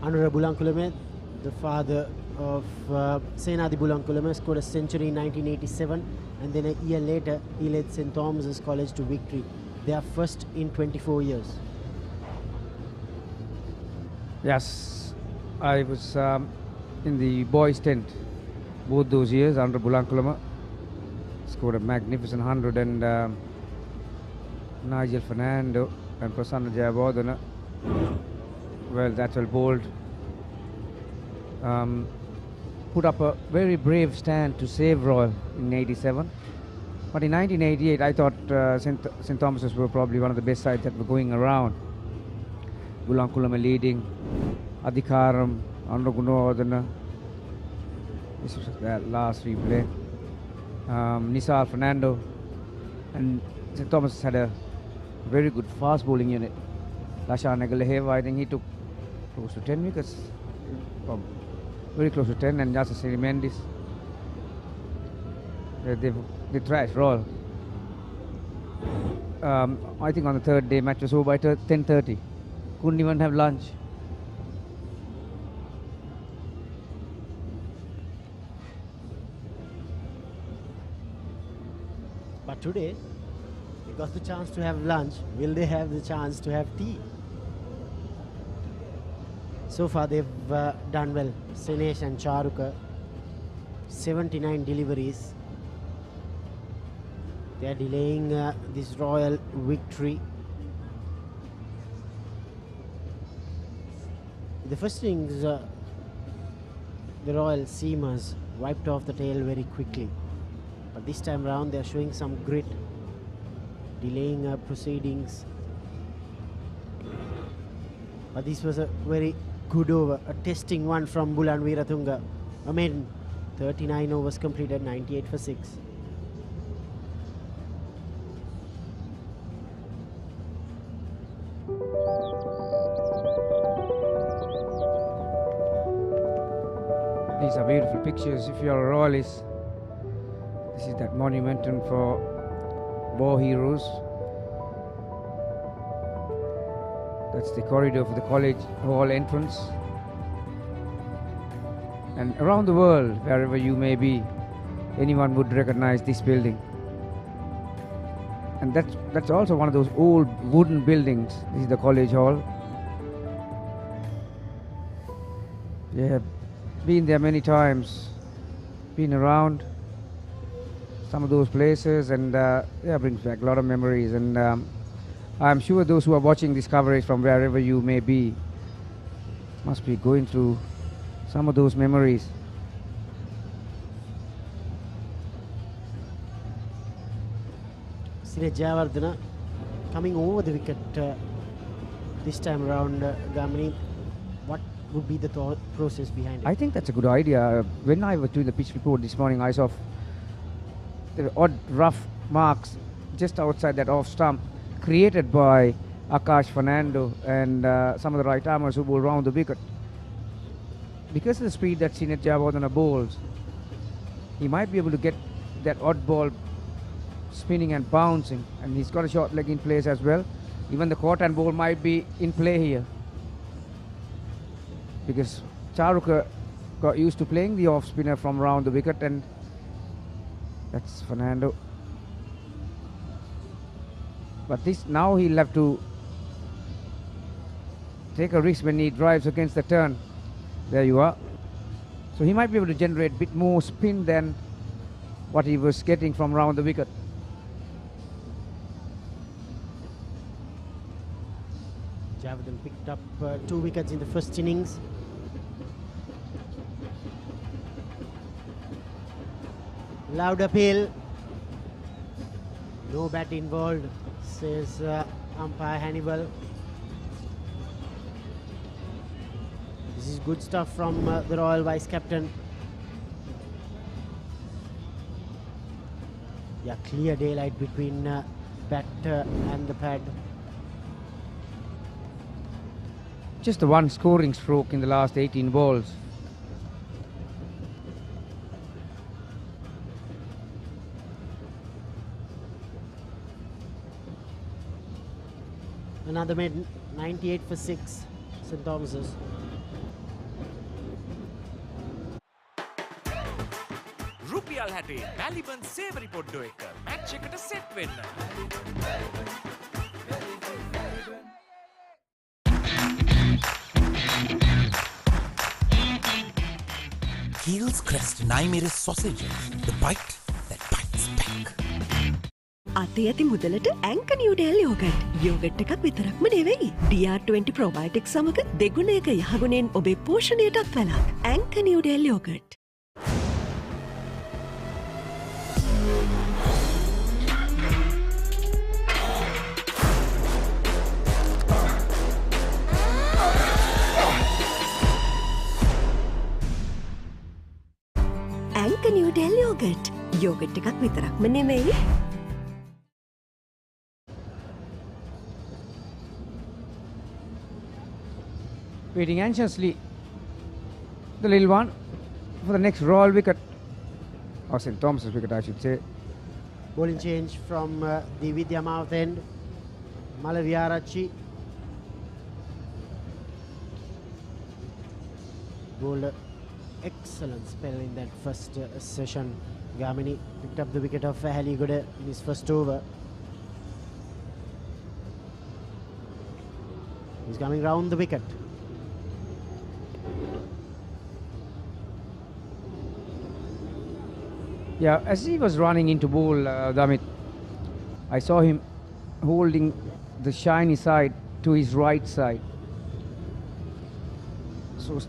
Anura Bulankulame, the father of Senadi Bulankulame, scored a century in 1987, and then a year later he led St. Thomas's College to victory. They are first in 24 years. Yes, I was in the boys' tent both those years. Anura Bulankulame scored a magnificent 100, and Nigel Fernando and Prasanna Jayawardena, well, that's well bowled. Put up a very brave stand to save Royal in 87. But in 1988, I thought St. Thomas's were probably one of the best sides that were going around. Bulankulame leading, Adhikaram, Anura Gunawardena. This was that last replay. Nisar Fernando. And St. Thomas had a Very good fast bowling unit. Lashan Agalaheva, I think he took close to 10 wickets. Very close to 10, and Yasser Mendes. They trashed Royal. I think on the third day, match was over by 10:30. Couldn't even have lunch. But today, they got the chance to have lunch. Will they have the chance to have tea? So far, they've done well. Sinesh and Charuka, 79 deliveries. They are delaying this Royal victory. The first innings, the Royal seamers wiped off the tail very quickly. But this time round, they are showing some grit, delaying proceedings. But this was a very good over, a testing one from Bulan Weerathunga. I mean, 39 overs completed, 98 for 6. These are beautiful pictures. If you're a Royalist, this is that monumentum for war heroes. That's the corridor for the college hall entrance. And around the world, wherever you may be, anyone would recognize this building. And that's also one of those old wooden buildings. This is the college hall. Yeah, been there many times, been around some of those places, and yeah, brings back a lot of memories. And I'm sure those who are watching this coverage from wherever you may be must be going through some of those memories. Sinesh Jayawardena coming over the wicket this time around. Gamini, what would be the thought process behind it? I think that's a good idea. When I was doing the pitch report this morning, I saw the odd rough marks just outside that off stump created by Akash Fernando and some of the right armers who bowl round the wicket. Because of the speed that Sinesh Jayawardena bowls, he might be able to get that odd ball spinning and bouncing, and he's got a short leg in place as well. Even the caught-hand ball might be in play here, because Charuka got used to playing the off spinner from round the wicket, and that's Fernando. But this now he'll have to take a risk when he drives against the turn. There you are. So he might be able to generate a bit more spin than what he was getting from round the wicket. Jayawardena picked up 2 wickets in the first innings. Loud appeal. No bat involved, says umpire Hannibal. This is good stuff from the Royal Vice Captain. Yeah, clear daylight between bat and the pad. Just the one scoring stroke in the last 18 balls. Another made 98 for 6, St. Thomas's. රුපියල් 60 බැලිබන් සේවරි පොඩ්ඩෝ එක match එකට set වෙන්න. Heels Crest Naimiri sausages, the bite that bites back. අතේ ඇති මුදලට ඇංක Newdale yoghurt. Yoghurt එකක් විතරක්ම නෙවෙයි. DR20 ප්‍රොබයොටික් සමග දෙගුණයක යහගුණෙන් ඔබේ පෝෂණයටත් වැළක්. ඇංක Newdale yoghurt. ඇංක Newdale yoghurt. Yoghurt එකක් විතරක්ම නෙවෙයි. waiting anxiously, the little one, for the next Royal wicket, or St. Thomas's wicket I should say. Bowling change from the Vidya mouth end. Malaviarachi bowled an excellent spell in that first session. Gamini picked up the wicket of Haligode in his first over. He's coming round the wicket. Yeah, as he was running into bowl, Damit, I saw him holding the shiny side to his right side. So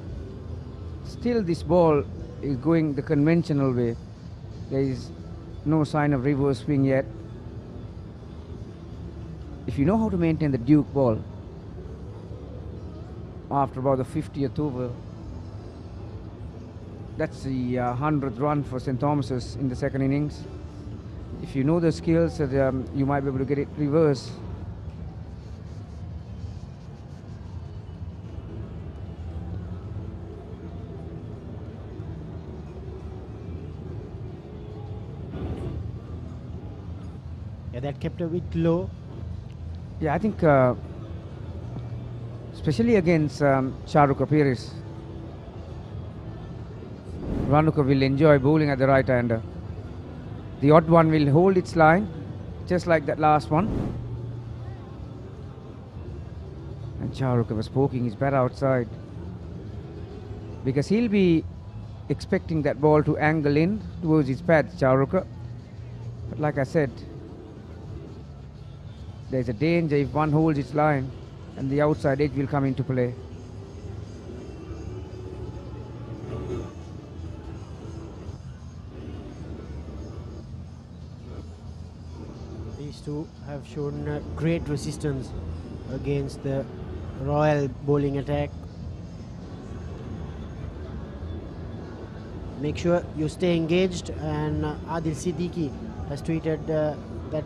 still this ball is going the conventional way. There is no sign of reverse swing yet. If you know how to maintain the Duke ball, after about the 50th over, that's the 100th run for St. Thomas's in the second innings. If you know the skills, you might be able to get it reverse. Yeah, that kept a bit low. Yeah, I think especially against Charuka Pires, Ranuka will enjoy bowling at the right-hander. The odd one will hold its line, just like that last one. And Charuka was poking his bat outside, because he'll be expecting that ball to angle in towards his pads, Charuka. But like I said, there's a danger if one holds its line and the outside edge will come into play. These two have shown great resistance against the Royal bowling attack. Make sure you stay engaged, and Adil Siddiqui has tweeted that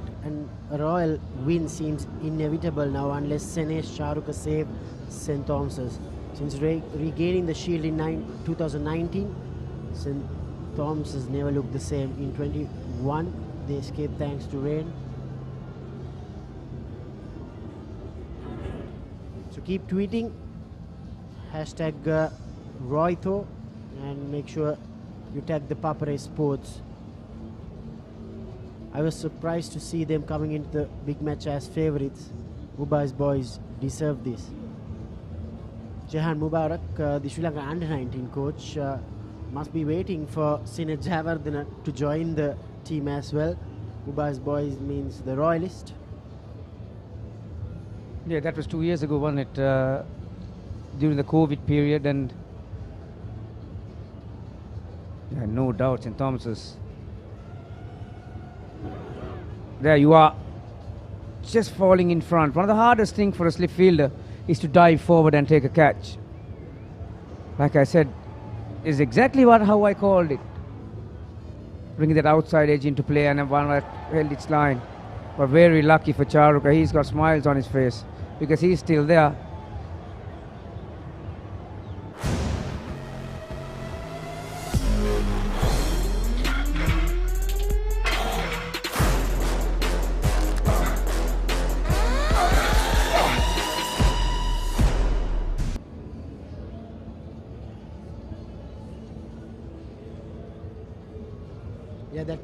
a Royal win seems inevitable now unless Senesh Charuka save St. Thomas's. Since regaining the shield in 2019, St. Thomas's never looked the same. In 21, they escaped thanks to rain. So keep tweeting hashtag Roytho, and make sure you tag the Papare Sports. I was surprised to see them coming into the big match as favourites. Mubai's boys deserve this. Jahan Mubarak, the Sri Lanka under-19 coach, must be waiting for Sinet Javardhana to join the team as well. Mubai's boys means the Royalist. Yeah, that was 2 years ago, wasn't it? During the COVID period, and yeah, no doubt St. Thomas's. There you are, just falling in front. One of the hardest things for a slip fielder is to dive forward and take a catch. Like I said, is exactly how I called it. Bringing that outside edge into play, and one that held its line. But very lucky for Charuka, he's got smiles on his face because he's still there. Yeah, that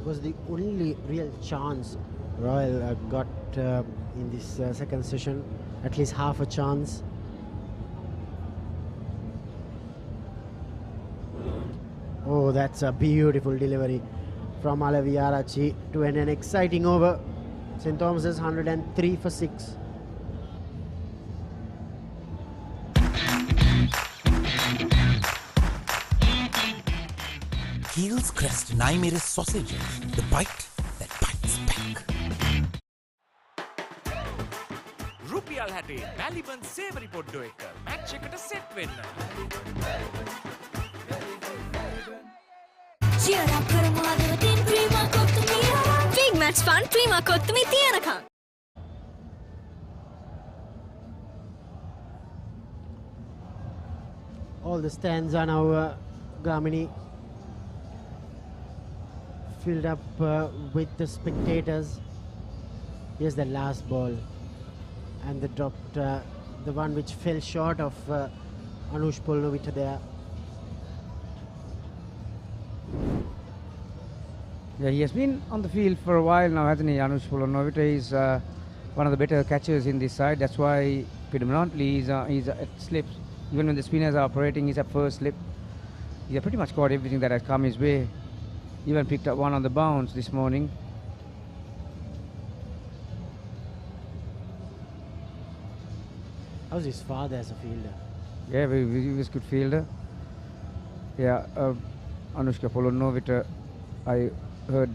was the only real chance Royal got in this second session. At least half a chance. Oh, that's a beautiful delivery from Alaviarachi to end an exciting over. St. Thomas's 103 for 6. Heels Crest and I made a sausage. The bite that bites back. රුපියල් 60 බැලිබන් සේවරි පොඩ්ඩෝ එක match එකට set වෙන්න. Cheer up කරමු හදවතින් Prima කොත්තුමිය. Big match fun Prima කොත්තුමිය තියනකම්. All the stands are now Gamini filled up with the spectators. Here's the last ball, and they dropped the one which fell short of Anush Polnovita there. Yeah, he has been on the field for a while now, hasn't he? Anush Polnovita is one of the better catchers in this side. That's why predominantly he's at slips. Even when the spinners are operating, he's at first slip. He has pretty much caught everything that has come his way. Even picked up one on the bounce this morning. How's his father as a fielder? Yeah, he was a good fielder. Yeah, Anushka Polnovita, I heard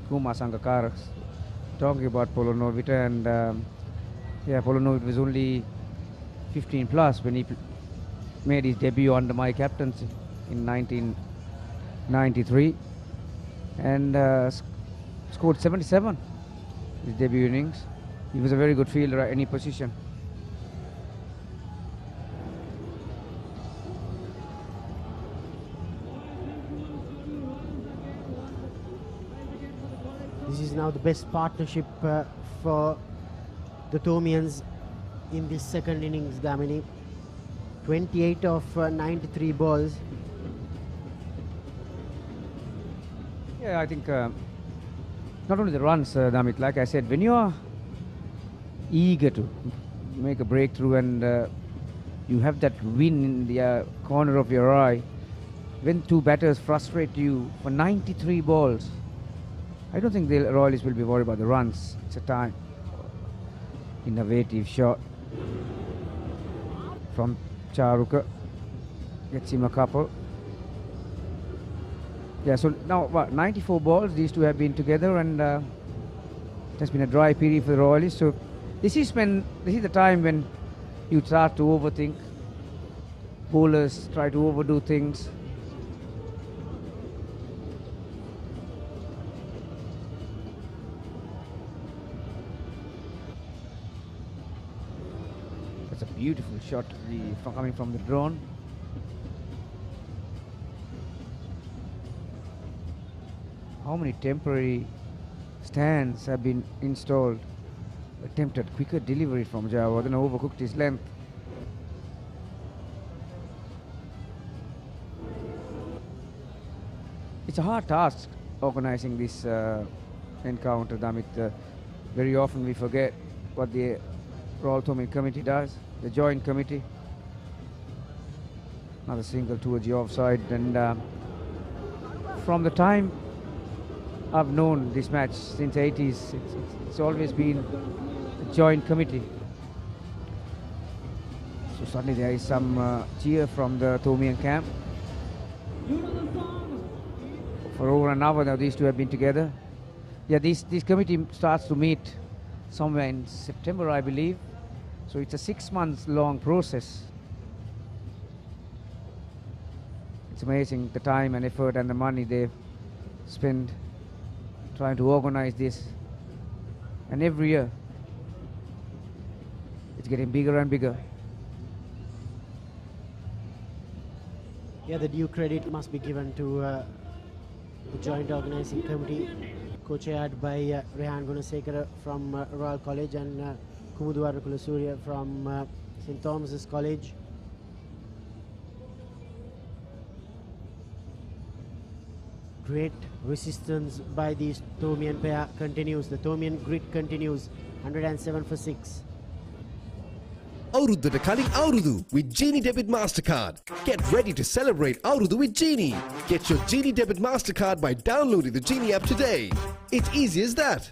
Kumar Sangakkara talking about Polnovita, and yeah, Polnovita was only 15 plus when he made his debut under my captaincy in 1993, and scored 77 his debut innings. He was a very good fielder at any position. This is now the best partnership for the Thomians in this second innings, Gamini. 28 of 93 balls. Yeah, I think not only the runs, Damit, like I said, when you are eager to make a breakthrough and you have that win in the corner of your eye, when two batters frustrate you for 93 balls, I don't think the Royalists will be worried about the runs. It's a time innovative shot from Charuka, gets him a couple. Yeah, so now what, 94 balls, these two have been together, and it has been a dry period for the Royalists. So this is the time when you start to overthink. Bowlers try to overdo things. That's a beautiful shot coming from the drone. How many temporary stands have been installed? Attempted quicker delivery from Jayawardene, overcooked his length. It's a hard task organizing this encounter, Damit. Very often we forget what the Royal Thomian Committee does, the joint committee. Another single towards the offside, and from the time I've known this match since 80s, it's always been a joint committee. So suddenly there is some cheer from the Thomian camp. For over an hour now these two have been together. Yeah, this committee starts to meet somewhere in September, I believe. So it's a 6 months long process. It's amazing the time and effort and the money they've spent trying to organize this. And every year it's getting bigger and bigger. Yeah, the due credit must be given to the joint organizing committee, co-chaired by Rehan Gunasekara from Royal College and Kumudu Arukulasurya from St. Thomas's College. Great resistance by the Thomian pair continues. The Thomian grid continues. 107 for 6. Avurudata Kalin Avrudu with Genie Debit MasterCard. Get ready to celebrate Avrudu with Genie. Get your Genie Debit MasterCard by downloading the Genie app today. It's easy as that.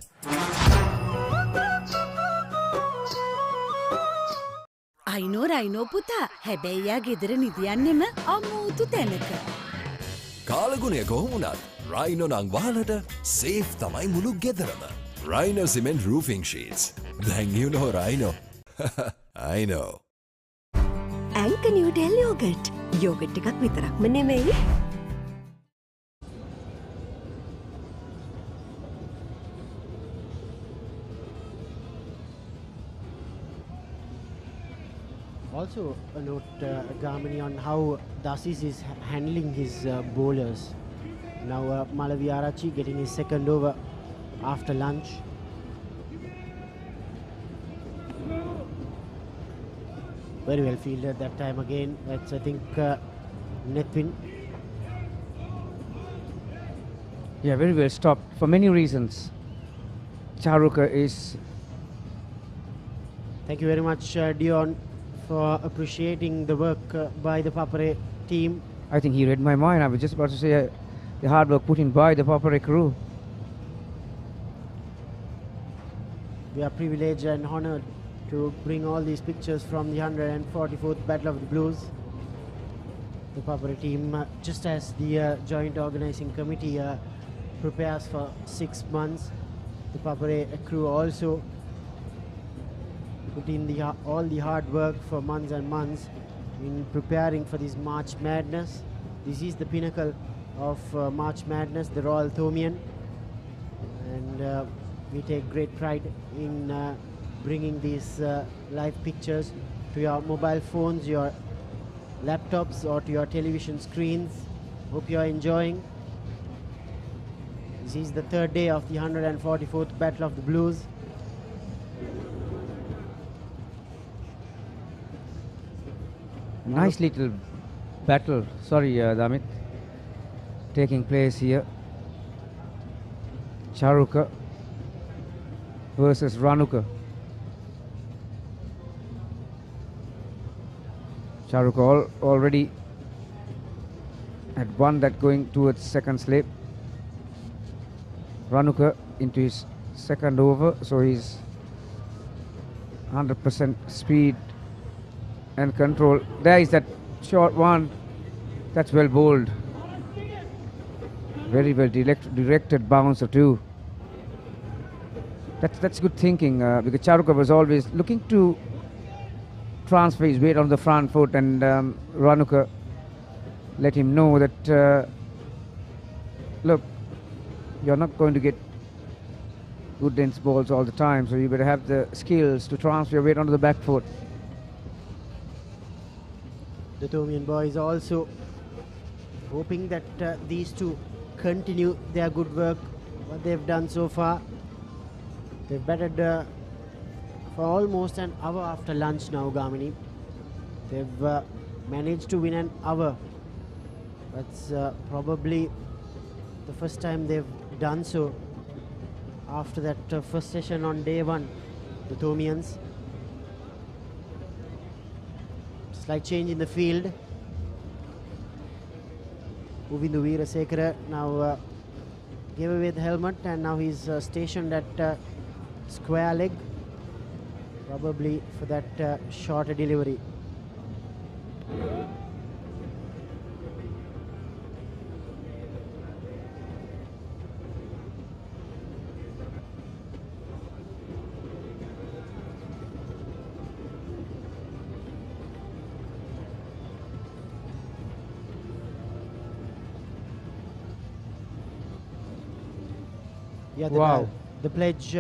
Rhino පුතා හැබැයි යා ගෙදර නිදියන්නෙම අමුතු තැනක. කාලගුණය කොහොමුණත් Rhino නං වහලට safe තමයි මුළු ගෙදරම. Rhino Cement Roofing Sheets. Then you know Rhino. I know. Anchor New Del Yogurt. Yogurt එකක් විතරක්ම නෙමෙයි. Also a note, Gamini, on how Dasis is handling his bowlers. Now Malaviarachi getting his second over after lunch. Very well fielded that time again. That's, I think, Netwin. Yeah, very well stopped for many reasons. Charuka is... Thank you very much, Dion, for appreciating the work by the Papare team. I think he read my mind. I was just about to say the hard work put in by the Papare crew. We are privileged and honored to bring all these pictures from the 144th Battle of the Blues. The Papare team, just as the joint organizing committee prepares for 6 months, the Papare crew also put in all the hard work for months and months in preparing for this March Madness. This is the pinnacle of March Madness, the Royal Thomian, and we take great pride in bringing these live pictures to your mobile phones, your laptops, or to your television screens. Hope you are enjoying. This is the third day of the 144th Battle of the Blues. Nice little battle, sorry Damit, taking place here. Charuka versus Ranuka. Charuka already had won that going towards second slip. Ranuka into his second over, so he's 100% speed and control. There is that short one. That's well bowled. Very well directed bouncer too. That's good thinking because Charuka was always looking to transfer his weight on the front foot, and Ranuka let him know that look, you're not going to get good dense balls all the time, so you better have the skills to transfer your weight onto the back foot. The Thomian boys also hoping that these two continue their good work, what they've done so far. They've batted for almost an hour after lunch now, Gamini. They've managed to win an hour. That's probably the first time they've done so after that first session on day one, the Thomians. Slight change in the field. Uvindu Veerasekara now gave away the helmet, and now he's stationed at square leg, probably for that shorter delivery. Yeah, Wow. The pledge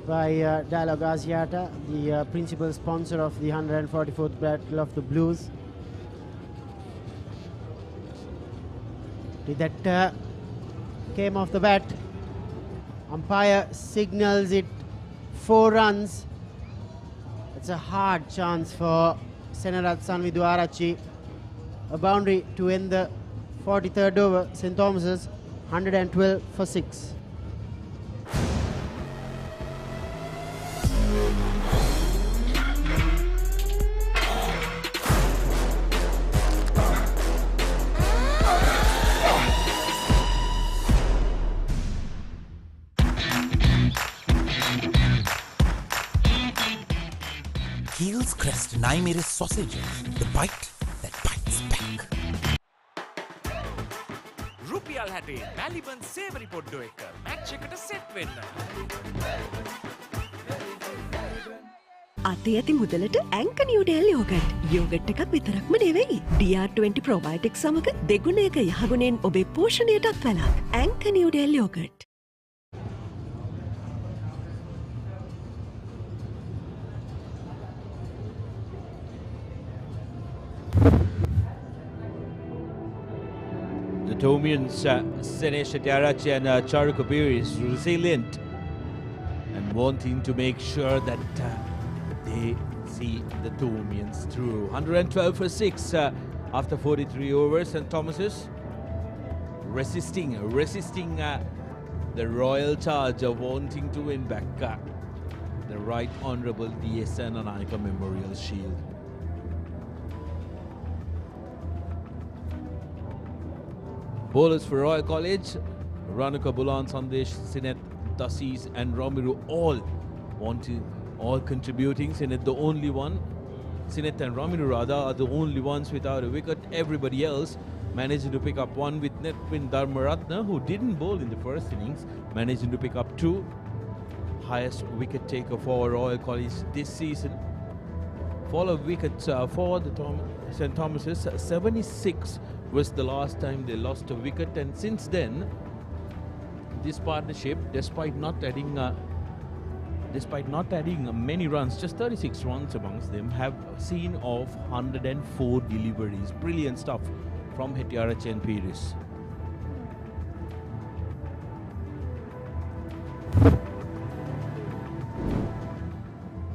by Dialog Asiata, the principal sponsor of the 144th Battle of the Blues. That came off the bat. Umpire signals it 4 runs. It's a hard chance for Senarath Sanviduarachi. A boundary to end the 43rd over. St. Thomas's 112 for 6. Heels Crest and I made his sausages. The bite that bites back. රුපියල් 60 බැලිබන් සේවරි පොඩ්ඩෝ එක match එකට set වෙන්න. අතේ ඇති මුදලට ඇංක Newdale yoghurt. Yoghurt එකක් විතරක්ම නෙවෙයි. DR20 ප්‍රොබයොටික් සමග දෙගුණයක යහගුණෙන් ඔබේ පෝෂණයටත් වැළක්. ඇංක Newdale yoghurt. The Tomians, Senesh Hettiarachchi and Charu Kabir is resilient and wanting to make sure that they see the Tomians through. 112 for 6 after 43 overs. St. Thomas's resisting the royal charge of wanting to win back the Right Honourable D.S. Senanayake Memorial Shield. Bowlers for Royal College, Ranuka Bulan, Sandesh, Sinet, Dasis and Romiru all contributing. Sinet the only one. Sinet and Romiru rather are the only ones without a wicket. Everybody else managing to pick up one, with Netwin Dharmaratne, who didn't bowl in the first innings, managing to pick up 2. Highest wicket taker for Royal College this season. Fall of wickets for the St. Thomas's. 76 was the last time they lost a wicket, and since then this partnership, despite not adding many runs, just 36 runs amongst them, have seen off 104 deliveries. Brilliant stuff from Hettiarachchi and Pires.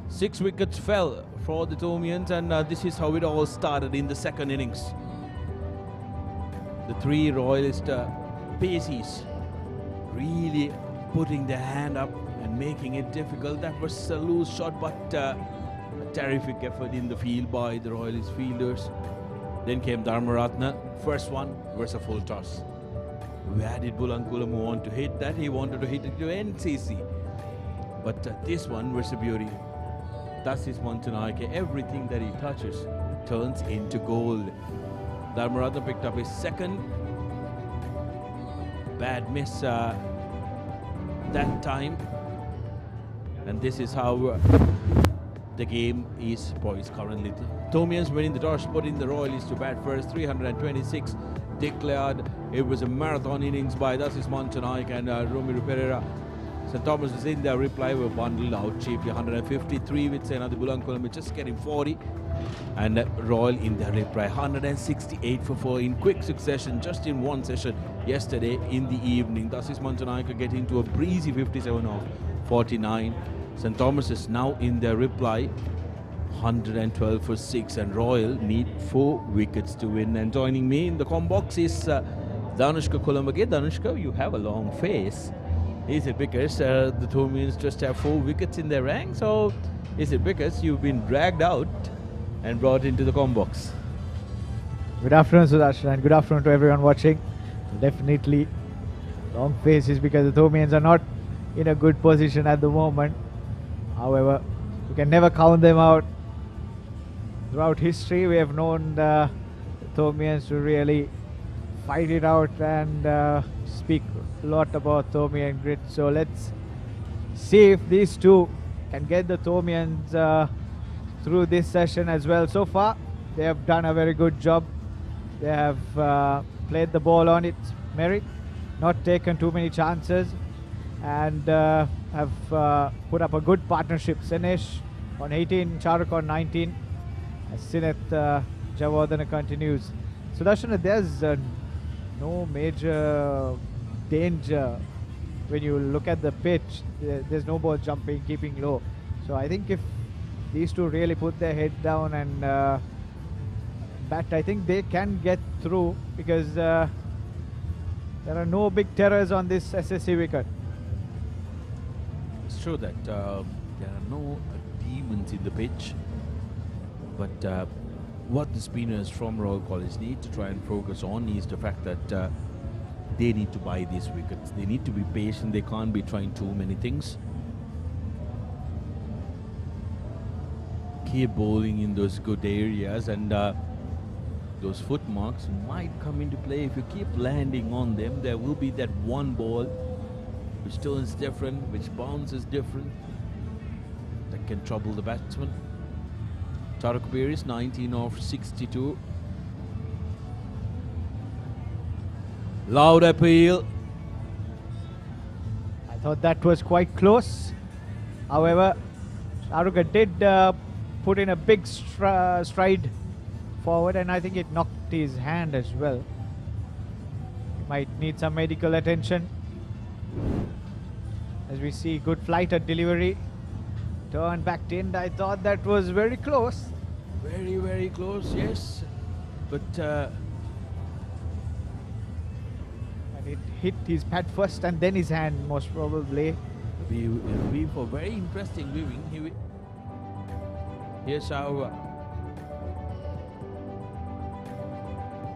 Six wickets fell for the Tomians, and this is how it all started in the second innings. The 3 Royalist paces really putting their hand up and making it difficult. That was a loose shot, but a terrific effort in the field by the Royalist fielders. Then came Dharmaratne. First one was a full toss. Where did Bulankulam want to hit that? He wanted to hit it to NCC. But this one was a beauty. Dasis Mountanayake, everything that he touches turns into gold. Dharmaratne picked up his second. Bad miss that time. And this is how the game is poised currently. Tomians winning the toss, putting the Royalists to bat first. 326 declared. It was a marathon innings by Dasis Mountanayake and Romiru Pereira. St. Thomas was in their reply, were bundled out cheaply. 153 with Senadi Bulankulam just getting 40. And Royal in their reply, 168 for 4 in quick succession, just in one session yesterday in the evening. Dasis Mountanayake getting to a breezy 57 of 49. St. Thomas is now in their reply, 112 for 6, and Royal need 4 wickets to win. And joining me in the com box is Danushka Colombo. Danushka, you have a long face. Is it because the Tomians just have 4 wickets in their ranks, or is it because you've been dragged out and brought into the com box? Good afternoon, Sudarshan, and good afternoon to everyone watching. Definitely long faces because the Tomians are not in a good position at the moment. However, you can never count them out. Throughout history, we have known the Tomians to really fight it out and speak a lot about Tomian grit. So let's see if these two can get the Tomians through this session as well. So far, they have done a very good job. They have played the ball on its merit, not taken too many chances, and have put up a good partnership. Senesh on 18, Charuk on 19, as Sinet Javardhana continues. Sudarshan, there's no major danger when you look at the pitch. There's no ball jumping, keeping low. So I think if these two really put their head down and bat, I think they can get through, because there are no big terrors on this SSC wicket. It's true that there are no demons in the pitch, but what the spinners from Royal College need to try and focus on is the fact that they need to buy these wickets. They need to be patient. They can't be trying too many things. Keep bowling in those good areas, and those foot marks might come into play. If you keep landing on them, there will be that one ball which turns different, which bounces different, that can trouble the batsman. Tarek Kabir is 19 of 62. Loud appeal. I thought that was quite close. However, Sharuka did put in a big stride forward, and I think it knocked his hand as well. Might need some medical attention. As we see, good flight at delivery. Turn back to end. I thought that was very close. Very, very close, yes. But and it hit his pad first and then his hand, most probably. we for very interesting viewing. Here's how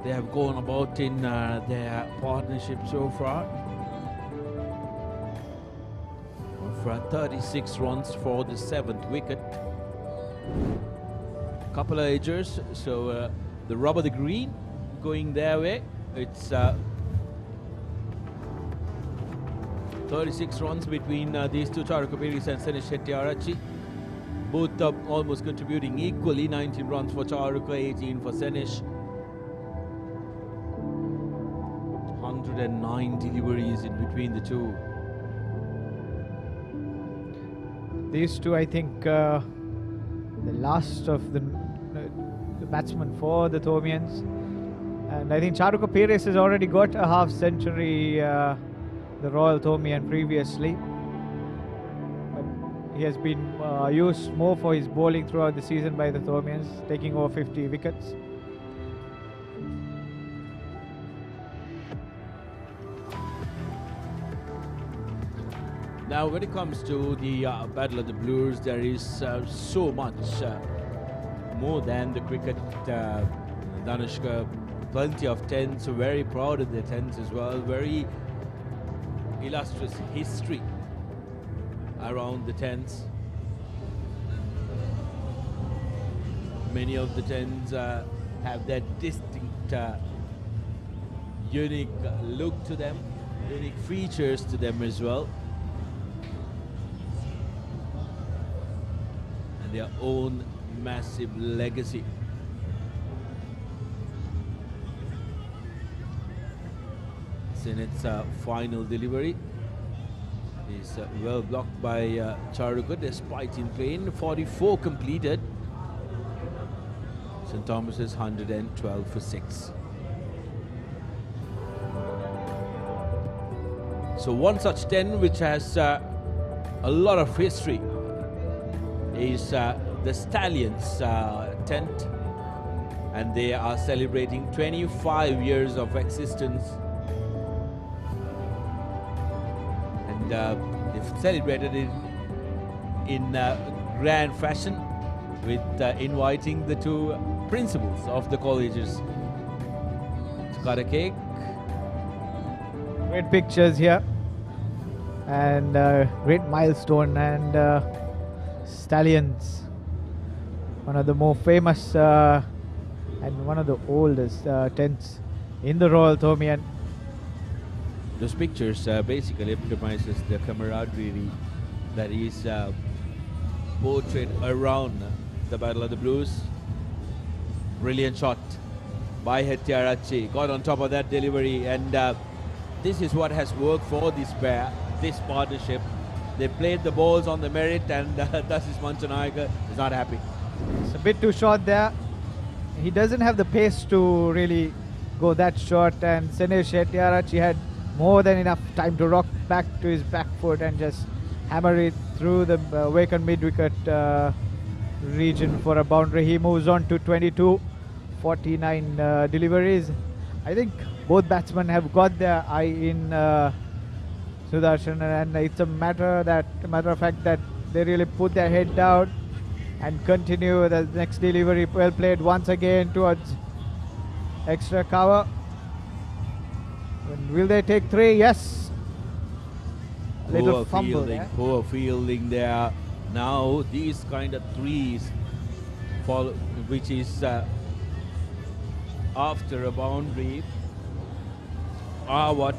they have gone about in their partnership so far. For 36 runs for the 7th wicket. Couple of edgers, so the rubber, the green, going their way. It's 36 runs between these two, Charuka Pires and Senesh Hettiarachchi. Both almost contributing equally, 19 runs for Charuka, 18 for Senesh. 109 deliveries in between the two. These two, I think, the last of the batsmen for the Thomians. And I think Charuka Pires has already got a half century, the Royal Thomian previously. But he has been used more for his bowling throughout the season by the Thomians, taking over 50 wickets. Now, when it comes to the Battle of the Blues, there is so much more than the cricket. Danushka, plenty of tens, very proud of the tens as well. Very illustrious history around the tens. Many of the tens have that distinct, unique look to them, unique features to them as well. Their own massive legacy. It's in its final delivery. Is well blocked by Charuka despite in plane. 44 completed. St. Thomas's 112 for 6. So one such 10 which has a lot of history is the Stallions tent, and they are celebrating 25 years of existence, and they've celebrated it in grand fashion with inviting the two principals of the colleges to cut a cake. Great pictures here, and great milestone, and Stallions, one of the more famous and one of the oldest tents in the Royal Thomian. Those pictures basically epitomizes the camaraderie that is portrayed around the Battle of the Blues. Brilliant shot by Hettiarachchi, got on top of that delivery, and this is what has worked for this pair, this partnership. They played the balls on the merit, and thus is Manchanaika is not happy. It's a bit too short there. He doesn't have the pace to really go that short, and Senesh Hettiarachchi had more than enough time to rock back to his back foot and just hammer it through the vacant mid-wicket region for a boundary. He moves on to 22, 49 deliveries. I think both batsmen have got their eye in Sudarshan, and it's a matter of fact that they really put their head down and continue the next delivery. Well played once again towards extra cover. And will they take 3? Yes. A little fumble there. Poor fielding there. Now these kind of threes, which is after a boundary, are what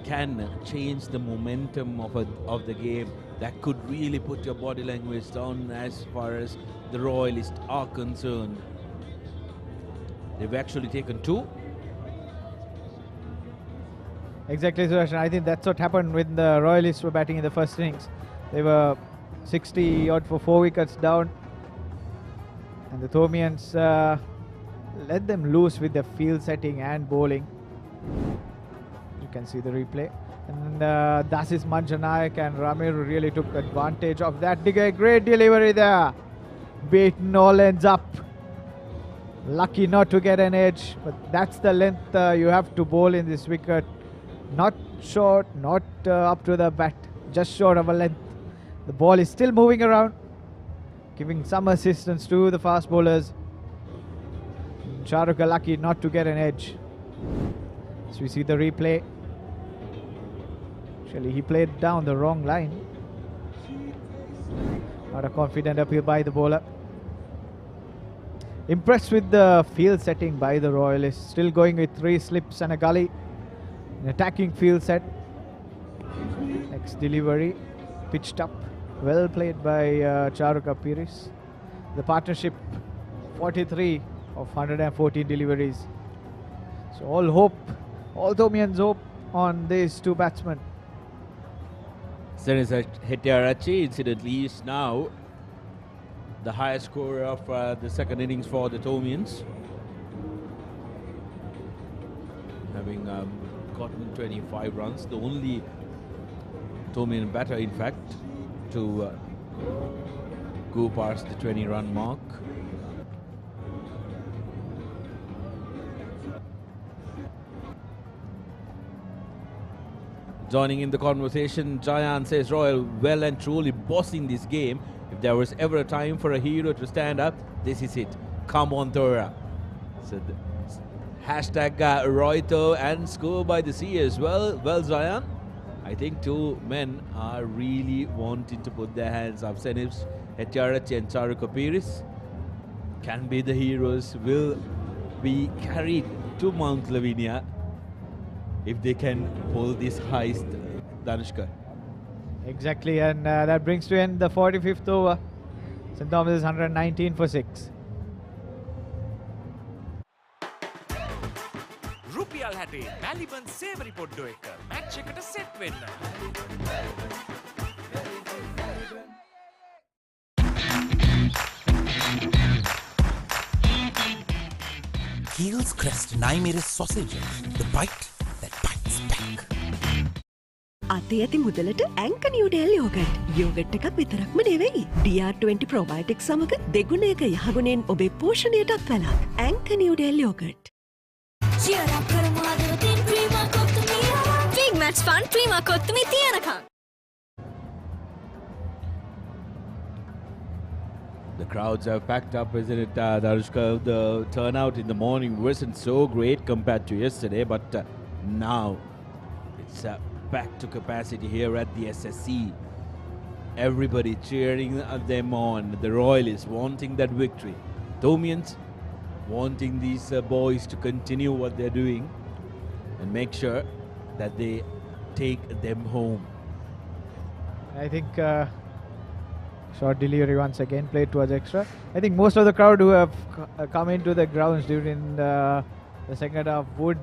can change the momentum of the game. That could really put your body language down as far as the Royalists are concerned. They've actually taken 2. Exactly, Sudarshan. I think that's what happened when the Royalists were batting in the first innings. They were 60 odd for 4 wickets down, And the Thomians let them loose with the field setting and bowling. You can see the replay. And Dasis Manjanayak and Ramir really took advantage of that. Great delivery there. Beaten all ends up. Lucky not to get an edge, but that's the length you have to bowl in this wicket. Not short, not up to the bat, just short of a length. The ball is still moving around, giving some assistance to the fast bowlers. Shahrukh lucky not to get an edge. So we see the replay. Actually, he played down the wrong line. Not a confident appeal by the bowler. Impressed with the field setting by the Royalists. Still going with 3 slips and a gully. An attacking field set. Next delivery. Pitched up. Well played by Charuka Piris. The partnership 43 of 114 deliveries. So all hope, all Thomians hope on these 2 batsmen. Senisar Hettiarachchi, incidentally, is now the highest scorer of the second innings for the Thomians, having gotten 25 runs. The only Thomian batter, in fact, to go past the 20-run mark. Joining in the conversation, Jayan says Royal well and truly bossing this game. If there was ever a time for a hero to stand up, this is it. Come on, Thora. So hashtag Royto and score by the sea as well. Well, Jayan, I think 2 men are really wanting to put their hands up. Senis Hettiarachchi and Charuka Piris can be the heroes, will be carried to Mount Lavinia if they can pull this heist, Danushka. Exactly, and that brings to end the 45th over. St. Thomas is 119 for 6. රුපියල් 60 බැලිබන් සේවරි පොඩ්ඩෝ එක match එකට set වෙන්න. Heels Crest Naimeris sausages, the bite that bites back. අතේ ඇති මුදලට ඇංක Newdale yoghurt. Yoghurt එකක් විතරක්ම නෙවෙයි. DR20 ප්‍රොබයොටික්ස් සමග දෙගුණයක යහගුණෙන් ඔබේ පෝෂණයටත් වැළක්. ඇංක නිව්ඩෙල් යෝගට්. Cheer up කරමු හදවතින් Prima Kottu Mee. Big match fun Prima Kottu Mee තියනකම්. The crowds have packed up, isn't it, Darushka? The turnout in the morning wasn't so great compared to yesterday, but now it's back to capacity here at the SSC. Everybody cheering them on. The Royalists wanting that victory. Thomians wanting these boys to continue what they're doing and make sure that they take them home. I think short delivery once again played towards extra. I think most of the crowd who have come into the grounds during the second half would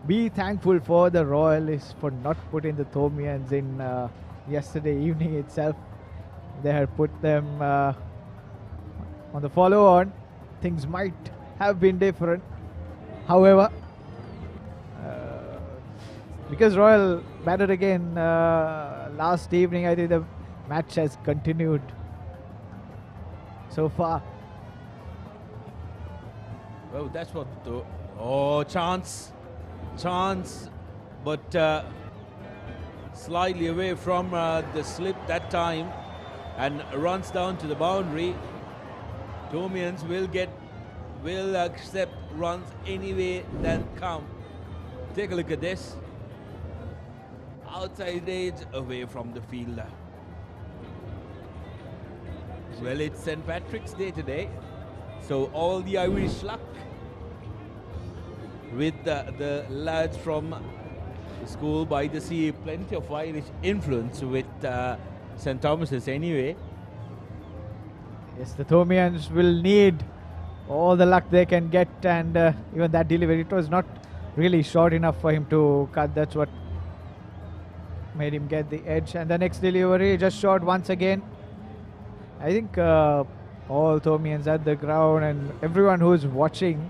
be thankful for the Royalists for not putting the Thomians in yesterday evening itself. They had put them on the follow-on. Things might have been different. However, because Royal batted again last evening, I think the match has continued so far. Well, that's what the... Oh, chance, but slightly away from the slip that time and runs down to the boundary. Thomians will accept runs anyway that come. Take a look at this. Outside edge away from the fielder. Well, it's St. Patrick's Day today, so all the Irish luck with the lads from the school by the sea. Plenty of Irish influence with St. Thomas's anyway. Yes, the Thomians will need all the luck they can get, and even that delivery, it was not really short enough for him to cut. That's what made him get the edge. And the next delivery just short once again. I think all Thomians at the ground, and everyone who's watching,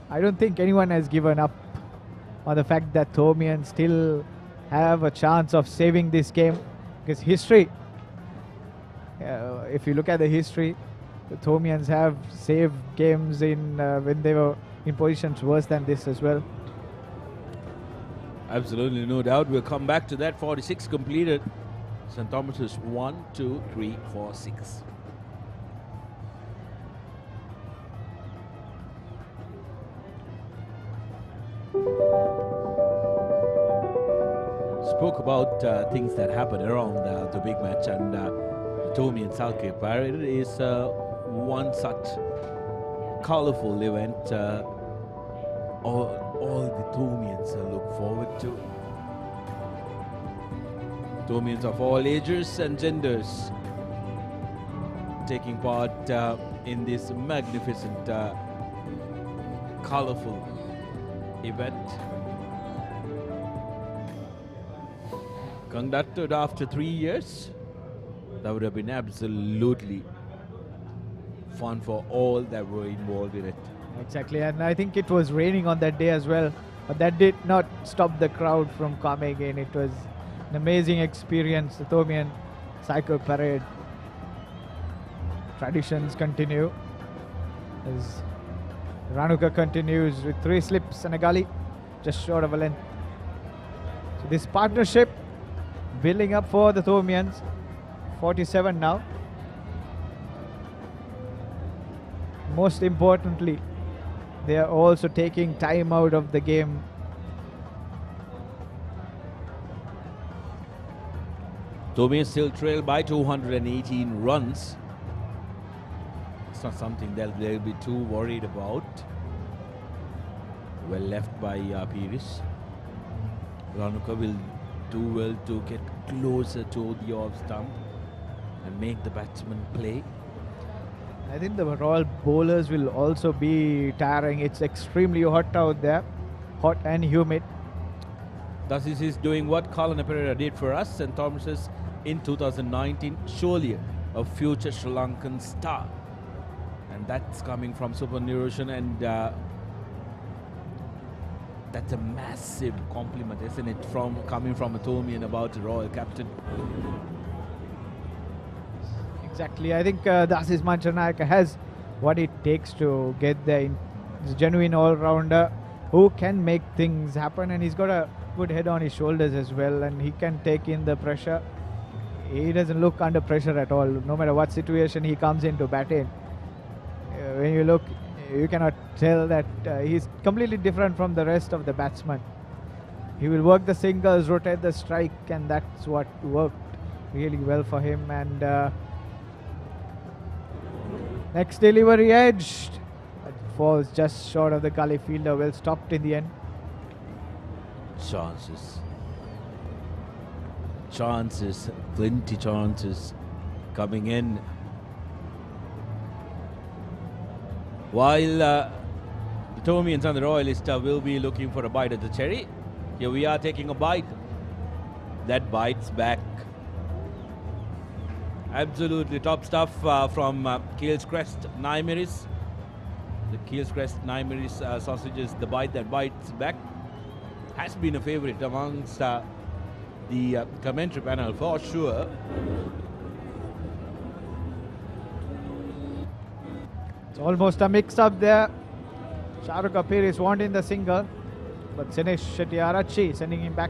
I don't think anyone has given up on the fact that Thomians still have a chance of saving this game, because history, if you look at the history, the Thomians have saved games in when they were in positions worse than this as well. Absolutely, no doubt. We'll come back to that. 46 completed. St. Thomas's 1, 2, 3, 4, 6. Spoke about things that happened around the big match, and Tomi and Salke Parade is one such colorful event. All the Tomians look forward to. Tomians of all ages and genders taking part in this magnificent, colorful event. Conducted after 3 years, that would have been absolutely fun for all that were involved in it. Exactly, and I think it was raining on that day as well, but that did not stop the crowd from coming in. It was an amazing experience, the Thomian Cycle Parade. Traditions continue as Ranuka continues with 3 slips and a gully, just short of a length. So this partnership building up for the Thomians, 47 now. Most importantly, they are also taking time out of the game. Thomians still trail by 218 runs. It's not something that they'll be too worried about. Well left by Pires. Ranuka will do well to get closer to the off stump and make the batsman play. I think the Royal bowlers will also be tiring. It's extremely hot out there, hot and humid. Thus this is doing what Kalana Pereira did for us, St. Thomas's in 2019, surely a future Sri Lankan star. And that's coming from Super Niroshan, and that's a massive compliment, isn't it, coming from a Thomian about a Royal captain. Exactly. I think Dasis Manchanayaka has what it takes to get there. He's a genuine all-rounder who can make things happen, and he's got a good head on his shoulders as well, and he can take in the pressure. He doesn't look under pressure at all, no matter what situation he comes in to bat in. When you look, you cannot tell that he's completely different from the rest of the batsmen. He will work the singles, rotate the strike, and that's what worked really well for him. And next delivery edged. It falls just short of the gully fielder. Well stopped in the end. Chances, plenty chances coming in. While the Thomians and the Royalists will be looking for a bite at the cherry, here we are taking a bite. That bites back. Absolutely top stuff from Keel's Crest Naimeris. The Keel's Crest Naimeris sausages, the bite that bites back, has been a favorite amongst the commentary panel for sure. It's almost a mix-up there. Shahrukh Apir is wanting the single, but Sinesh Shetty sending him back.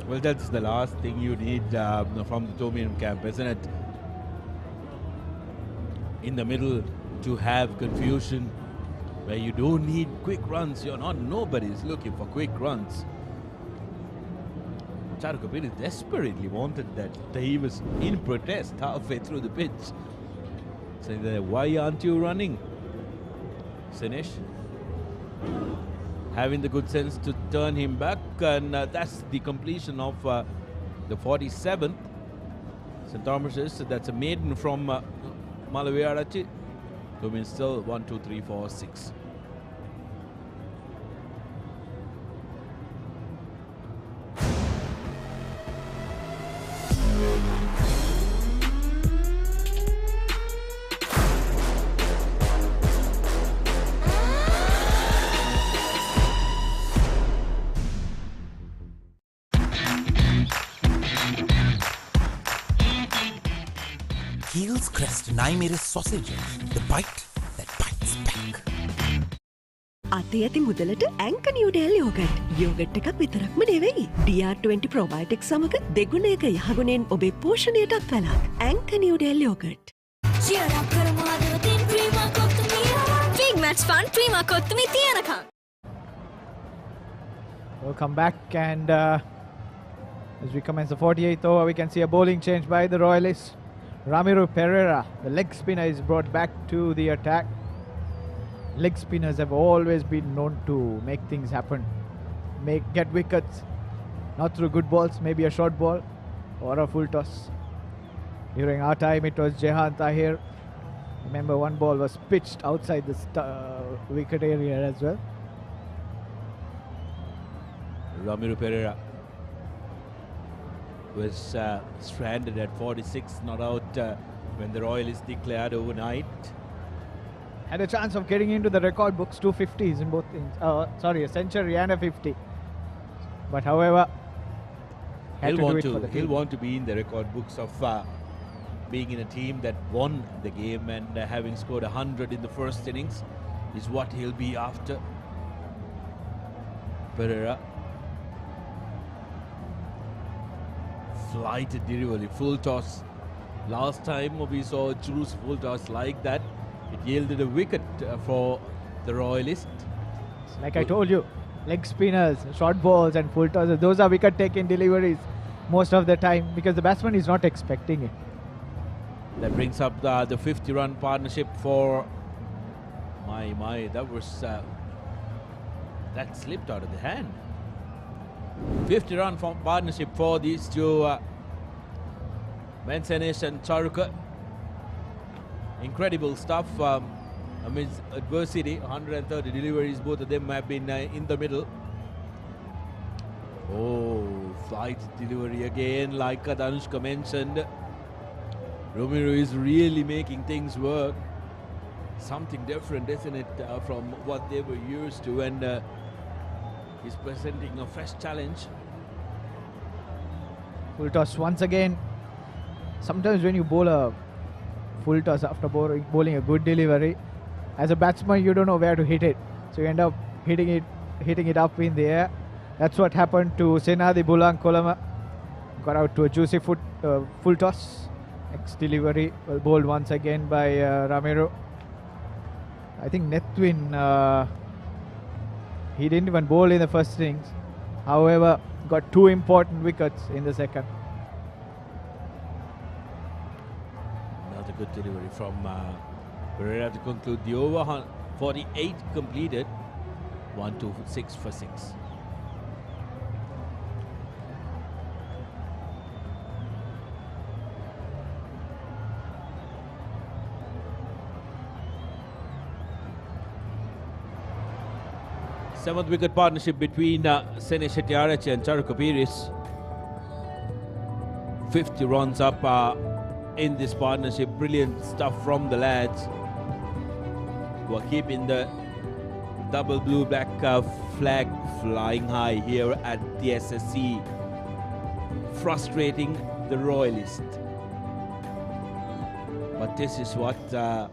Well, that's the last thing you need from the Thomian camp, isn't it? In the middle, to have confusion where you don't need quick runs. Nobody's looking for quick runs. Shahrukh Apir desperately wanted that. He was in protest halfway through the pitch, saying that, why aren't you running? Sinesh having the good sense to turn him back, and that's the completion of the 47th. St. Thomas's, that's a maiden from Malaviarachi. So means still 1, 2, 3, 4, 6. නයි මෙරේ sausages, the bite that bites back. අතේ ඇති මුදලට ඇංක Newdale yoghurt. Yoghurt එකක් විතරක්ම නෙවෙයි. DR20 ප්‍රොබයොටික් සමග දෙගුණයක යහගුණෙන් ඔබේ පෝෂණයටත් වැළක්. ඇංක නිව්ඩෙල් යෝගට්. cheer up කරමු හදවතින් ක්‍රීම කොත්තුමිය. big match fun ක්‍රීම කොත්තුමිය තියනකම්. Welcome back, and as we commence the 48th over, we can see a bowling change by the Royalists. Ramiro Pereira, the leg spinner, is brought back to the attack. Leg spinners have always been known to make things happen, get wickets, not through good balls, maybe a short ball or a full toss. During our time, it was Jehan Tahir. Remember, one ball was pitched outside the wicket area as well. Ramiro Pereira was stranded at 46, not out when the Royalists declared overnight. Had a chance of getting into the record books, 250s in both things. Sorry, a century and a 50. But however, He'll want to be in the record books of being in a team that won the game, and having scored 100 in the first innings is what he'll be after. Pereira. Flighted delivery, full toss. Last time we saw Churu's full toss like that, it yielded a wicket for the Royalists. Like I told you, leg spinners, short balls and full tosses, those are wicket taking deliveries most of the time because the batsman is not expecting it. That brings up the 50-run partnership for that was that slipped out of the hand. 50-run partnership for these two Mensenesh and Charuka. Incredible stuff amidst adversity. 130 deliveries, both of them have been in the middle. Oh, flight delivery again, like Danushka mentioned. Romero is really making things work. Something different, isn't it, from what they were used to, and he's presenting a fresh challenge. Full toss once again. Sometimes when you bowl a full toss after bowling a good delivery, as a batsman you don't know where to hit it, so you end up hitting it up in the air. That's what happened to Senadi Bulang Kolama. Got out to a juicy full toss. Next delivery bowled once again by Ramiro. I think Nethwin, he didn't even bowl in the first innings. However, got two important wickets in the second. Another good delivery from Pereira to conclude the over. 48 completed. 1-2-6 for 6. Seventh wicket partnership between Sene Shettyarache and Charu Kapiris. 50 runs up in this partnership. Brilliant stuff from the lads who are keeping the double blue black flag flying high here at the SSC, frustrating the Royalists. But this is what the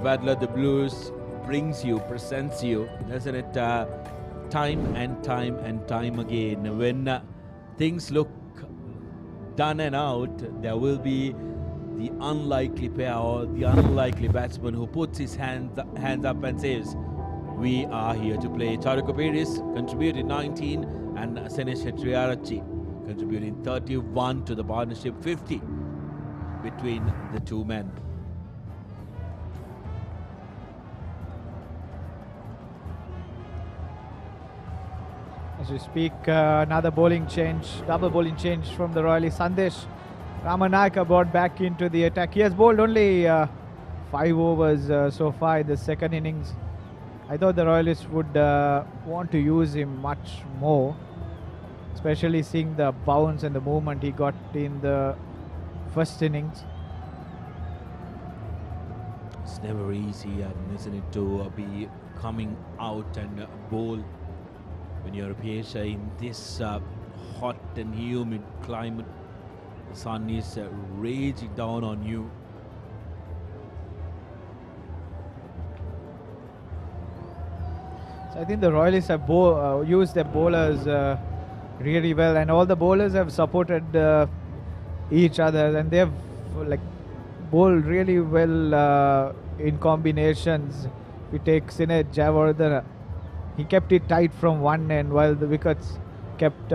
Battle of the Blues brings you, presents you, doesn't it? Time and time and time again. When things look done and out, there will be the unlikely pair or the unlikely batsman who puts his hands up and says, we are here to play. Charu Kapiris contributed 19 and Sene Shettyarache contributing 31 to the partnership, 50 between the two men. As we speak, another bowling change, double bowling change from the Royalists. Sandesh Ramanayaka brought back into the attack. He has bowled only 5 overs so far in the second innings. I thought the Royalists would want to use him much more, especially seeing the bounce and the movement he got in the first innings. It's never easy, isn't it, to be coming out and bowl when you're a PHA in this hot and humid climate. The sun is raging down on you. So I think the Royalists have used their bowlers really well, and all the bowlers have supported each other, and they have like bowled really well in combinations. If you take Sinead Javardhana, he kept it tight from one end while the wickets kept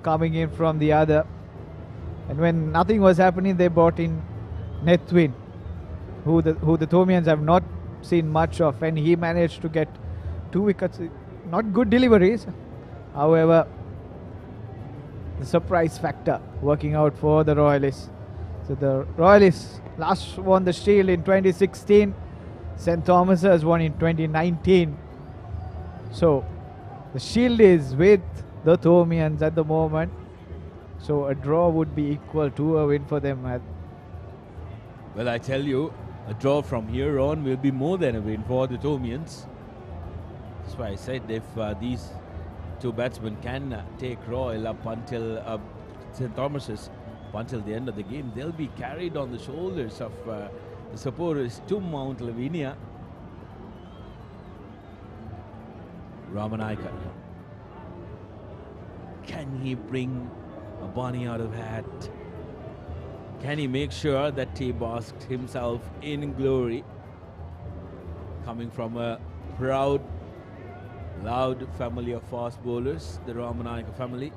coming in from the other. And when nothing was happening, they brought in Nethwin, who the Thomians have not seen much of, and he managed to get 2 wickets. Not good deliveries, however, the surprise factor working out for the Royalists. So the Royalists last won the Shield in 2016. St. Thomas's won in 2019. So the Shield is with the Thomians at the moment. So a draw would be equal to a win for them. Well, I tell you, a draw from here on will be more than a win for the Thomians. That's why I said if these 2 batsmen can take Royal up until St. Thomas's, until the end of the game, they'll be carried on the shoulders of the supporters to Mount Lavinia. Ramanayaka. Can he bring a bunny out of hat? Can he make sure that he basked himself in glory? Coming from a proud, loud family of fast bowlers, the Ramanayaka family.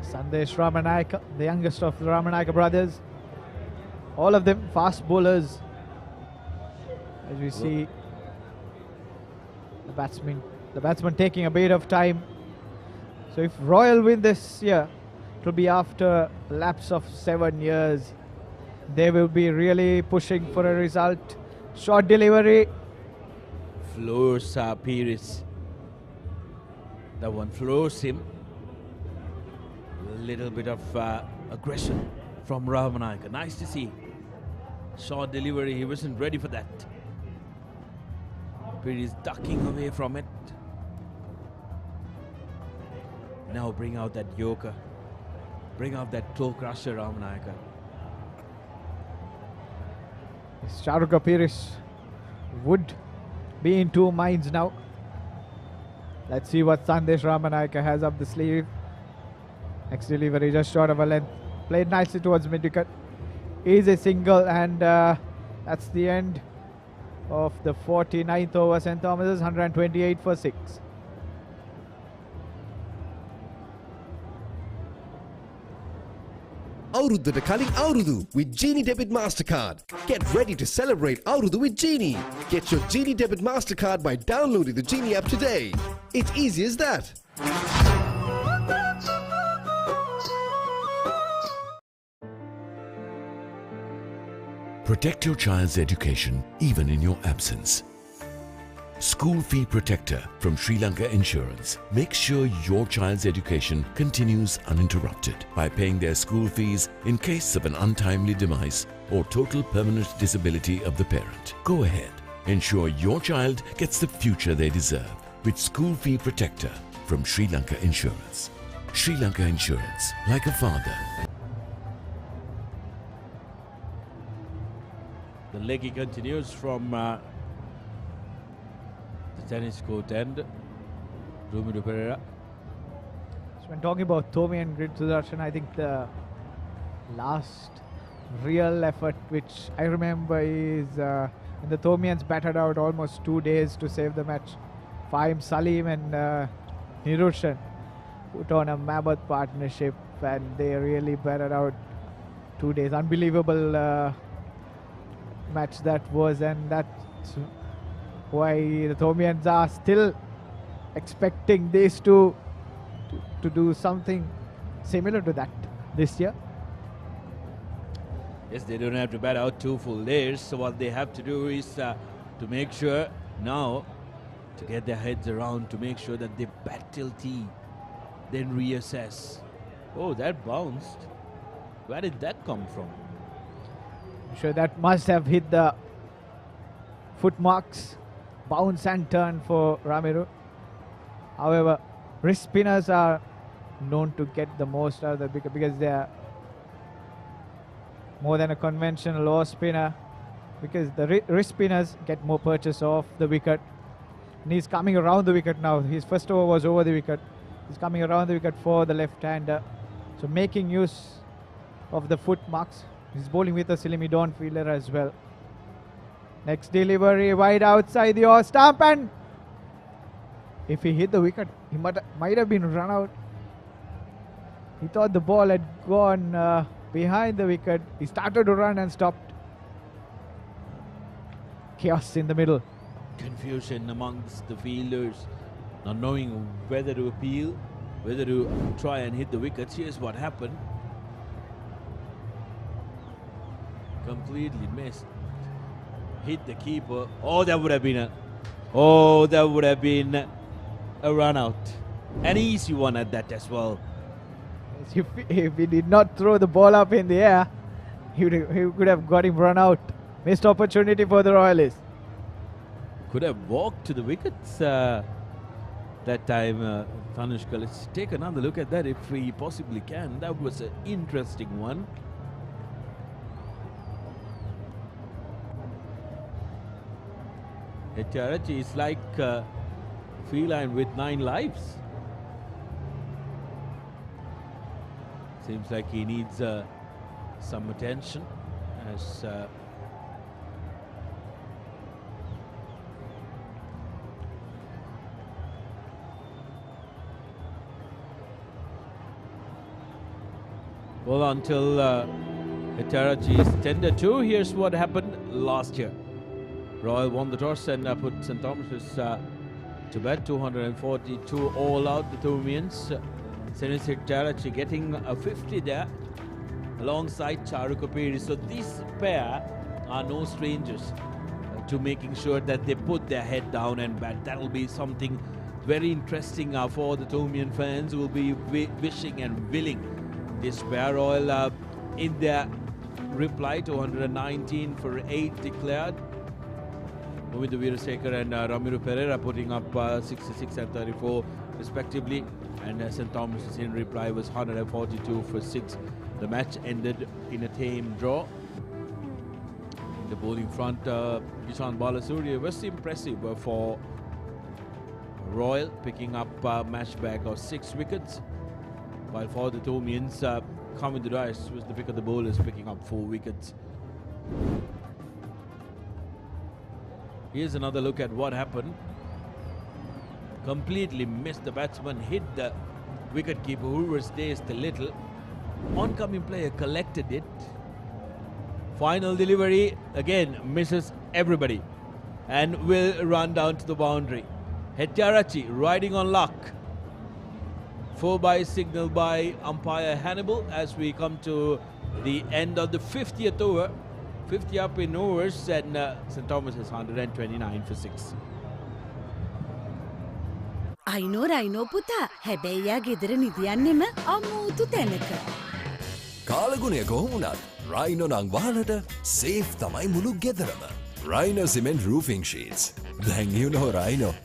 Sandesh Ramanayaka, the youngest of the Ramanayaka brothers. All of them fast bowlers. As we see the batsman taking a bit of time. So if Royal win this year, it will be after a lapse of 7 years. They will be really pushing for a result. Short delivery. Floors Pires. That one floors him. A little bit of aggression from Ramanayaka. Nice to see. Short delivery. He wasn't ready for that. Pires ducking away from it. Now bring out that Yorker. Bring out that toe crusher, Ramanayaka. Shahrukh Pires would be in 2 minds now. Let's see what Sandesh Ramanayaka has up the sleeve. Next delivery just short of a length. Played nicely towards mid-wicket. Easy single, and that's the end of the 49th over. St. Thomas's 128 for 6. Avurudata Kaling Avrudu with Genie Debit MasterCard. Get ready to celebrate Avrudu with Genie. Get your Genie Debit MasterCard by downloading the Genie app today. It's easy as that. Protect your child's education even in your absence. School Fee Protector from Sri Lanka Insurance makes sure your child's education continues uninterrupted by paying their school fees in case of an untimely demise or total permanent disability of the parent. Go ahead, ensure your child gets the future they deserve with School Fee Protector from Sri Lanka Insurance. Sri Lanka Insurance, like a father. The leggy continues from the tennis court end. Rumidu Pereira. So when talking about Thomi and Grid Sudarshan, I think the last real effort which I remember is when the Thomians battered out almost 2 days to save the match. Fahim Salim and Nirushan put on a mammoth partnership, and they really battered out 2 days. Unbelievable match that was, and that's why the Thomians are still expecting these two to do something similar to that this year. Yes, they don't have to bat out 2 full days, so what they have to do is to make sure now to get their heads around, to make sure that they bat till tea, then reassess. Oh, that bounced. Where did that come from? I'm sure that must have hit the foot marks. Bounce and turn for Ramiru. However, wrist spinners are known to get the most out of the wicket because they are more than a conventional off spinner, because the wrist spinners get more purchase off the wicket. And he's coming around the wicket now. His first over was over the wicket. He's coming around the wicket for the left-hander. So making use of the foot marks. He's bowling with a Silimi Dawn fielder as well. Next delivery wide outside the off stump, and if he hit the wicket, he might have been run out. He thought the ball had gone behind the wicket. He started to run and stopped. Chaos in the middle. Confusion amongst the fielders, not knowing whether to appeal, whether to try and hit the wickets. Here's what happened. Completely missed. Hit the keeper. Oh, that would have been a run out. An easy one at that as well. If he did not throw the ball up in the air, he could have got him run out. Missed opportunity for the Royalists. Could have walked to the wickets that time, Tanushka. Let's take another look at that if we possibly can. That was an interesting one. Hettiarachchi is like a feline with 9 lives. Seems like he needs some attention as well, until Hettiarachchi is tended to. Here's what happened last year. Royal won the toss and put St. Thomas's to bat. 242 all out, the Thoomians. Senis Hettiarachchi getting a 50 there alongside Charu Kapiri. So this pair are no strangers to making sure that they put their head down and bat. That will be something very interesting for the Thoomian fans who will be wishing and willing this pair. Royal in their reply, 219 for 8 declared. With the Veerasekara and Ramiru Pereira putting up 66 and 34 respectively, and St. Thomas' in reply was 142 for 6. The match ended in a tame draw. In the bowling front, Kishan Balasuriya was impressive for Royal, picking up a match bag of 6 wickets, while for the Thoomians, Kamindu Rice was the pick of the bowlers, picking up 4 wickets. Here's another look at what happened. Completely missed the batsman, hit the wicketkeeper who was dazed a little. Oncoming player collected it. Final delivery, again misses everybody and will run down to the boundary. Hettiarachchi riding on luck. 4-by signal by umpire Hannibal as we come to the end of the 50th over. 50 up in overs, and St. Thomas has 129 for 6. අයිනෝ පුතා හැබැයි ගෙදර නිදියන්නෙම අමුතු තැනක. කාලගුණය කොහොමුණත් Rhino නං වාලට safe තමයි මුළු ගෙදරම. Rhino cement roofing sheets. Then you know Rhino.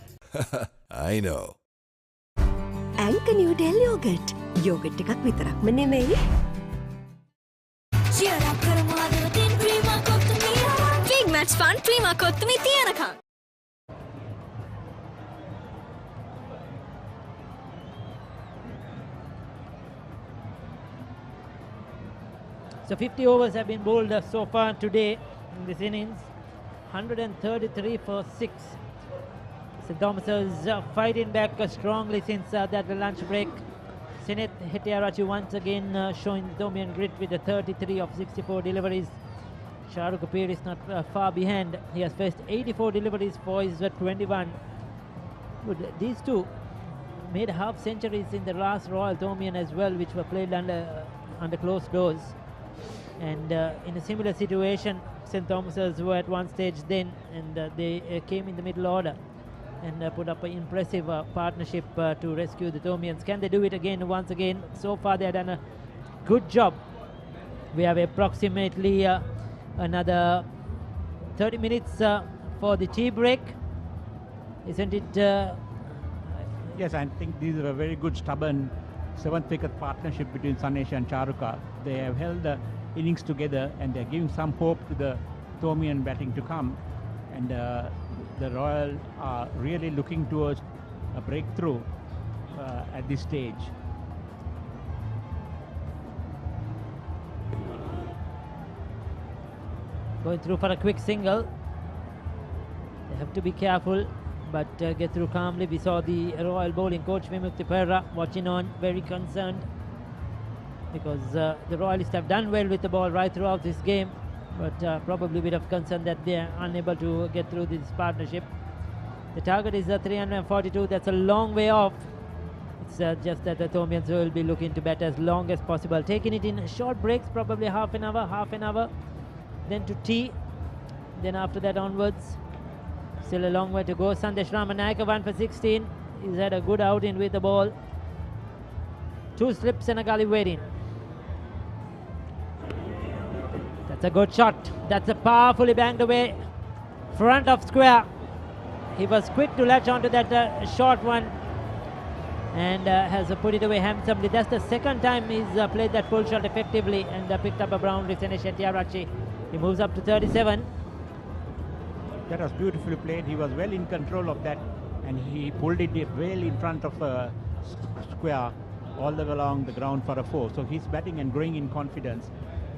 I know. Anchor New Del Yogurt. Yogurt එකක් විතරක්ම නෙමෙයි. Big match fun, Prima Kottu Mee තියනකම්. So 50 overs have been bowled so far today in this innings. 133 for 6. St. Thomas is fighting back strongly since that lunch break. Senis Hettiarachchi once again showing the Thoomian grit with the 33 of 64 deliveries. Charu Kapiri is not far behind. He has faced 84 deliveries for his 21. Good. These two made half centuries in the last Royal Thoomian as well, which were played under closed doors. And in a similar situation, St. Thomas's were at one stage then, and they came in the middle order and put up an impressive partnership to rescue the Thoomians. Can they do it again once again? So far they have done a good job. We have approximately another 30 minutes for the tea break, isn't it? Yes, I think these are a very good stubborn 7th wicket partnership between Sanesh and Charuka. They have held innings together, and they're giving some hope to the Thomian batting to come. And the Royal are really looking towards a breakthrough at this stage. Going through for a quick single. They have to be careful, but get through calmly. We saw the Royal bowling coach Vimukti Perra watching on, very concerned, because the Royalists have done well with the ball right throughout this game, but probably a bit of concern that they are unable to get through this partnership. The target is 342. That's a long way off. It's just that the Thomians will be looking to bat as long as possible, taking it in short breaks, probably half an hour, then to tea, then after that onwards. Still a long way to go. Sandesh Ramanayaka 1 for 16. He's had a good outing with the ball. 2 slips and a gully waiting. That's a good shot. That's a powerfully banged away front of square. He was quick to latch onto that short one and has put it away handsomely. That's the second time he's played that pull shot effectively and picked up a boundary. Senesh Hettiarachchi. He moves up to 37. That was beautifully played. He was well in control of that, and he pulled it well in front of a square all the way along the ground for a 4. So he's batting and growing in confidence,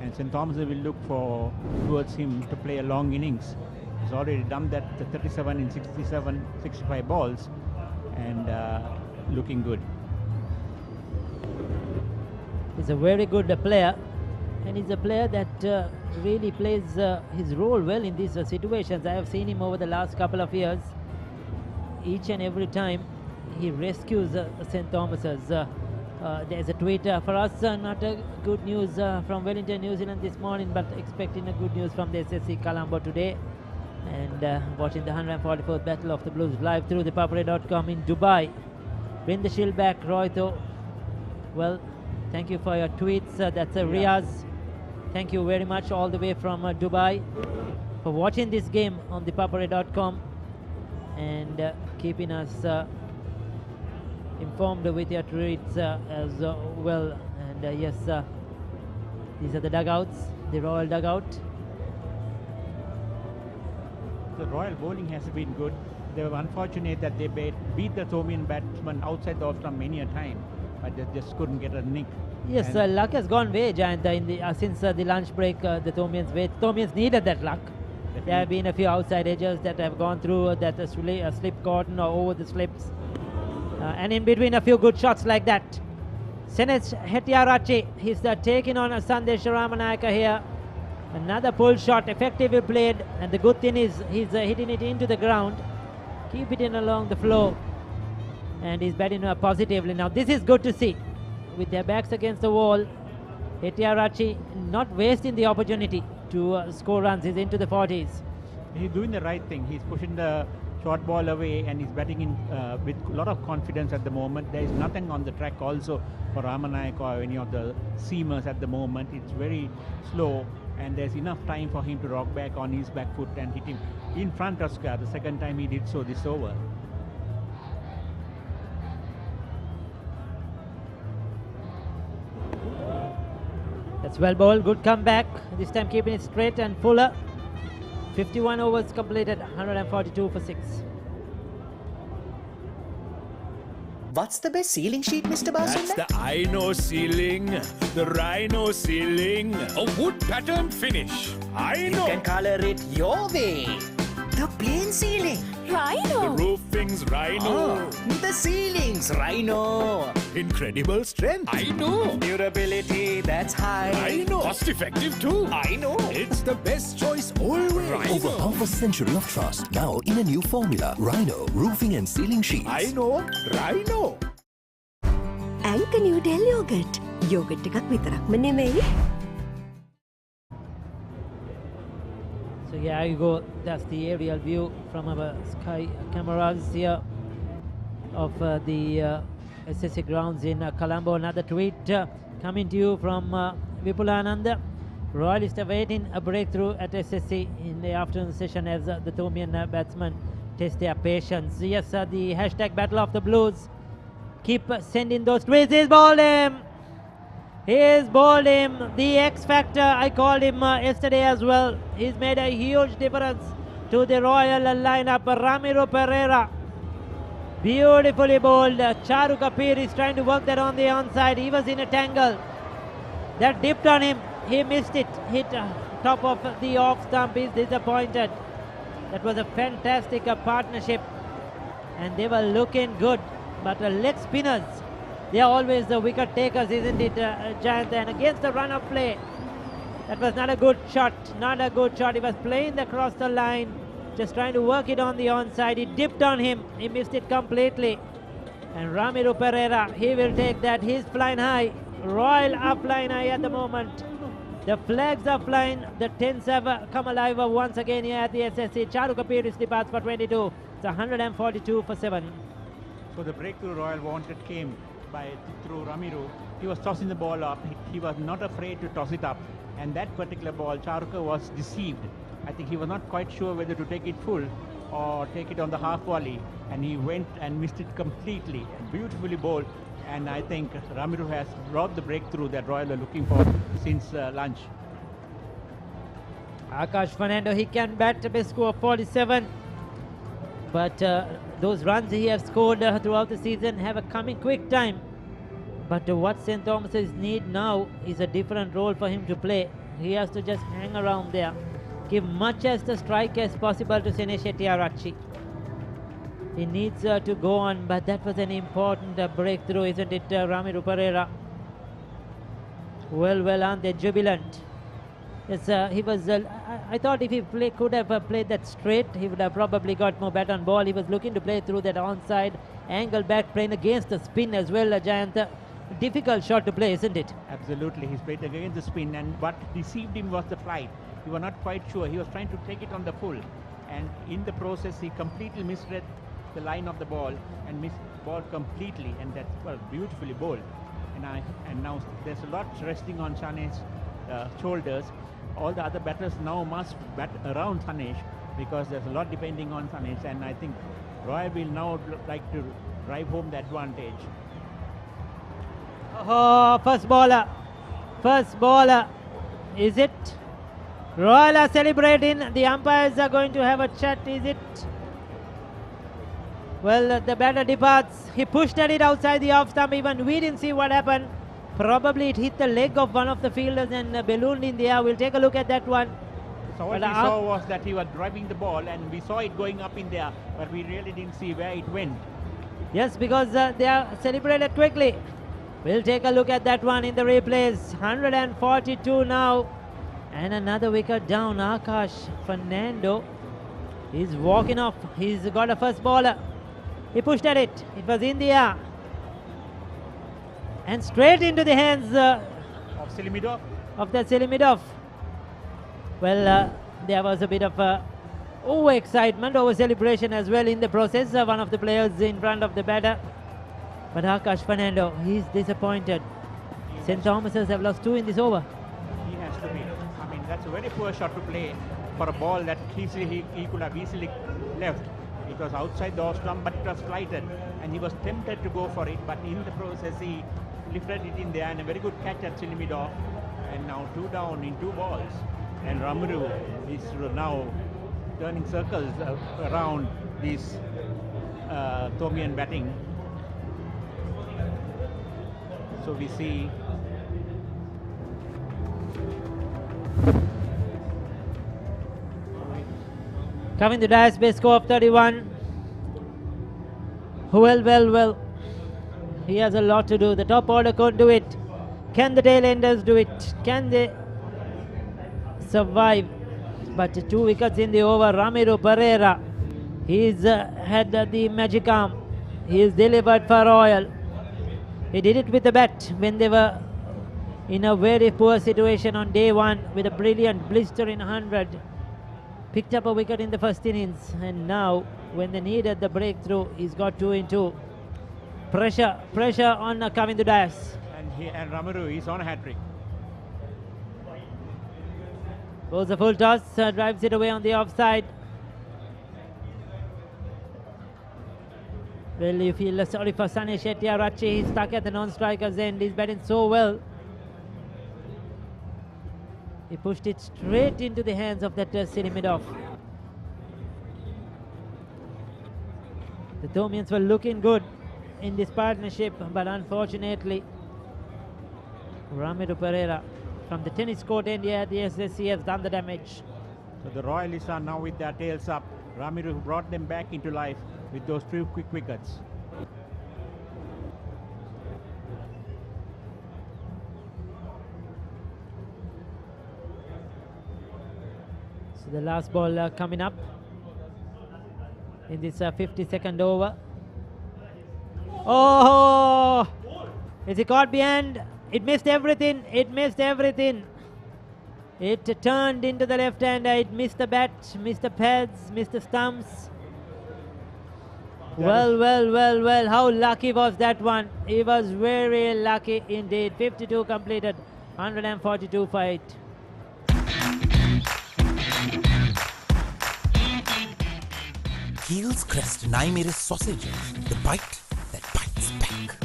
and St. Thomas will look towards him to play a long innings. He's already done that 37 in 65 balls, and looking good. He's a very good player, and he's a player that really plays his role well in these situations. I have seen him over the last couple of years. Each and every time he rescues St. Thomas's. There's a tweet for us, not a good news from Wellington, New Zealand this morning, but expecting a good news from the SSC Colombo today. And watching the 144th Battle of the Blues live through the Papare.com in Dubai. Bring the shield back, Rohito. Well, thank you for your tweets. That's Riaz. Thank you very much all the way from Dubai for watching this game on the Papare.com and keeping us informed with your tweets as well. And yes, these are the dugouts, the Royal dugout. The Royal bowling has been good. They were unfortunate that they beat the Thomian batsman outside the off-stump many a time, but they just couldn't get a nick. Yes, luck has gone way, Giant, since the lunch break. The Thomians needed that luck. Definitely. There have been a few outside edges that have gone through that slip cotton or over the slips, and in between a few good shots like that. Senesh Hettiarachchi, he's taking on Sandesh Ramanayaka here. Another pull shot, effectively played, and the good thing is he's hitting it into the ground. Keep it in along the floor, and he's batting positively. Now this is good to see. With their backs against the wall, Hettiarachchi not wasting the opportunity to score runs. He's into the 40s. He's doing the right thing. He's pushing the short ball away, and he's batting in with a lot of confidence at the moment. There is nothing on the track also for Ramanayaka or any of the seamers at the moment. It's very slow, and there's enough time for him to rock back on his back foot and hit him in front of square. The second time he did so this over. That's well bowled, good comeback. This time keeping it straight and fuller. 51 overs completed, 142 for 6. What's the best ceiling sheet, Mr. Basundan? That's the Ino ceiling, the Rhino ceiling, a wood pattern finish. You can color it your way. The plain ceiling. The roofing's Rhino. The ceiling's Rhino. Incredible strength. I know. Durability that's high. I know. Cost effective too. I know. It's the best choice always. Rhino. Over half a century of trust. Now in a new formula. Rhino Roofing and Ceiling Sheets. I know. Rhino. Anchor New Del Yogurt. Yogurt එකක් විතරක්ම නෙමෙයි. So yeah, you go. That's the aerial view from our sky cameras here of the SSC Grounds in Colombo. Another tweet coming to you from Vipulananda. Royalists awaiting a breakthrough at SSC in the afternoon session as the Thomian batsmen test their patience. Yes, the hashtag Battle of the Blues. Keep sending those tweets. He's bowled him. He's bowled him, the X Factor, I called him yesterday as well. He's made a huge difference to the Royal lineup. Ramiro Pereira, beautifully bowled. Charu Kapir is trying to work that on the onside. He was in a tangle. That dipped on him. He missed it. Hit top of the off stump. He's disappointed. That was a fantastic partnership. And they were looking good. But leg spinners, they are always the wicket takers, isn't it, Jayant? And against the run of play, that was not a good shot. Not a good shot. He was playing across the line, just trying to work it on the onside. It dipped on him. He missed it completely. And Ramiro Pereira, he will take that. He's flying high. Royal are flying high at the moment. The flags are flying. The 10s have come alive once again here at the SSC. Charu Kapir is departs for 22. It's 142 for 7. So the breakthrough Royal wanted came through Ramiro. He was tossing the ball up. He was not afraid to toss it up. And that particular ball, Charuka was deceived. I think he was not quite sure whether to take it full or take it on the half volley. And he went and missed it completely. Beautifully bowled. And I think Ramiro has brought the breakthrough that Royal are looking for since lunch. Akash Fernando, he can bat a best score of 47. But those runs he has scored throughout the season have come in quick time. But what St. Thomas's need now is a different role for him to play. He has to just hang around there. Give much as the strike as possible to Sene Shettiarachchi. He needs to go on, but that was an important breakthrough, isn't it, Ramiro Pereira? Well, aren't they jubilant? Yes, he was. I thought if he could have played that straight, he would have probably got more bat on ball. He was looking to play through that onside angle back, playing against the spin as well, Jayant. Difficult shot to play, isn't it? Absolutely, he's played against the spin, and what deceived him was the flight. He was not quite sure. He was trying to take it on the full, and in the process, he completely misread the line of the ball and missed the ball completely, and that's beautifully bowled. And now there's a lot resting on Sane's shoulders. All the other batters now must bat around Sanesh because there's a lot depending on Sanesh, and I think Roy will now like to drive home the advantage. Oh, first bowler, is it? Royal are celebrating. The umpires are going to have a chat, is it? Well, the batter departs. He pushed at it outside the off stump. Even we didn't see what happened. Probably it hit the leg of one of the fielders and ballooned in the air. We'll take a look at that one. So what we saw was that he was driving the ball, and we saw it going up in there, but we really didn't see where it went. Yes, because they are celebrated quickly. We'll take a look at that one in the replays. 142 now. And another wicket down. Akash Fernando is walking off. He's got a first bowler. He pushed at it. It was in the air. And straight into the hands of Selimidov. Of that Selimidov. Well, there was a bit of over-excitement, over-celebration as well in the process. One of the players in front of the batter. But Akash Fernando, he's disappointed. St. Thomas's have lost 2 in this over. He has to be. I mean, that's a very poor shot to play for a ball that he could have easily left. It was outside the off stump, but it was flighted, and he was tempted to go for it, but in the process he lifted it in there, and a very good catch at Selimidov. And now 2 down in 2 balls, and Ramiro is now turning circles around this Thomian batting. So we see coming to Dias base score of 31. Well. He has a lot to do. The top order can't do it. Can the tail-enders do it? Can they survive? But 2 wickets in the over. Ramiro Pereira, he's had the magic arm. He's delivered for Royal. He did it with the bat when they were in a very poor situation on day 1 with a brilliant blistering 100. Picked up a wicket in the first innings, and now when they needed the breakthrough, he's got 2 in 2. Pressure on Kavindu Dias. And Ramiro is on a hat-trick. Goes a full toss, drives it away on the offside. Well, you feel sorry for Sane Shettiarachchi. He's stuck at the non-striker's end. He's batting so well. He pushed it straight into the hands of that silly mid-off. The Thomians were looking good in this partnership, but unfortunately, Ramiro Pereira from the tennis court end here at the SSC has done the damage. So the Royalists are now with their tails up. Ramiro brought them back into life with those 2 quick wickets. So the last ball coming up in this 52nd over. Oh! Is it caught behind? It missed everything. It missed everything. It turned into the left hander. It missed the bat, missed the pads, missed the stumps. Well. How lucky was that one? He was very lucky indeed. 52 completed, 142 for 8. Heels crest and I made a sausage. The bite that bites back.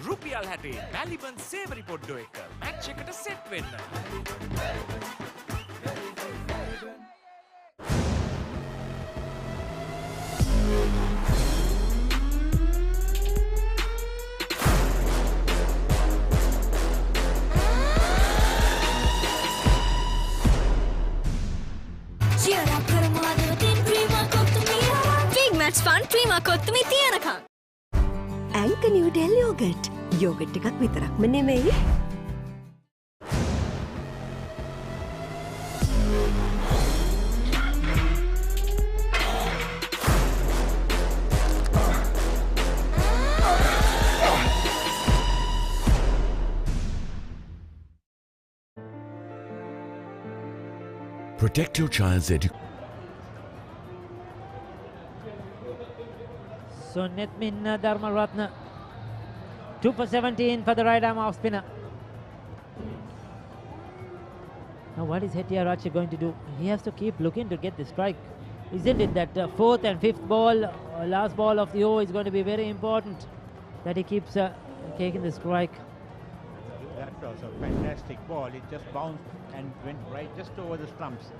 රුපියල් 60 බැලිබන් සේවරි පොඩ්ඩෝ එක match එකට set වෙන්න. Match fun Prima Kottu Mee තියනකම්. ඇංක Newdale yoghurt. Yoghurt එකක් විතරක්ම නෙමෙයි. Protect your child's education. So Netmin Dharmaratna, 2 for 17 for the right arm off spinner. Now what is Hettiarachchi going to do? He has to keep looking to get the strike. Isn't it that 4th and 5th ball, last ball of the over is going to be very important, that he keeps taking the strike. That was a fantastic ball. It just bounced and went right just over the stumps.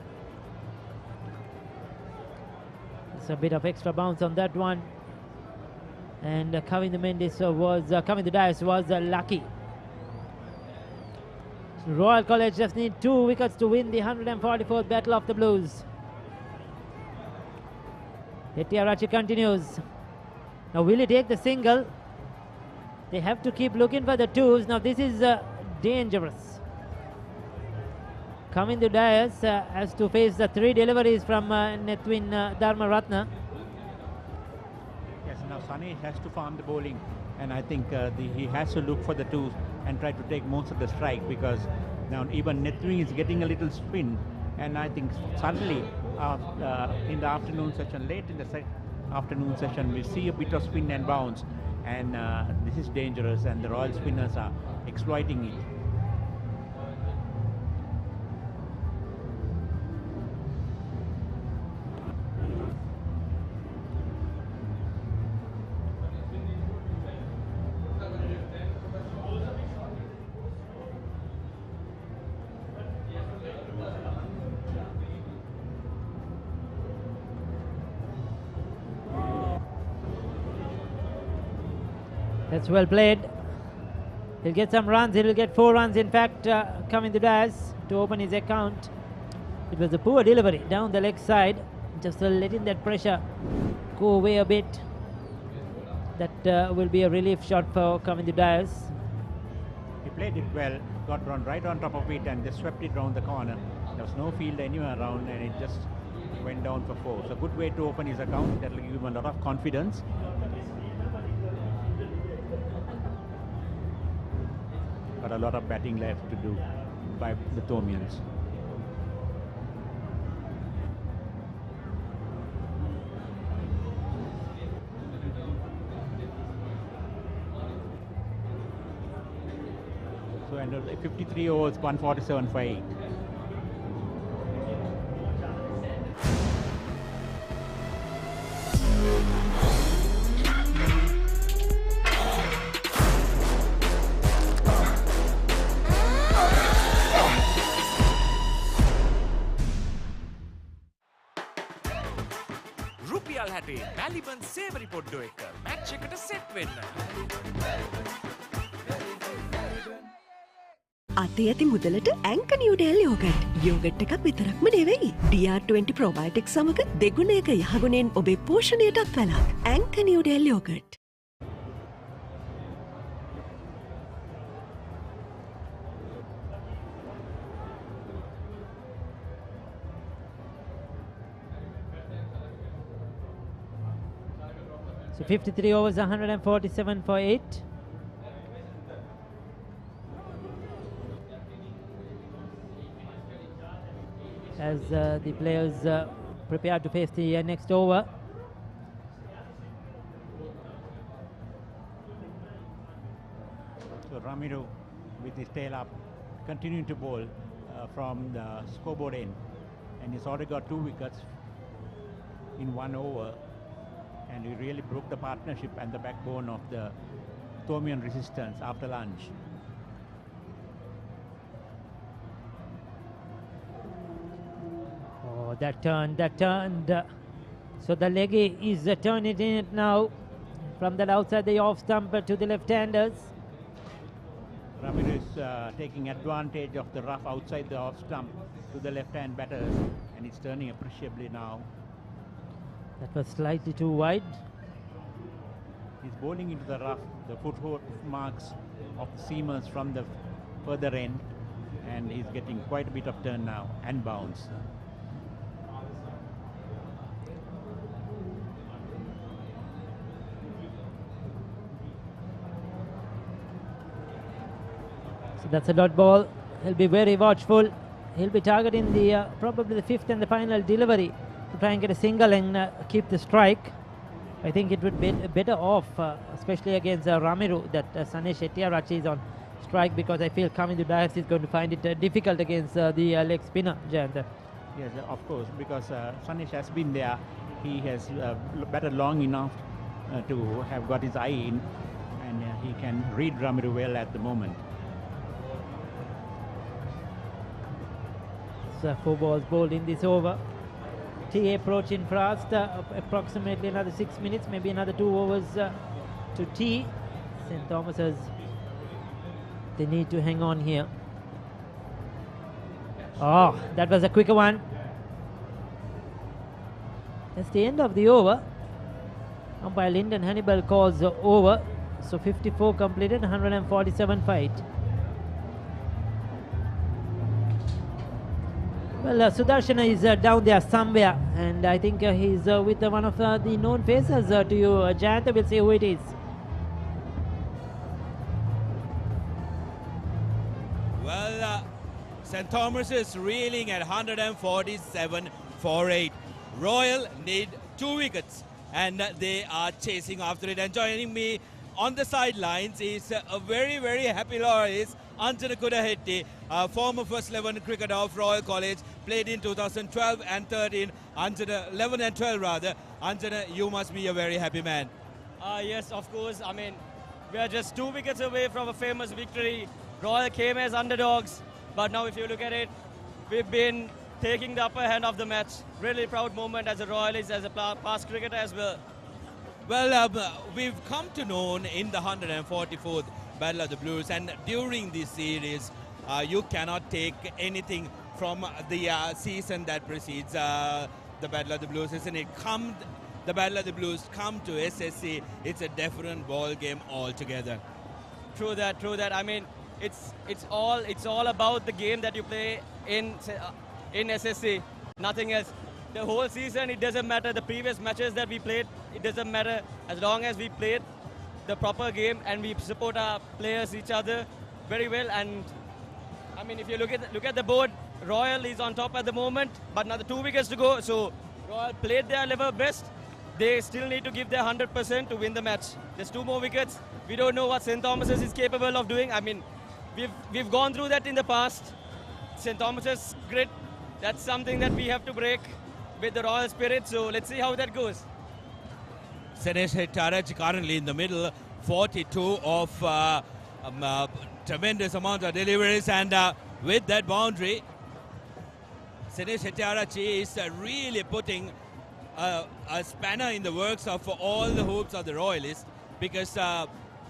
It's a bit of extra bounce on that one. And Kavindu Dias was lucky. So Royal College just need 2 wickets to win the 144th Battle of the Blues. Hettiarachchi continues. Now will he take the single? They have to keep looking for the 2s. Now this is dangerous. Kavindu Dias has to face the 3 deliveries from Netwin Dharmaratna. Now Sunny has to farm the bowling, and I think he has to look for the 2s and try to take most of the strike, because now even Netwin is getting a little spin, and I think suddenly in the afternoon session, late in the afternoon session, we see a bit of spin and bounce, and this is dangerous, and the Royal spinners are exploiting it. That's well played. He'll get some runs. He'll get 4 runs, in fact, coming to Dias to open his account. It was a poor delivery down the leg side, just letting that pressure go away a bit. That will be a relief shot for coming to Dias. He played it well, got run right on top of it and just swept it round the corner. There was no field anywhere around, and it just went down for 4. So good way to open his account. That will give him a lot of confidence. But a lot of batting left to do by the Thomians. So and 53 overs, 147 for 8. බැලිබන් සේවරි පොඩ්ඩෝ එක match එකට set වෙන්න. අතේ ඇති මුදලට ඇංක Newdale yoghurt. Yoghurt එකක් විතරක්ම නෙවෙයි. DR20 ප්‍රොබයොටික් සමග දෙගුණයක යහගුණෙන් ඔබේ පෝෂණයටත් වැළක්. ඇංක Newdale yoghurt. So 53 overs, 147 for 8. As the players prepare to face the next over. So Ramiro with his tail up, continuing to bowl from the scoreboard end, and he's already got 2 wickets in 1 over, and he really broke the partnership and the backbone of the Thomian resistance after lunch. Oh, that turned. So the leggy is turning it now from the outside the off stump to the left-handers. Ramiro is taking advantage of the rough outside the off stump to the left-hand batters, and he's turning appreciably now. That was slightly too wide. He's bowling into the rough, the foothold marks of the seamers from the further end, and he's getting quite a bit of turn now and bounce. So that's a dot ball. He'll be very watchful. He'll be targeting the probably the 5th and the final delivery to try and get a single and keep the strike. I think it would be better off, especially against Ramiro, that Sanesh Hettiarachchi is on strike, because I feel coming to Dias is going to find it difficult against the leg spinner, Jayant. Yes, of course, because Sanesh has been there. He has batted long enough to have got his eye in, and he can read Ramiro well at the moment. So 4 balls bowled in this over. Tea approaching fast, approximately another 6 minutes, maybe another 2 overs to tea. St. Thomas's, they need to hang on here. Oh, that was a quicker one. That's the end of the over. Umpire Lyndon Hannibal calls over. So 54 completed, 147 fight. Well, Sudarshana is down there somewhere, and I think he's with one of the known faces to you, Jayant. We'll see who it is. Well, St. Thomas is reeling at 147 for 8. Royal need 2 wickets, and they are chasing after it. And joining me on the sidelines is a very, very happy Loris, Anjana Kudahetti, former first 11 cricketer of Royal College, played in 2012 and 13, Anjana, 11 and 12 rather. Anjana, you must be a very happy man. Yes, of course. I mean, we are just 2 wickets away from a famous victory. Royal came as underdogs, but now if you look at it, we've been taking the upper hand of the match. Really proud moment as a Royalist, as a past cricketer as well. Well, we've come to know in the 144th Battle of the Blues, and during this series, you cannot take anything from the season that precedes the Battle of the Blues, isn't it? Come the Battle of the Blues, come to SSC, it's a different ball game altogether. True that, true that. I mean, it's all about the game that you play in SSC, nothing else. The whole season, it doesn't matter the previous matches that we played, it doesn't matter as long as we played the proper game and we support our players, each other very well. And I mean, if you look at the board, Royal is on top at the moment, but another 2 wickets to go. So Royal played their level best. They still need to give their 100% to win the match. There's 2 more wickets. We don't know what St. Thomas's is capable of doing. I mean, we've gone through that in the past. St. Thomas's grit, that's something that we have to break with the Royal spirit. So let's see how that goes. Sanesh Hettiarachchi currently in the middle, 42 of tremendous amount of deliveries, and with that boundary, Sanesh Hettiarachchi is really putting a spanner in the works of all the hopes of the Royalists, because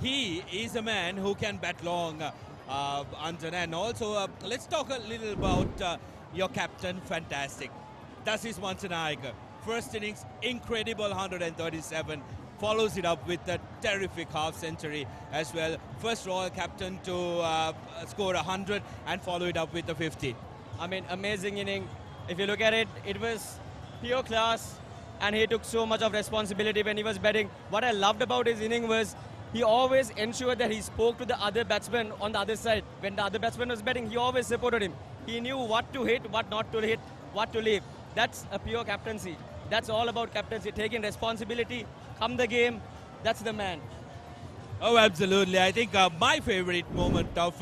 he is a man who can bat long, Anjan. And also, let's talk a little about your captain. Fantastic. Das is Manchanaika. First innings, incredible 137. Follows it up with a terrific half century as well. First Royal captain to score 100 and follow it up with a 50. I mean, amazing inning. If you look at it, it was pure class, and he took so much of responsibility when he was batting. What I loved about his inning was he always ensured that he spoke to the other batsman on the other side. When the other batsman was batting, he always supported him. He knew what to hit, what not to hit, what to leave. That's a pure captaincy. That's all about captaincy, taking responsibility, come the game. That's the man. Oh, absolutely. I think my favorite moment of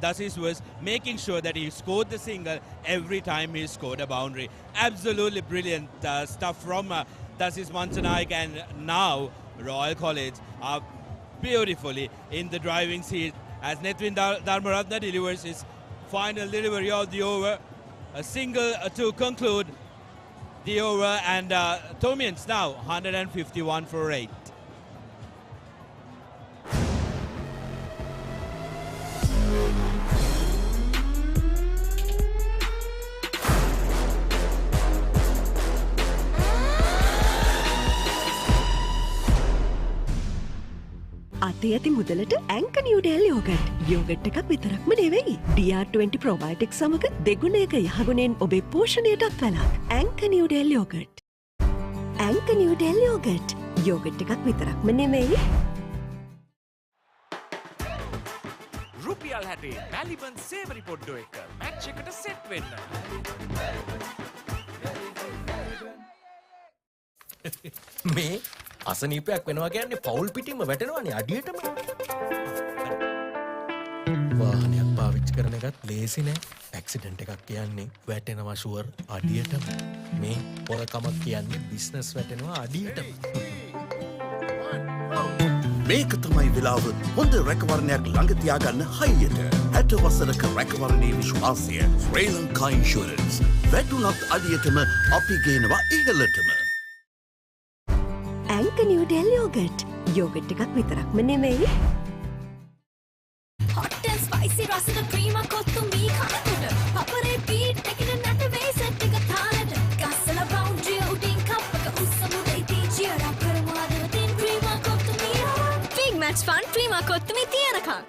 Dasis was making sure that he scored the single every time he scored a boundary. Absolutely brilliant stuff from Dasis Manchanaik, and now Royal College are beautifully in the driving seat as Netwin Dharmaratne delivers his final delivery of the over. A single to conclude the over, and Tomians now 151 for 8. අතේ ඇති මුදලට ඇංක Newdale yoghurt. Yoghurt එකක් විතරක්ම නෙවෙයි. DR20 ප්‍රොබයොටික්ස් සමග දෙගුණයක යහගුණෙන් ඔබේ පෝෂණයටත් වලක්. ඇංක Newdale yoghurt. ඇංක Newdale yoghurt. Yoghurt එකක් විතරක්ම නෙවෙයි. රුපියල් 60 මැලිබන් සේවරි පොඩ්ඩෝ එක මැච් එකට සෙට් වෙන්න. මේ අසනීපයක් වෙනවා කියන්නේ පවුල් පිටින්ම වැටෙනවානේ අඩියටම. වාහනයක් පාවිච්චි කරන එකත් ලේසි නෑ. ඇක්සිඩන්ට් එකක් කියන්නේ වැටෙනවා ෂුවර් අඩියටම. මේ පොරකමක් කියන්නේ බිස්නස් වැටෙනවා අඩියටම. මේක තමයි වෙලාව හොඳ රැකවරණයක් ළඟ තියාගන්න හයියට. 60 වසරක රැකවරණයේ විශ්වාසය ශ්‍රී ලංකා ඉන්ෂුරන්ස්. වැටුණත් අඩියටම අපි ගේනවා ඉහළටම. ඇංක නිව්ඩෙල් යෝගට්. යෝගට් එකක් විතරක්ම නෙවෙයි. Hot and spicy රසද ක්‍රීම කොත්තු මී කනකොට පපරේ බීට් එකකින් නැට වෙයි සෙට් එක තාලට ගස්සලා බවුන්ඩරි උඩින් කප් එක උස්සමුදේ තීචිය රක් කරමු අදවතින් ක්‍රීම කොත්තු මී big match fun ක්‍රීම Kottu Mee තියනකම්.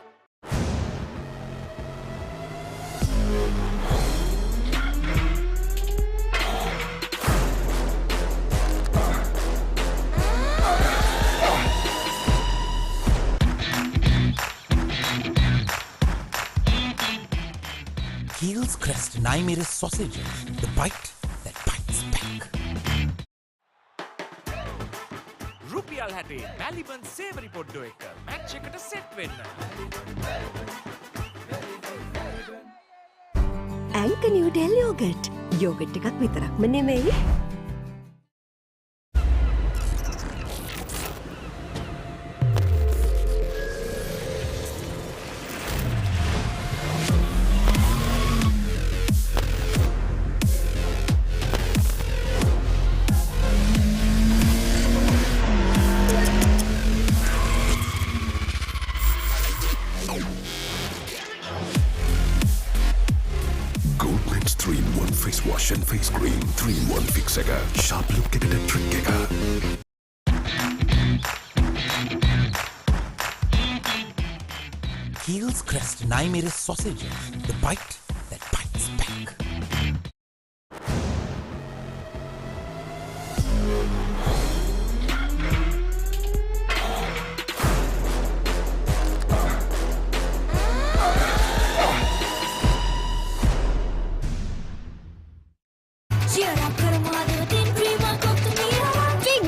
Heels Crest Naimir's sausages, the bite that bites back. රුපියල් 60 මැලිබන් සේවරි පොඩ්ඩෝ එක මැච් එකට සෙට් වෙන්න. ඇංක නිව්ඩෙල් යෝගට්. යෝගට් එකක් විතරක්ම නෙවෙයි. Wash and face cream 3-in-1 fix එක sharp look එකට trick එක. Heels Crest Naimir's sausages, the bite that bites back.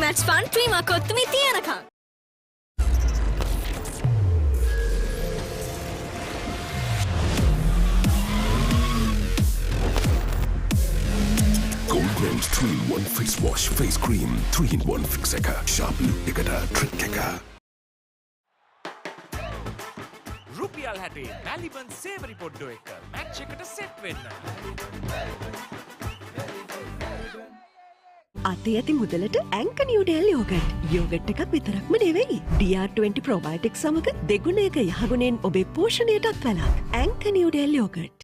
match fun ක්‍රීම Kottu Mee තියනකම්. Goldman's 3-in-1 face wash face cream 3-in-1 fix එක sharp look එකට trick එක. රුපියල් 60 මැලිබන් සේවරි පොඩ්ඩෝ එක match එකට සෙට් වෙන්න. අතේ ඇති මුදලට ඇංක නිව්ඩෙල් යෝගට්. යෝගට් එකක් විතරක්ම නෙවෙයි. DR20 ප්‍රොබයොටික් සමග දෙගුණයක යහගුණෙන් ඔබේ පෝෂණයටත් වැළක්. ඇංක නිව්ඩෙල් යෝගට්.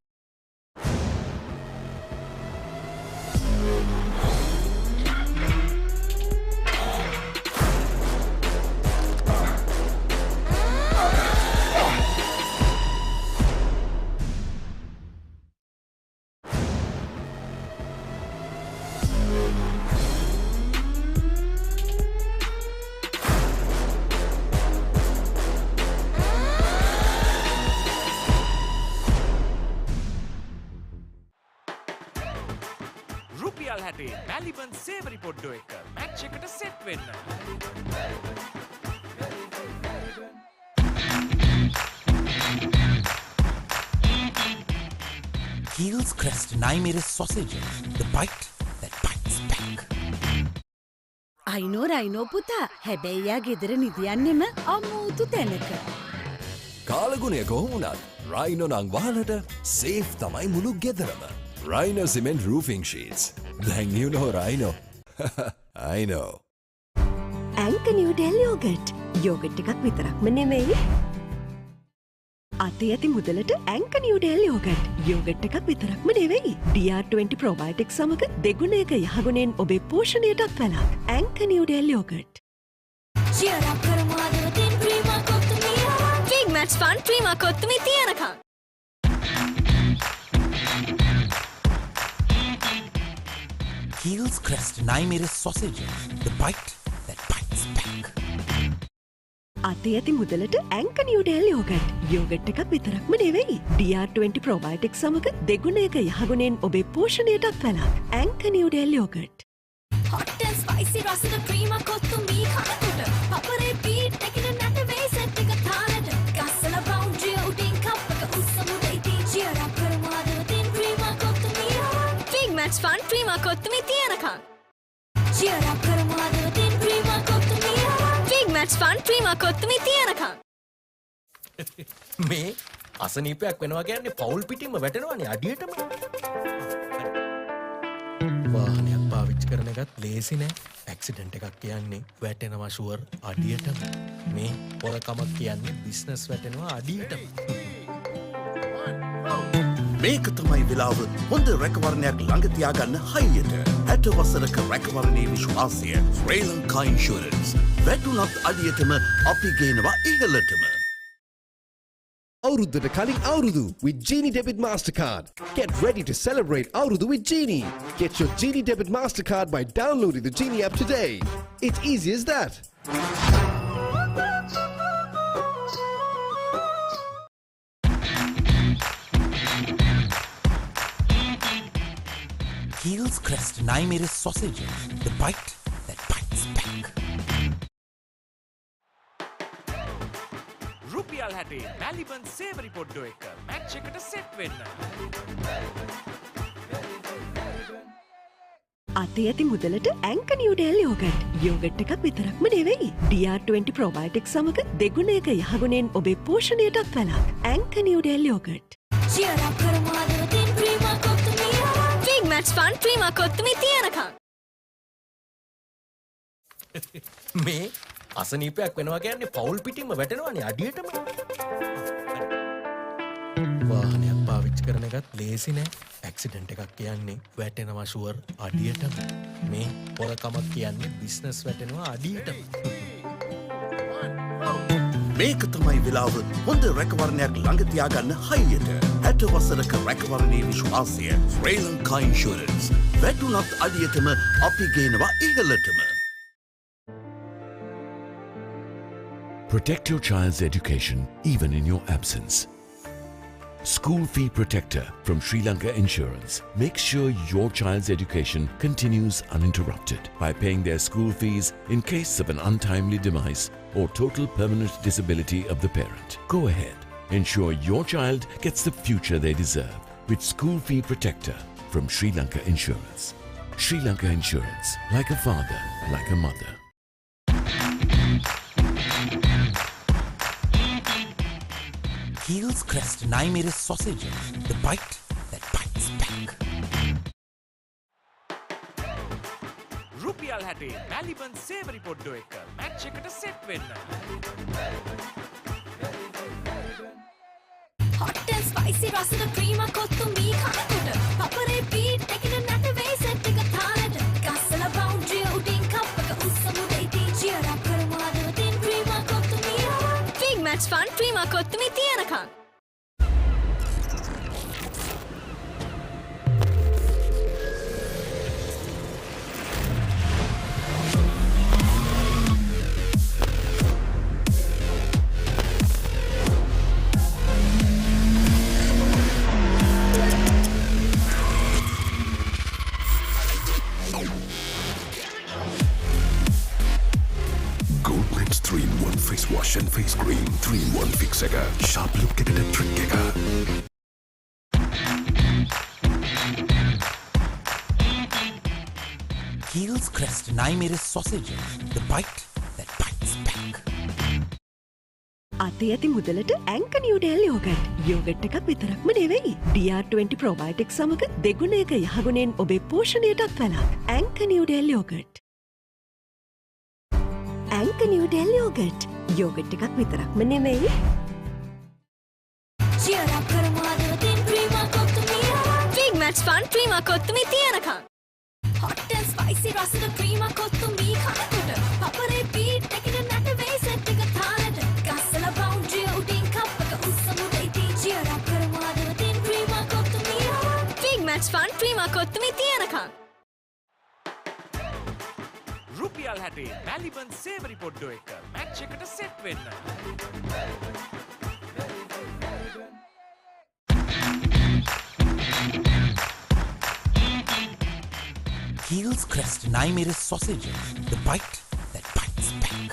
රුපියල් 60 බැලිබන් සේවරි පොඩ්ඩෝ එක මැච් එකට සෙට් වෙන්න. Heels Crest Naimeris sausages, the bite that bites back. I know Rhino පුතා හැබැයියා ගෙදර නිදියන්නෙම අමූතු තැනක. කාලගුණය කොහොමුණත් රයිනෝ නං වාලට සේෆ් තමයි මුළු ගෙදරම. Rhino cement roofing sheets. Then you know Rhino. I know. ඇංක නිව්ඩෙල් යෝගට්. යෝගට් එකක් විතරක්ම නෙමෙයි. අතේ ඇති මුදලට ඇංක නිව්ඩෙල් යෝගට්. යෝගට් එකක් විතරක්ම නෙවෙයි. DR20 ප්‍රොබයොටික් සමග දෙගුණයක යහගුණෙන් ඔබේ පෝෂණයටත් වැළක්. ඇංක නිව්ඩෙල් යෝගට්. cheer up කරමු ආදරෙන් Prima Kottu Mee. big match fun Prima Kottu Mee තියනකම්. Heels Crest Naimeris sausages, the bite that bites back. අතේ ඇති මුදලට ඇංක නිව්ඩෙල් යෝගට්. යෝගට් එකක් විතරක්ම නෙවෙයි. DR20 ප්‍රොබයොටික් සමග දෙගුණයක යහගුණෙන් ඔබේ පෝෂණයටත් වැළක්. ඇංක Newdale yoghurt. hot and spicy රසද ප්‍රීමා කොත්තුමී කනකොට පපරේ බීට් එකකින් නැට වෙයි සෙට් එක තාලට ගස්සලා බවුන්ඩරි උඩින් කප් එක උස්සමුද ඉතින් cheer up කරමු ආදරෙන් Prima Kottu Mee. big match fun Prima Kottu Mee තියනකම්. cheer up කරමු ආදරෙන් Prima Kottu Mee. big match fun Prima Kottu Mee තියනකම්. මේ අසනීපයක් වෙනවා කියන්නේ පවුල් පිටින්ම වැටෙනවානේ අඩියටම. වාහනයක් පාවිච්චි කරන එකත් ලේසි නෑ. ඇක්සිඩන්ට් එකක් කියන්නේ වැටෙනවා ෂුවර් අඩියටම. මේ පොරකමක් කියන්නේ බිස්නස් වැටෙනවා අඩියටම. මේක තමයි වෙලාව හොඳ රැකවරණයක් ළඟ තියාගන්න හයියට. 60 වසරක රැකවරණයේ විශ්වාසය ශ්‍රී ලංකා ඉන්ෂුරන්ස්. වැටුණත් අඩියටම අපි ගේනවා ඉහළටම. Aurududa Kali Aurudu with Genie Debit Mastercard. Get ready to celebrate Aurudu with Genie. Get your Genie Debit Mastercard by downloading the Genie app today. It's easy as that. Heels Crest Naimeris sausages, the bite that bites back. රුපියල් 60 බැලිබන් සේවරි පොඩ්ඩෝ එක match එකට set වෙන්න. අතේ ඇති මුදලට ඇංක Newdale yoghurt. Yoghurt එකක් විතරක්ම නෙවෙයි. DR20 ප්‍රොබයොටික් සමග දෙගුණයක යහගුණෙන් ඔබේ පෝෂණයටත් වැළක්. ඇංක නිව්ඩෙල් යෝගට්. cheer up කරමු ආදරෙන් Prima Kottu Mee. big match fun Prima Kottu Mee තියනකම්. මේ අසනීපයක් වෙනවා කියන්නේ පවුල් පිටින්ම වැටෙනවානේ අඩියටම. වාහනයක් පාවිච්චි කරන එකත් ලේසි නෑ. ඇක්සිඩන්ට් එකක් කියන්නේ වැටෙනවා ෂුවර් අඩියටම. මේ පොරකමක් කියන්නේ බිස්නස් වැටෙනවා අඩියටම. මේක තමයි වෙලාව හොඳ රැකවරණයක් ළඟ තියාගන්න හයියට. 60 වසරක රැකවරණයේ විශ්වාසය ශ්‍රී ලංකා ඉන්ෂුරන්ස්. වැටුණත් අඩියටම අපි ගේනවා ඉහළටම. Protect your child's education even in your absence. School Fee Protector from Sri Lanka Insurance makes sure your child's education continues uninterrupted by paying their school fees in case of an untimely demise or total permanent disability of the parent. Go ahead, ensure your child gets the future they deserve with School Fee Protector from Sri Lanka Insurance. Sri Lanka Insurance, like a father, like a mother. Heels Crest Naimeris sausages, the bite that bites back. රුපියල් 60 මැලිබන් සේවරි පොඩ්ඩෝ එක match එකට set වෙන්න. Hot and spicy රසද ක්‍රීම කොත්තු මී කනකොට පපරේ beat එකකින් නැට වෙයි සෙට් එක තාලෙට ගස්සලා බවුන්ඩරි උඩින් කප් එක උස්සමු දෙයිදී චියර් අප් කරමු අදවතින් ක්‍රීම කොත්තු මී Big match fun ක්‍රීම Kottu Mee තියනකම්. Goldman's 3-in-1 face wash and face cream. 3-in-1 fix එක. Sharp look එකට trick එක. Keel's Crest Naimeris sausages. The bite that bites back. අතේ ඇති මුදලට ඇංක නිව්ඩෙල් යෝගට්. යෝගට් එකක් විතරක්ම නෙවෙයි. DR20 ප්‍රොබයොටික් සමග දෙගුණයක යහගුණෙන් ඔබේ පෝෂණයටත් වලක්. ඇංක Newdale yoghurt. ඇංක Newdale yoghurt. Yoghurt එකක් විතරක්ම නෙවෙයි. චියර් අප් කරමු අදවතින් ක්‍රීම කොත්තු මී Big match fun ක්‍රීම කොත්තු මී තියනකම්. Hot and spicy රසද ක්‍රීම කොත්තු මී කනකොට පපරේ බීට් එකකින් නැට වෙයි සෙට් එක තාලෙට ගස්සලා බවුන්ඩරි උඩින් කප් එක උස්සමු දෙයිදී චියර් අප් කරමු අදවතින් ක්‍රීම කොත්තු මී Big match fun ක්‍රීම කොත්තු මී තියනකම්. රුපියල් 60 මැලිබන් සේවරි පොඩ්ඩෝ එක මැච් එකට සෙට් වෙන්න. Keel's Crest Naimeris sausages. The bite that bites back.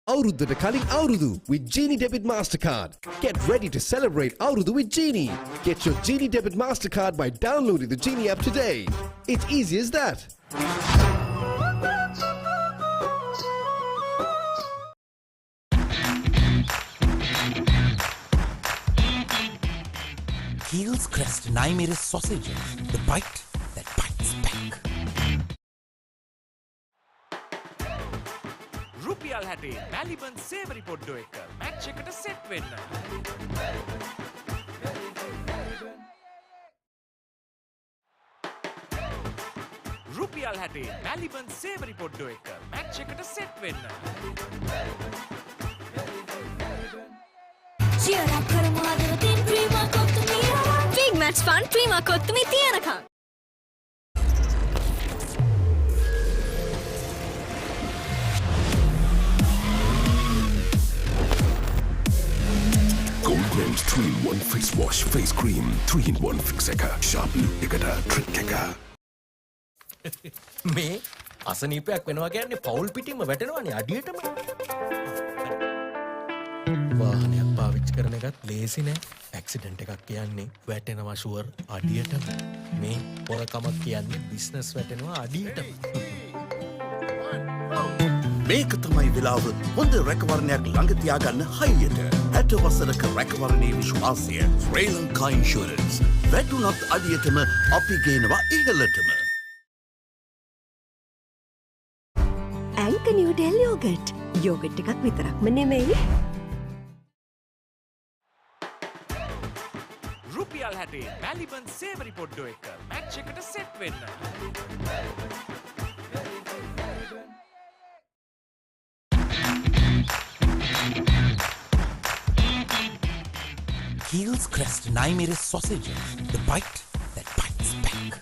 Auruddata කලින් අවුරුදු with Genie Debit Mastercard. Get ready to celebrate අවුරුදු with Genie. Get your Genie Debit Mastercard by downloading the Genie app today. It's easy as that. Keel's Crest Naimeris sausages. The bite that bites back. රුපියල් 60 මැලිබන් සේවරි පොඩ්ඩෝ එක match එකට set වෙන්න. රුපියල් 60 මැලිබන් සේවරි පොඩ්ඩෝ එක match එකට set වෙන්න. Cheer up කරමු අදවතින් cream Kottu මී Big match fun ක්‍රීම Kottu Mee තියනකම්. Goldman's 3-in-1 face wash, face cream. 3-in-1 fix එක. Sharp look එකට trick එක. මේ අසනීපයක් වෙනවා කියන්නේ පවුල් පිටින්ම වැටෙනවානේ අඩියටම. වාහනයක් පාවිච්චි කරන එකත් ලේසි නෑ. ඇක්සිඩන්ට් එකක් කියන්නේ වැටෙනවා ෂුවර් අඩියටම. මේ පොරකමක් කියන්නේ බිස්නස් වැටෙනවා අඩියටම. මේක තමයි වෙලාව හොඳ රැකවරණයක් ළඟ තියාගන්න හයියට. 60 වසරක රැකවරණයේ විශ්වාසය ශ්‍රී ලංකා ඉන්ෂුරන්ස්. වැටුණත් අඩියටම අපි ගේනවා ඉහළටම. ඇංක නිව්ඩෙල් යෝගට්. යෝගට් එකක් විතරක්ම නෙවෙයි. රුපියල් 60 මැලිබන් සේවරි පොඩ්ඩෝ එක මැච් එකට සෙට් වෙන්න. Keel's Crest Naimeris sausages. The bite that bites back.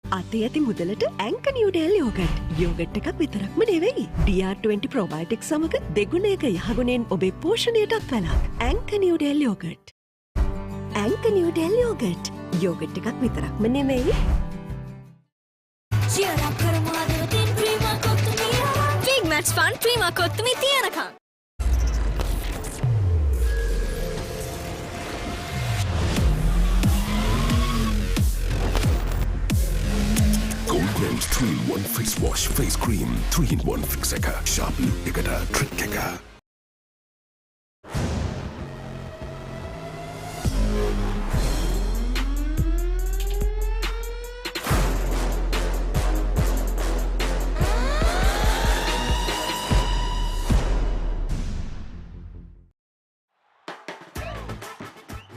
අතේ ඇති මුදලට ඇංක නිව්ඩෙල් යෝගට්. යෝගට් එකක් විතරක්ම නෙවෙයි. DR20 ප්‍රොබයොටික් සමග දෙගුණයක යහගුණෙන් ඔබේ පෝෂණයටත් වලක්. ඇංක Newdale yoghurt. ඇංක Newdale yoghurt. Yoghurt එකක් විතරක්ම නෙවෙයි. චියර් අප් කරමු අදවතින් ක්‍රීම කොත්තු මී Big match fun ක්‍රීම Kottu Mee තියනකම්. Goldman's 3-in-1 face wash, face cream. 3-in-1 fix එක. Sharp look එකට trick එක.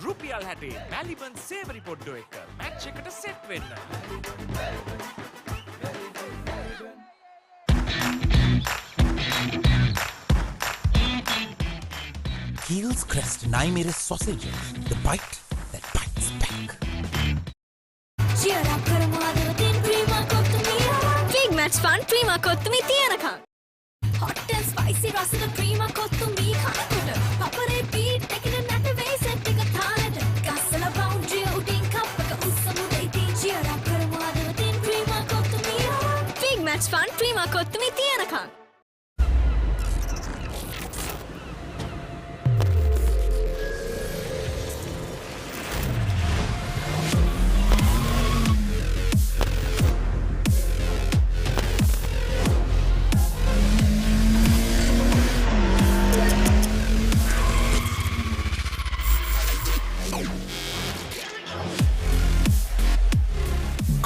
රුපියල් 60 මැලිබන් සේවරි පොඩ්ඩෝ එක මැච් එකට සෙට් වෙන්න. Heels Crest Naimere sausages, the bite that bites back. Cheer up කරමු හදවතින් ක්‍රීමා කොත්තුමිය. Big match fun ක්‍රීමා කොත්තුමි තියනකම්. Hot and spicy රසද ක්‍රීමා කොත්තුමි කනකොට. Papare beat එකකින් නැට වෙයි සෙට් එක තාලෙට. ගස්සලා boundary උඩින් කප් එක උස්සමු දෙයිති. Cheer up කරමු හදවතින් ක්‍රීමා කොත්තුමිය. Big match fun ක්‍රීමා කොත්තුමි තියනකම්.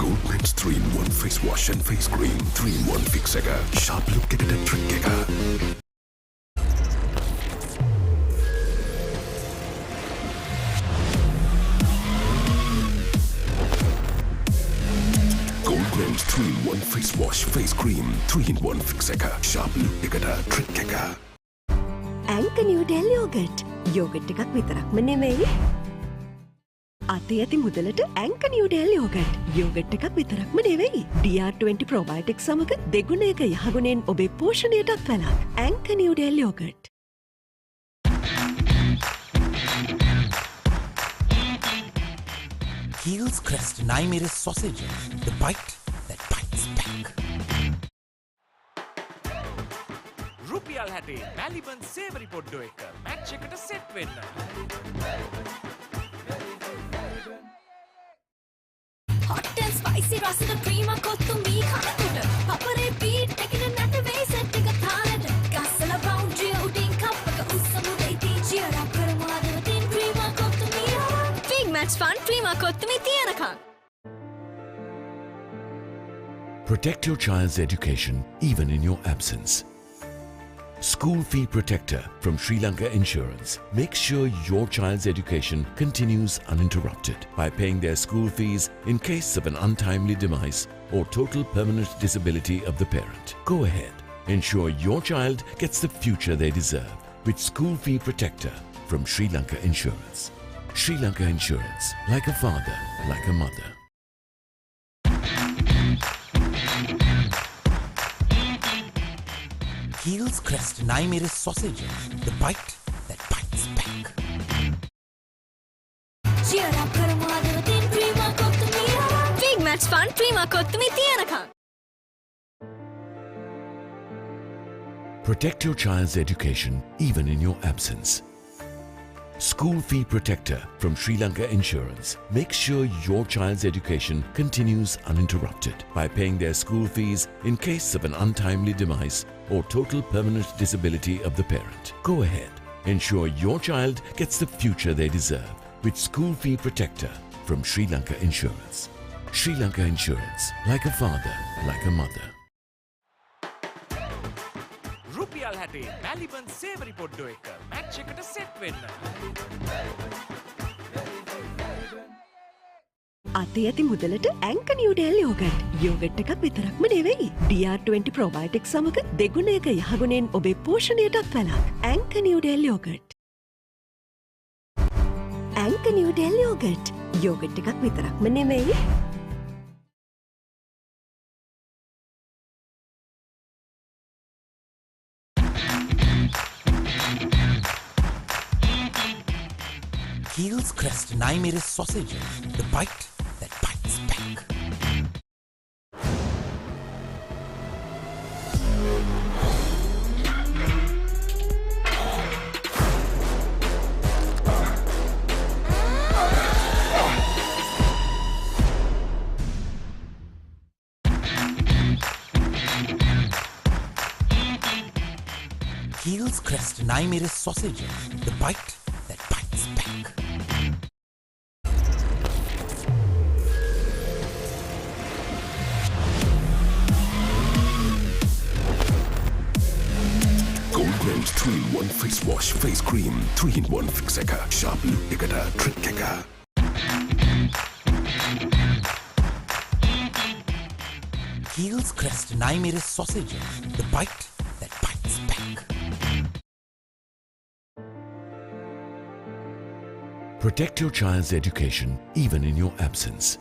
Goldman's 3-in-1 face wash and face cream. 3-in-1 fix එක. Sharp look එකට trick එක. Goldman's 3-in-1 face wash, face cream. 3-in-1 fix එක. Sharp look එකට trick එක. ඇංක නිව්ඩෙල් යෝගට්. යෝගට් එකක් විතරක්ම නෙමෙයි. අතේ ඇති මුදලට ඇංක නිව්ඩෙල් යෝගට්. යෝගට් එකක් විතරක්ම නෙවෙයි. DR20 ප්‍රොබයොටික් සමග දෙගුණයක යහගුණෙන් ඔබේ පෝෂණයටත් වැළක්. ඇංක Newdale yoghurt. Heels Crest Naimere sausages, the bite that bites back. රුපියල් 60 මැලිබන් සේවරි පොඩ්ඩෝ එක මැච් එකට සෙට් වෙන්න. Hot and spicy රසද ක්‍රීමා කොත්තුමි කනකොට. Papare beat එකකින් නැට වෙයි සෙට් එක තාලෙට. ගස්සලා boundary උඩින් කප් එක උස්සමු දෙයිති. Cheer up කරමු හදවතින් ක්‍රීමා කොත්තුමිය. Big match fun ක්‍රීමා කොත්තුමි තියනකම්. Protect your child's education even in your absence. School Fee Protector from Sri Lanka Insurance makes sure your child's education continues uninterrupted by paying their school fees in case of an untimely demise or total permanent disability of the parent. Go ahead, ensure your child gets the future they deserve with School Fee Protector from Sri Lanka Insurance. Sri Lanka Insurance, like a father, like a mother. Heels Crest Naimere sausages, the bite that bites back. Cheer up කරමු හදවතින් ක්‍රීමා කොත්තුමිය. Big match fun ක්‍රීමා කොත්තුමි තියනකම්. Protect your child's education even in your absence. School Fee Protector from Sri Lanka Insurance makes sure your child's education continues uninterrupted by paying their school fees in case of an untimely demise or total permanent disability of the parent. Go ahead, ensure your child gets the future they deserve with School Fee Protector from Sri Lanka Insurance. Sri Lanka Insurance, like a father, like a mother. රුපියල් 60 මැලිබන් සේවරි පොඩ්ඩෝ එක match එකට set වෙන්න. අතේ ඇති මුදලට ඇංක Newdale yoghurt. Yoghurt එකක් විතරක්ම නෙවෙයි. DR20 ප්‍රොබයොටික් සමග දෙගුණයක යහගුණෙන් ඔබේ පෝෂණයටත් වැළක්. ඇංක Newdale yoghurt. ඇංක Newdale yoghurt. Yoghurt එකක් විතරක්ම නෙවෙයි. Heels Crest Naimere sausages, the bite that bites back. Heels Crest Naimere sausages, the bite that bites back. Goldman's 3-in-1 face wash, Lush Face Cream 3-in-1 Fix එක. Sharp look එකට trick එක. Heels Crest Naimeris sausages. The bite that bites back. Protect your child's education even in your absence.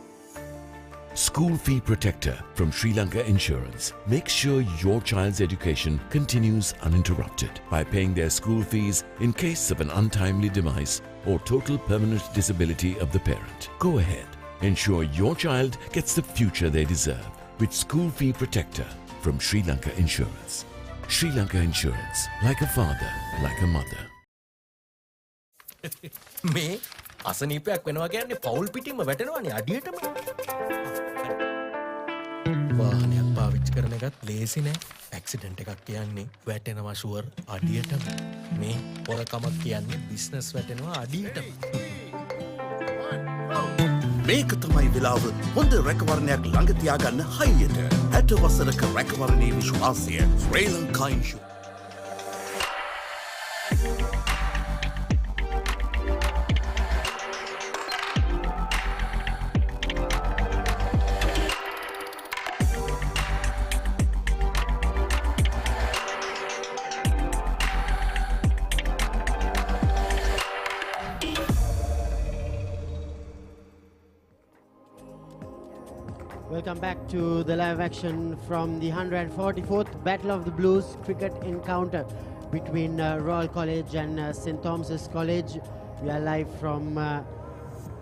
School Fee Protector from Sri Lanka Insurance makes sure your child's education continues uninterrupted by paying their school fees in case of an untimely demise or total permanent disability of the parent. Go ahead. Ensure your child gets the future they deserve with School Fee Protector from Sri Lanka Insurance. Sri Lanka Insurance, like a father, like a mother. මේ අසනීපයක් වෙනවා කියන්නේ පවුල් පිටින්ම වැටෙනවානේ අඩියටම. වාහනයක් පාවිච්චි කරන එකත් ලේසි නෑ. ඇක්සිඩන්ට් එකක් කියන්නේ වැටෙනවා ෂුවර් අඩියටම. මේ පොරකමක් කියන්නේ බිස්නස් වැටෙනවා අඩියටම. මේක තමයි වෙලාව හොඳ රැකවරණයක් ළඟ තියාගන්න හයියට. 60 වසරක රැකවරණයේ විශ්වාසය Sri Lanka insurance. Welcome back to the live action from the 144th Battle of the Blues cricket encounter between Royal College and St. Thomas's College. We are live from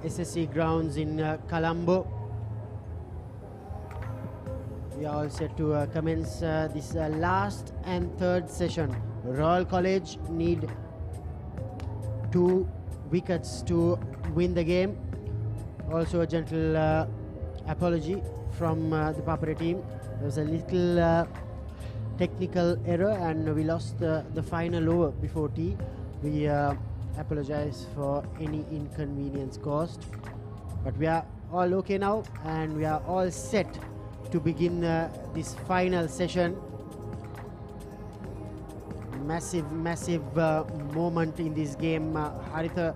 SSC Grounds in Colombo. We are all set to commence this last and third session. Royal College need 2 wickets to win the game. Also a gentle apology from the Papare team. There was a little technical error and we lost the final over before tea. We apologize for any inconvenience caused. But we are all okay now and we are all set to begin this final session. Massive moment in this game. Haritha,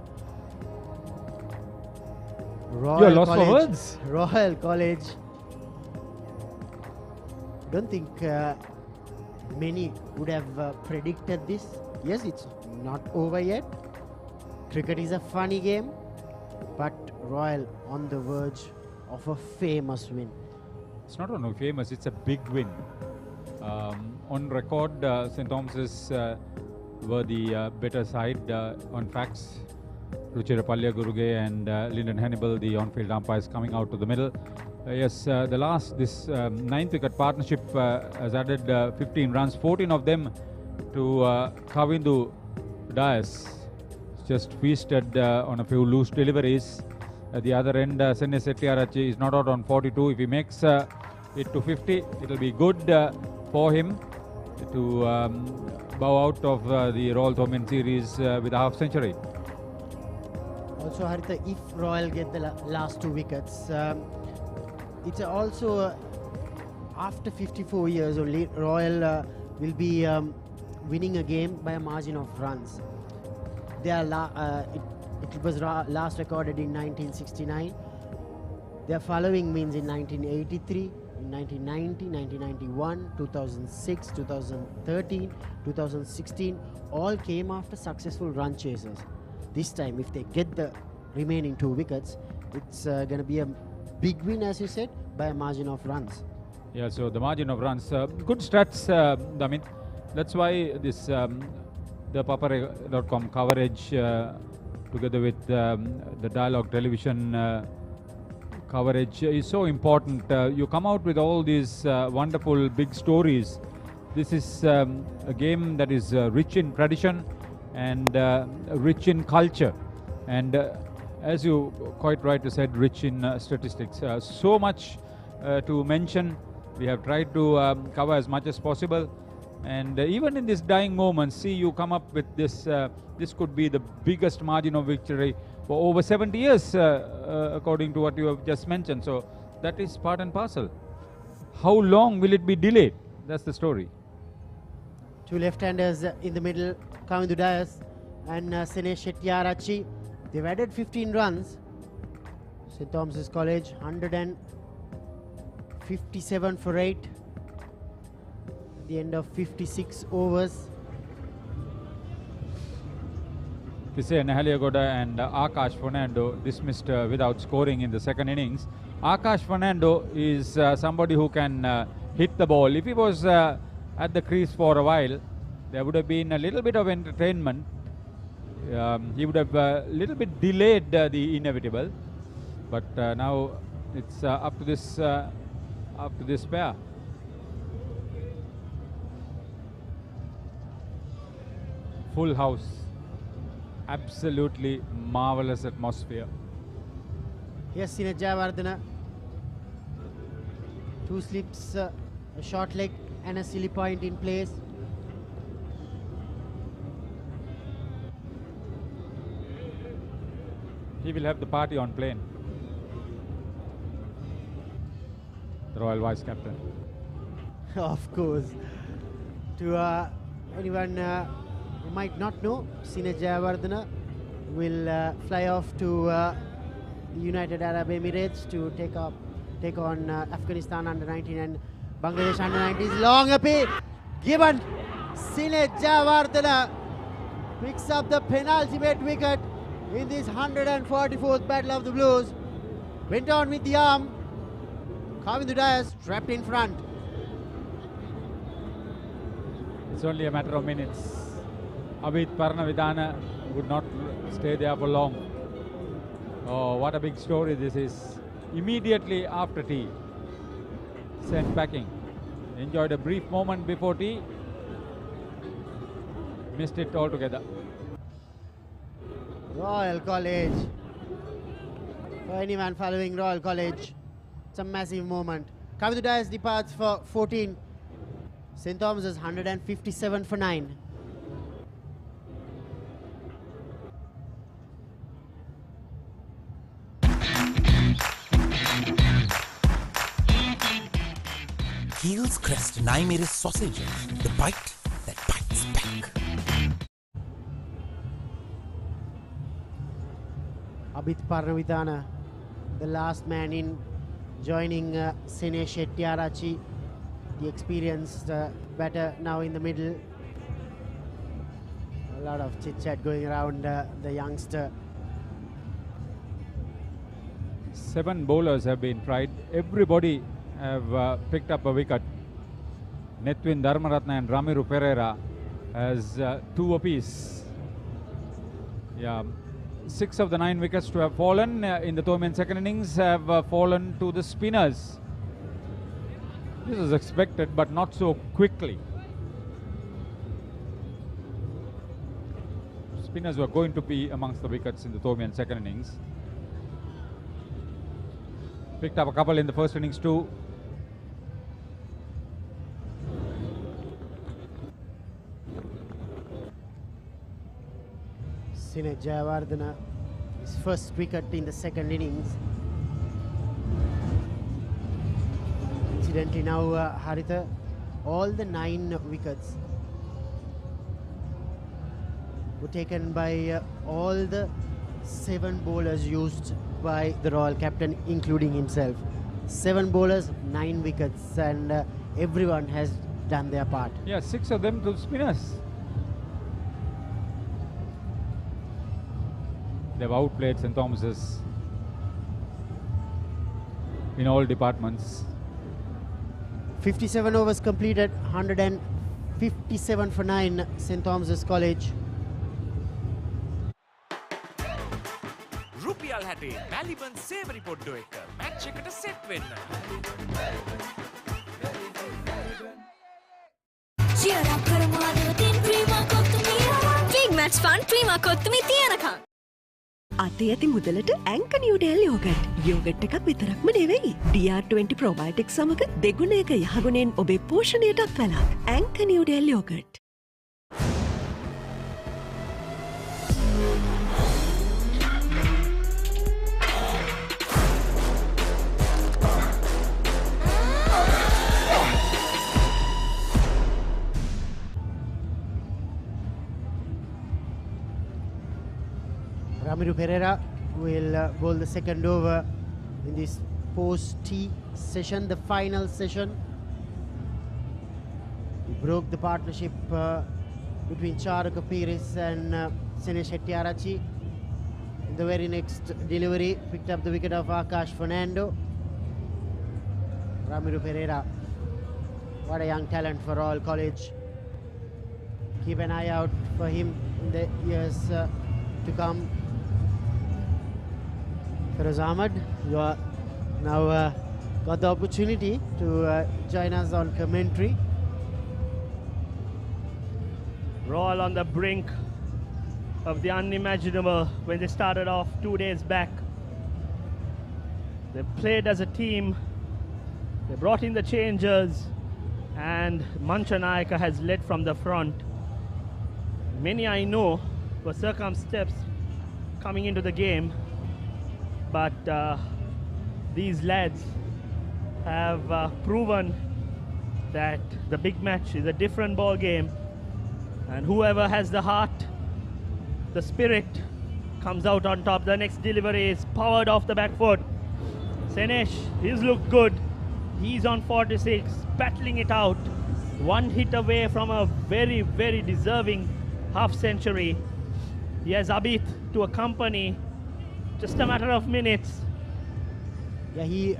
You're lost for words. Royal College. Don't think many would have predicted this. Yes, it's not over yet. Cricket is a funny game, but Royal on the verge of a famous win. It's not only famous, it's a big win. On record, St. Thomas's were the better side on facts. Ruchira Palya Guruge and Lyndon Hannibal, the on-field umpires, coming out to the middle. This 9th wicket partnership has added 15 runs, 14 of them to Kavindu Dias. Just feasted on a few loose deliveries. At the other end, Senne Settiarachchi is not out on 42. If he makes it to 50, it will be good for him to bow out of the Royal Thomond series with a half century. Also, Haritha, if Royal get the last 2 wickets, it's also after 54 years only, Royal will be winning a game by a margin of runs. It was last recorded in 1969. Their following means in 1983, in 1990, 1991, 2006, 2013, 2016, all came after successful run chasers. This time, if they get the remaining 2 wickets, it's going to be a big win, as you said, by a margin of runs. Yeah, so the margin of runs, good stats, Damit. That's why this the Papare.com coverage together with the Dialog Television coverage is so important. You come out with all these wonderful big stories. This is a game that is rich in tradition and rich in culture, and as you quite rightly said, rich in statistics. So much to mention. We have tried to cover as much as possible, and even in this dying moment, see, you come up with this. This could be the biggest margin of victory for over 70 years, according to what you have just mentioned. So that is part and parcel. How long will it be delayed? That's the story. 2 left-handers in the middle, Kavindu Dias and Sene Shettiarachi. They've added 15 runs. St. Thomas's College 157 for 8 at the end of 56 overs. Kisay Nahaliagoda and Akash Fernando dismissed without scoring in the second innings. Akash Fernando is somebody who can hit the ball. If he was at the crease for a while, there would have been a little bit of entertainment. He would have a little bit delayed the inevitable, but now it's up to this pair. Full house, absolutely marvelous atmosphere. Yes, Sine Jayawardena. 2 slips, a short leg and a silly point in place. He will have the party on plane. The Royal Vice Captain. Of course. To anyone who might not know, Sine Jayawardena will fly off to the United Arab Emirates to take on Afghanistan under-19 and Bangladesh under-19s. Long appeal given. Sine Jayawardena picks up the penultimate wicket in this 144th Battle of the Blues. Went on with the arm. Kavindu Dias trapped in front. It's only a matter of minutes. Abhit Parnavidana would not stay there for long. Oh, what a big story this is. Immediately after tea, sent packing. Enjoyed a brief moment before tea. Missed it altogether. Royal College. For anyone following Royal College, it's a massive moment. Kavindu Dias departs for 14. St. Thomas's 157 for 9. Heels Crest and I made a sausage. The bite that bites back. Abhit Parnavidana, the last man in, joining Sene Shettiarachi, the experienced batter now in the middle. A lot of chit-chat going around the youngster. 7 bowlers have been tried. Everybody have picked up a wicket. Netwin Dharmaratna and Ramiru Pereira has 2 apiece. Yeah, 6 of the 9 wickets to have fallen in the Thomian second innings have fallen to the spinners. This was expected, but not so quickly. Spinners were going to be amongst the wickets in the Thomian second innings. Picked up a couple in the first innings too. Sine Jayawardena, his first wicket in the second innings. Incidentally now, Haritha, all the 9 wickets were taken by all the 7 bowlers used by the Royal Captain, including himself. 7 bowlers, 9 wickets, and everyone has done their part. Yeah, 6 of them to spinners. They've outplayed St. Thomas's in all departments. 57 overs completed, 157 for 9, St. Thomas's College. රුපියල් 60 මැලිබන් සේවරි පොඩ්ඩෝ එක match එකට set වෙන්න. Cheer up කරමු අදවතින් Prima Kottu Mee. Big match fun Prima Kottu Mee තියනකම්. අතේ ඇති මුදලට ඇංක නිව්ඩෙල් යෝගට්. යෝගට් එකක් විතරක්ම නෙවෙයි. DR20 ප්‍රොබයොටික්ස් සමග දෙගුණයක යහගුණෙන් ඔබේ පෝෂණයටත් වැළක්. ඇංක Newdale yoghurt. Ramiru Pereira will bowl the second over in this post-tea session, the final session. He broke the partnership between Charuka Pires and Senesh Hettiarachchi. In the very next delivery, picked up the wicket of Akash Fernando. Ramiru Pereira, what a young talent for Royal College. Keep an eye out for him in the years to come. Feroz Ahmed, you are now got the opportunity to join us on commentary. Royal on the brink of the unimaginable when they started off 2 days back. They played as a team, they brought in the changers, and Manchanayaka has led from the front. Many I know were circumspect coming into the game, but these lads have proven that the big match is a different ball game, and whoever has the heart, the spirit, comes out on top. The next delivery is powered off the back foot. Senesh, he's looked good. He's on 46, battling it out. One hit away from a very, very deserving half century. He has Abid to accompany. Just a matter of minutes. Yeah, he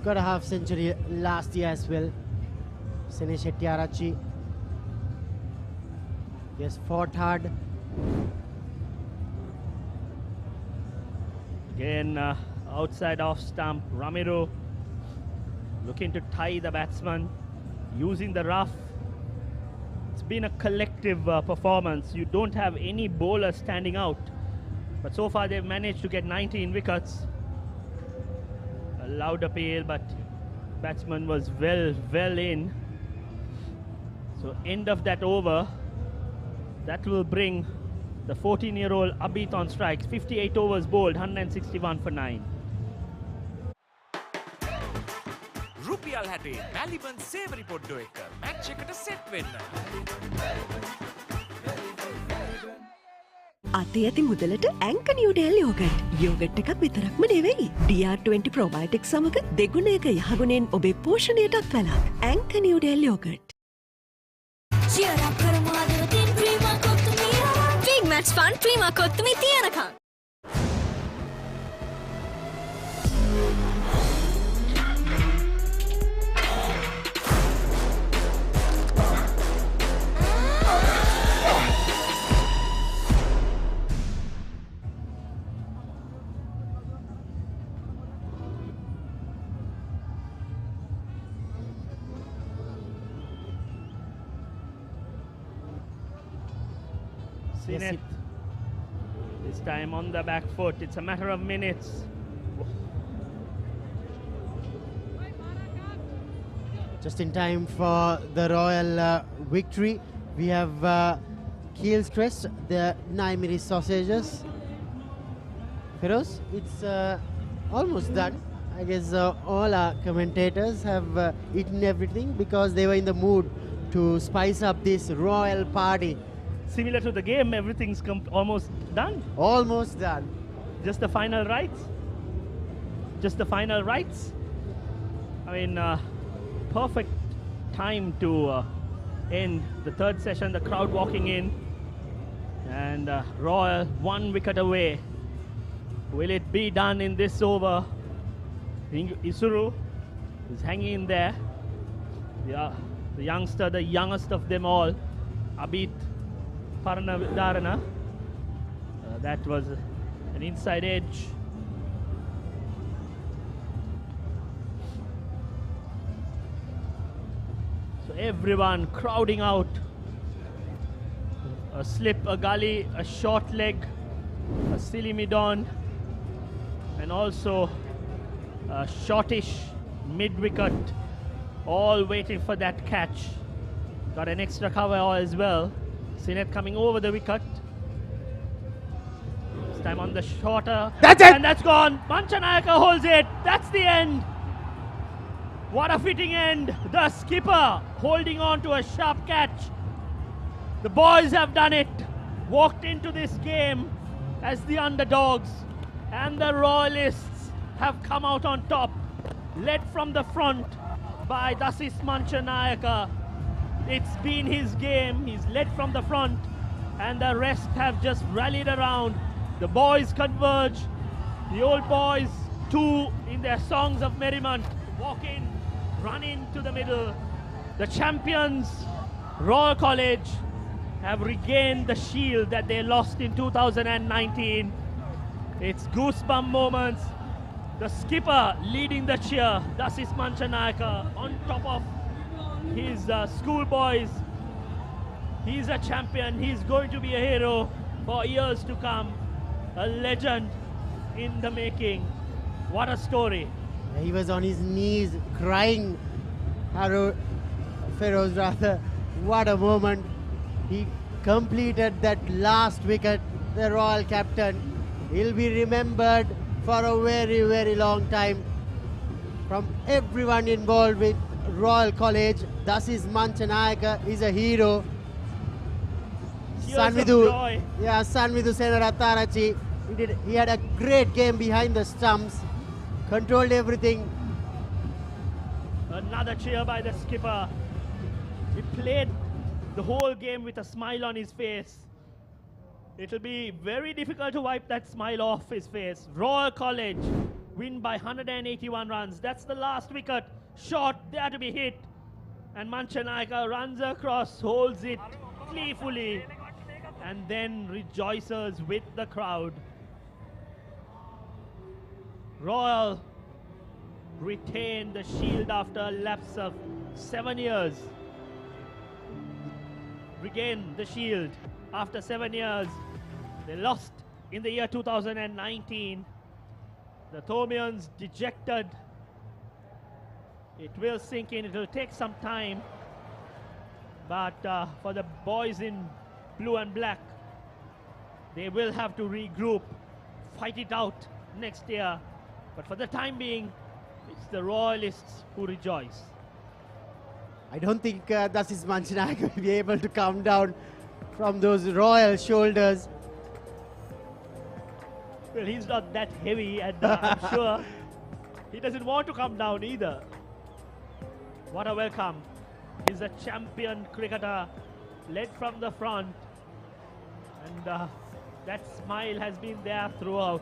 got a half century last year as well. Senesh Hettiarachchi. He has fought hard. Again, outside off stump, Ramiro looking to tie the batsman, using the rough. It's been a collective performance. You don't have any bowler standing out, but so far they've managed to get 19 wickets. A loud appeal, but batsman was well in. So end of that over, that will bring the 14-year-old Abid on strikes. 58 overs bowled, 161 for 9. රුපියල් 60 මැලිබන් සේවරි පොඩ්ඩෝ එක match එකට set වෙන්න. අතේ ඇති මුදලට ඇංක Newdale yoghurt. Yoghurt එකක් විතරක්ම නෙවෙයි. DR20 ප්‍රොබයොටික් සමග දෙගුණයක යහගුණෙන් ඔබේ පෝෂණයටත් වැළක්. ඇංක නිව්ඩෙල් යෝගට්. cheer up කරමු ආදරෙන් Prima Kottu Mee. big match fun Prima Kottu Mee තියනකම්. Sinet, this time on the back foot. It's a matter of minutes. Just in time for the Royal victory. We have Keel's Crest, the Naimiri sausages. Feroz, it's almost done. I guess all our commentators have eaten everything because they were in the mood to spice up this royal party. Similar to the game, everything's almost done. Almost done. Just the final rites. Just the final rites. I mean, perfect time to end the third session. The crowd walking in. And Royal 1 wicket away. Will it be done in this over? Isuru is hanging in there. Yeah, the youngster, the youngest of them all, Abid Paranavidarana. That was an inside edge. So everyone crowding out. A slip, a gully, a short leg, a silly mid-on, and also a shortish mid-wicket, all waiting for that catch. Got an extra cover as well. Sinet coming over the wicket. This time on the shorter. That's it! And that's gone. Manchanayaka holds it. That's the end. What a fitting end. The skipper holding on to a sharp catch. The boys have done it. Walked into this game as the underdogs, and the Royalists have come out on top, led from the front by Dasis Manchanayaka. It's been his game. He's led from the front, and the rest have just rallied around. The boys converge. The old boys, too, in their songs of merriment, walk in, run into the middle. The champions, Royal College, have regained the shield that they lost in 2019. It's goosebump moments. The skipper leading the cheer, Dasis Manchanayaka, on top of his schoolboys. He's a champion. He's going to be a hero for years to come. A legend in the making. What a story. He was on his knees crying. Feroz rather. What a moment. He completed that last wicket, the Royal captain. He'll be remembered for a very, very long time. From everyone involved with Royal College, Dasis Manchanayaka is a hero. Sanvidhu Senaratarachi, he had a great game behind the stumps, controlled everything. Another cheer by the skipper. He played the whole game with a smile on his face. It'll be very difficult to wipe that smile off his face. Royal College win by 181 runs. That's the last wicket. Shot there to be hit. And Manchanayaka runs across, holds it gleefully, and then rejoices with the crowd. Royal retain the shield after a lapse of 7 years. Regain the shield after 7 years. They lost in the year 2019. The Thomians dejected. It will sink in. It will take some time. But for the boys in blue and black, they will have to regroup, fight it out next year. But for the time being, it's the Royalists who rejoice. I don't think Dasis Manchanayaka will be able to come down from those royal shoulders. Well, he's not that heavy, and I'm sure he doesn't want to come down either. What a welcome. He's a champion cricketer, led from the front, and that smile has been there throughout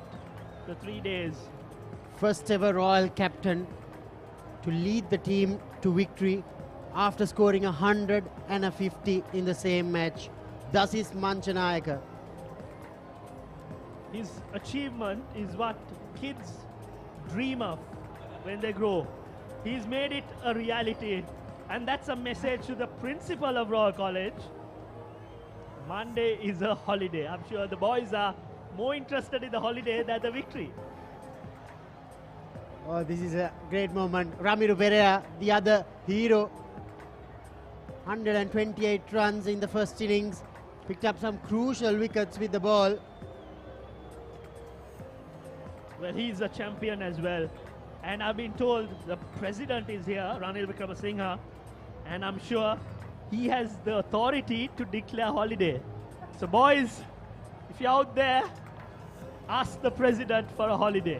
the 3 days. First ever Royal captain to lead the team to victory after scoring 150 in the same match. Dasis Manchanayaka. His achievement is what kids dream of when they grow. He's made it a reality, and that's a message to the principal of Royal College. Monday is a holiday. I'm sure the boys are more interested in the holiday than the victory. Oh, this is a great moment. Ramiro Pereira, the other hero. 128 runs in the first innings. Picked up some crucial wickets with the ball. Well, he's a champion as well. And I've been told the president is here, Ranil Wickramasinghe, and I'm sure he has the authority to declare holiday. So boys, if you're out there, ask the president for a holiday.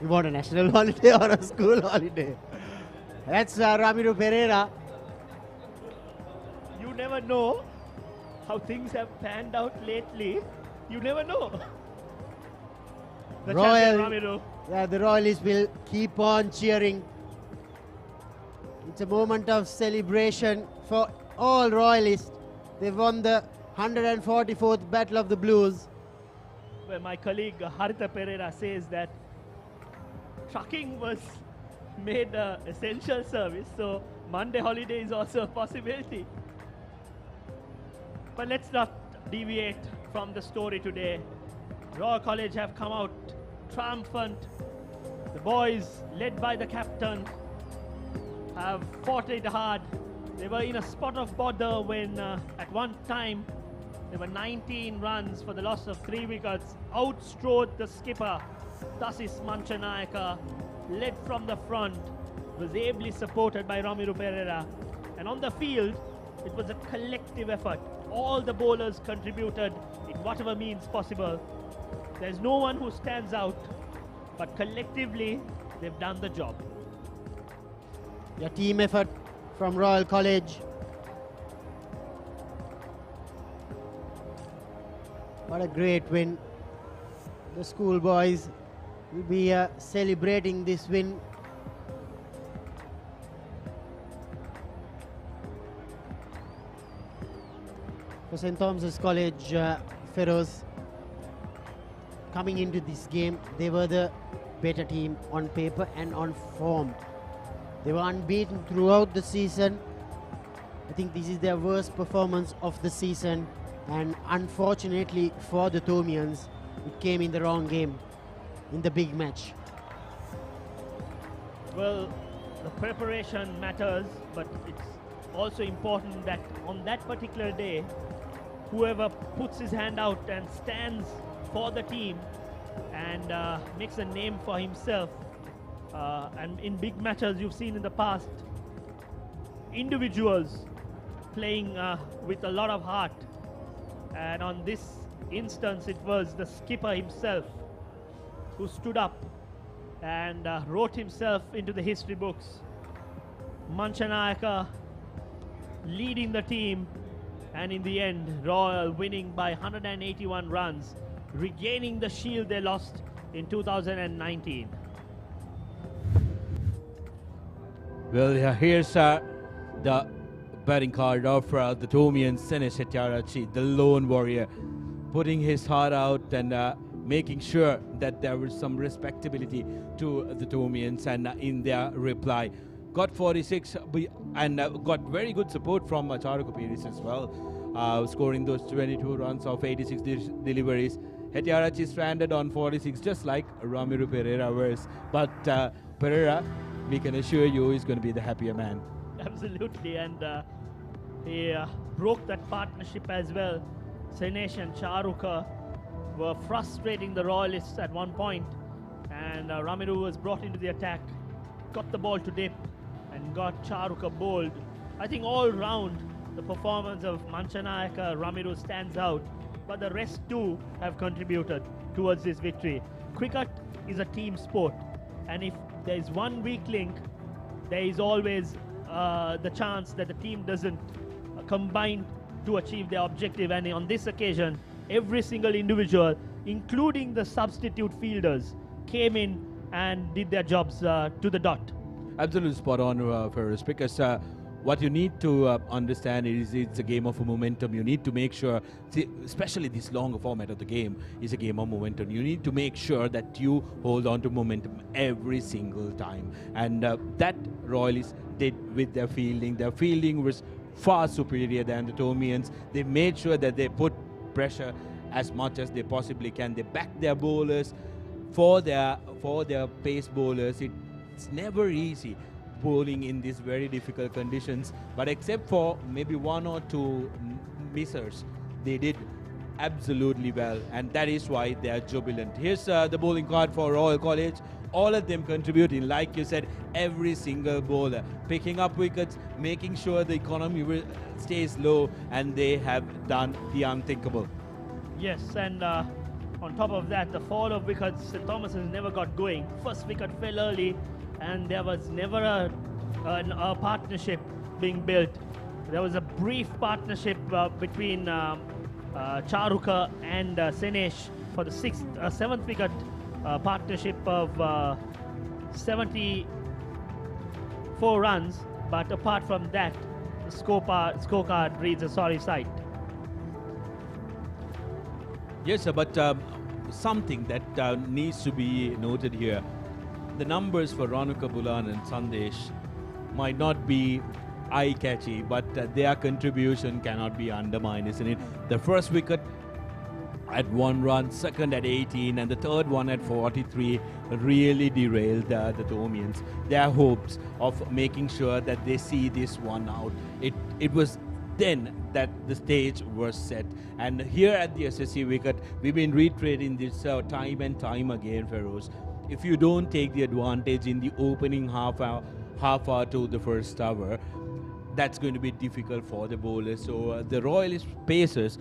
You want a national holiday or a school holiday? That's Ramiro Pereira. You never know how things have panned out lately. You never know. The champion Ramiro. Yeah, the Royalists will keep on cheering. It's a moment of celebration for all Royalists. They won the 144th Battle of the Blues. Well, my colleague Harita Pereira says that trucking was made an essential service, so Monday holiday is also a possibility. But let's not deviate from the story today. Royal College have come out triumphant. The boys, led by the captain, have fought it hard. They were in a spot of bother when at one time there were 19 runs for the loss of 3 wickets. Outstrode the skipper, Dasis Manchanayaka, led from the front, was ably supported by Ramiro Pereira. And on the field, it was a collective effort. All the bowlers contributed in whatever means possible. There's no one who stands out, but collectively they've done the job. A team effort from Royal College. What a great win. The schoolboys will be celebrating this win. For St. Thomas's College, Feroz, coming into this game, they were the better team on paper and on form. They were unbeaten throughout the season. I think this is their worst performance of the season, and unfortunately for the Thomians, it came in the wrong game, in the big match. Well, the preparation matters, but it's also important that on that particular day, whoever puts his hand out and stands for the team and makes a name for himself, and in big matches you've seen in the past, individuals playing with a lot of heart, and on this instance it was the skipper himself who stood up and wrote himself into the history books. Manchanayaka leading the team, and in the end Royal winning by 181 runs, regaining the shield they lost in 2019. Well, here's the batting card of the Thomians, Senesh Hettiarachchi, the lone warrior, putting his heart out and making sure that there was some respectability to the Thomians, and in their reply got 46 and got very good support from Charuka Peiris as well, scoring those 22 runs of 86 deliveries. Hettiarachchi stranded on 46, just like Ramiro Pereira was, but Pereira, we can assure you, is going to be the happier man. Absolutely, and he broke that partnership as well. Senesh and Charuka were frustrating the Royalists at one point, and Ramiro was brought into the attack, got the ball to dip and got Charuka bowled. I think all round the performance of Manchanayaka, Ramiro stands out, but the rest too have contributed towards this victory. Cricket is a team sport, and if there is one weak link, there is always the chance that the team doesn't combine to achieve their objective, and on this occasion every single individual, including the substitute fielders, came in and did their jobs to the dot. Absolutely spot on, Feroz, because what you need to understand is it's a game of momentum. You need to make sure, especially this longer format of the game is a game of momentum. You need to make sure that you hold on to momentum every single time, and that Royalists did with their fielding. Their fielding was far superior than the Thomians. They made sure that they put pressure as much as they possibly can. They backed their bowlers for their pace bowlers. It's never easy bowling in these very difficult conditions, but except for maybe one or two missers, they did absolutely well, and that is why they are jubilant. Here's the bowling card for Royal College. All of them contributing, like you said, every single bowler picking up wickets, making sure the economy stays low, and they have done the unthinkable. Yes, and on top of that, the fall of wickets, St. Thomas has never got going. First wicket fell early, and there was never a partnership being built. There was a brief partnership between Charuka and Senesh for the seventh wicket partnership of 74 runs, but apart from that, the scorecard reads a sorry sight. Yes, sir, but something that needs to be noted here. The numbers for Ranuka, Bulan and Sandesh might not be eye-catchy, but their contribution cannot be undermined, isn't it? The first wicket at 1 run, second at 18, and the third one at 43 really derailed the Thomians. Their hopes of making sure that they see this one out. It was then that the stage was set. And here at the SSC wicket, we've been reiterating this time and time again, Feroz. If you don't take the advantage in the opening half hour to the first hour, that's going to be difficult for the bowlers. So the Royalist pacers,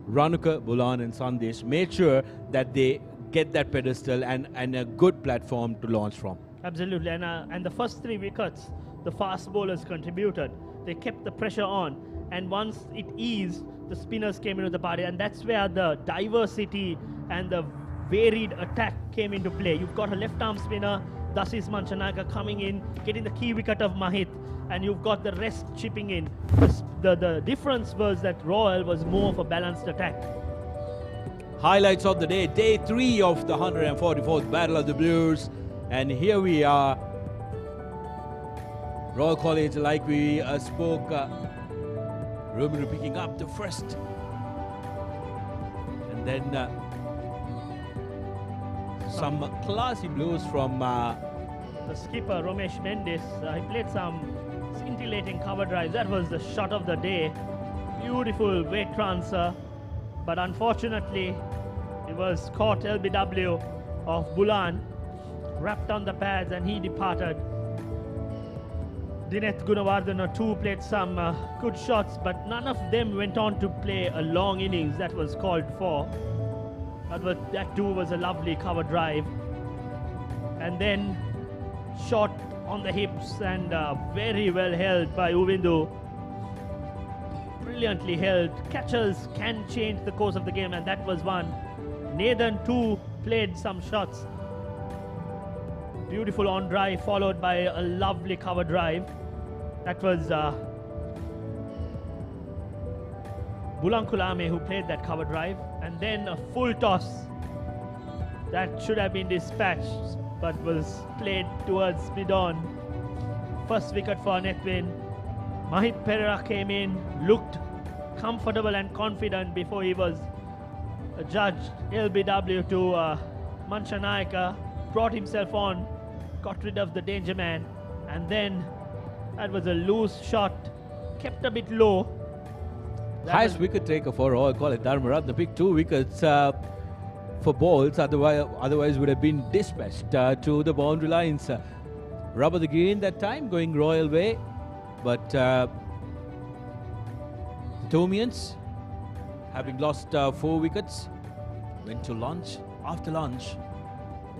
Ranuka, Bulan and Sandesh, made sure that they get that pedestal and a good platform to launch from. Absolutely, and the first 3 wickets, the fast bowlers contributed. They kept the pressure on, and once it eased, the spinners came into the party, and that's where the diversity and the varied attack came into play. You've got a left-arm spinner, Dasis Manchanayaka, coming in, getting the key wicket of Mahit, and you've got the rest chipping in. The difference was that Royal was more of a balanced attack. Highlights of the day, day 3 of the 144th Battle of the Blues, and here we are. Royal College, like we spoke, Romero picking up the first, and then some classy blows from the skipper Romesh Mendes. He played some scintillating cover drives. That was the shot of the day. Beautiful weight transfer, but unfortunately it was caught. LBW of Bulan wrapped on the pads and he departed. Dineth Gunawardena too played some good shots, but none of them went on to play a long innings that was called for. But that too was a lovely cover drive. And then shot on the hips and very well held by Uvindu. Brilliantly held. Catchers can change the course of the game, and that was one. Nathan too played some shots. Beautiful on drive followed by a lovely cover drive. That was Bulankulame who played that cover drive, and then a full toss that should have been dispatched but was played towards mid-on. First wicket for Nethwin. Mahit Pereira came in, looked comfortable and confident before he was judged. LBW to Manchanayaka, brought himself on, got rid of the danger man, and then that was a loose shot, kept a bit low. Highest wicket taker for Royal College, Dharmaratne picked 2 wickets for balls, otherwise would have been dispatched to the boundary lines. Rubber the green that time, going Royal way, but the Tomians, having lost 4 wickets, went to lunch. After lunch,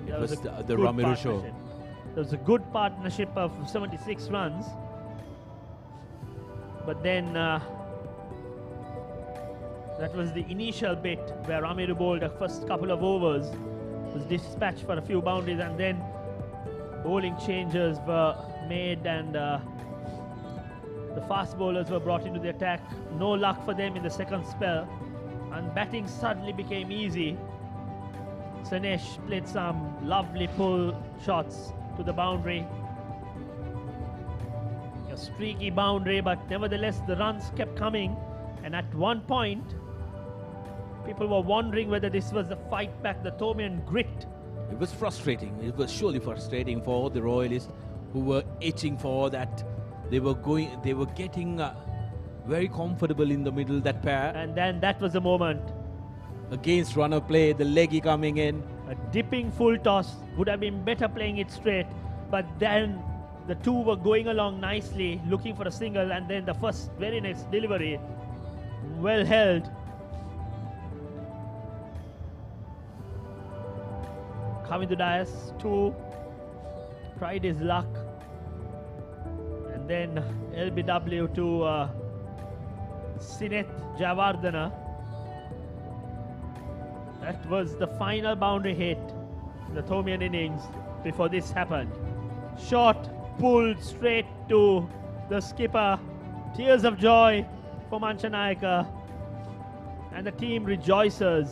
it was the Ramiro show. There was a good partnership of 76 runs, but then that was the initial bit where Ramiro bowled the first couple of overs, was dispatched for a few boundaries, and then bowling changes were made and the fast bowlers were brought into the attack. No luck for them in the second spell, and batting suddenly became easy. Sanesh played some lovely pull shots to the boundary. A streaky boundary, but nevertheless the runs kept coming, and at one point people were wondering whether this was the fight back, the Tomian grit. It was frustrating. It was surely frustrating for the Royalists, who were itching for that. They were getting very comfortable in the middle, that pair. And then that was the moment. Against runner play, the leggy coming in. A dipping full toss, would have been better playing it straight, but then the two were going along nicely, looking for a single, and then the first very next delivery, well held. Coming to Dias, 2, tried his luck, and then LBW to Sineth Javardhana. That was the final boundary hit in the Tomian innings before this happened. Shot pulled straight to the skipper. Tears of joy for Manchanayaka, and the team rejoices.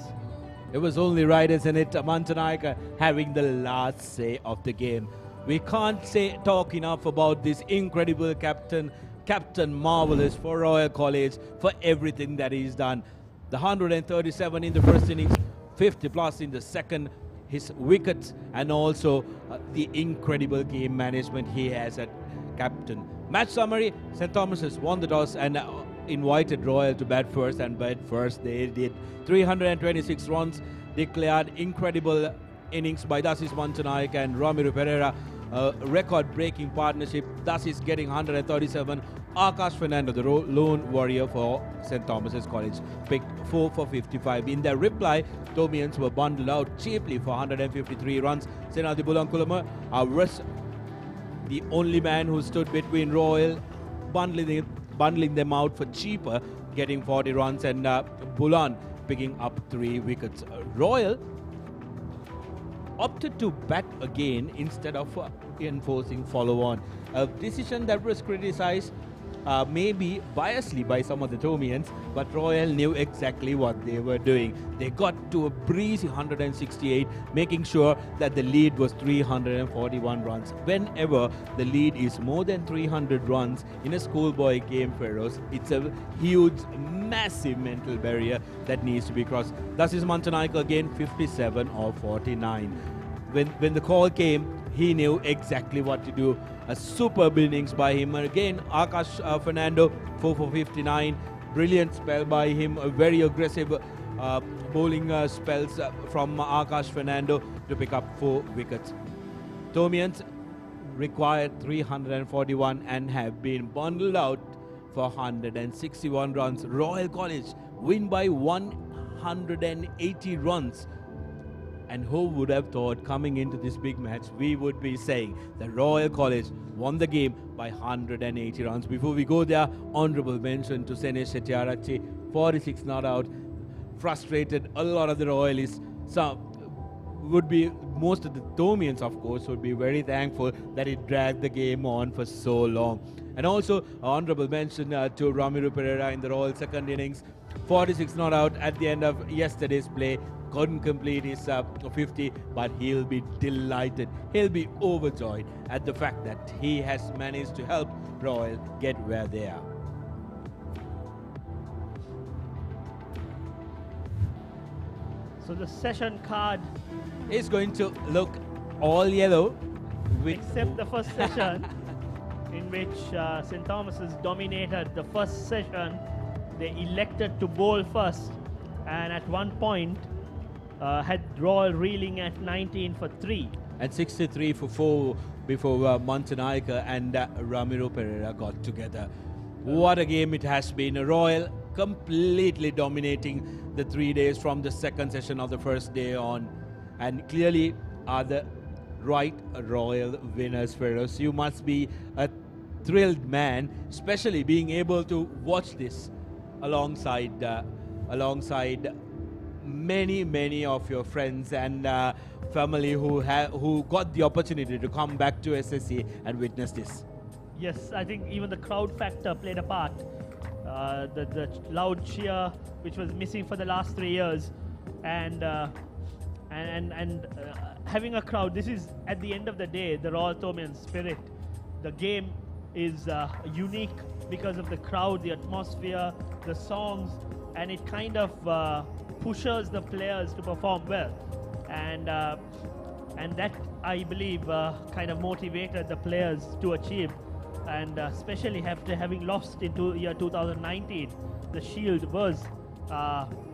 It was only right, isn't it? Manchanayaka having the last say of the game. We can't talk enough about this incredible captain marvelous for Royal College, for everything that he's done. The 137 in the first innings, 50 plus in the second, his wickets, and also the incredible game management he has at captain. Match summary: St. Thomas's won the toss and invited Royal to bat first, and bat first they did. 326 runs declared. Incredible innings by Dasis Manchanayaka and Ramiro Pereira. a record-breaking partnership. Thus is getting 137. Akash Fernando, the lone warrior for St. Thomas's College, picked 4 for 55. In their reply, Thomians were bundled out cheaply for 153 runs. Senadi Bulankulama was the only man who stood between Royal, bundling them out for cheaper, getting 40 runs, and Bulan picking up 3 wickets. Royal opted to bat again instead of enforcing follow-on. A decision that was criticized maybe biasly by some of the Thomians, but Royal knew exactly what they were doing. They got to a breezy 168, making sure that the lead was 341 runs. Whenever the lead is more than 300 runs in a schoolboy game, Feroz, it's a huge, massive mental barrier that needs to be crossed. Thus is Manchanaika again 57 or 49. When the call came, he knew exactly what to do. A superb innings by him. Again, Akash Fernando, 4 for 59. Brilliant spell by him. A very aggressive bowling spells from Akash Fernando to pick up 4 wickets. Thomians required 341 and have been bundled out for 161 runs. Royal College win by 180 runs. And who would have thought coming into this big match, we would be saying that Royal College won the game by 180 runs. Before we go there, honourable mention to Senesh Shettiarachchi, 46 not out. Frustrated, a lot of the Royalists. Most of the Thomians, of course, would be very thankful that it dragged the game on for so long. And also, honourable mention to Ramiro Pereira in the Royal second innings. 46 not out at the end of yesterday's play. Couldn't complete his 50, but he'll be delighted. He'll be overjoyed at the fact that he has managed to help Royal get where they are. So the session card is going to look all yellow. Except the first session in which St. Thomas's dominated the first session. They elected to bowl first, and at one point had Royal reeling at 19 for 3. And 63 for 4 before Manchanaika and Ramiro Pereira got together. What a game it has been. Royal completely dominating the 3 days from the second session of the first day on. And clearly are the right Royal winners, Feroz. You must be a thrilled man, especially being able to watch this alongside many of your friends and family who got the opportunity to come back to SSC and witness this. Yes, I think even the crowd factor played a part. The loud cheer, which was missing for the last 3 years, and having a crowd. This is, at the end of the day, the Royal Thomian spirit. The game is unique because of the crowd, the atmosphere, the songs, and it kind of pushes the players to perform well, and that, I believe, kind of motivated the players to achieve, and especially after having lost into year 2019, the shield was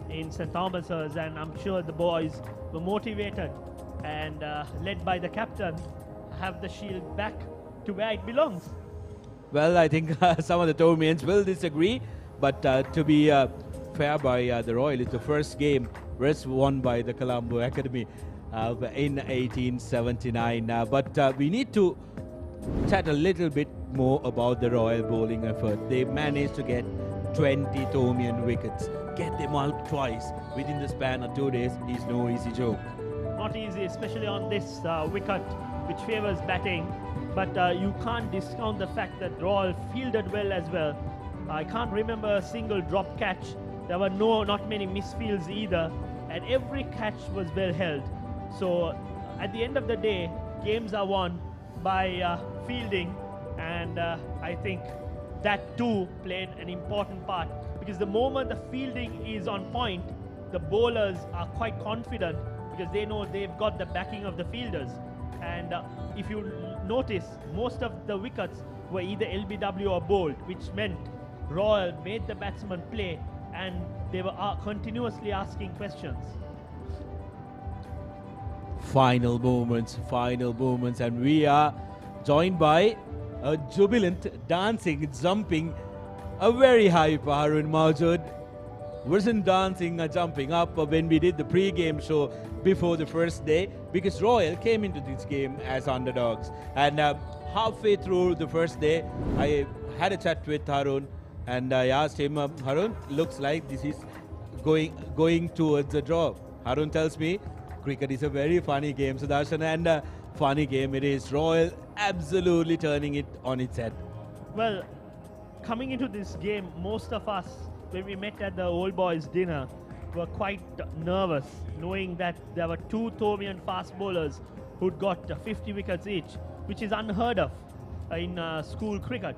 in St. Thomas's, and I'm sure the boys were motivated and led by the captain, have the shield back to where it belongs. Well, I think some of the Thomians will disagree, but to be fair by the Royal, it's the first game was won by the Colombo Academy in 1879. But we need to chat a little bit more about the Royal bowling effort. They managed to get 20 Thomian wickets. Get them out twice within the span of 2 days is no easy joke. Not easy, especially on this wicket, which favours batting. But you can't discount the fact that Royal fielded well as well. I can't remember a single drop catch. There were not many misfields either, and every catch was well held. So at the end of the day, games are won by fielding, and I think that too played an important part, because the moment the fielding is on point, the bowlers are quite confident because they know they've got the backing of the fielders. And if you notice, most of the wickets were either LBW or bowled, which meant Royal made the batsman play, and they were continuously asking questions. Final moments, and we are joined by a jubilant, dancing, jumping, a very hype Harun Maujud. Wasn't dancing or jumping up when we did the pre-game show before the first day, because Royal came into this game as underdogs. And halfway through the first day, I had a chat with Harun, and I asked him, Harun, looks like this is going towards a draw. Harun tells me, cricket is a very funny game, Sudarshan, and funny game it is. Royal absolutely turning it on its head. Well, coming into this game, most of us, when we met at the old boys dinner, were quite nervous, knowing that there were two Thomian fast bowlers who'd got 50 wickets each, which is unheard of in school cricket.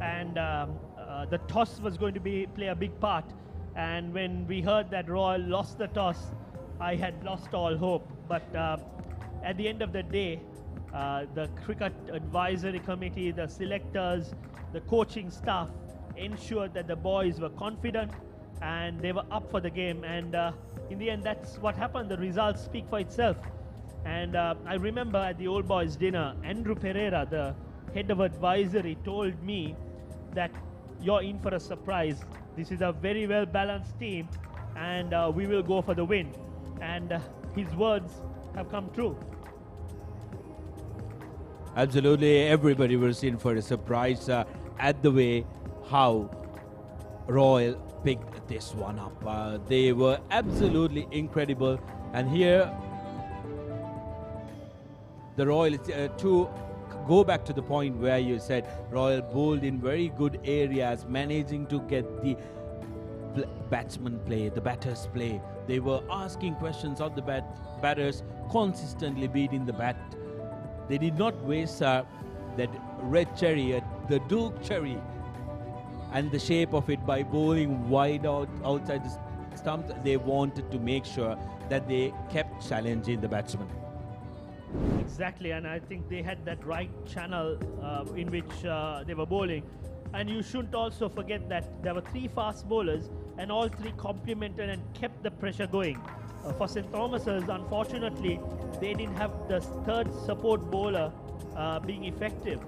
And the toss was going to play a big part. And when we heard that Royal lost the toss, I had lost all hope. But at the end of the day, the cricket advisory committee, the selectors, the coaching staff ensured that the boys were confident and they were up for the game. And in the end, that's what happened. The results speak for itself. And I remember at the old boys dinner, Andrew Pereira, the head of advisory, told me that you're in for a surprise. This is a very well balanced team, and we will go for the win. And his words have come true. Absolutely, everybody was in for a surprise at the way how Royal picked this one up. They were absolutely incredible. And here, the Royal, to go back to the point where you said Royal bowled in very good areas, managing to get the batsmen play, the batters play. They were asking questions of the batters, consistently beating the bat. They did not waste that red cherry, the Duke cherry, and the shape of it by bowling wide outside the stumps. They wanted to make sure that they kept challenging the batsmen. Exactly, and I think they had that right channel in which they were bowling. And you shouldn't also forget that there were three fast bowlers, and all three complemented and kept the pressure going. For St. Thomas's, unfortunately, they didn't have the third support bowler being effective.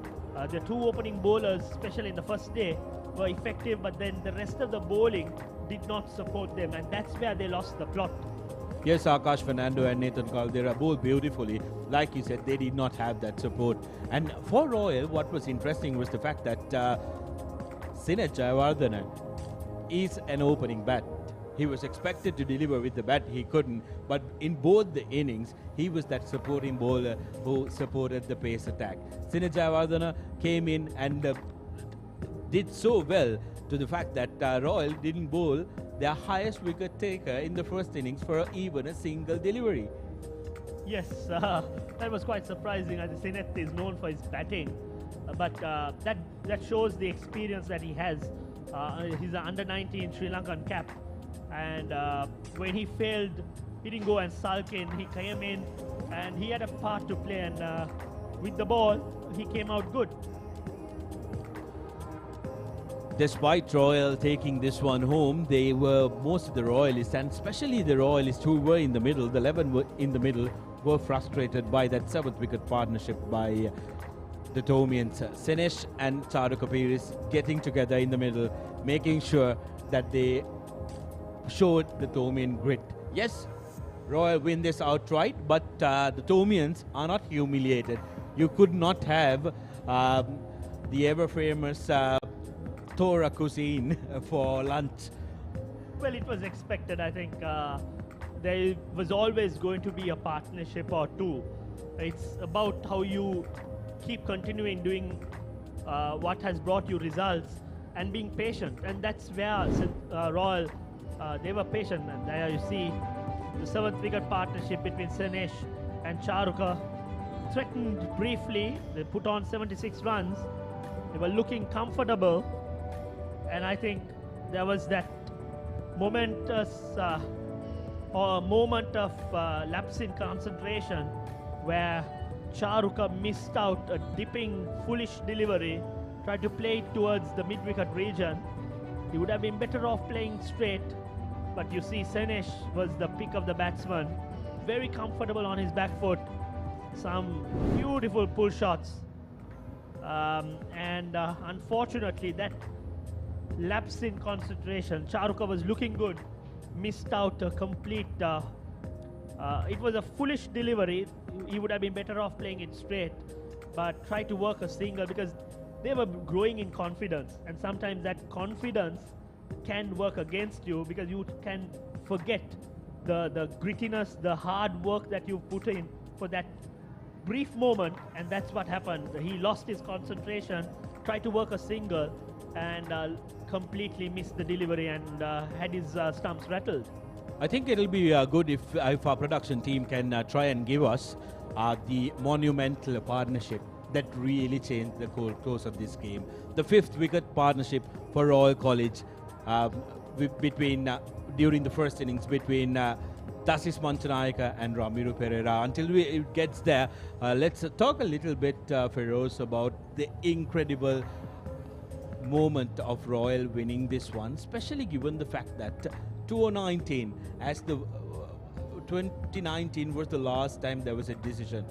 The two opening bowlers, especially in the first day, were effective, but then the rest of the bowling did not support them, and that's where they lost the plot. Yes, Akash Fernando and Nathan Caldera bowled beautifully. Like you said, they did not have that support. And for Royal, what was interesting was the fact that Sinet Jayawardene is an opening bat. He was expected to deliver with the bat, he couldn't. But in both the innings, he was that supporting bowler who supported the pace attack. Sinet Jayawardene came in and did so well to the fact that Royal didn't bowl their highest wicket taker in the first innings for even a single delivery. Yes, that was quite surprising. Sinet is known for his batting, but that shows the experience that he has. He's an under-19 Sri Lankan cap, and when he failed, he didn't go and sulk in. He came in, and he had a part to play, and with the ball, he came out good. Despite Royal taking this one home, they were, most of the Royalists, and especially the Royalists who were in the middle, the 11 were in the middle, were frustrated by that 7th wicket partnership by the Thomians. Senesh and Charu Kapiris getting together in the middle, making sure that they showed the Thomian grit. Yes, Royal win this outright, but the Thomians are not humiliated. You could not have the ever-famous Tora cuisine for lunch. Well, it was expected. I think there was always going to be a partnership or two. It's about how you keep continuing doing what has brought you results and being patient. And that's where Royal, they were patient. And there you see the 7th wicket partnership between Senesh and Charuka threatened briefly. They put on 76 runs. They were looking comfortable. And I think there was that momentous moment of lapse in concentration where Charuka missed out a dipping, foolish delivery, tried to play it towards the mid-wicket region. He would have been better off playing straight, but you see Senesh was the pick of the batsman, very comfortable on his back foot. Some beautiful pull shots. And unfortunately, that lapse in concentration. Charuka was looking good, missed out a complete. It was a foolish delivery. He would have been better off playing it straight, but try to work a single because they were growing in confidence, and sometimes that confidence can work against you because you can forget the grittiness, the hard work that you put in for that brief moment, and that's what happened. He lost his concentration, tried to work a single, and completely missed the delivery and had his stumps rattled. I think it'll be good if our production team can try and give us the monumental partnership that really changed the course of this game. The 5th wicket partnership for Royal College between during the first innings between Dasis Manchanayaka and Ramiru Pereira. Until it gets there, let's talk a little bit, Feroz, about the incredible moment of Royal winning this one, especially given the fact that 2019, as the 2019 was the last time there was a decision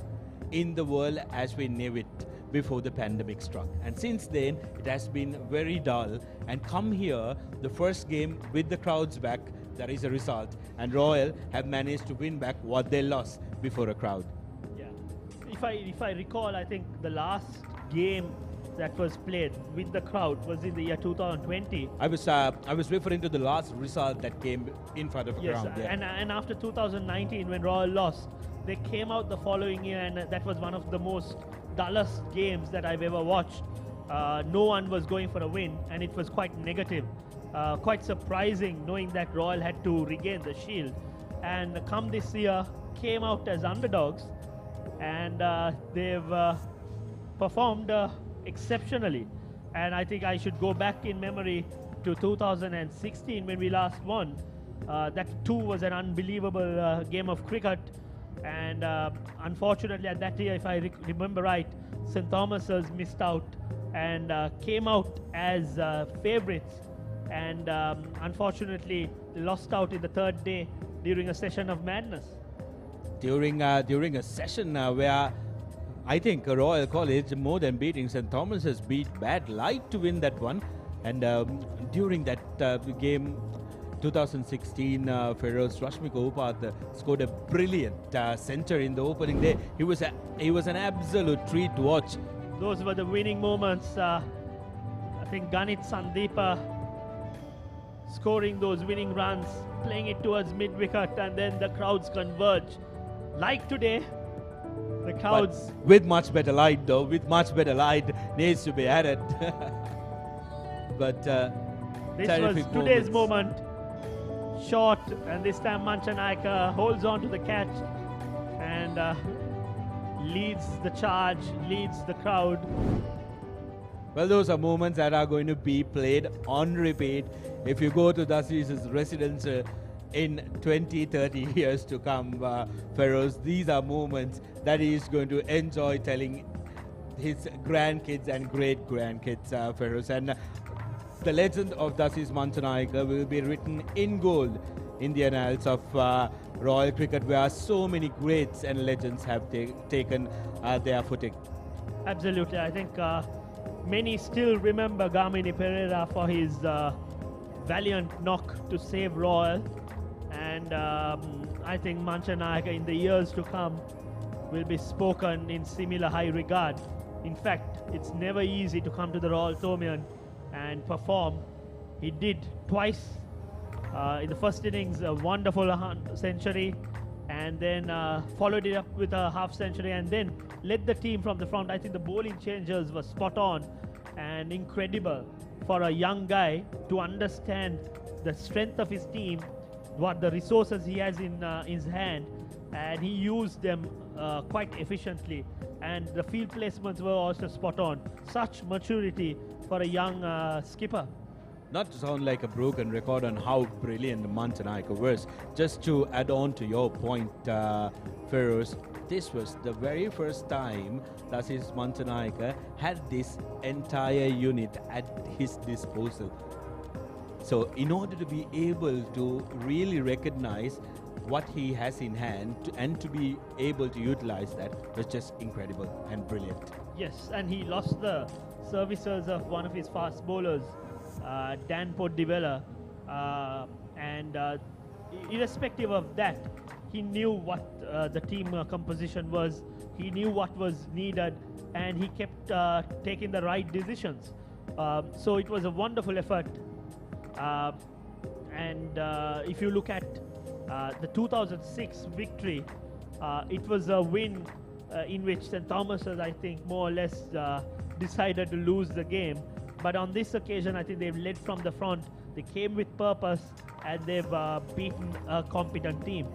in the world as we knew it before the pandemic struck. And since then, it has been very dull. And come here, the first game with the crowds back, that is a result. And Royal have managed to win back what they lost before a crowd. Yeah. If I recall, I think the last game that was played with the crowd was in the year 2020. I was referring to the last result that came in front of a crowd. Yeah. And after 2019, when Royal lost, they came out the following year, and that was one of the most dullest games that I've ever watched. No one was going for a win, and it was quite negative. Quite surprising knowing that Royal had to regain the shield. And come this year, came out as underdogs, and they've performed exceptionally. And I think I should go back in memory to 2016 when we last won. That too was an unbelievable game of cricket. And unfortunately at that year, if I remember right, St. Thomas's missed out and came out as favourites, and unfortunately lost out in the third day during a session of madness. During a session where I think Royal College, more than beating St. Thomas's, beat Bad Light to win that one. And during that game, 2016, Feroz Rashmika Upath scored a brilliant century in the opening day. He was an absolute treat to watch. Those were the winning moments. I think Ganit Sandeepa scoring those winning runs, playing it towards mid-wicket, and then the crowds converge. Like today, the crowds... But with much better light though, with much better light needs to be added. But this was today's moment. Short, and this time Manchanayaka holds on to the catch and leads the charge, leads the crowd. Well, those are moments that are going to be played on repeat if you go to Dasis's residence in 20-30 years to come, Feroz. These are moments that he is going to enjoy telling his grandkids and great-grandkids, Feroz. And the legend of Dasis Manchanayaka will be written in gold in the annals of Royal Cricket, where so many greats and legends have taken their footing. Absolutely. I think many still remember Gamini Pereira for his valiant knock to save Royal. And I think Manchanayaka in the years to come will be spoken in similar high regard. In fact, it's never easy to come to the Royal Tomian and perform. He did twice. In the first innings, a wonderful century, and then followed it up with a half century, and then led the team from the front. I think the bowling changes were spot on and incredible for a young guy to understand the strength of his team, what the resources he has in his hand, and he used them quite efficiently. And the field placements were also spot on. Such maturity for a young skipper. Not to sound like a broken record on how brilliant Manchanayaka was, just to add on to your point, Feroz, this was the very first time Dasis Manchanayaka had this entire unit at his disposal. So in order to be able to really recognize what he has in hand and to be able to utilize that was just incredible and brilliant. Yes, and he lost the services of one of his fast bowlers, Dan Poddivella, and irrespective of that, he knew what the team composition was, he knew what was needed, and he kept taking the right decisions. So it was a wonderful effort. And if you look at the 2006 victory, it was a win in which St. Thomas's, I think, more or less decided to lose the game. But on this occasion, I think they've led from the front. They came with purpose, and they've beaten a competent team.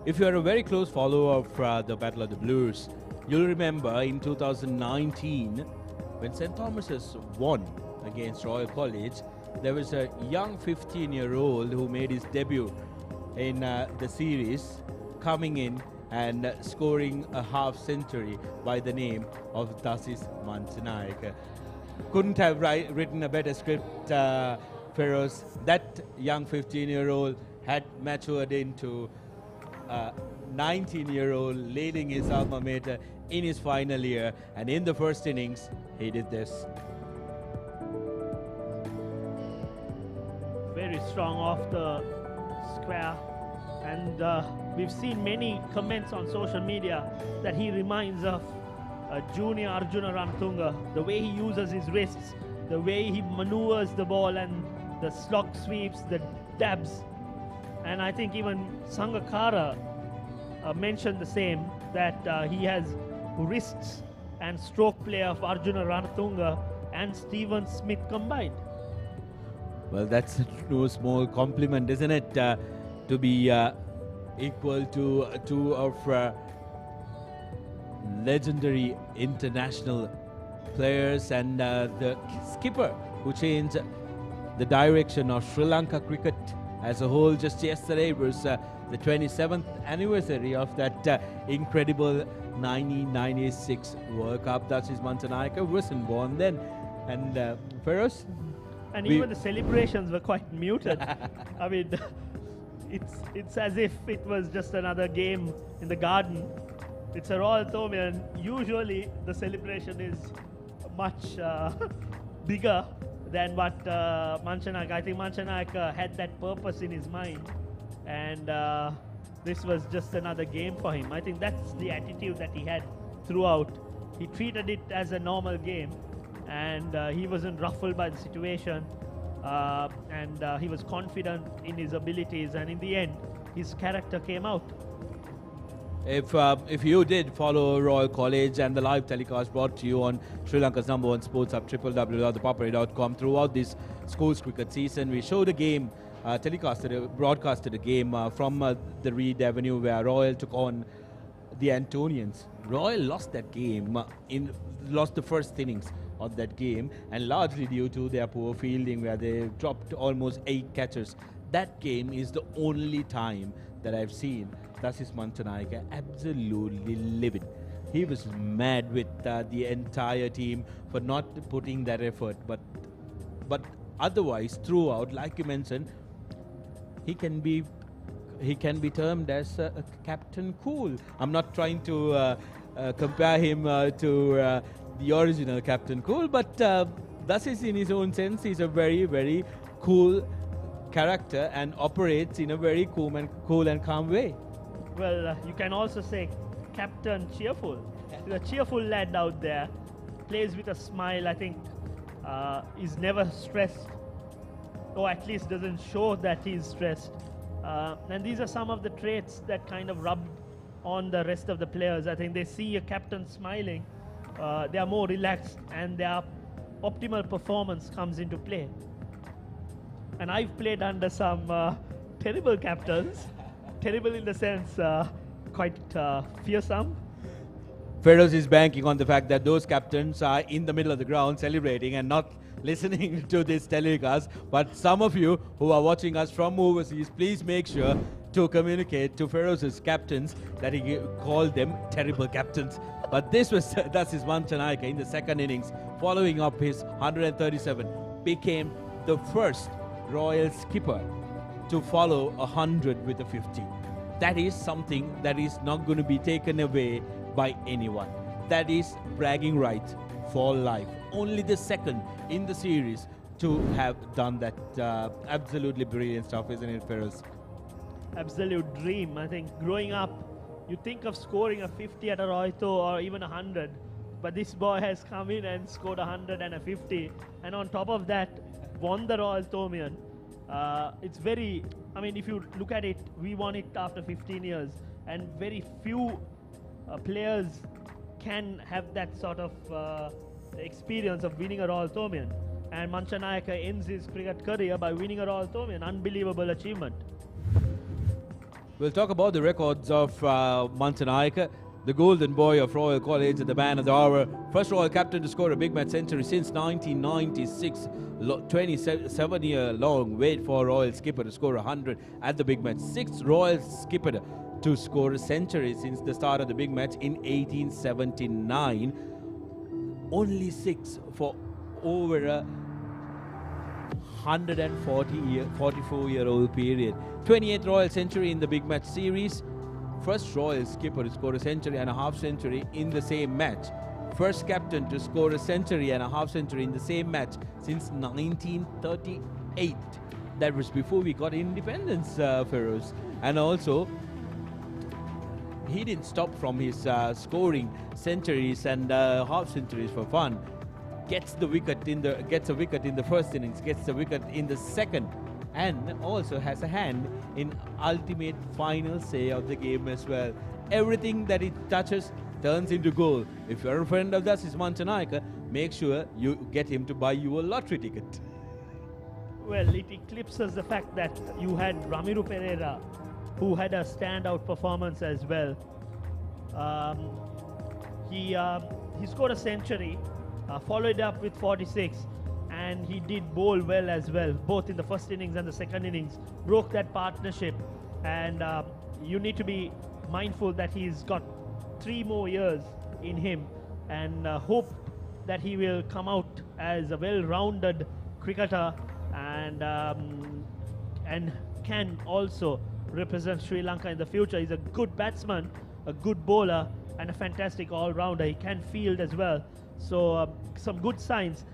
If you are a very close follower of the Battle of the Blues, you'll remember in 2019, when St. Thomas's won against Royal College, there was a young 15-year-old who made his debut in the series, coming in and scoring a half century by the name of Dasis Manchanaika. Couldn't have written a better script, Feroz. That young 15-year-old had matured into a 19-year-old leading his alma mater in his final year, and in the first innings he did this. Very strong off the square, and we've seen many comments on social media that he reminds of junior Arjuna Ranatunga, the way he uses his wrists, the way he maneuvers the ball, and the slog sweeps, the dabs. And I think even Sangakkara mentioned the same, that he has wrists and stroke play of Arjuna Ranatunga and Stephen Smith combined. Well, that's no small compliment, isn't it? To be equal to two of legendary international players, and the skipper who changed the direction of Sri Lanka cricket as a whole. Just yesterday was the 27th anniversary of that incredible 1996 World Cup. Dasis Manchanaika wasn't born then. And Feroz? And even the celebrations were quite muted. I mean, it's as if it was just another game in the garden. It's a Royal Thomian. Usually the celebration is much bigger than what Manchanaika. I think Manchanaika had that purpose in his mind, and this was just another game for him. I think that's the attitude that he had throughout. He treated it as a normal game, and he wasn't ruffled by the situation, and he was confident in his abilities, and in the end his character came out. If you did follow Royal College and the live telecast brought to you on Sri Lanka's #1 sports hub, www.thepapare.com, throughout this schools cricket season, we showed a game, broadcasted a game from the Reed Avenue where Royal took on the Antonians. Royal lost that game, lost the first innings of that game, and largely due to their poor fielding, where they dropped almost 8 catches. That game is the only time that I've seen Dasis Manchanaika absolutely livid. He was mad with the entire team for not putting that effort, but otherwise throughout, like you mentioned, he can be termed as a Captain Cool. I'm not trying to compare him to the original Captain Cool, but Dasis, in his own sense, is a very, very cool character and operates in a very cool and calm way. Well, you can also say Captain Cheerful. He's a cheerful lad out there, plays with a smile. I think is never stressed, or at least doesn't show that he's stressed. And these are some of the traits that kind of rub on the rest of the players. I think they see a captain smiling, they are more relaxed, and their optimal performance comes into play. And I've played under some terrible captains. Terrible in the sense, quite fearsome. Feroz is banking on the fact that those captains are in the middle of the ground celebrating and not listening to this telecast. But some of you who are watching us from overseas, please make sure to communicate to Feroz's captains that he called them terrible captains. But this was Dasis Manchanaika in the second innings, following up his 137, became the first Royal skipper to follow 100 with a 50. that is something that is not going to be taken away by anyone. That is bragging rights for life. Only the second in the series to have done that absolutely brilliant stuff, isn't it, Feroz? Absolute dream. I think growing up, you think of scoring a 50 at a Roito or even 100, but this boy has come in and scored 100 and a 50, and on top of that, won the Royal Tomian. It's very, I mean, if you look at it, we won it after 15 years, and very few players can have that sort of experience of winning a Royal Tomian. And Manchanayaka ends his cricket career by winning a Royal Tomian. Unbelievable achievement. We'll talk about the records of Manchanayaka, the golden boy of Royal College, the man of the hour. First Royal captain to score a big match century since 1996. 27-year-long wait for Royal skipper to score 100 at the big match. Sixth Royal skipper to score a century since the start of the big match in 1879. Only 6 for over a 144-year-old period. 28th Royal century in the big match series. First Royal skipper to score a century and a half century in the same match. First captain to score a century and a half century in the same match since 1938. That was before we got independence, Feroz. And also, he didn't stop from his scoring centuries and half centuries for fun. Gets a wicket in the first innings, gets a wicket in the second, and also has a hand in ultimate final say of the game as well. Everything that it touches turns into goal. If you're a friend of Justice Manchanayaka, make sure you get him to buy you a lottery ticket. Well, it eclipses the fact that you had Ramiro Pereira, who had a standout performance as well. He scored a century, followed up with 46, and he did bowl well as well, both in the first innings and the second innings. Broke that partnership, and you need to be mindful that he's got 3 more years in him, and hope that he will come out as a well-rounded cricketer and can also represent Sri Lanka in the future. He's a good batsman, a good bowler, and a fantastic all-rounder. He can field as well. So some good signs.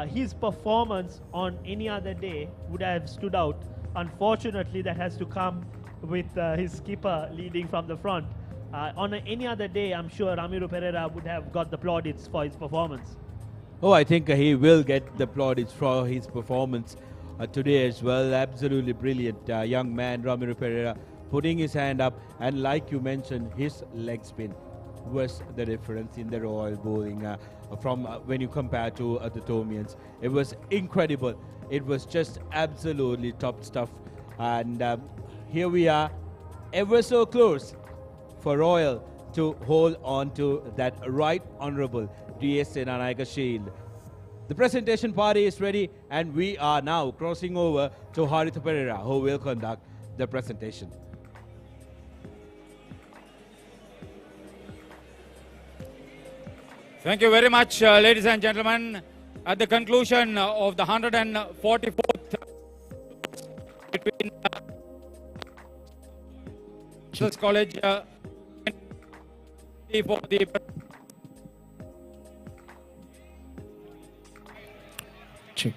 His performance on any other day would have stood out. Unfortunately, that has to come with his skipper leading from the front. On any other day, I'm sure Ramiro Pereira would have got the plaudits for his performance. Oh, I think he will get the plaudits for his performance today as well. Absolutely brilliant young man, Ramiro Pereira, putting his hand up, and like you mentioned, his leg spin was the difference in the Royal bowling from when you compare to the Tomians. It was incredible. It was just absolutely top stuff. And here we are, ever so close for Royal to hold on to that Right Honourable D.S. Senanayaka Shield. The presentation party is ready, and we are now crossing over to Haritha Pereira, who will conduct the presentation. Thank you very much, ladies and gentlemen. At the conclusion of the 144th between SSC College for the Check.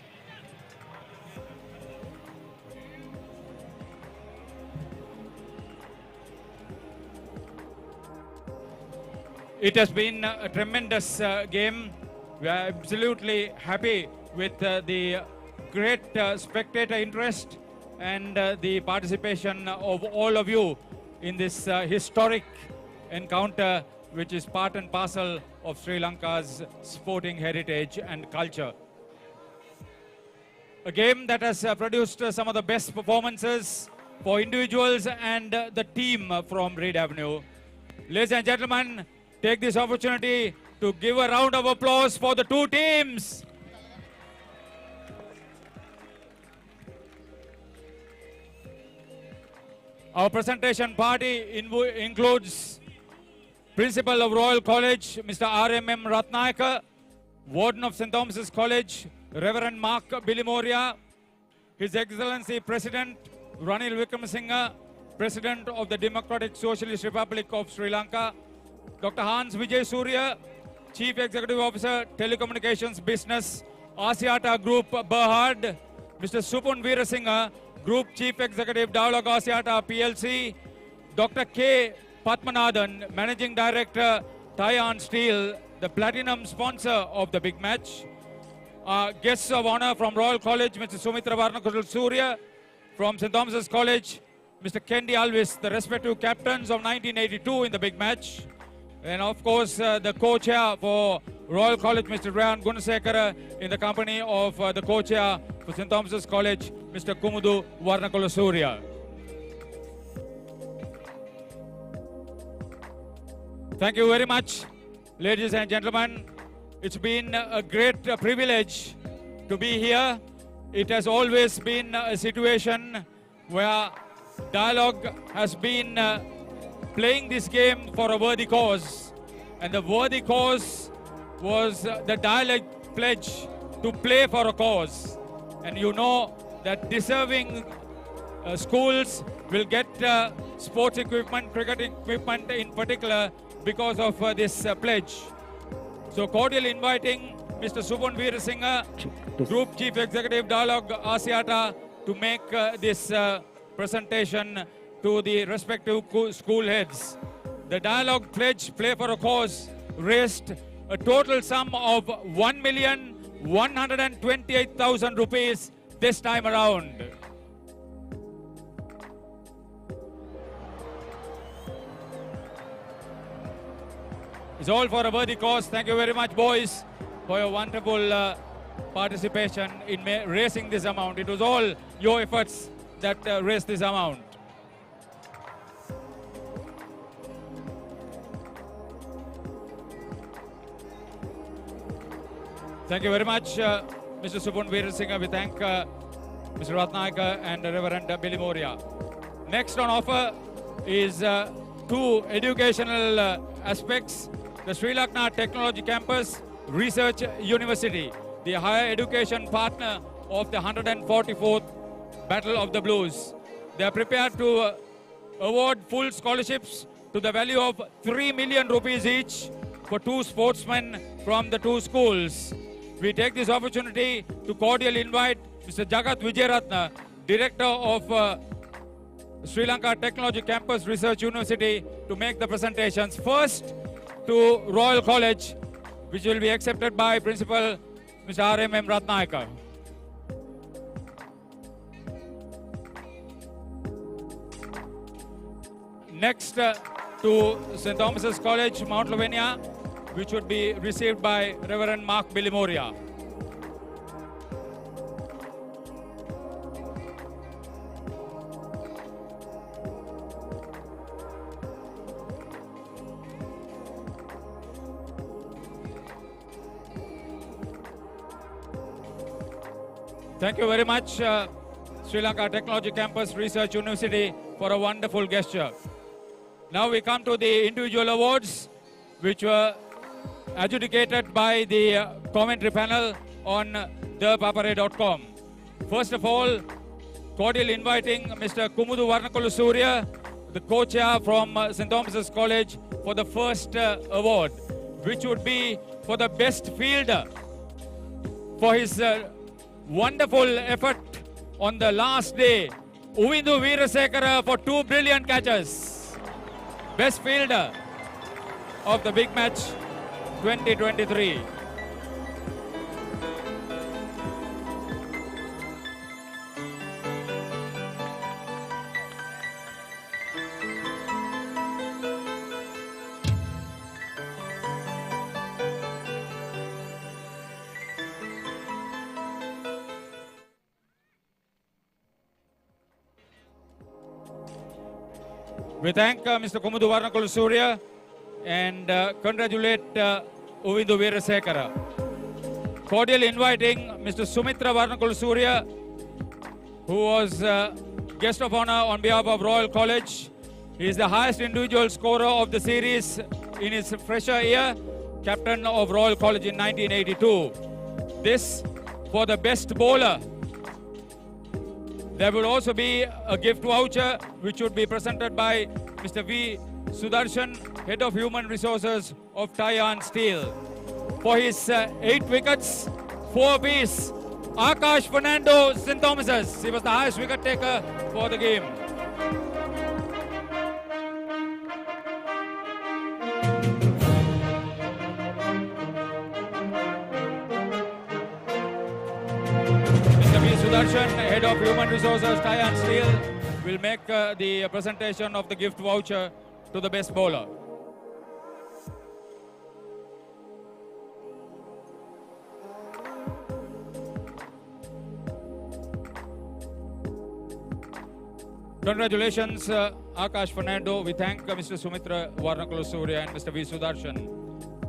It has been a tremendous game. We are absolutely happy with the great spectator interest and the participation of all of you in this historic encounter, which is part and parcel of Sri Lanka's sporting heritage and culture. A game that has produced some of the best performances for individuals and the team from Reed Avenue. Ladies and gentlemen, take this opportunity to give a round of applause for the two teams. Our presentation party includes Principal of Royal College, Mr. R.M.M. Ratnayaka, Warden of St. Thomas's College, Reverend Mark Bilimoria, His Excellency President Ranil Wickramasinghe, President of the Democratic Socialist Republic of Sri Lanka, Dr. Hans Vijay Surya, Chief Executive Officer, Telecommunications Business, Asiata Group, Berhad, Mr. Supun Veerasinghe, Group Chief Executive, Dialog Asiata PLC, Dr. K. Padmanathan, Managing Director, Taiwan Steel, the platinum sponsor of the big match. Guests of honor from Royal College, Mr. Sumitra Varnakul Surya, from St. Thomas's College, Mr. Kendi Alvis, the respective captains of 1982 in the big match. And of course, the co-chair for Royal College, Mr. Rayan Gunasekara, in the company of the co-chair for St. Thomas's College, Mr. Kumudu Varnakula Surya. Thank you very much, ladies and gentlemen. It's been a great privilege to be here. It has always been a situation where Dialog has been playing this game for a worthy cause. And the worthy cause was the Dialog pledge to play for a cause. And you know that deserving schools will get sports equipment, cricket equipment in particular, because of this pledge. So cordial inviting Mr. Supun Veerasinghe, Group Chief Executive, Dialog Asiata, to make this presentation to the respective school heads. The Dialog pledge, Play for a Cause, raised a total sum of 1,128,000 rupees this time around. It's all for a worthy cause. Thank you very much, boys, for your wonderful participation in raising this amount. It was all your efforts that raised this amount. Thank you very much, Mr. Supun Veerasinghe. We thank Mr. Ratnayaka and Reverend Billy Moria. Next on offer is two educational aspects. The Sri Lanka Technology Campus Research University, the higher education partner of the 144th Battle of the Blues. They are prepared to award full scholarships to the value of 3 million rupees each for two sportsmen from the two schools. We take this opportunity to cordially invite Mr. Jagat Vijayaratna, Director of Sri Lanka Technology Campus Research University, to make the presentations. First, to Royal College, which will be accepted by Principal Mr. R.M.M. Ratnayaka. Next, to St. Thomas's College, Mount Lavinia, which would be received by Reverend Mark Billy Moria. Thank you very much, Sri Lanka Technology Campus Research University, for a wonderful gesture. Now we come to the individual awards, which were adjudicated by the commentary panel on thepapare.com. First of all, cordial inviting Mr. Kumudu Varnakulu Surya, the co-chair from St. Thomas's College, for the first award, which would be for the best fielder for his wonderful effort on the last day. Uvindu Veerasekara for 2 brilliant catches. Best fielder of the big match 2023. We thank Mr. Kumudu Varnakulu Surya and congratulate Uvindu Veerasekara. Cordially inviting Mr. Sumitra Varnakulu Surya, who was guest of honor on behalf of Royal College. He is the highest individual scorer of the series in his fresher year, captain of Royal College in 1982. This for the best bowler There will also be a gift voucher which would be presented by Mr. V. Sudarshan, Head of Human Resources of Taiwan Steel. For his 8 wickets, 4 apiece, Akash Fernando St. Thomas's. He was the highest wicket taker for the game. Mr. V. Sudarshan, Head of Human Resources, Taiwan Steel, will make the presentation of the gift voucher to the best bowler. Congratulations, Akash Fernando. We thank Mr. Sumitra Varnakula and Mr. V. Sudarshan.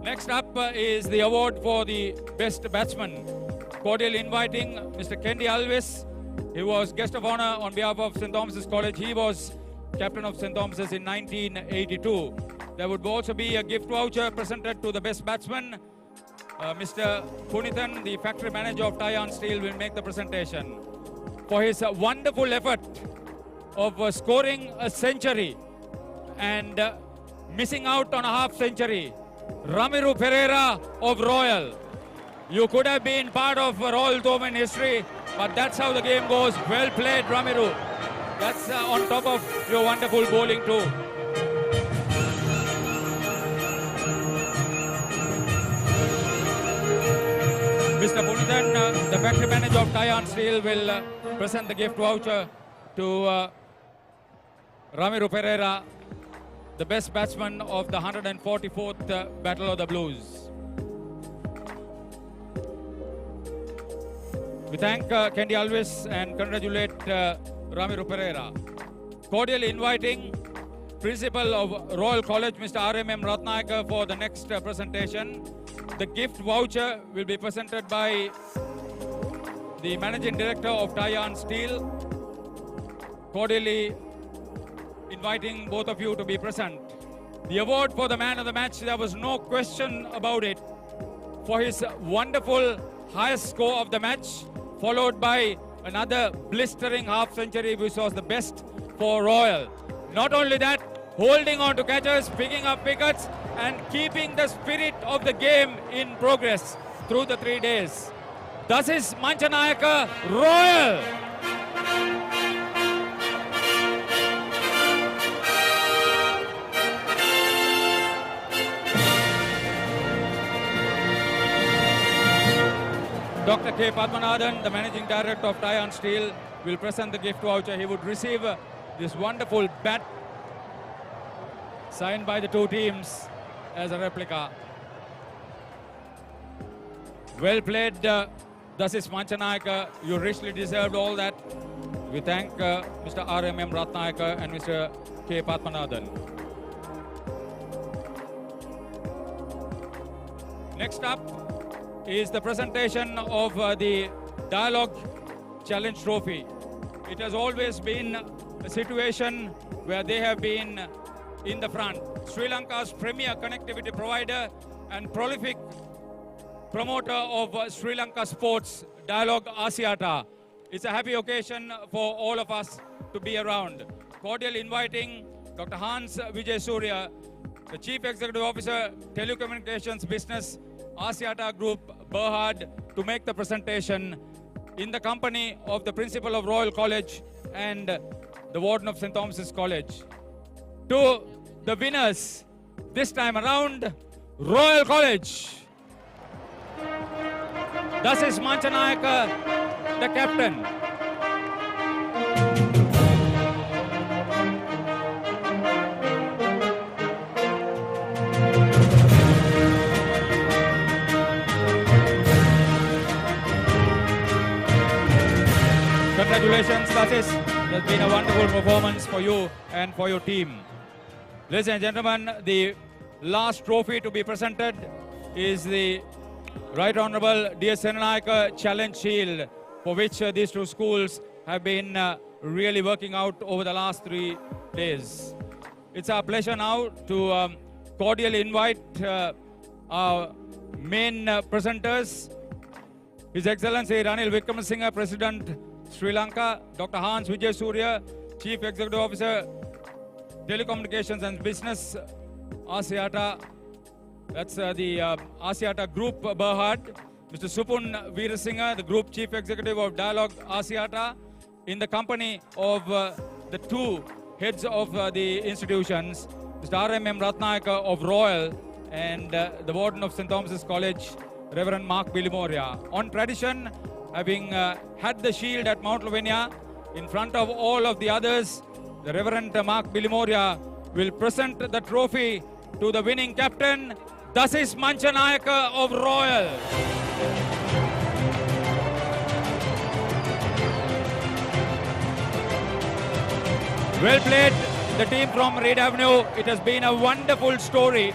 Next up is the award for the best batsman. Cordially inviting Mr. Kendi Alves. He was guest of honor on behalf of St. Thomas's College. He was captain of St. Thomas's in 1982. There would also be a gift voucher presented to the best batsman. Mr. Punithan, the factory manager of Taiwan Steel, will make the presentation. For his wonderful effort of scoring a century and missing out on a half century, Ramiru Pereira of Royal. You could have been part of Royal Tournament history, but that's how the game goes. Well played, Ramiru. That's on top of your wonderful bowling too. Mr. Punithan, the factory manager of Taiwan Steel, will present the gift voucher to Ramiru Pereira, the best batsman of the 144th Battle of the Blues. We thank Kendi Alves and congratulate Ramiru Pereira. Cordially inviting Principal of Royal College, Mr. R.M.M. Ratnayaka, for the next presentation. The gift voucher will be presented by the Managing Director of Taiwan Steel. Cordially inviting both of you to be present. The award for the man of the match, there was no question about it. For his wonderful highest score of the match, followed by another blistering half century, which was the best for Royal. Not only that, holding on to catches, picking up wickets, and keeping the spirit of the game in progress through the 3 days. Thus is Manchanayaka Royal. Dr. K. Padmanathan, the Managing Director of Taiwan Steel, will present the gift voucher. He would receive this wonderful bat signed by the two teams as a replica. Well played, thus is Manchanayaka. You richly deserved all that. We thank Mr. R.M.M. Ratnayaka and Mr. K. Padmanathan. Next up is the presentation of the Dialog Challenge Trophy. It has always been a situation where they have been in the front. Sri Lanka's premier connectivity provider and prolific promoter of Sri Lanka sports, Dialog Asiata. It's a happy occasion for all of us to be around. Cordially inviting Dr. Hans Vijay Surya, the Chief Executive Officer, Telecommunications Business, Asiata Group, Berhad, to make the presentation in the company of the Principal of Royal College and the Warden of St. Thomas's College. To the winners, this time around, Royal College. Thus is Manchanayaka, the captain. Congratulations, Tasis. It has been a wonderful performance for you and for your team. Ladies and gentlemen, the last trophy to be presented is the Right Honorable D.S. Senanayaka Challenge Shield, for which these two schools have been really working out over the last 3 days. It's our pleasure now to cordially invite our main presenters, His Excellency Ranil Wickramasinghe, President, Sri Lanka, Dr. Hans Vijay Surya, Chief Executive Officer, Telecommunications and Business, Asiata. That's the Asiata Group Berhad. Mr. Supun Veerasinghe, the Group Chief Executive of Dialog Asiata, in the company of the two heads of the institutions, Mr. R.M.M. Ratnayaka of Royal and the Warden of St. Thomas's College, Reverend Mark Bilimoria. On tradition, having had the shield at Mount Lavinia, in front of all of the others, the Reverend Mark Bilimoria will present the trophy to the winning captain, Dasis Manchanayaka of Royal. Well played, the team from Reid Avenue. It has been a wonderful story.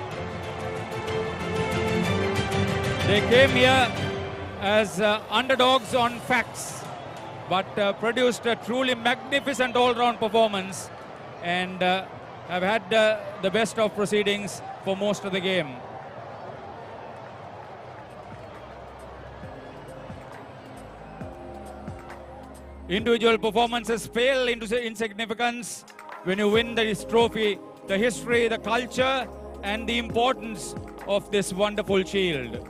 They came here as underdogs on facts, but produced a truly magnificent all-round performance and have had the best of proceedings for most of the game. Individual performances pale into insignificance when you win this trophy, the history, the culture, and the importance of this wonderful shield.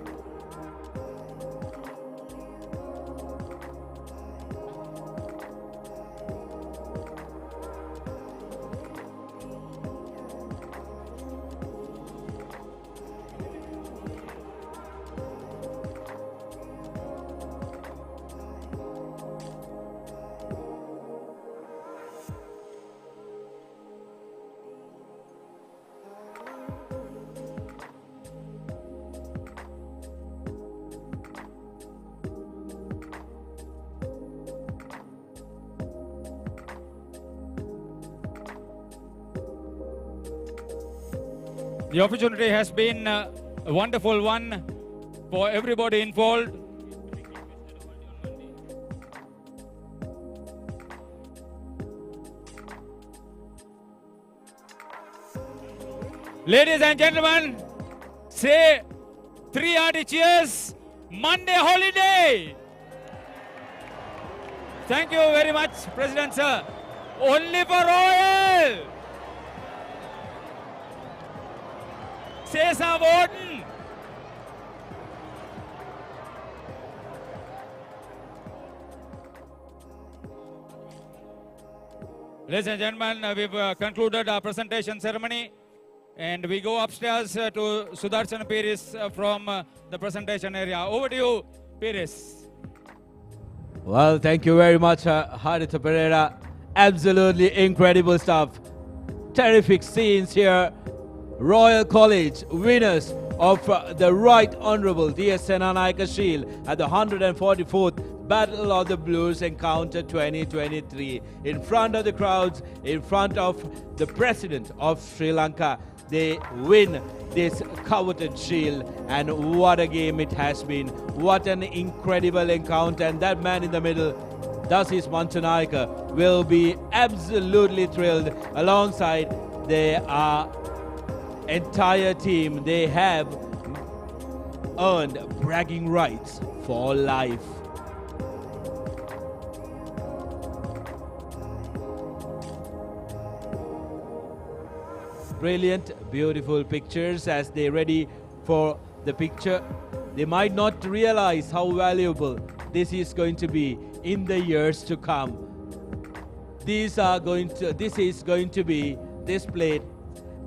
The opportunity has been a wonderful one for everybody involved. Ladies and gentlemen, say 3 hearty cheers, Monday holiday. Thank you very much, President Sir. Only for Royal. Say some Warden. Ladies and gentlemen, we've concluded our presentation ceremony and we go upstairs to Sudarshan Piris from the presentation area. Over to you, Piris. Well, thank you very much, Haritha Pereira. Absolutely incredible stuff. Terrific scenes here. Royal College, winners of the Right Honourable D.S. Senanayake Shield at the 144th Battle of the Blues Encounter 2023. In front of the crowds, in front of the President of Sri Lanka, they win this coveted shield, and what a game it has been. What an incredible encounter, and that man in the middle, Dasis Manchanayaka, will be absolutely thrilled alongside their entire team. They have earned bragging rights for life. Brilliant, beautiful pictures as they ready for the picture. They might not realize how valuable this is going to be in the years to come. This is going to be displayed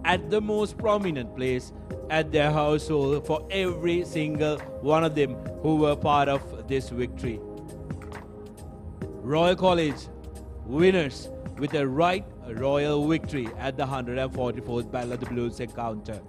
at the most prominent place at their household for every single one of them who were part of this victory. Royal College winners with a right royal victory at the 144th Battle of the Blues Encounter.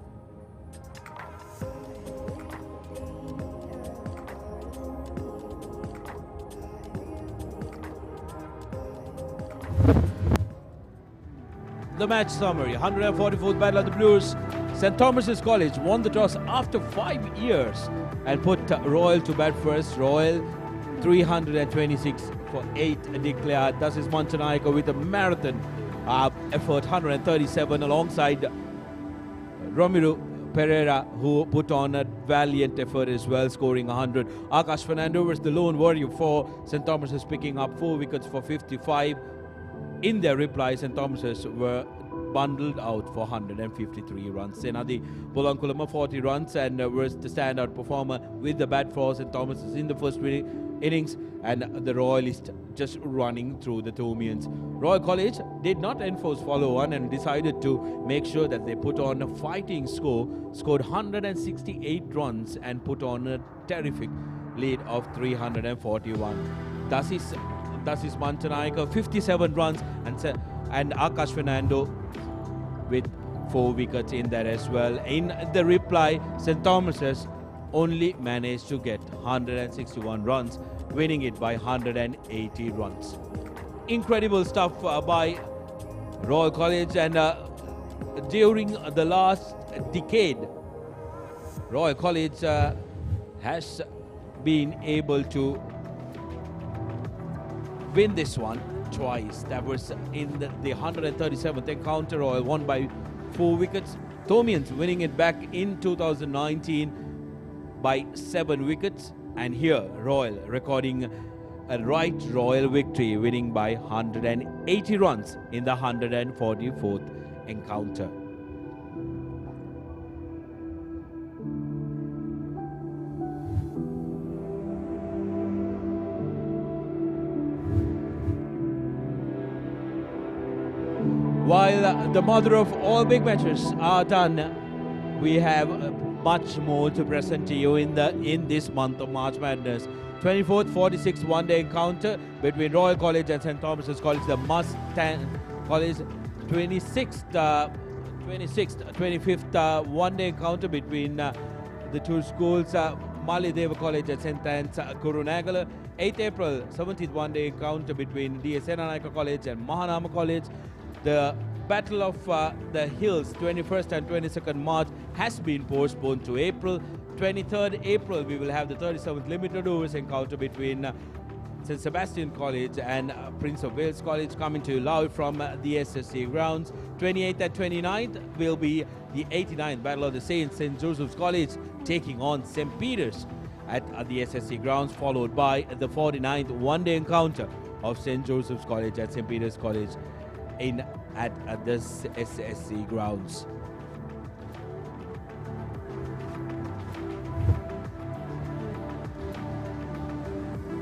The match summary: 144th Battle of the Blues. St. Thomas's College won the toss after 5 years and put Royal to bat first. Royal 326 for 8 declared. Dasis Manchanayaka with a marathon effort, 137 alongside Romiru Pereira, who put on a valiant effort as well, scoring 100. Akash Fernando was the lone warrior for St. Thomas's, picking up 4 wickets for 55. In their reply, St. Thomas's were bundled out for 153 runs. Senadi Polankulama 40 runs and was the standout performer with the bat for St. Thomas's in the first innings, and the Royalists just running through the Thomians. Royal College did not enforce follow on and decided to make sure that they put on a fighting score, scored 168 runs and put on a terrific lead of 341. Thus is Manchanaika 57 runs and Akash Fernando with 4 wickets in there as well. In the reply, St. Thomas's only managed to get 161 runs, winning it by 180 runs. Incredible stuff by Royal College, and during the last decade, Royal College has been able to win this one twice. That was in the 137th encounter. Royal won by 4 wickets. Thomians winning it back in 2019 by 7 wickets. And here Royal recording a right Royal victory, winning by 180 runs in the 144th encounter. While the mother of all big matches are done, we have much more to present to you in this month of March Madness. 24th, 46th one-day encounter between Royal College and St. Thomas's College. The Mustang College 25th one-day encounter between the two schools. Malideva College and St. Anne's Kurunagala. 8th April, 17th one-day encounter between DS Senanaika College and Mahanama College. The Battle of the Hills, 21st and 22nd March, has been postponed to April. 23rd April, we will have the 37th limited overs encounter between St. Sebastian College and Prince of Wales College, coming to you live from the SSC Grounds. 28th and 29th will be the 89th Battle of the Saints, St. Joseph's College taking on St. Peter's at the SSC Grounds, followed by the 49th one-day encounter of St. Joseph's College at St. Peter's College at the SSC Grounds.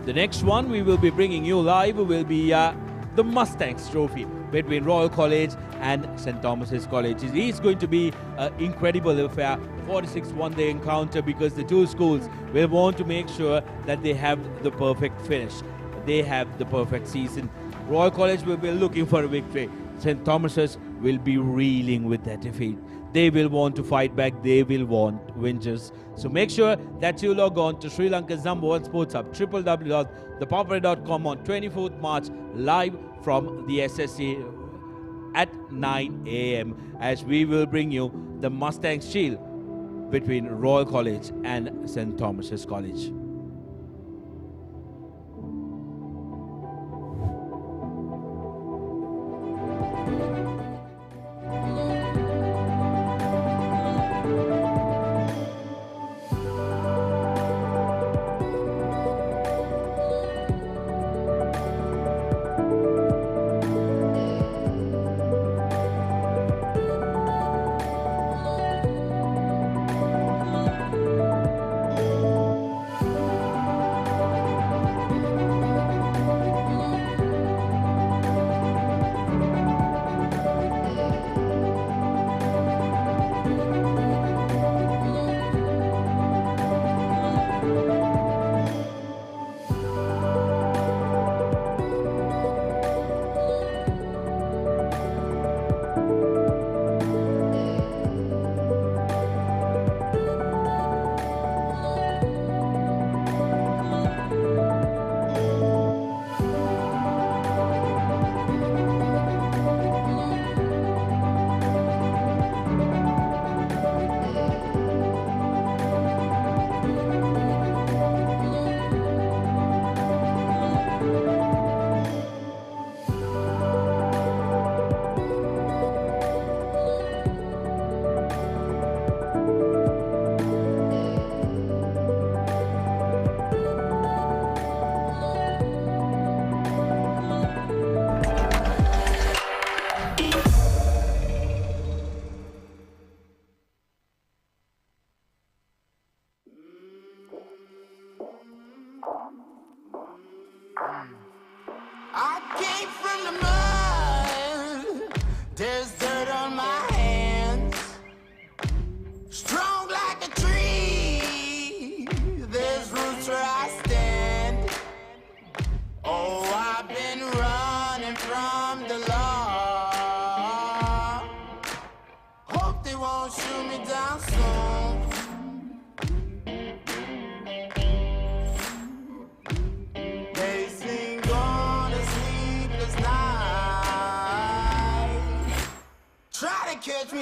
The next one we will be bringing you live will be the Mustangs Trophy between Royal College and St. Thomas's College. It is going to be an incredible affair, 46th one-day encounter, because the two schools will want to make sure that they have the perfect finish. They have the perfect season. Royal College will be looking for a victory. St. Thomas's will be reeling with that defeat. They will want to fight back. They will want vengeance. So make sure that you log on to Sri Lanka's #1 sports hub, www.thepapare.com on 24th March, live from the SSC at 9 a.m. as we will bring you the Mustangs Shield between Royal College and St. Thomas's College.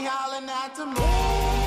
me hollering at the moon.